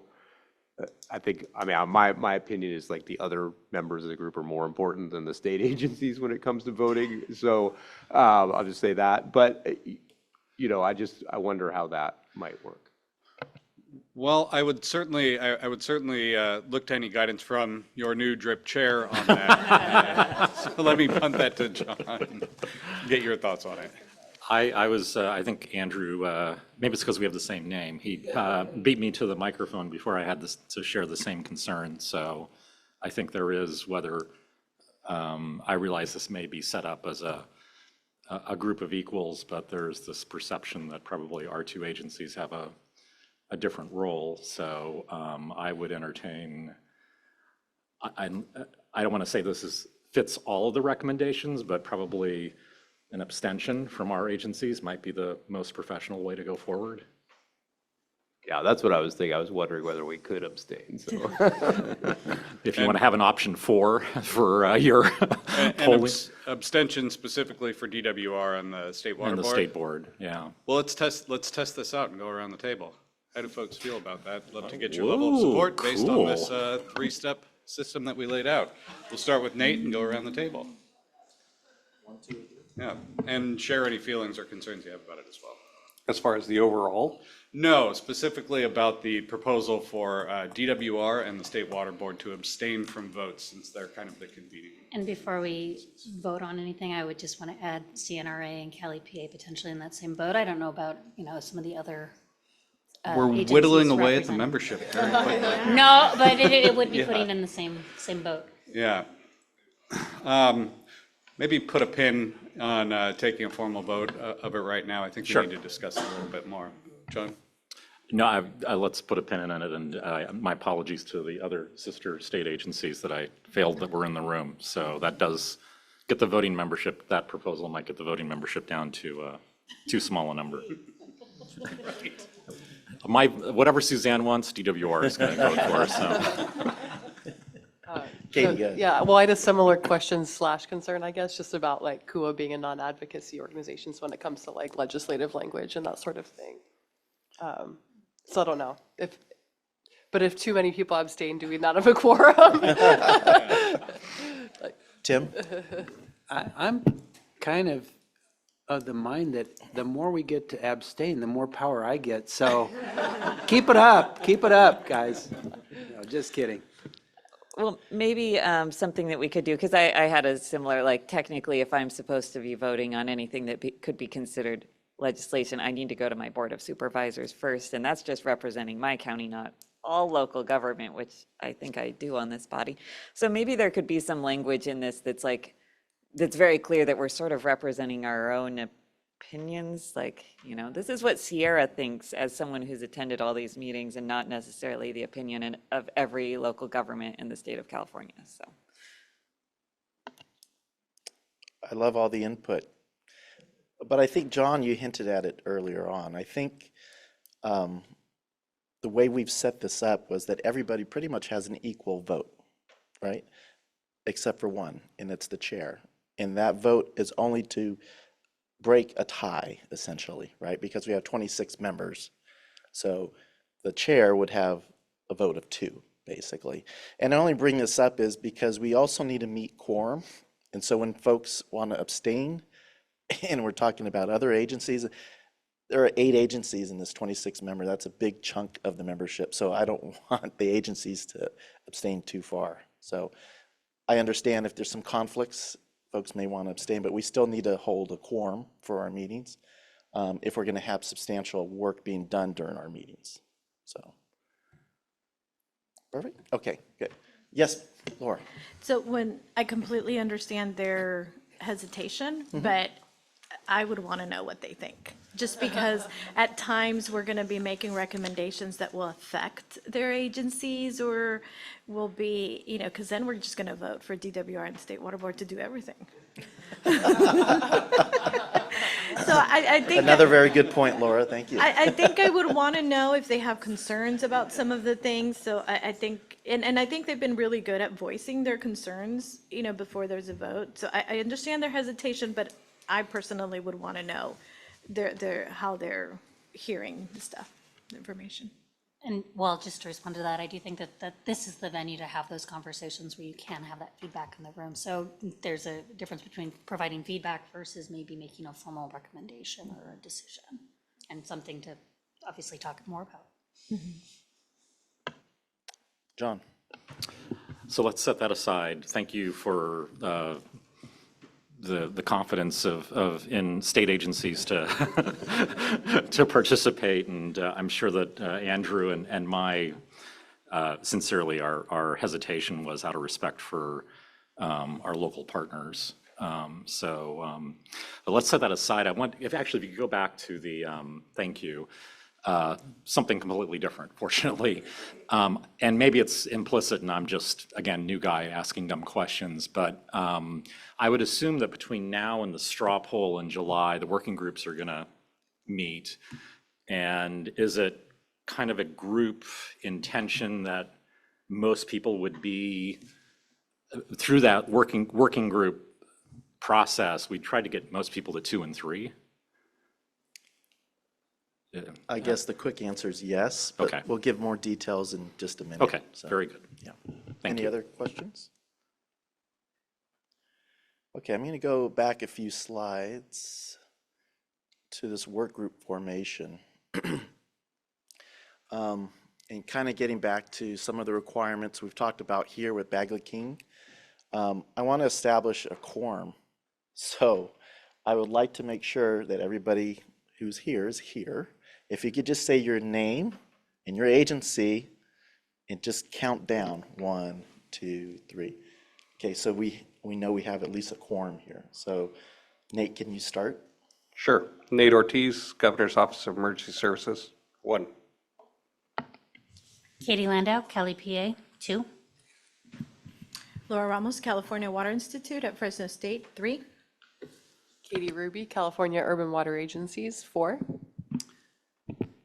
I think, I mean, my opinion is like the other members of the group are more important than the state agencies when it comes to voting. So I'll just say that. But you know, I wonder how that might work. Well, I would certainly look to any guidance from your new DRIP chair on that. So let me punt that to John. Get your thoughts on it. I think Andrew, maybe it's because we have the same name. He beat me to the microphone before I had to share the same concern. So I think there is, whether I realize this may be set up as a group of equals, but there's this perception that probably our two agencies have a different role. So I would entertain, I don't want to say this fits all of the recommendations, but probably an abstention from our agencies might be the most professional way to go forward. Yeah, that's what I was thinking. I was wondering whether we could abstain, so. If you want to have an option for your And polling. abstention specifically for DWR and the State Water And Board? the state board, yeah. Well, let's test this out and go around the table. How do folks feel about that? Love to get your level of support based on this three-step system that we laid out. We'll start with Nate and go around the table. 1, 2, 3. Yeah, and share any feelings or concerns you have about it as well. As far as the overall? No, specifically about the proposal for DWR and the State Water Board to abstain from votes since they're kind of the convening. And before we vote on anything, I would just want to add CNRA and Cali PA potentially in that same boat. I don't know about, some of the other We're agencies whittling away at the represented. membership very quickly. No, but it would be Yeah. putting in the same boat. Yeah. Maybe put a pin on taking a formal vote of it right now. I think we Sure. need to discuss it a little bit more. John? No, let's put a pin in it, and my apologies to the other sister state agencies that I failed that were in the room. So that does get the voting membership, that proposal might get the voting membership down to too small a number. Whatever Suzanne wants, DWR is going to go for, so. Katie, go ahead. Yeah, well, I had a similar question / concern, I guess, just about like KUA being a non-advocacy organizations when it comes to like legislative language and that sort of thing. So I don't know but if too many people abstain, do we not have a quorum? Tim? I'm kind of the mind that the more we get to abstain, the more power I get. So keep it up, guys. No, just kidding. Well, maybe something that we could do, because I had a similar, like technically, if I'm supposed to be voting on anything that could be considered legislation, I need to go to my Board of Supervisors first, and that's just representing my county, not all local government, which I think I do on this body. So maybe there could be some language in this that's very clear that we're sort of representing our own opinions, like, this is what Sierra thinks as someone who's attended all these meetings and not necessarily the opinion of every local government in the state of California, so. I love all the input. But I think, John, you hinted at it earlier on. I think the way we've set this up was that everybody pretty much has an equal vote, right? Except for one, and it's the chair. And that vote is only to break a tie, essentially, right? Because we have 26 members. So the chair would have a vote of 2, basically. And I only bring this up is because we also need to meet quorum. And so when folks want to abstain, and we're talking about other agencies, there are 8 agencies in this 26 member. That's a big chunk of the membership. So I don't want the agencies to abstain too far. So I understand if there's some conflicts, folks may want to abstain, but we still need to hold a quorum for our meetings if we're going to have substantial work being done during our meetings. So, perfect. Okay, good. Yes, Laura. So when I completely understand their hesitation, but I would want to know what they think. Just because at times we're going to be making recommendations that will affect their agencies or will be, because then we're just going to vote for DWR and the State Water Board to do everything. So I think. Another very good point, Laura. Thank you. I think I would want to know if they have concerns about some of the things. So I think, and I think they've been really good at voicing their concerns, before there's a vote. So I understand their hesitation, but I personally would want to know how they're hearing the stuff, the information. And well, just to respond to that, I do think that this is the venue to have those conversations where you can have that feedback in the room. So there's a difference between providing feedback versus maybe making a formal recommendation or a decision, and something to obviously talk more about. John. So let's set that aside. Thank you for the confidence in state agencies to to participate, and I'm sure that Andrew and my sincerely our hesitation was out of respect for our local partners. But let's set that aside. if you could go back to the, thank you, something completely different, fortunately. And maybe it's implicit and I'm just, again, new guy asking dumb questions, but I would assume that between now and the straw poll in July, the working groups are gonna meet. And is it kind of a group intention that most people would be, through that working group process, we tried to get most people to 2 and 3? I guess the quick answer is yes, but Okay. we'll give more details in just a minute. Okay, So, very good. yeah. Thank Any you. other questions? Okay, I'm going to go back a few slides to this work group formation. And kind of getting back to some of the requirements we've talked about here with Bagley King. I want to establish a quorum. So I would like to make sure that everybody who's here is here. If you could just say your name and your agency and just count down 1, 2, 3. Okay, so we know we have at least a quorum here. So Nate, can you start? Sure. Nate Ortiz, Governor's Office of Emergency Services, 1. Katie Landau, Cali, PA, 2. Laura Ramos, California Water Institute at Fresno State, 3. Katie Ruby, California Urban Water Agencies, 4.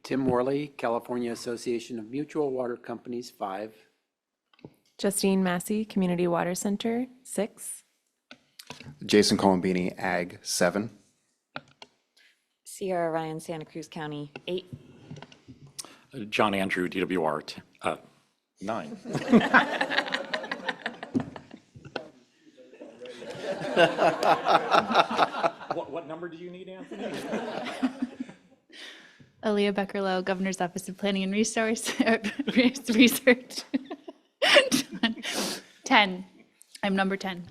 Tim Worley, California Association of Mutual Water Companies, 5. Justine Massey, Community Water Center, 6. Jason Colombini, Ag, 7. Sierra Ryan, Santa Cruz County, 8. John Andrew, DWR, 9. What number do you need, Anthony? Aaliyah Beckerlow, Governor's Office of Planning and Research. 10. I'm number 10.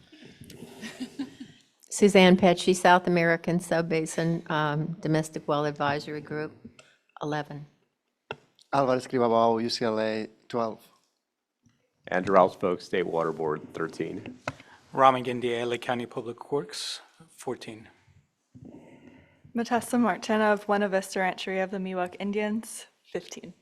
Suzanne Pesci, South American Subbasin Domestic Well Advisory Group, 11. Alvarez Cribabao, UCLA, 12. Andrew Rouse Folk, State Water Board, 13. Raman Gandia, LA County Public Works, 14. Matessa Martin of Buena Vista Rancheria of the Miwok Indians, 15.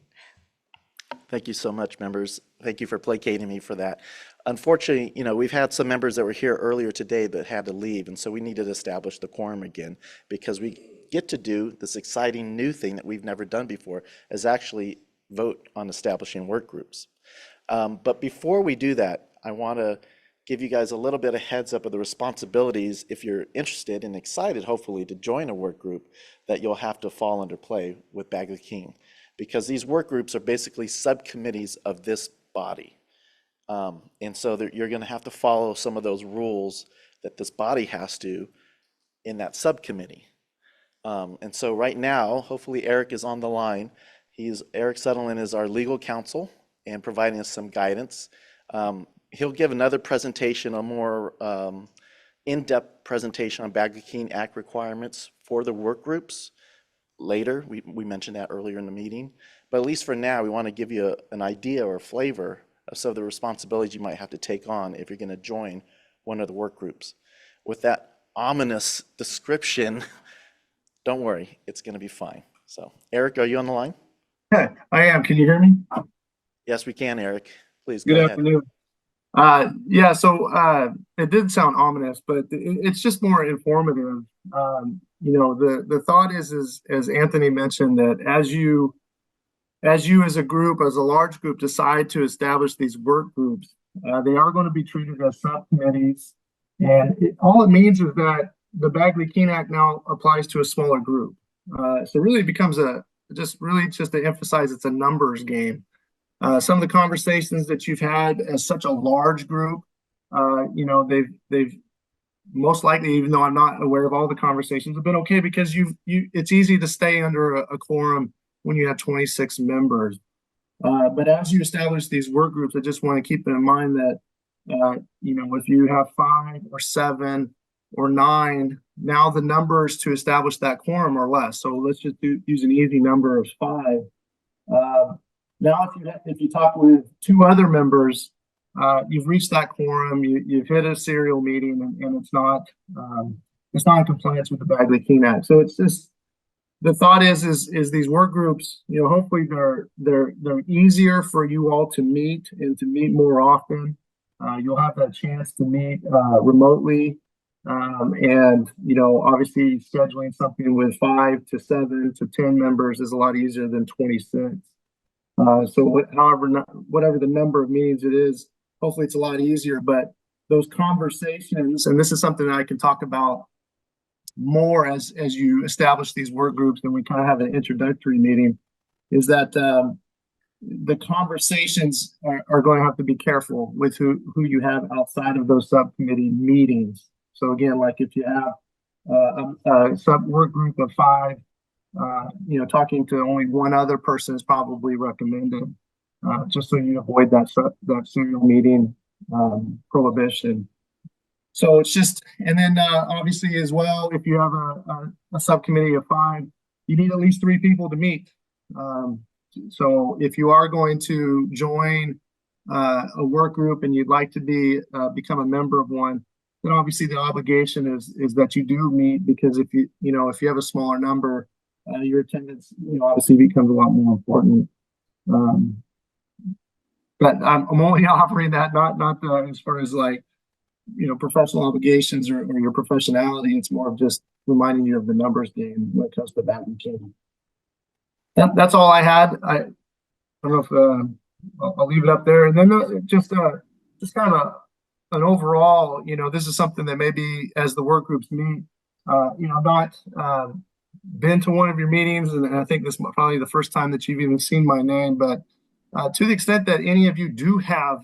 Thank you so much, members. Thank you for placating me for that. Unfortunately, we've had some members that were here earlier today that had to leave, and so we needed to establish the quorum again because we get to do this exciting new thing that we've never done before, is actually vote on establishing work groups. But before we do that, I want to give you guys a little bit of heads up of the responsibilities if you're interested and excited, hopefully, to join a work group that you'll have to fall under play with Bagley King. Because these work groups are basically subcommittees of this body. And so you're going to have to follow some of those rules that this body has to in that subcommittee. And so right now, hopefully Eric is on the line. Eric Sutherland is our legal counsel and providing us some guidance. He'll give another presentation, a more in-depth presentation on Bagley King Act requirements for the work groups later. We mentioned that earlier in the meeting. But at least for now, we want to give you an idea or a flavor of some of the responsibilities you might have to take on if you're going to join one of the work groups. With that ominous description, don't worry, it's going to be fine. So, Eric, are you on the line? I am. Can you hear me? Yes, we can, Eric. Please go Good ahead. afternoon. It did sound ominous, but it's just more informative. The thought is, as Anthony mentioned, that as you as a group, as a large group, decide to establish these work groups, they are going to be treated as subcommittees. And all it means is that the Bagley King Act now applies to a smaller group. So really it becomes just to emphasize, it's a numbers game. Some of the conversations that you've had as such a large group, they've most likely, even though I'm not aware of all the conversations, have been okay because it's easy to stay under a quorum when you have 26 members. But as you establish these work groups, I just want to keep in mind that, if you have 5 or 7 or 9, now the numbers to establish that quorum are less. So let's just use an easy number of 5. Now, if you talk with 2 other members, you've reached that quorum, you've hit a serial meeting, and it's not in compliance with the Bagley-Keene Act. So it's just, the thought is these work groups, hopefully they're easier for you all to meet and to meet more often. You'll have that chance to meet remotely. And, obviously scheduling something with 5 to 7 to 10 members is a lot easier than 26. So whatever the number of meetings it is, hopefully it's a lot easier, but those conversations, and this is something that I can talk about more as you establish these work groups, and we kind of have an introductory meeting, is that the conversations are going to have to be careful with who you have outside of those subcommittee meetings. So again, like if you have a sub work group of 5, talking to only one other person is probably recommended, just so you avoid that serial meeting prohibition. So it's just, and then obviously as well, if you have a subcommittee of 5, you need at least 3 people to meet. So if you are going to join a work group and you'd like to become a member of one, then obviously the obligation is that you do meet, because if you have a smaller number, your attendance obviously becomes a lot more important. But I'm only offering that not as far as like professional obligations or your professionality. It's more of just reminding you of the numbers game when it comes to Bagley-Keene. That's all I had. I don't know if I'll leave it up there, and then just kind of an overall. This is something that maybe as the work groups meet, I've not been to one of your meetings, and I think this is probably the first time that you've even seen my name. But to the extent that any of you do have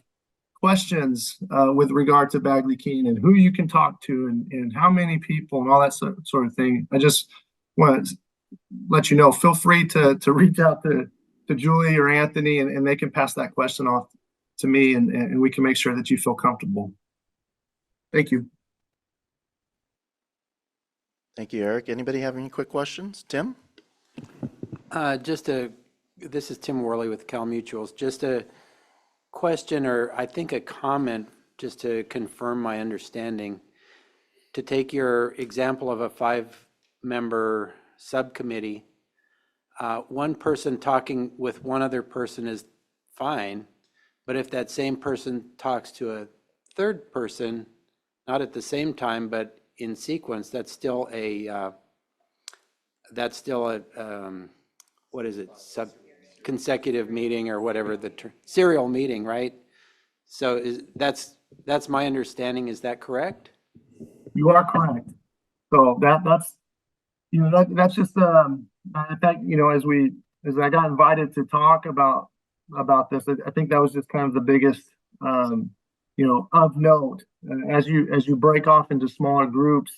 questions with regard to Bagley-Keene and who you can talk to and how many people and all that sort of thing, I just want to let you know, feel free to reach out to Julie or Anthony, and they can pass that question off to me, and we can make sure that you feel comfortable. Thank you. Thank you, Eric. Anybody have any quick questions? Tim? This is Tim Worley with Cal Mutuals. Just a question, or I think a comment, just to confirm my understanding. To take your example of a 5-member subcommittee, one person talking with one other person is fine, but if that same person talks to a third person, not at the same time, but in sequence, that's still a what is it, consecutive meeting or whatever the serial meeting, right? So that's my understanding. Is that correct? You are correct. So that's just I think as I got invited to talk about this, I think that was just kind of the biggest of note. As you break off into smaller groups,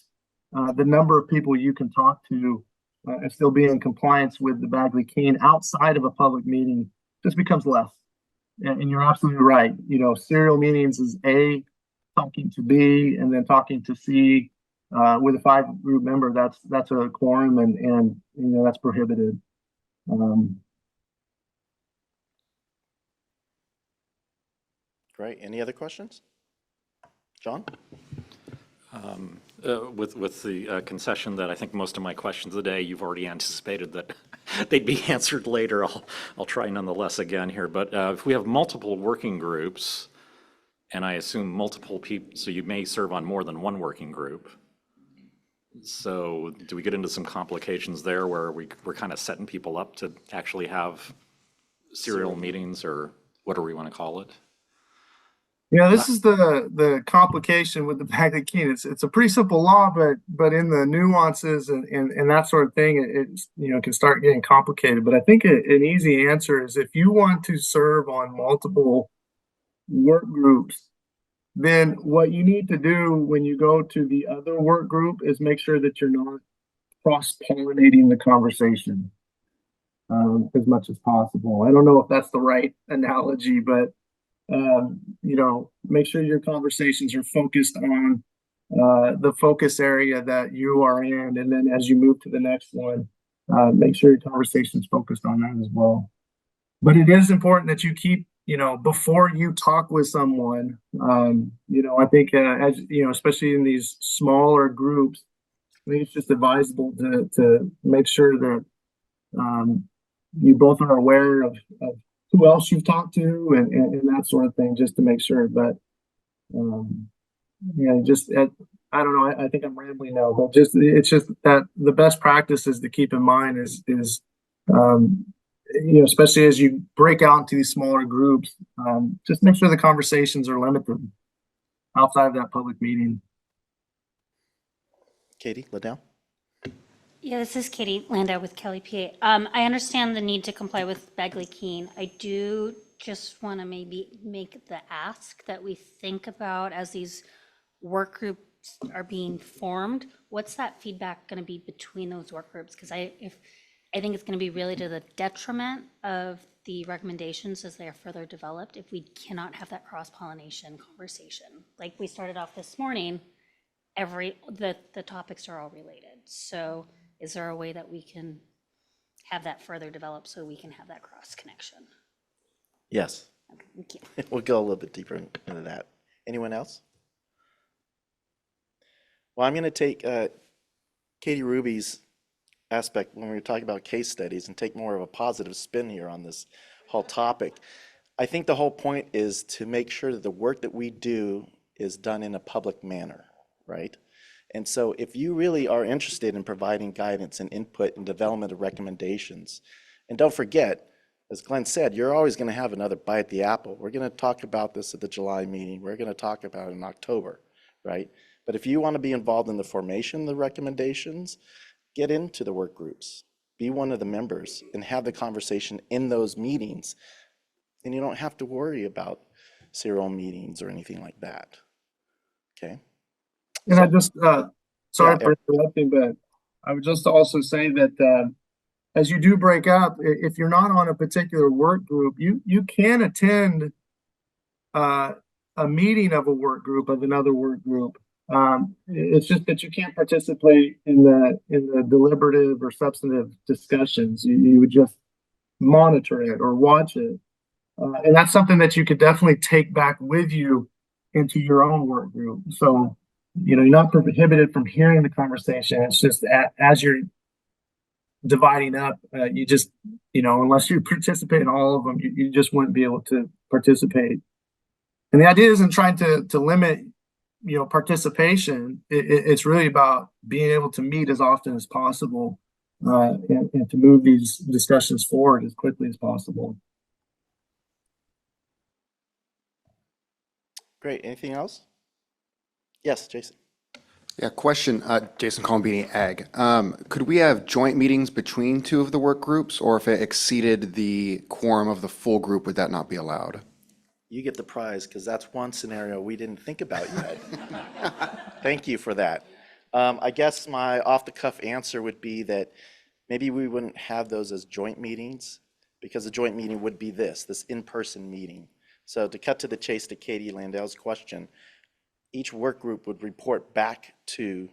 the number of people you can talk to and still be in compliance with the Bagley-Keene outside of a public meeting just becomes less. And you're absolutely right. Serial meetings is A, talking to B, and then talking to C. With a 5-group member, that's a quorum, and that's prohibited. Great. Any other questions? John? With the concession that I think most of my questions today, you've already anticipated that they'd be answered later. I'll try nonetheless again here. But if we have multiple working groups, and I assume multiple people, so you may serve on more than one working group. So do we get into some complications there where we're kind of setting people up to actually have serial meetings, or whatever we want to call it? This is the complication with the Bagley-Keene. It's a pretty simple law, but in the nuances and that sort of thing, it can start getting complicated. But I think an easy answer is, if you want to serve on multiple work groups, then what you need to do when you go to the other work group is make sure that you're not cross-pollinating the conversation as much as possible. I don't know if that's the right analogy, but make sure your conversations are focused on the focus area that you are in, and then as you move to the next one, make sure your conversation is focused on that as well. But it is important that you keep before you talk with someone, I think, as, especially in these smaller groups, I think it's just advisable to make sure that, you both are aware of who else you've talked to and that sort of thing, just to make sure. But, I don't know, I think I'm rambling now, but it's just that the best practice is to keep in mind is, especially as you break out into these smaller groups, just make sure the conversations are limited outside of that public meeting. Katie Liddell? Yeah, this is Katie Landau with Kelly PA. I understand the need to comply with Bagley-Keene. I do just want to maybe make the ask that we think about as these work groups are being formed. What's that feedback going to be between those work groups? Because I think it's going to be really to the detriment of the recommendations as they are further developed if we cannot have that cross-pollination conversation. Like we started off this morning, the topics are all related. So is there a way that we can have that further developed so we can have that cross connection? Yes. Okay, thank you. We'll go a little bit deeper into that. Anyone else? Well, I'm going to take Katie Ruby's aspect when we were talking about case studies and take more of a positive spin here on this whole topic. I think the whole point is to make sure that the work that we do is done in a public manner, right? And so if you really are interested in providing guidance and input and development of recommendations, and don't forget, as Glenn said, you're always going to have another bite at the apple. We're going to talk about this at the July meeting. We're going to talk about it in October, right? But if you want to be involved in the formation of the recommendations, get into the work groups, be one of the members, and have the conversation in those meetings. And you don't have to worry about serial meetings or anything like that. Okay? And I just, sorry for interrupting, but I would just also say that as you do break up, if you're not on a particular work group, you can attend a meeting of a work group, of another work group. It's just that you can't participate in the deliberative or substantive discussions. You would just monitor it or watch it. And that's something that you could definitely take back with you into your own work group. So, you're not prohibited from hearing the conversation. It's just as you're dividing up, you just, unless you participate in all of them, you just wouldn't be able to participate. And the idea isn't trying to limit, participation. It's really about being able to meet as often as possible and to move these discussions forward as quickly as possible. Great. Anything else? Yes, Jason. Yeah, question, Jason Colombini, Ag. Could we have joint meetings between two of the work groups, or if it exceeded the quorum of the full group, would that not be allowed? You get the prize because that's one scenario we didn't think about yet. Thank you for that. I guess my off-the-cuff answer would be that maybe we wouldn't have those as joint meetings because the joint meeting would be this in-person meeting. So to cut to the chase to Katie Landau's question, each work group would report back to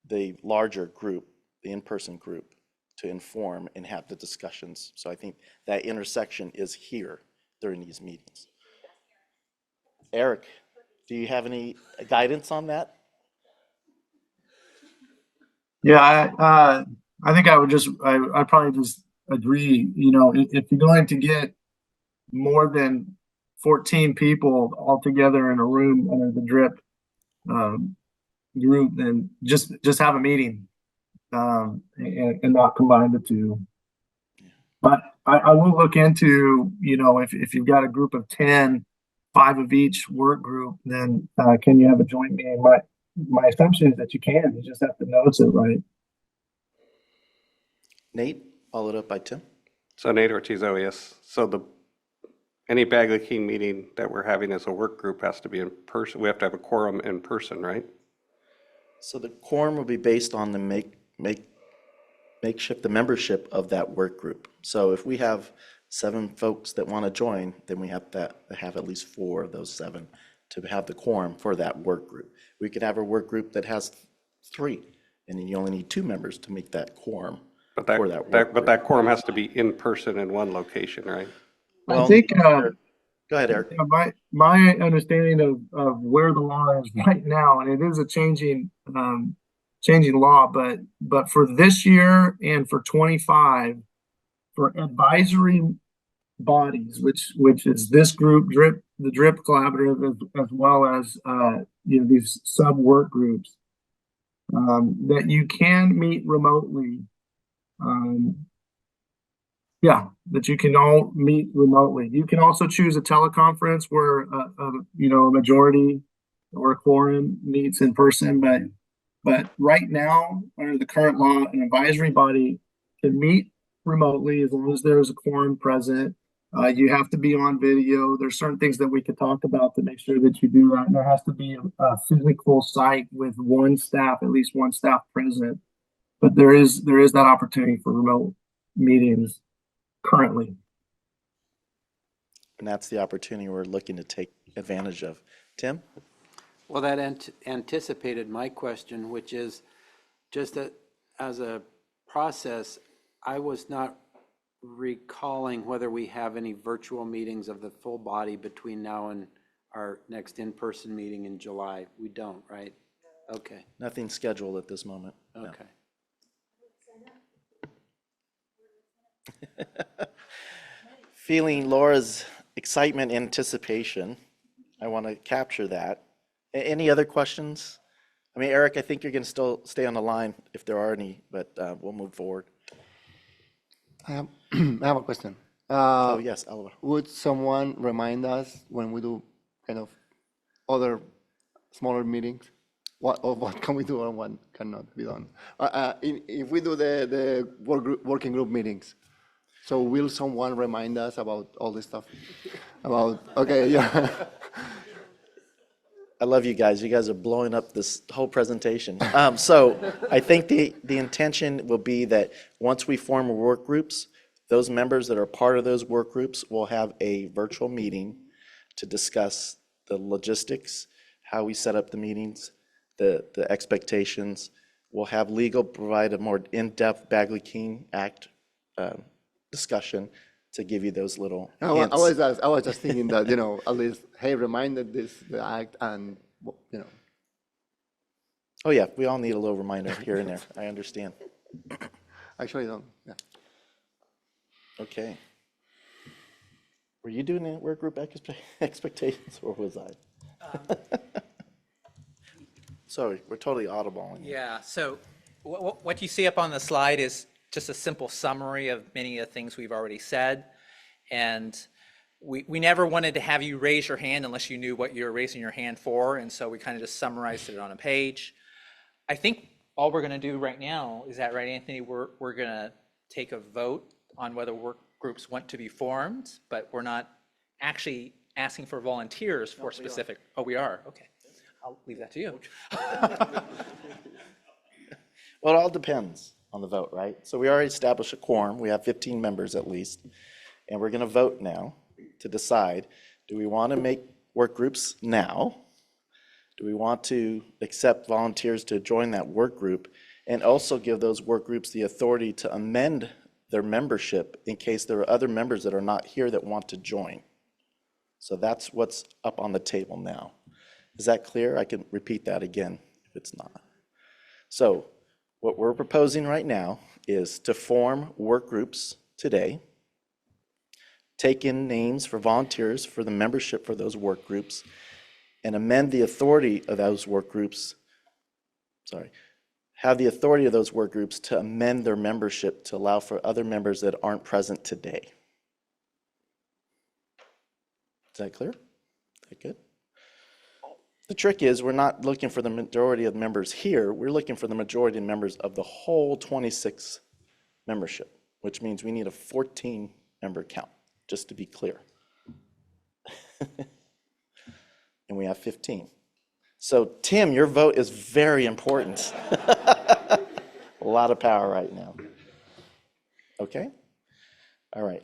the larger group, the in-person group, to inform and have the discussions. So I think that intersection is here during these meetings. Eric, do you have any guidance on that? Yeah, I think I'd probably just agree, if you're going to get more than 14 people all together in a room under the DRIP group, then just have a meeting and not combine the two. But I will look into, if you've got a group of 10, 5 of each work group, then can you have a joint meeting? My assumption is that you can. You just have to notice it right. Nate, followed up by Tim. So Nate Ortiz, OES. So any Bagley-Keene meeting that we're having as a work group has to be in person. We have to have a quorum in person, right? So the quorum will be based on the makeshift, the membership of that work group. So if we have 7 folks that want to join, then we have to have at least 4 of those 7 to have the quorum for that work group. We could have a work group that has 3, and then you only need 2 members to make that quorum for that work group. But that quorum has to be in person in one location, right? I think Go ahead, Eric. Yeah, my understanding of where the law is right now, and it is a changing law, but for this year and for 25, for advisory bodies, which is this group, the DRIP Collaborative, as well as these sub work groups, that you can meet remotely. That you can all meet remotely. You can also choose a teleconference where a majority or a quorum meets in person. But right now, under the current law, an advisory body can meet remotely as long as there is a quorum present. You have to be on video. There's certain things that we could talk about to make sure that you do that. And there has to be a physical site with at least one staff present. But there is that opportunity for remote meetings currently. And that's the opportunity we're looking to take advantage of. Tim? Well, that anticipated my question, which is just that as a process, I was not recalling whether we have any virtual meetings of the full body between now and our next in-person meeting in July. We don't, right? Okay. Nothing scheduled at this moment. No. Okay. Feeling Laura's excitement, anticipation, I want to capture that. Any other questions? I mean, Eric, I think you're going to still stay on the line if there are any, but we'll move forward. I have a question. Oh, yes, Oliver. Would someone remind us when we do kind of other smaller meetings, what can we do and what cannot be done? If we do the working group meetings, so will someone remind us about all this stuff? Okay, yeah. I love you guys. You guys are blowing up this whole presentation. So I think the intention will be that once we form work groups, those members that are part of those work groups will have a virtual meeting to discuss the logistics, how we set up the meetings, the expectations. We'll have legal provide a more in-depth Bagley-Keene Act discussion to give you those little hints. I was just thinking that, at least, hey, reminded the act and, Oh, yeah, we all need a little reminder here and there. I understand. Actually, don't, yeah. Okay. Were you doing the work group expectations, or was I? Sorry, we're totally audible. Yeah, so what you see up on the slide is just a simple summary of many of the things we've already said. And we never wanted to have you raise your hand unless you knew what you were raising your hand for. And so we kind of just summarized it on a page. I think all we're going to do right now, is that right, Anthony? We're going to take a vote on whether work groups want to be formed, but we're not actually asking for volunteers for specific. Oh, we are? Okay. I'll leave that to you. Well, it all depends on the vote, right? So we already established a quorum. We have 15 members at least. And we're going to vote now to decide, do we want to make work groups now? Do we want to accept volunteers to join that work group and also give those work groups the authority to amend their membership in case there are other members that are not here that want to join? So that's what's up on the table now. Is that clear? I can repeat that again if it's not. So what we're proposing right now is to form work groups today, take in names for volunteers for the membership for those work groups, and amend the authority of those work groups, have the authority of those work groups to amend their membership to allow for other members that aren't present today. Is that clear? Is that good? The trick is we're not looking for the majority of members here. We're looking for the majority of members of the whole 26 membership, which means we need a 14-member count, just to be clear. And we have 15. So Tim, your vote is very important. A lot of power right now. Okay? All right.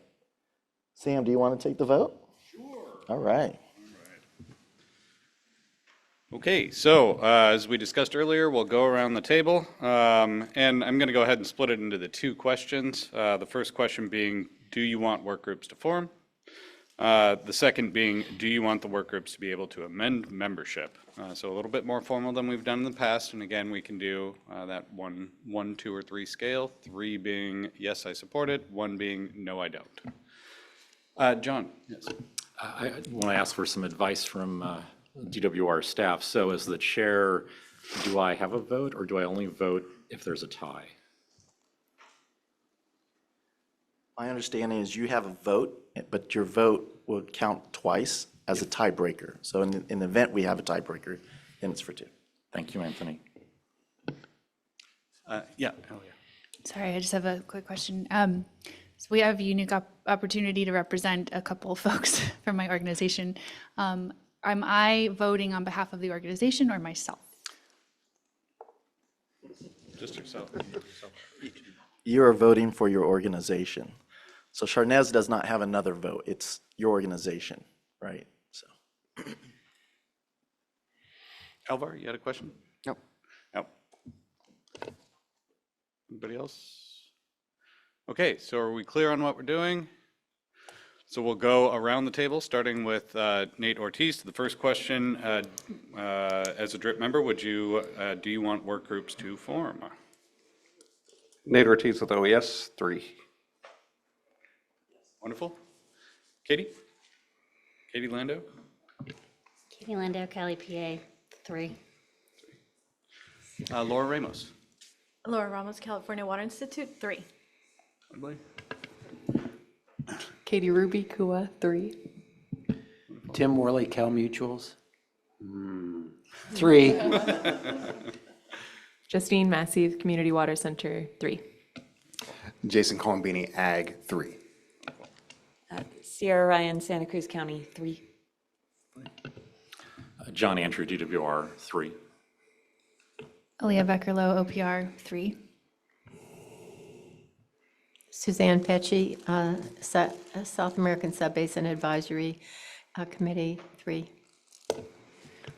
Sam, do you want to take the vote? Sure. All right. Okay, so as we discussed earlier, we'll go around the table, and I'm going to go ahead and split it into the two questions. The first question being, do you want work groups to form? The second being, do you want the work groups to be able to amend membership? So a little bit more formal than we've done in the past, and again, we can do that one, 2, or 3 scale, 3 being, yes, I support it, 1 being, no, I don't. John? Yes. I want to ask for some advice from DWR staff. So as the chair, do I have a vote, or do I only vote if there's a tie? My understanding is you have a vote, but your vote will count twice as a tiebreaker. So in the event we have a tiebreaker, then it's for 2. Thank you, Anthony. Yeah. Sorry, I just have a quick question. So we have a unique opportunity to represent a couple of folks from my organization. Am I voting on behalf of the organization or myself? Just yourself. You are voting for your organization. So Sharnez does not have another vote. It's your organization, right? So. Alvar, you had a question? No. No. Anybody else? Okay, so are we clear on what we're doing? So we'll go around the table, starting with Nate Ortiz. The first question, as a DRIP member, do you want work groups to form? Nate Ortiz with OES, 3. Wonderful. Katie? Katie Lando? Katie Landau, Cali, PA, 3. Laura Ramos? Laura Ramos, California Water Institute, 3. Katie Ruby, KUA, 3. Tim Worley, Cal Mutuals. 3. Justine Massey, Community Water Center, 3. Jason Colombini, Ag, 3. Sierra Ryan, Santa Cruz County, 3. John Andrew, DWR, 3. Aaliyah Beckerlow, OPR, 3. Suzanne Pecci, South American Subbasin Advisory Committee, 3.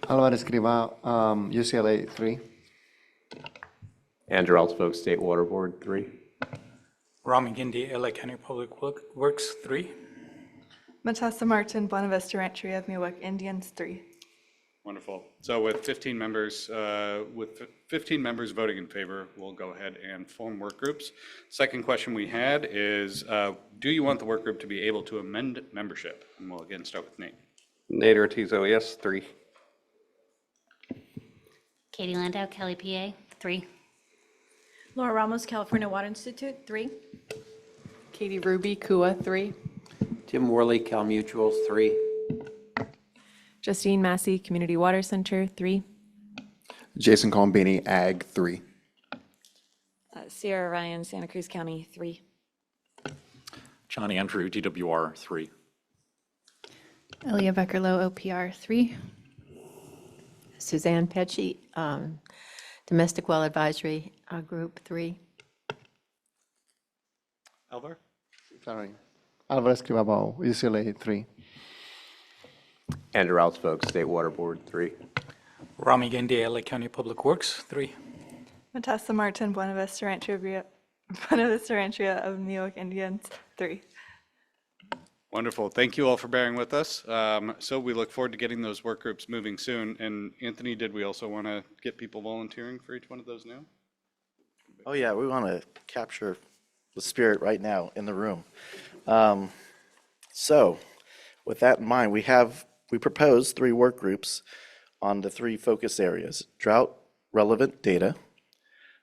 Alvaro Escrivá, UCLA, 3. Andrew Altsvog, State Water Board, 3. Rami Gindi, LA County Public Works, 3. Matassa Martin, Buena Vista Rancheria of Miwok Indians, 3. Wonderful. So with 15 members, voting in favor, we'll go ahead and form work groups. Second question we had is, do you want the work group to be able to amend membership? And we'll again start with Nate. Nate Ortiz, OES, 3. Katie Landau, Cali, PA, 3. Laura Ramos, California Water Institute, 3. Katie Ruby, KUA, 3. Tim Worley, Cal Mutuals, 3. Justine Massey, Community Water Center, 3. Jason Colombini, Ag, 3. Sierra Ryan, Santa Cruz County, 3. John Andrew, DWR, 3. Aaliyah Beckerlow, OPR, 3. Suzanne Pecci, Domestic Well Advisory Group, 3. Alvar? Sorry. Alvaro Escrivá, UCLA, 3. Andrew Altsvog, State Water Board, 3. Rami Gindi, LA County Public Works, 3. Matassa Martin, Buena Vista Rancheria of Miwok Indians, 3. Wonderful. Thank you all for bearing with us. So we look forward to getting those work groups moving soon. And Anthony, did we also want to get people volunteering for each one of those now? Oh, yeah, we want to capture the spirit right now in the room. So with that in mind, we propose 3 work groups on the 3 focus areas: drought relevant data,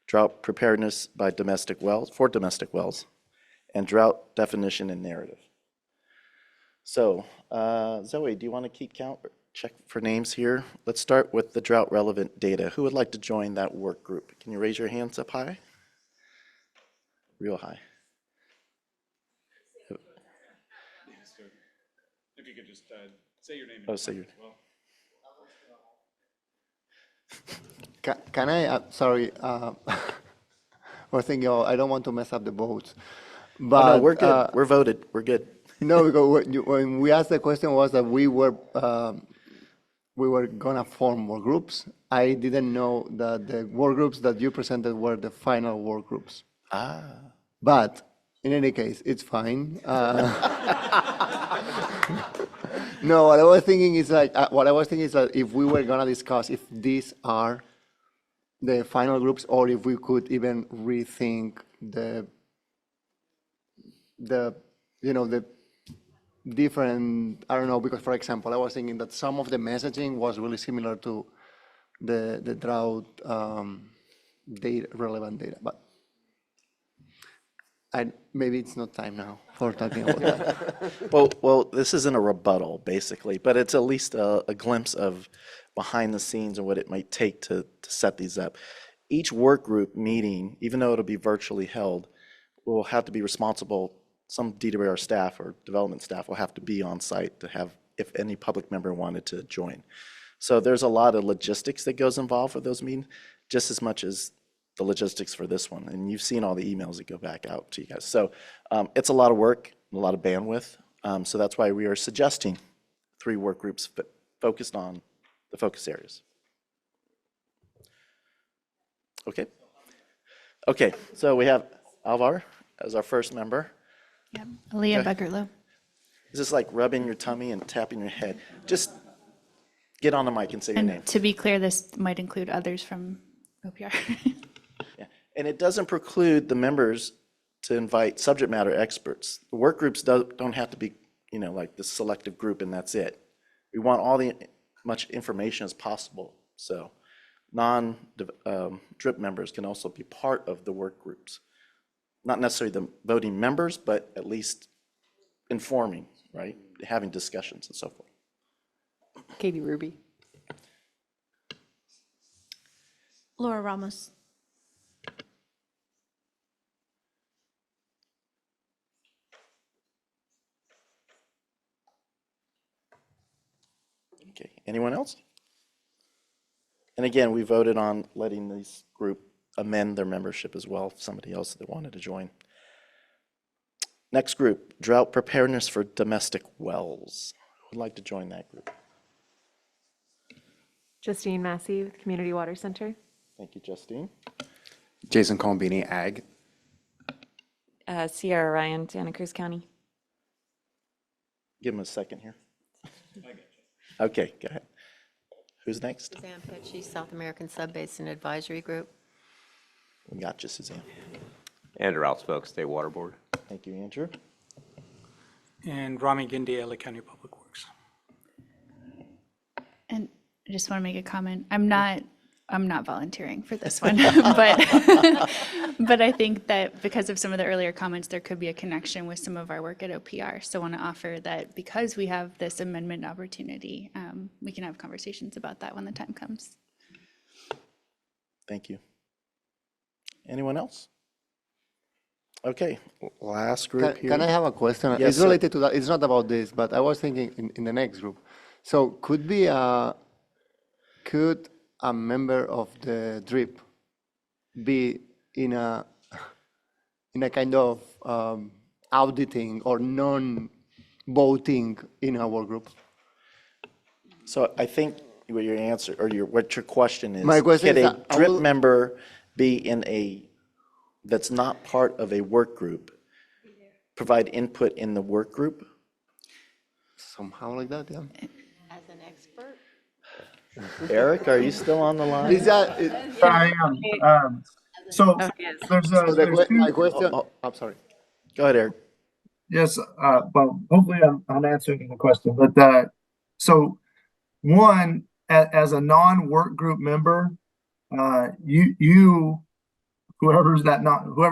drought preparedness by domestic wells, and drought definition and narrative. So Zoe, do you want to keep count, or check for names here? Let's start with the drought relevant data. Who would like to join that work group? Can you raise your hands up high? Real high. If you could just say your name. Oh, say your name. Can I, sorry, we're thinking, I don't want to mess up the votes. But Oh, no, we're good. We're voted. We're good. No, because when we asked the question was that we were gonna form more groups. I didn't know that the work groups that you presented were the final work groups. But in any case, it's fine. No, what I was thinking is like, that if we were gonna discuss if these are the final groups, or if we could even rethink the different, I don't know, because for example, I was thinking that some of the messaging was really similar to the drought data, relevant data, but maybe it's not time now for talking about that. Well, this isn't a rebuttal, basically, but it's at least a glimpse of behind the scenes and what it might take to set these up. Each work group meeting, even though it'll be virtually held, will have to be responsible. Some DWR staff or development staff will have to be on site to have, if any public member wanted to join. So there's a lot of logistics that goes involved with those meetings, just as much as the logistics for this one. And you've seen all the emails that go back out to you guys. So it's a lot of work, a lot of bandwidth. So that's why we are suggesting 3 work groups focused on the focus areas. Okay. Okay, so we have Alvar as our first member. Aaliyah Okay. Beckerlow. Is this like rubbing your tummy and tapping your head? Just get on the mic and say your name. And to be clear, this might include others from OPR. And it doesn't preclude the members to invite subject matter experts. The work groups don't have to be, like the selective group and that's it. We want all the much information as possible. So non-DRIP members can also be part of the work groups. Not necessarily the voting members, but at least informing, right? Having discussions and so forth. Katie Ruby. Laura Ramos. Okay, anyone else? And again, we voted on letting this group amend their membership as well, if somebody else that wanted to join. Next group, drought preparedness for domestic wells. Who would like to join that group? Justine Massey with Community Water Center. Thank you, Justine. Jason Colombini, Ag. Sierra Ryan, Santa Cruz County. Give him a second here. Okay, go ahead. Who's next? Suzanne Petchy, South American Subbasin Advisory Group. We got you, Suzanne. Andrew Outspoke, State Water Board. Thank you, Andrew. And Rami Gindi, LA County Public Works. And I just want to make a comment. I'm not volunteering for this one, but I think that because of some of the earlier comments, there could be a connection with some of our work at OPR. So I want to offer that because we have this amendment opportunity, we can have conversations about that when the time comes. Thank you. Anyone else? Okay, last group here. Can I have a question? Yes, It's sir. related to that. It's not about this, but I was thinking in the next group. So could a member of the DRIP be in a kind of auditing or non-voting in our group? So I think what your answer, or what your question is. My question could is a that I DRIP will- member be that's not part of a work group, provide input in the work group? Somehow like that, yeah. As an expert? Eric, are you still on the line? I am. So there's My two. question, I'm sorry. Go ahead, Eric. Yes, well, hopefully I'm answering the question, but, so one, as a non-work group member, whoever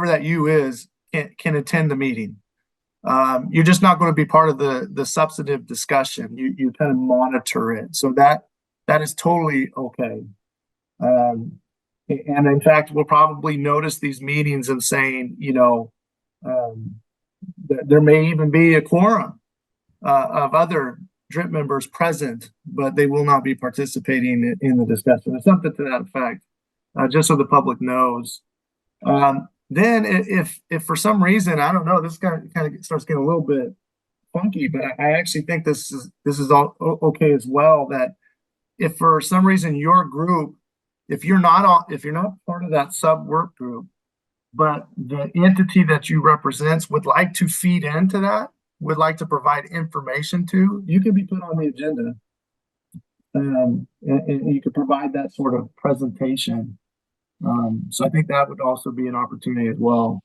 that you is, can attend the meeting. You're just not going to be part of the substantive discussion. You kind of monitor it. So that is totally okay. And in fact, we'll probably notice these meetings and saying, that there may even be a quorum of other DRIP members present, but they will not be participating in the discussion. It's something to that effect, just so the public knows. Then if for some reason, I don't know, this kind of starts getting a little bit funky, but I actually think this is all okay as well, that if for some reason your group, if you're not part of that sub work group, but the entity that you represent would like to feed into that, would like to provide information to, you can be put on the agenda. And you could provide that sort of presentation. So I think that would also be an opportunity as well.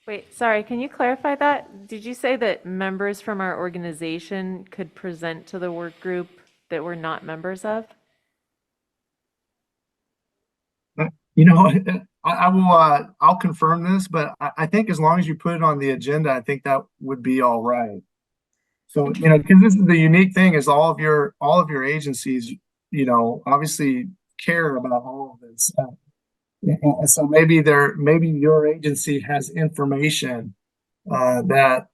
Wait, sorry, can you clarify that? Did you say that members from our organization could present to the work group that we're not members of? You know, I will, I'll confirm this, but I think as long as you put it on the agenda, I think that would be all right. So, you know, because this is the unique thing is all of your agencies, you know, obviously care about all of this. And so maybe your agency has information that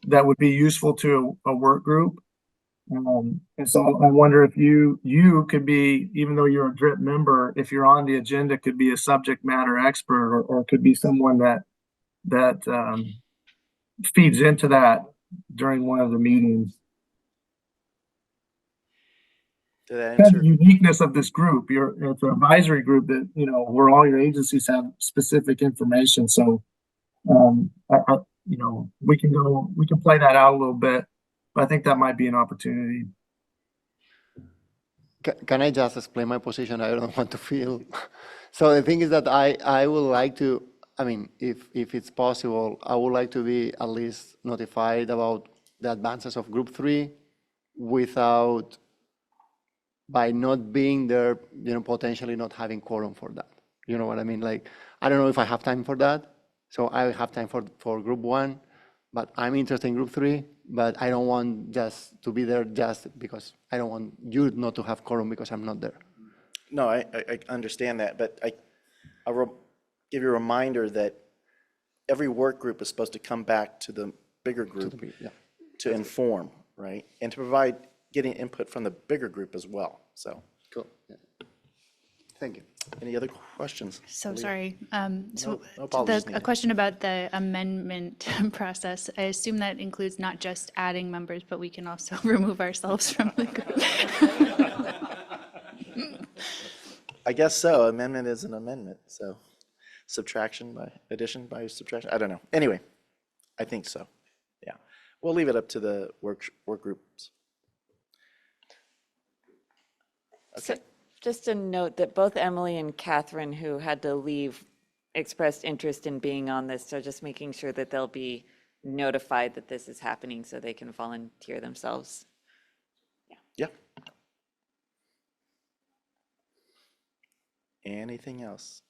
would be useful to a work group. And so I wonder if you could be, even though you're a DRIP member, if you're on the agenda, could be a subject matter expert or could be someone that feeds into that during one of the meetings. Did that That's answer? the uniqueness of this group. It's an advisory group that, you know, where all your agencies have specific information. So, you know, we can play that out a little bit, but I think that might be an opportunity. Can I just explain my position? I don't want to feel. So the thing is that I would like to, I mean, if it's possible, I would like to be at least notified about the advances of Group 3 without, by not being there, you know, potentially not having quorum for that. You know what I mean? Like, I don't know if I have time for that. So I have time for Group 1, but I'm interested in Group 3, but I don't want just to be there just because I don't want you not to have quorum because I'm not there. No, I understand that, but I'll give you a reminder that every work group is supposed to come back to the bigger group to inform, right? And to provide, getting input from the bigger group as well, so. Cool. Yeah. Thank you. Any other questions? So Leah? sorry. So no apologies a needed. question about the amendment process. I assume that includes not just adding members, but we can also remove ourselves from the group. I guess so. Amendment is an amendment, so subtraction by addition by subtraction. I don't know. Anyway, I think so. Yeah, we'll leave it up to the work groups. So just a note that both Emily and Catherine, who had to leave, expressed interest in being on this. So just making sure that they'll be notified that this is happening so they can volunteer themselves. Yeah. Anything else?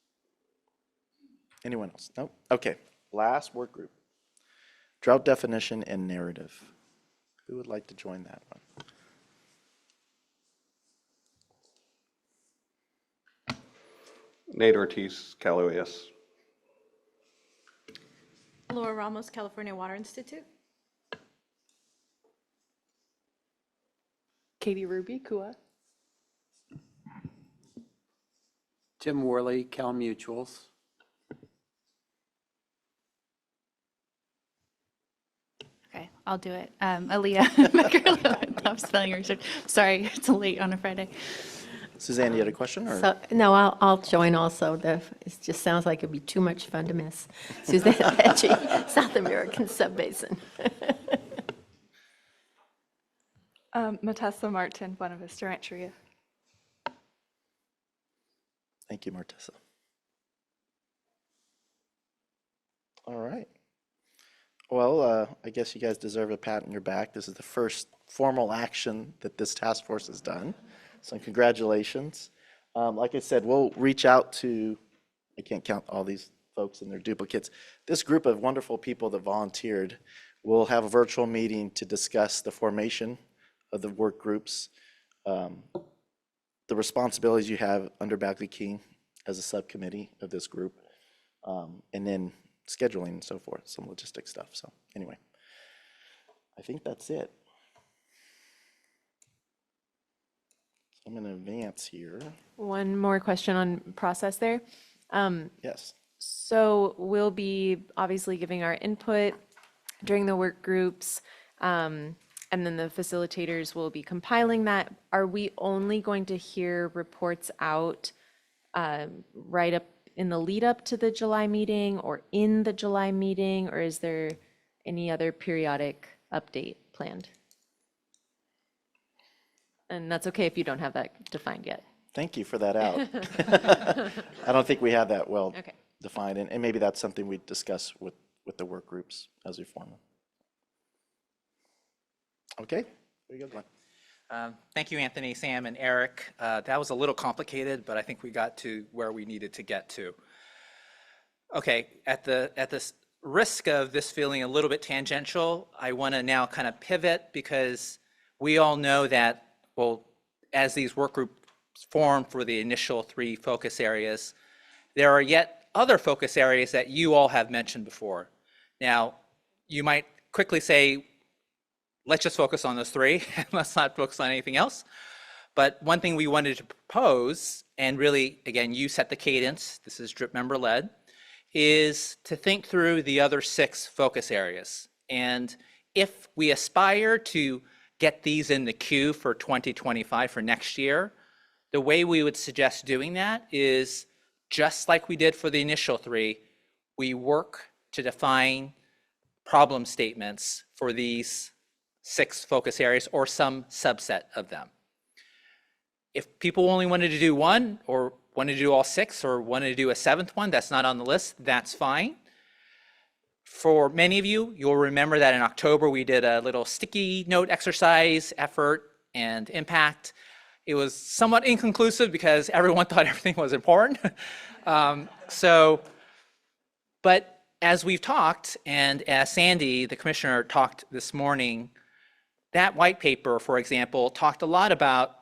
Anyone else? Nope. Okay. Last work group. Drought definition and narrative. Who would like to join that one? Nate Ortiz, Cal OES. Laura Ramos, California Water Institute. Katie Ruby, KUA. Tim Worley, Cal Mutuals. Okay, I'll do it. Aaliyah, I'm spelling your research. Sorry, it's late on a Friday. Suzanne, you had a question? Or? So, no, I'll join also. It just sounds like it'd be too much fun to miss. Suzanne Pecci, South American Subbasin. Matessa Martin, Buena Vista Rancheria. Thank you, Martessa. All right. Well, I guess you guys deserve a pat on your back. This is the first formal action that this task force has done. So congratulations. Like I said, we'll reach out to, I can't count all these folks and their duplicates. This group of wonderful people that volunteered will have a virtual meeting to discuss the formation of the work groups, the responsibilities you have under Bagley King as a subcommittee of this group, and then scheduling and so forth, some logistic stuff. So anyway, I think that's it. I'm going to advance here. One more question on process there. Yes. So we'll be obviously giving our input during the work groups, and then the facilitators will be compiling that. Are we only going to hear reports out right up in the lead up to the July meeting or in the July meeting, or is there any other periodic update planned? And that's okay if you don't have that defined yet. Thank you for that out. I don't think we have that well Okay. defined, and maybe that's something we discuss with the work groups as we form them. Okay, there you go, Glenn. Thank you, Anthony, Sam, and Eric. That was a little complicated, but I think we got to where we needed to get to. Okay, at the risk of this feeling a little bit tangential, I want to now kind of pivot because we all know that, well, as these work groups form for the initial 3 focus areas, there are yet other focus areas that you all have mentioned before. Now, you might quickly say, let's just focus on those 3 and let's not focus on anything else. But one thing we wanted to propose, and really, again, you set the cadence, this is DRIP member led, is to think through the other 6 focus areas. And if we aspire to get these in the queue for 2025 for next year, the way we would suggest doing that is just like we did for the initial 3, we work to define problem statements for these 6 focus areas or some subset of them. If people only wanted to do 1 or wanted to do all 6 or wanted to do a 7th one that's not on the list, that's fine. For many of you, you'll remember that in October we did a little sticky note exercise, effort, and impact. It was somewhat inconclusive because everyone thought everything was important. But as we've talked, and as Sandy, the commissioner, talked this morning, that white paper, for example, talked a lot about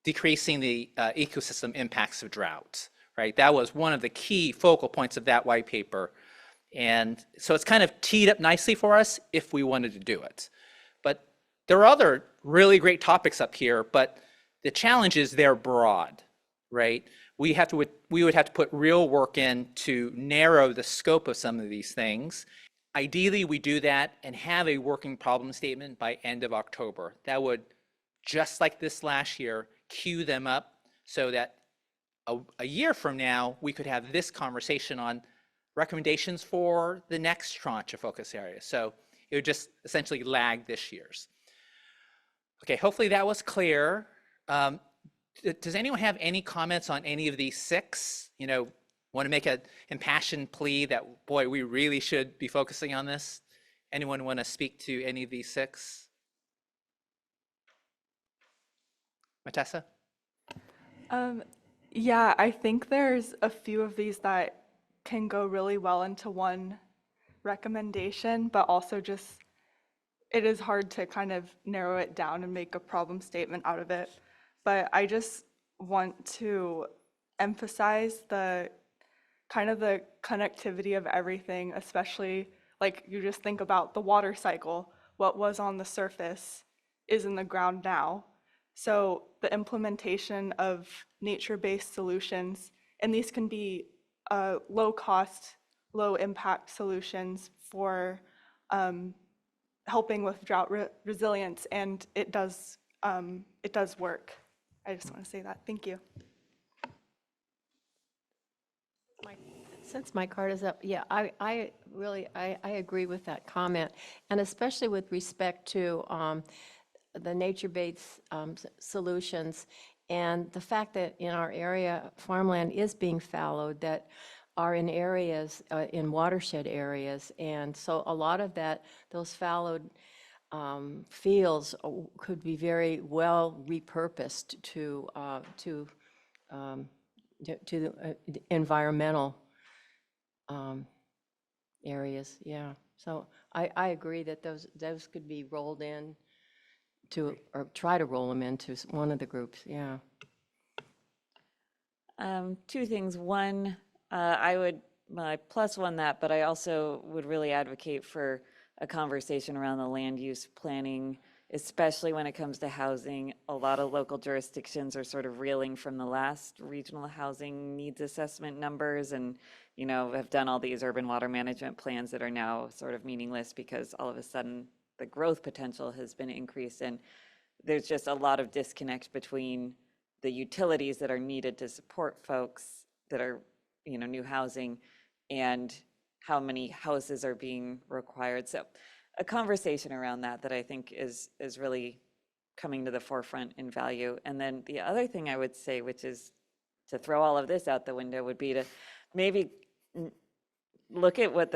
decreasing the ecosystem impacts of drought, right? That was one of the key focal points of that white paper. And so it's kind of teed up nicely for us if we wanted to do it. But there are other really great topics up here, but the challenge is they're broad, right? We would have to put real work in to narrow the scope of some of these things. Ideally, we do that and have a working problem statement by end of October. That would, just like this last year, queue them up so that a year from now, we could have this conversation on recommendations for the next tranche of focus areas. So it would just essentially lag this year's. Okay, hopefully that was clear. Does anyone have any comments on any of these 6? You know, want to make an impassioned plea that, boy, we really should be focusing on this? Anyone want to speak to any of these 6? Matessa? Yeah, I think there's a few of these that can go really well into one recommendation, but also just it is hard to kind of narrow it down and make a problem statement out of it. But I just want to emphasize the kind of the connectivity of everything, especially like you just think about the water cycle. What was on the surface is in the ground now. So the implementation of nature-based solutions, and these can be low cost, low impact solutions for helping with drought resilience, and it does work. I just want to say that. Thank you. Since my card is up, yeah, I really agree with that comment, and especially with respect to the nature-based solutions and the fact that in our area, farmland is being fallowed that are in areas, in watershed areas, and so a lot of those fallowed fields could be very well repurposed to environmental areas. Yeah, so I agree that those could be rolled in to, or try to roll them into one of the groups. Yeah. 2 things. One, I would +1 that, but I also would really advocate for a conversation around the land use planning, especially when it comes to housing. A lot of local jurisdictions are sort of reeling from the last regional housing needs assessment numbers and, you know, have done all these urban water management plans that are now sort of meaningless because all of a sudden the growth potential has been increased. And there's just a lot of disconnect between the utilities that are needed to support folks that are new housing and how many houses are being required. So a conversation around that I think is really coming to the forefront in value. And then the other thing I would say, which is to throw all of this out the window, would be to maybe look at what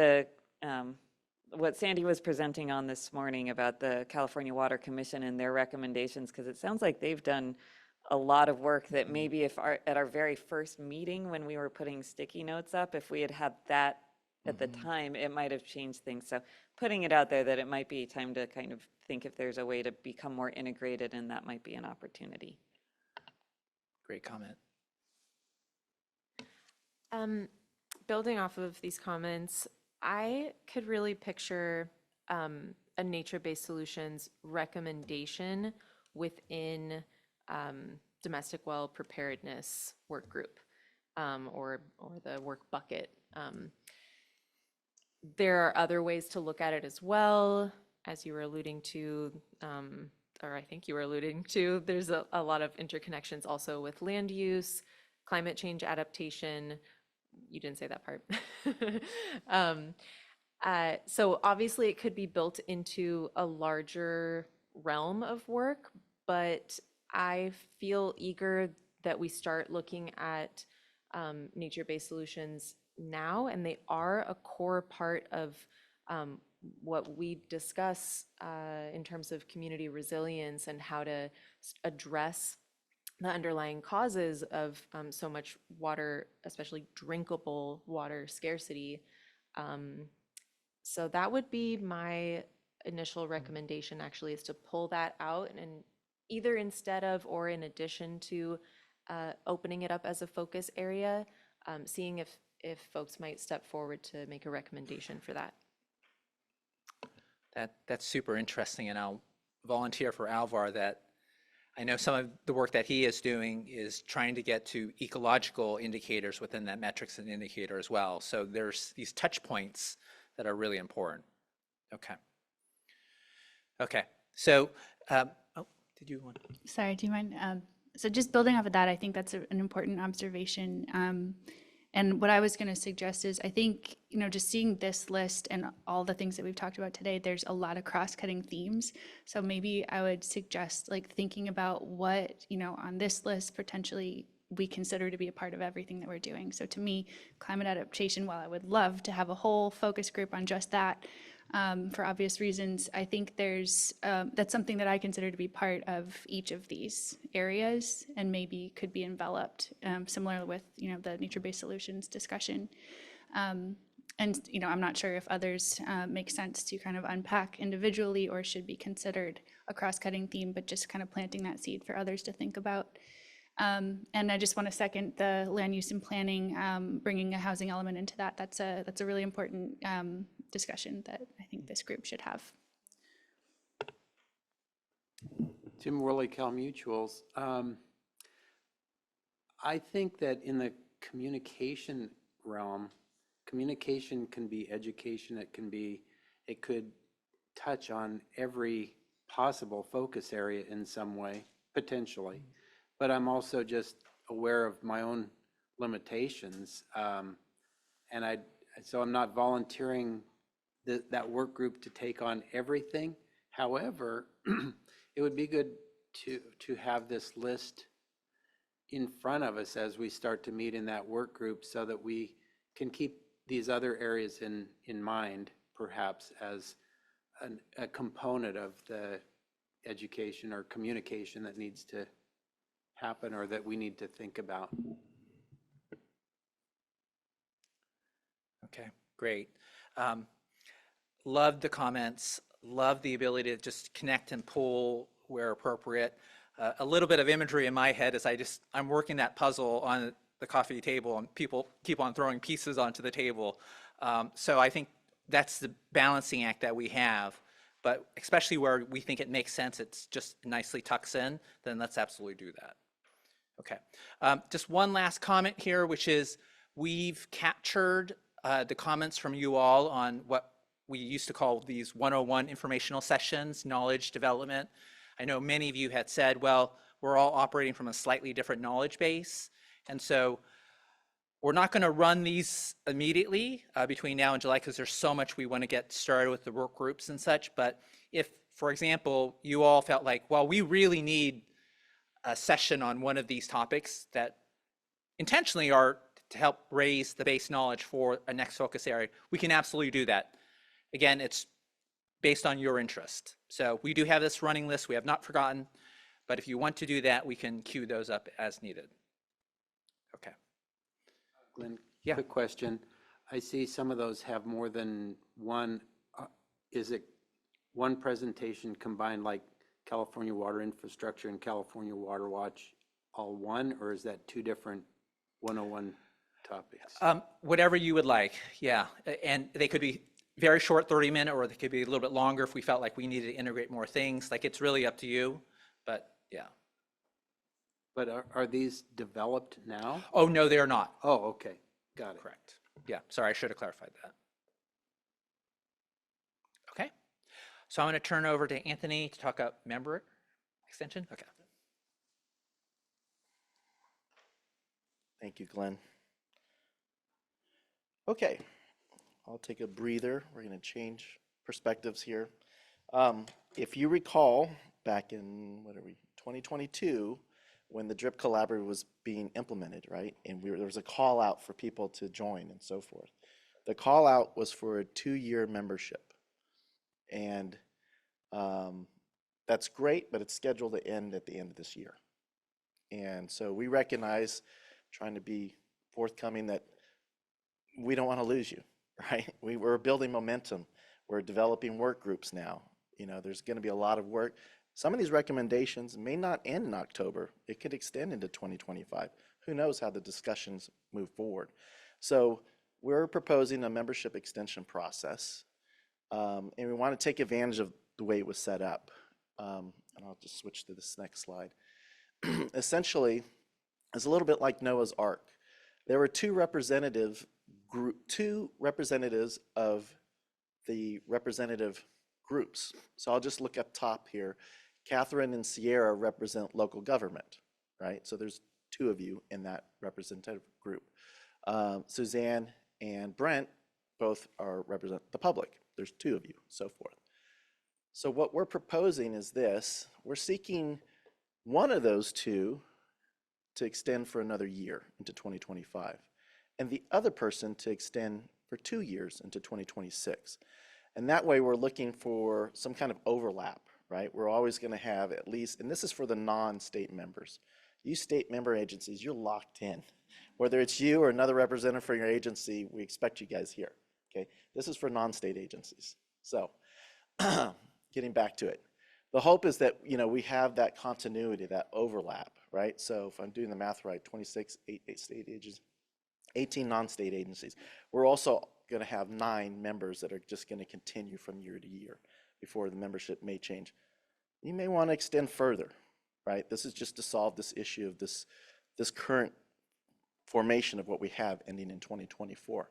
Sandy was presenting on this morning about the California Water Commission and their recommendations, because it sounds like they've done a lot of work that maybe if at our very first meeting when we were putting sticky notes up, if we had had that at the time, it might have changed things. So putting it out there that it might be time to kind of think if there's a way to become more integrated, and that might be an opportunity. Great comment. Building off of these comments, I could really picture a nature-based solutions recommendation within domestic well preparedness work group or the work bucket. There are other ways to look at it as well, as you were alluding to, or I think you were alluding to. There's a lot of interconnections also with land use, climate change adaptation. You didn't say that part. So obviously it could be built into a larger realm of work, but I feel eager that we start looking at nature-based solutions now, and they are a core part of what we discuss in terms of community resilience and how to address the underlying causes of so much water, especially drinkable water scarcity. So that would be my initial recommendation, actually, is to pull that out and either instead of or in addition to opening it up as a focus area, seeing if folks might step forward to make a recommendation for that. That's super interesting, and I'll volunteer for Alvar that I know some of the work that he is doing is trying to get to ecological indicators within that metrics and indicator as well. So there's these touch points that are really important. Okay. Okay. So, did you want? Sorry, do you mind? So just building off of that, I think that's an important observation. And what I was going to suggest is I think, just seeing this list and all the things that we've talked about today, there's a lot of cross-cutting themes. So maybe I would suggest thinking about what, on this list potentially we consider to be a part of everything that we're doing. So to me, climate adaptation, while I would love to have a whole focus group on just that, for obvious reasons, I think that's something that I consider to be part of each of these areas and maybe could be enveloped, similar with, the nature-based solutions discussion. And, I'm not sure if others make sense to kind of unpack individually or should be considered a cross-cutting theme, but just kind of planting that seed for others to think about. And I just want to second the land use and planning, bringing a housing element into that. That's a really important discussion that I think this group should have. Tim Worley, Cal Mutuals. I think that in the communication realm, communication can be education. It could touch on every possible focus area in some way, potentially. But I'm also just aware of my own limitations. So I'm not volunteering that work group to take on everything. However, it would be good to have this list in front of us as we start to meet in that work group so that we can keep these other areas in mind, perhaps as a component of the education or communication that needs to happen or that we need to think about. Okay, great. Loved the comments, loved the ability to just connect and pull where appropriate. A little bit of imagery in my head as I'm working that puzzle on the coffee table and people keep on throwing pieces onto the table. So I think that's the balancing act that we have, but especially where we think it makes sense, it's just nicely tucks in, then let's absolutely do that. Okay, just one last comment here, which is we've captured the comments from you all on what we used to call these 101 informational sessions, knowledge development. I know many of you had said, well, we're all operating from a slightly different knowledge base. And so We're not going to run these immediately between now and July because there's so much we want to get started with the work groups and such. But if, for example, you all felt like, well, we really need a session on one of these topics that intentionally are to help raise the base knowledge for a next focus area, we can absolutely do that. Again, it's based on your interest. So we do have this running list. We have not forgotten. But if you want to do that, we can queue those up as needed. Okay. Glenn, Yeah. quick question. I see some of those have more than one. Is it one presentation combined like California Water Infrastructure and California Water Watch all one, or is that two different 101 topics? Whatever you would like, yeah. And they could be very short, 30-minute, or they could be a little bit longer if we felt like we needed to integrate more things. Like, it's really up to you, but yeah. But are these developed now? Oh, no, they are not. Oh, okay. Got it. Correct. Yeah, sorry, I should have clarified that. Okay. So I'm going to turn over to Anthony to talk about member extension. Okay. Thank you, Glenn. Okay, I'll take a breather. We're going to change perspectives here. If you recall, back in, 2022, when the DRIP Collaborative was being implemented, right? And there was a call out for people to join and so forth. The call out was for a 2-year membership. And that's great, but it's scheduled to end at the end of this year. And so we recognize, trying to be forthcoming, that we don't want to lose you, right? We're building momentum. We're developing work groups now. You know, there's going to be a lot of work. Some of these recommendations may not end in October. It could extend into 2025. Who knows how the discussions move forward? So we're proposing a membership extension process, and we want to take advantage of the way it was set up. And I'll just switch to this next slide. Essentially, it's a little bit like Noah's Ark. There were two representatives of the representative groups. So I'll just look up top here. Catherine and Sierra represent local government, right? So there's two of you in that representative group. Suzanne and Brent both represent the public. There's two of you, so forth. So what we're proposing is this. We're seeking one of those two to extend for another year into 2025, and the other person to extend for 2 years into 2026. And that way we're looking for some kind of overlap, right? We're always going to have at least, and this is for the non-state members. You state member agencies, you're locked in. Whether it's you or another representative for your agency, we expect you guys here, okay? This is for non-state agencies. So getting back to it. The hope is that, you know, we have that continuity, that overlap, right? So if I'm doing the math right, 26 state agencies, 18 non-state agencies. We're also going to have 9 members that are just going to continue from year to year before the membership may change. You may want to extend further, right? This is just to solve this issue of this current formation of what we have ending in 2024.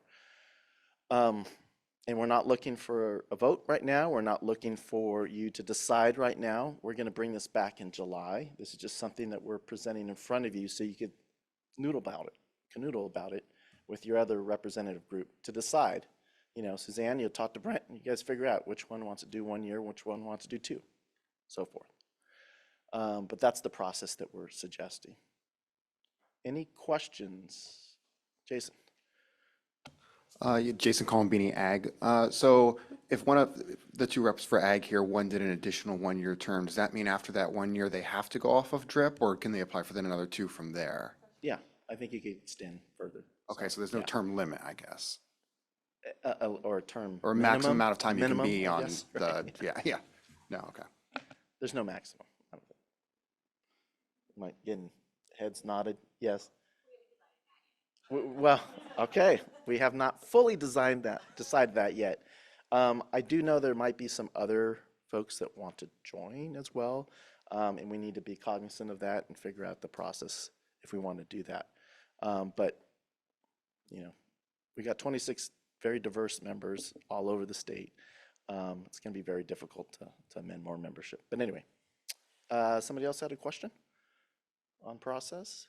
And we're not looking for a vote right now. We're not looking for you to decide right now. We're going to bring this back in July. This is just something that we're presenting in front of you so you could canoodle about it with your other representative group to decide. You know, Suzanne, you'll talk to Brent and you guys figure out which one wants to do 1 year, which one wants to do 2, so forth. But that's the process that we're suggesting. Any questions? Jason. Jason Colombini, Ag. So if one of the 2 reps for Ag here, one did an additional 1-year term, does that mean after that 1 year they have to go off of DRIP, or can they apply for then another 2 from there? Yeah, I think you could extend further. Okay, so there's no term limit, I guess. Or a term. Or maximum amount of time you can minimum, be I on guess, the, right? yeah. No, okay. There's no maximum. I don't think. Am I getting heads nodded? Yes. Well, okay, we have not fully decided that yet. I do know there might be some other folks that want to join as well, and we need to be cognizant of that and figure out the process if we want to do that. But, you know, we got 26 very diverse members all over the state. It's going to be very difficult to amend more membership. But anyway, somebody else had a question on process?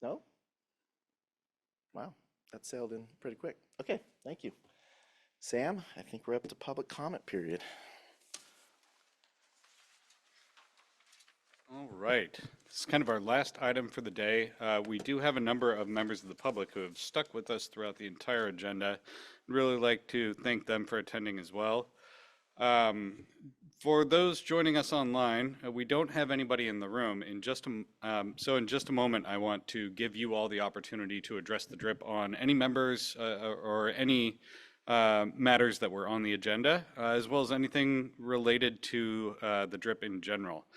No? Wow, that sailed in pretty quick. Okay, thank you. Sam, I think we're up to public comment period. All right. This is kind of our last item for the day. We do have a number of members of the public who have stuck with us throughout the entire agenda. I'd really like to thank them for attending as well. For those joining us online, we don't have anybody in the room. So in just a moment, I want to give you all the opportunity to address the DRIP on any members or any matters that were on the agenda, as well as anything related to the DRIP in general.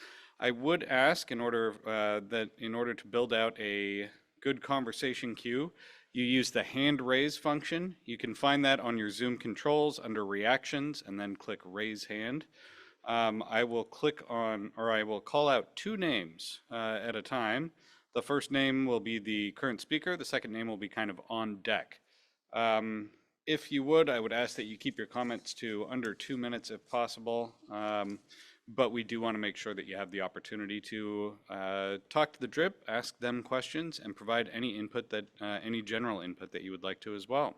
I would ask in order to build out a good conversation queue, you use the hand raise function. You can find that on your Zoom controls under reactions and then click raise hand. I will call out 2 names at a time. The first name will be the current speaker. The second name will be kind of on deck. If you would, I would ask that you keep your comments to under 2 minutes if possible. But we do want to make sure that you have the opportunity to talk to the DRIP, ask them questions, and provide any input any general input that you would like to as well.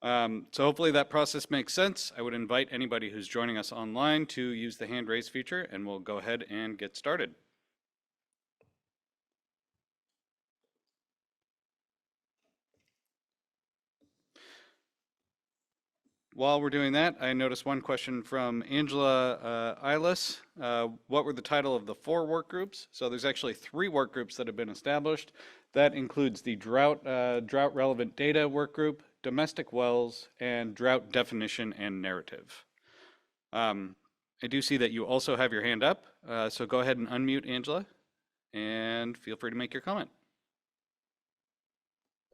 So hopefully that process makes sense. I would invite anybody who's joining us online to use the hand raise feature, and we'll go ahead and get started. While we're doing that, I noticed one question from Angela Eilis. What were the title of the 4 work groups? So there's actually 3 work groups that have been established. That includes the drought relevant data work group, domestic wells, and drought definition and narrative. I do see that you also have your hand up, so go ahead and unmute Angela, and feel free to make your comment.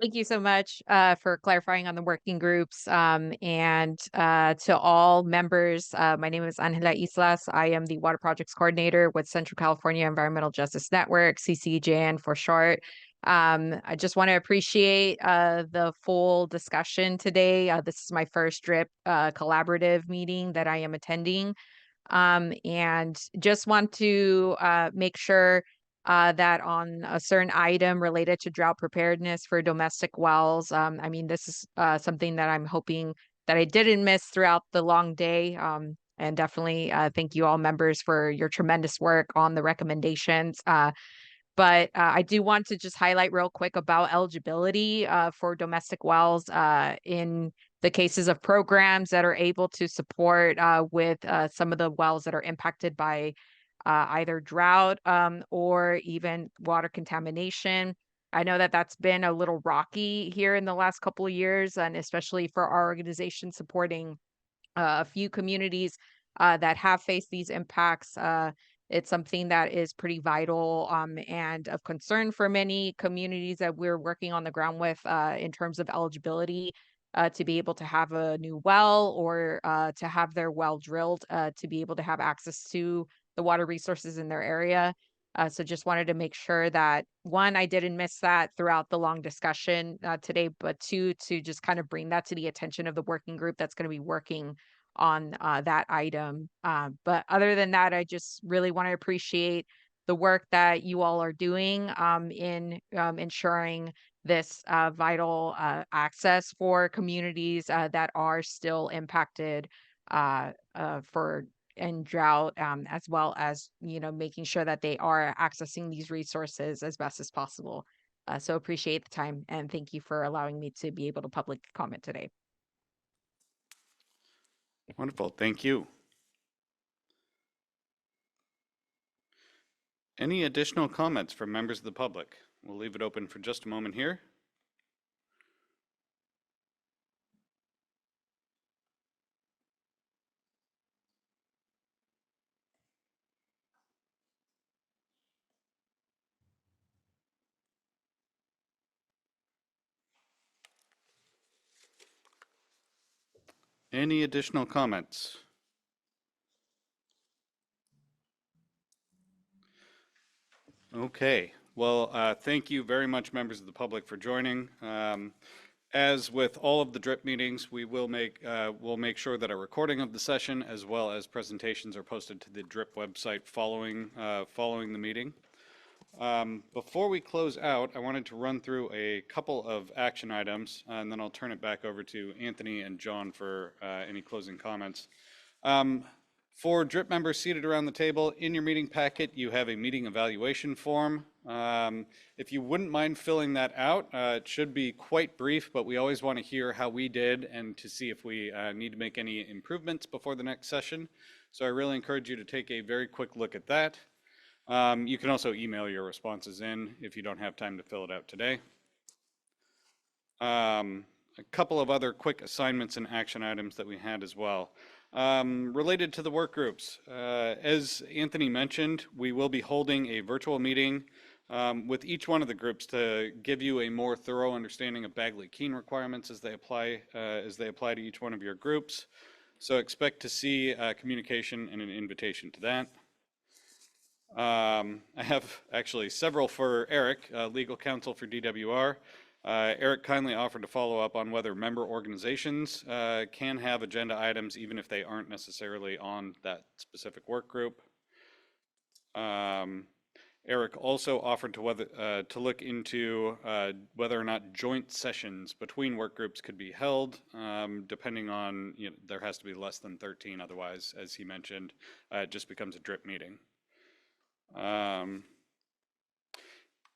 Thank you so much for clarifying on the working groups. And to all members, my name is Angela Islas. I am the Water Projects Coordinator with Central California Environmental Justice Network, CCJN for short. I just want to appreciate the full discussion today. This is my first DRIP collaborative meeting that I am attending. And just want to make sure that on a certain item related to drought preparedness for domestic wells, I mean, this is something that I'm hoping that I didn't miss throughout the long day. And definitely thank you all members for your tremendous work on the recommendations. But I do want to just highlight real quick about eligibility for domestic wells in the cases of programs that are able to support with some of the wells that are impacted by either drought or even water contamination. I know that that's been a little rocky here in the last couple of years, and especially for our organization supporting a few communities that have faced these impacts. It's something that is pretty vital and of concern for many communities that we're working on the ground with in terms of eligibility to be able to have a new well or to have their well drilled to be able to have access to the water resources in their area. So just wanted to make sure that, 1, I didn't miss that throughout the long discussion today, but 2, to just kind of bring that to the attention of the working group that's going to be working on that item. But other than that, I just really want to appreciate the work that you all are doing in ensuring this vital access for communities that are still impacted in drought, as well as, making sure that they are accessing these resources as best as possible. So appreciate the time, and thank you for allowing me to be able to public comment today. Wonderful, thank you. Any additional comments from members of the public? We'll leave it open for just a moment here. Any additional comments? Okay, well, thank you very much, members of the public, for joining. As with all of the DRIP meetings, we'll make sure that a recording of the session as well as presentations are posted to the DRIP website following the meeting. Before we close out, I wanted to run through a couple of action items, and then I'll turn it back over to Anthony and John for any closing comments. For DRIP members seated around the table, in your meeting packet, you have a meeting evaluation form. If you wouldn't mind filling that out, it should be quite brief, but we always want to hear how we did and to see if we need to make any improvements before the next session. So I really encourage you to take a very quick look at that. You can also email your responses in if you don't have time to fill it out today. A couple of other quick assignments and action items that we had as well. Related to the work groups, as Anthony mentioned, we will be holding a virtual meeting with each one of the groups to give you a more thorough understanding of Bagley-Keene requirements as they apply to each one of your groups. So expect to see communication and an invitation to that. I have actually several for Eric, legal counsel for DWR. Eric kindly offered to follow up on whether member organizations can have agenda items even if they aren't necessarily on that specific work group. Eric also offered to look into whether or not joint sessions between work groups could be held, depending on, there has to be less than 13, otherwise, as he mentioned, it just becomes a DRIP meeting.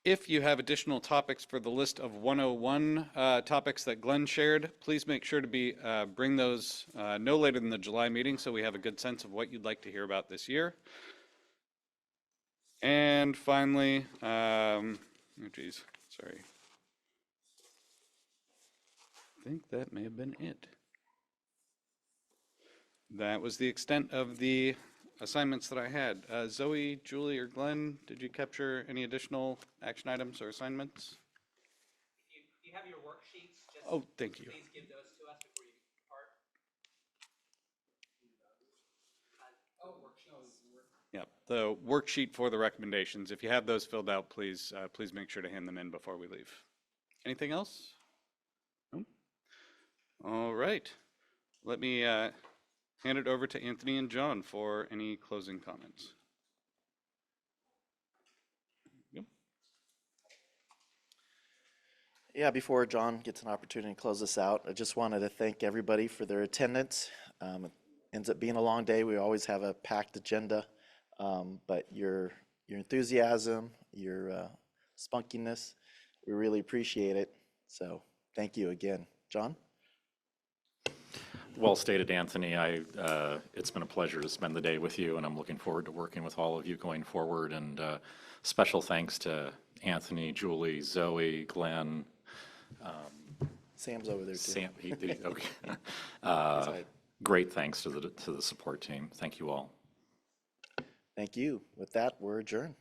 If you have additional topics for the list of 101 topics that Glenn shared, please make sure to bring those no later than the July meeting so we have a good sense of what you'd like to hear about this year. And finally, oh geez, sorry. I think that may have been it. That was the extent of the assignments that I had. Zoe, Julie, or Glenn, did you capture any additional action items or assignments? You have your worksheets. Just oh, thank you. Please give those to us before you depart. Yeah, the worksheet for the recommendations. If you have those filled out, please make sure to hand them in before we leave. Anything else? No? All right. Let me hand it over to Anthony and John for any closing comments. Yep. Yeah, before John gets an opportunity to close this out, I just wanted to thank everybody for their attendance. It ends up being a long day. We always have a packed agenda, but your enthusiasm, your spunkiness, we really appreciate it. So thank you again. John? Well stated, Anthony. It's been a pleasure to spend the day with you, and I'm looking forward to working with all of you going forward. And special thanks to Anthony, Julie, Zoe, Glenn. Sam's over there too. Sam, okay. Great thanks to the support team. Thank you all. Thank you. With that, we're adjourned.